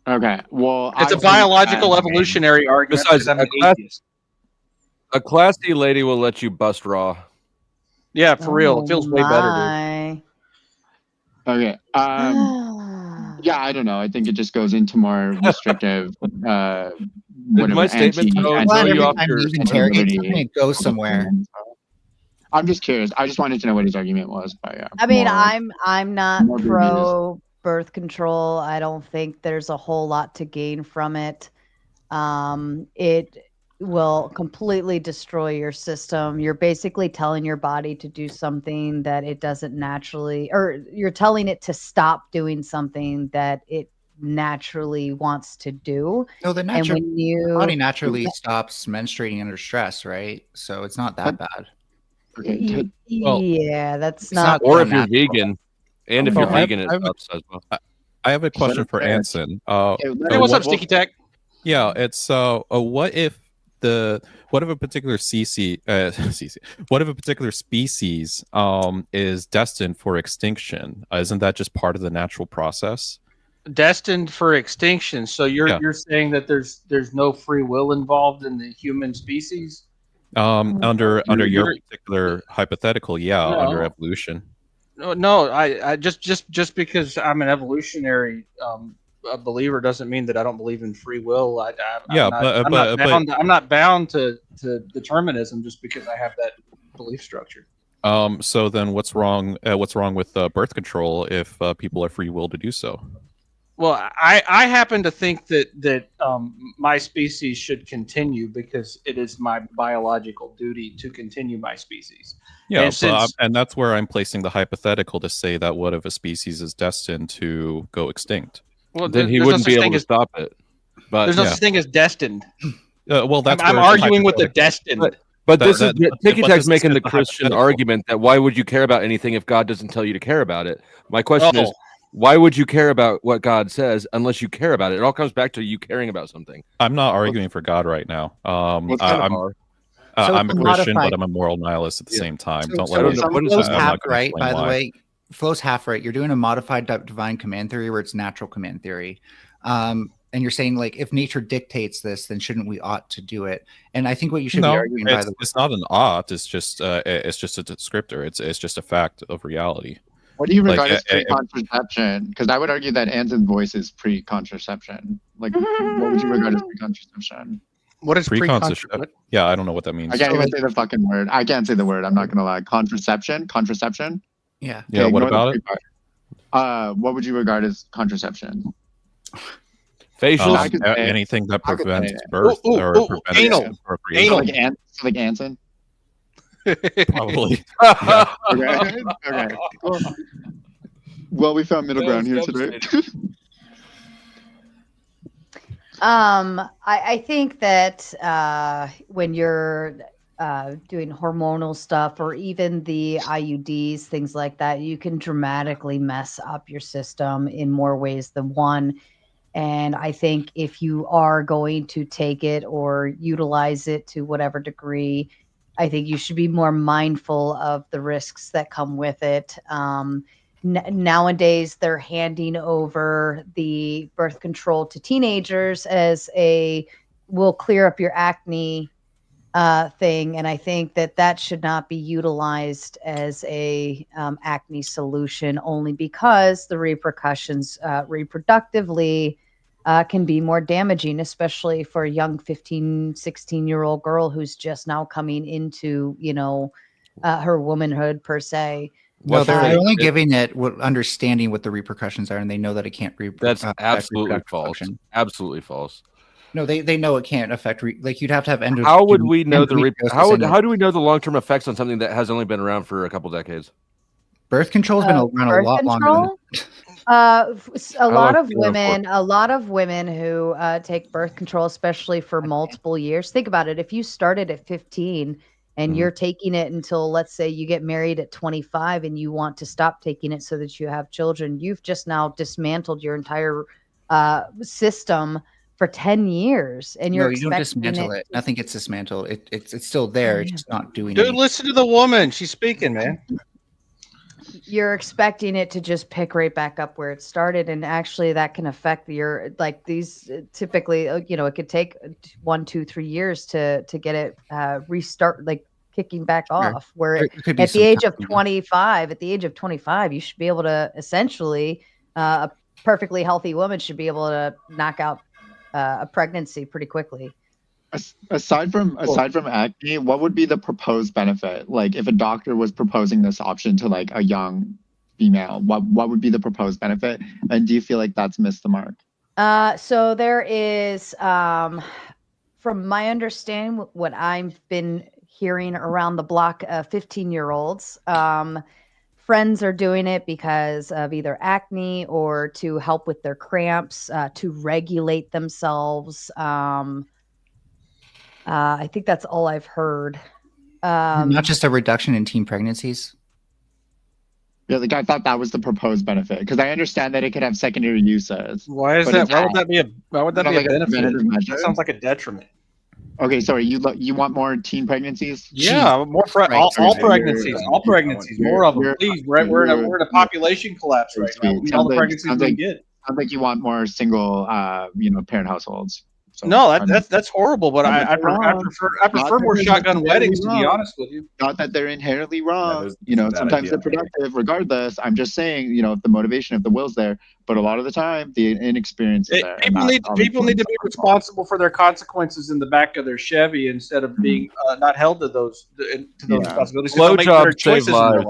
Okay, well, it's a biological evolutionary argument Besides, because I'm an atheist. A classy lady will let you bust raw. Yeah, for real. It feels way better, dude. Okay. Yeah, I don't know. I think it just goes into more restrictive. Whatever. My statement it goes somewhere. I'm just curious. I just wanted to know what his argument was. But, I mean, I'm not pro birth control. I don't think there's a whole lot to gain from it. It will completely destroy your system. You're basically telling your body to do something that it doesn't naturally, or you're telling it to stop doing something that it naturally wants to do. No, the body naturally stops menstruating under stress, right? So it's not that bad. Okay. Yeah, that's not. Or if you're vegan, and if you're vegan, it stops as well. I have a question for Anson. Hey, what's up, Sticky Tech? Yeah, it's what if a particular species is destined for extinction? Isn't that just part of the natural process? Destined for extinction. So you're saying that there's no free will involved in the human species? Under your particular hypothetical, under evolution. No, I just because I'm an evolutionary a believer doesn't mean that I don't believe in free will. I'm not bound to determinism just because I have that belief structure. So then, what's wrong? What's wrong with birth control if people are free will to do so? Well, I happen to think that my species should continue because it is my biological duty to continue my species. Yeah, and that's where I'm placing the hypothetical to say that what if a species is destined to go extinct? Well, then he wouldn't be able to stop it. But there's no such thing as destined. Well, that's I'm arguing with the destined. But this is Ticky Tech's making the Christian argument that why would you care about anything if God doesn't tell you to care about it? My question is, why would you care about what God says unless you care about it? It all comes back to you caring about something. I'm not arguing for God right now. I'm a Christian, but I'm a moral nihilist at the same time. Flo's half right, by the way. Flo's half right. You're doing a modified divine command theory where it's natural command theory. And you're saying, like, if nature dictates this, then shouldn't we ought to do it? And I think what you should be arguing, by the way, it's not an ought. It's just a descriptor. It's just a fact of reality. What do you regard as pre-contraception? Because I would argue that Anson's voice is pre-contraception. Like, what would you regard as pre-contraception? What is pre-contraception? Yeah, I don't know what that means. I can't even say the fucking word. I can't say the word. I'm not gonna lie. Contraception. Yeah. Yeah. What about it? What would you regard as contraception? Facial. Anything that prevents birth or prevents procreation. Like Anson. Probably. Okay. Well, we found middle ground here today. I think that when you're doing hormonal stuff or even the IUDs, things like that, you can dramatically mess up your system in more ways than one. And I think if you are going to take it or utilize it to whatever degree, I think you should be more mindful of the risks that come with it. Nowadays, they're handing over the birth control to teenagers as will clear up your acne thing. And I think that should not be utilized as a acne solution, only because the repercussions reproductively can be more damaging, especially for a young 15, 16-year-old girl who's just now coming into, her womanhood per se. No, they're only giving it understanding what the repercussions are, and they know that it can't. That's absolutely false. Absolutely false. No, they know it can't affect. Like, you'd have to have How would we know how do we know the long-term effects on something that has only been around for a couple decades? Birth control has been around a lot longer. A lot of women who take birth control, especially for multiple years. Think about it. If you started at 15, and you're taking it until, let's say, you get married at 25 and you want to stop taking it so that you have children, you've just now dismantled your entire system for 10 years, and you're No, you don't dismantle it. Nothing gets dismantled. It's still there. It's just not doing Dude, anything. listen to the woman. She's speaking, man. You're expecting it to just pick right back up where it started, and actually that can affect your, like, these typically, you know, it could take 1, 2, 3 years to get it restart, like kicking back off, where at the age of 25, you should be able to essentially, a perfectly healthy woman should be able to knock out a pregnancy pretty quickly. Aside from acne, what would be the proposed benefit? Like, if a doctor was proposing this option to like a young female, what would be the proposed benefit? And do you feel like that's missed the mark? So there is, from my understanding, what I've been hearing around the block, 15-year-olds, friends are doing it because of either acne or to help with their cramps, to regulate themselves. I think that's all I've heard. Not just a reduction in teen pregnancies. Yeah, like I thought that was the proposed benefit, because I understand that it could have secondary uses. Why is that? Why would that be a benefit? That sounds like a detriment. Okay, sorry. You want more teen pregnancies? Yeah, more all pregnancies, more of them, please. We're in a population collapse right now. We need all the pregnancies we can get. Sounds like you want more single, parent households. So no, that's horrible. But I prefer more shotgun weddings, to be honest with you. Not that they're inherently wrong. Sometimes they're productive. Regardless, I'm just saying, if the motivation, if the will's there, but a lot of the time, the inexperience is there. People need to be responsible for their consequences in the back of their Chevy instead of being not held to those responsibilities. Slow job save lives.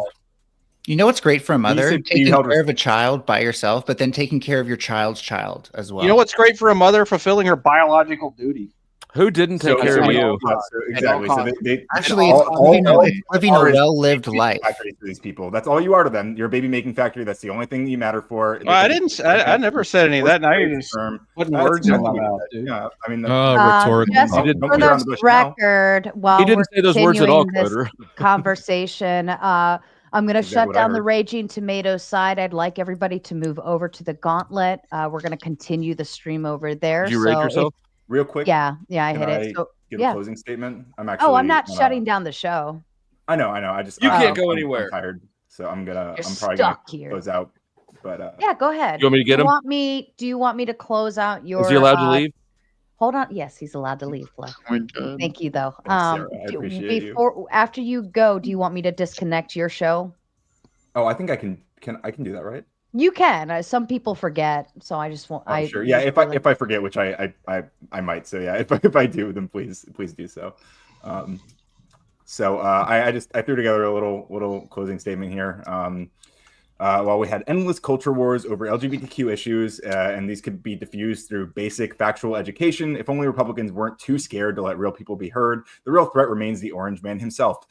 You know what's great for a mother? Taking care of a child by yourself, but then taking care of your child's child as well. You know what's great for a mother? Fulfilling her biological duty. Who didn't take care of you? Exactly. So they actually, it's living a well-lived life. For these people, that's all you are to them. You're a baby-making factory. That's the only thing you matter for. I never said any of that. Now you're just putting words in my mouth, dude. Yeah, I mean, rhetorical. Just for the record, while he didn't say those words at all, this conversation, I'm going to shut down the Raging Tomatoes side. I'd like everybody to move over to the Gauntlet. We're going to continue the stream over there. Did you rate yourself? Real quick. Yeah, I hit it. So, give a closing statement. I'm not shutting down the show. I know. I just you can't go anywhere. I'm tired, so I'm probably stuck gonna here. close out. But yeah, go ahead. You want me to get him? Do you want me to close out your? Is he allowed to leave? Hold on. Yes, he's allowed to leave. Thank you, though. Sarah, I appreciate you. After you go, do you want me to disconnect your show? Oh, I think I can do that, right? You can. Some people forget, so I just want. Sure. Yeah. If I forget, which I might. So yeah, if I do, then please do so. I threw together a little closing statement here. While we had endless culture wars over LGBTQ issues, and these could be diffused through basic factual education, if only Republicans weren't too scared to let real people be heard, the real threat remains the Orange Man himself.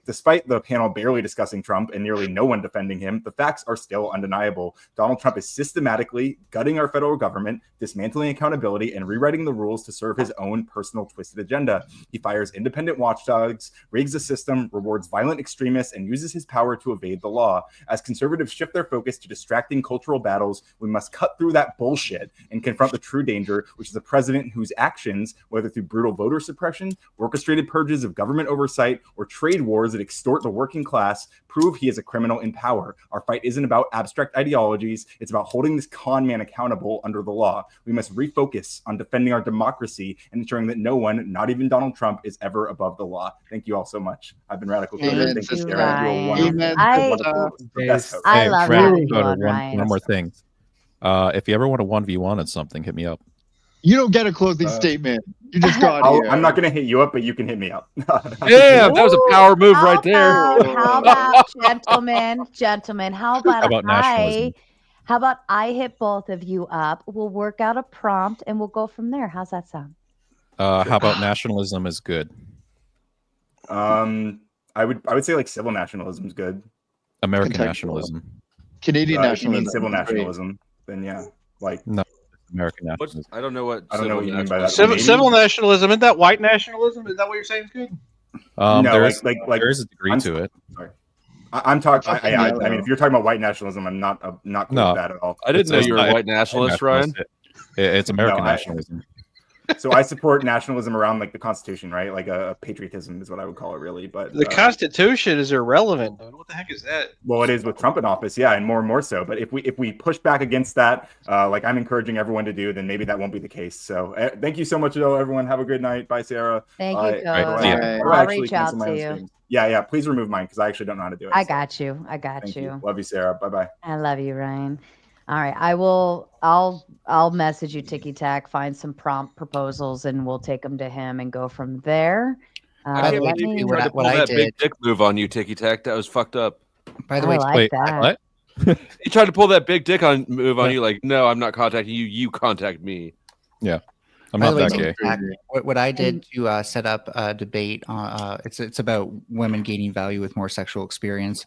Despite the panel barely discussing Trump and nearly no one defending him, the facts are still undeniable. Donald Trump is systematically gutting our federal government, dismantling accountability, and rewriting the rules to serve his own personal twisted agenda. He fires independent watchdogs, rigs the system, rewards violent extremists, and uses his power to evade the law. As conservatives shift their focus to distracting cultural battles, we must cut through that bullshit and confront the true danger, which is a president whose actions, whether through brutal voter suppression, orchestrated purges of government oversight, or trade wars that extort the working class, prove he is a criminal in power. Our fight isn't about abstract ideologies. It's about holding this con man accountable under the law. We must refocus on defending our democracy and ensuring that no one, not even Donald Trump, is ever above the law. Thank you all so much. I've been Radical Coder. Thank you, Sarah. I love One more thing. If you ever want to 1v1 on something, hit me up. You don't get a closing statement. You just got here. I'm not going to hit you up, but you can hit me up. Damn, that was a power move right there. How about gentlemen? How about I hit both of you up? We'll work out a prompt and we'll go from there. How's that sound? How about nationalism is good? I would say like civil nationalism is good. American nationalism. Canadian nationalism. Civil nationalism. Then yeah, like no. American nationalism. I don't know what you mean by that. Civil nationalism, isn't that white nationalism? Is that what you're saying is good? No, there is a degree to it. Sorry. I'm talking. I mean, if you're talking about white nationalism, I'm not cool with that at all. I didn't know you were a white nationalist, Ryan. It's American nationalism. So I support nationalism around like the Constitution, right? Like a patriotism is what I would call it, really. But the Constitution is irrelevant, dude. What the heck is that? Well, it is with Trump in office, yeah, and more so. But if we push back against that, like I'm encouraging everyone to do, then maybe that won't be the case. So thank you so much, though, everyone. Have a good night. Bye, Sarah. Thank you, Coach. I'll reach out to you. Streams. Yeah. Please remove mine because I actually don't know how to do it. I got you. Thank you. Love you, Sarah. Bye. I love you, Ryan. All right, I'll message you, Ticky Tack, find some prompt proposals, and we'll take them to him and go from there. I can't believe you tried to pull that big dick move on you, Ticky Tack. That was fucked up. By the way, wait, what? He tried to pull that big dick move on you, like, no, I'm not contacting you. You contact me. Yeah. I'm not that gay. What I did to set up a debate, it's about women gaining value with more sexual experience.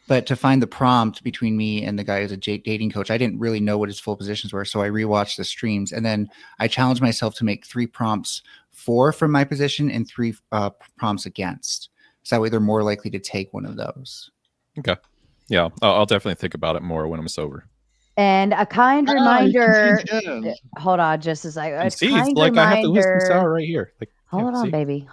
But to find the prompt between me and the guy who's a dating coach, I didn't really know what his full positions were. So I rewatched the streams, and then I challenged myself to make 3 prompts for from my position and 3 prompts against. So that way they're more likely to take one of those. Okay. Yeah, I'll definitely think about it more when I'm sober. And a kind reminder. Hold on, just as I see, it's like I have the wisdom sour right here. Like, hold on, baby.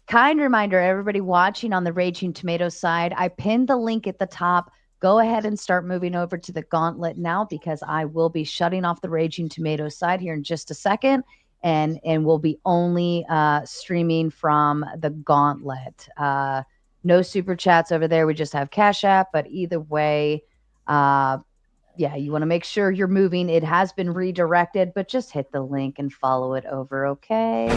Kind reminder, everybody watching on the Raging Tomatoes side, I pinned the link at the top. Go ahead and start moving over to the Gauntlet now, because I will be shutting off the Raging Tomatoes side here in just a second, and we'll be only streaming from the Gauntlet. No super chats over there. We just have Cash App, but either way. Yeah, you want to make sure you're moving. It has been redirected, but just hit the link and follow it over, okay?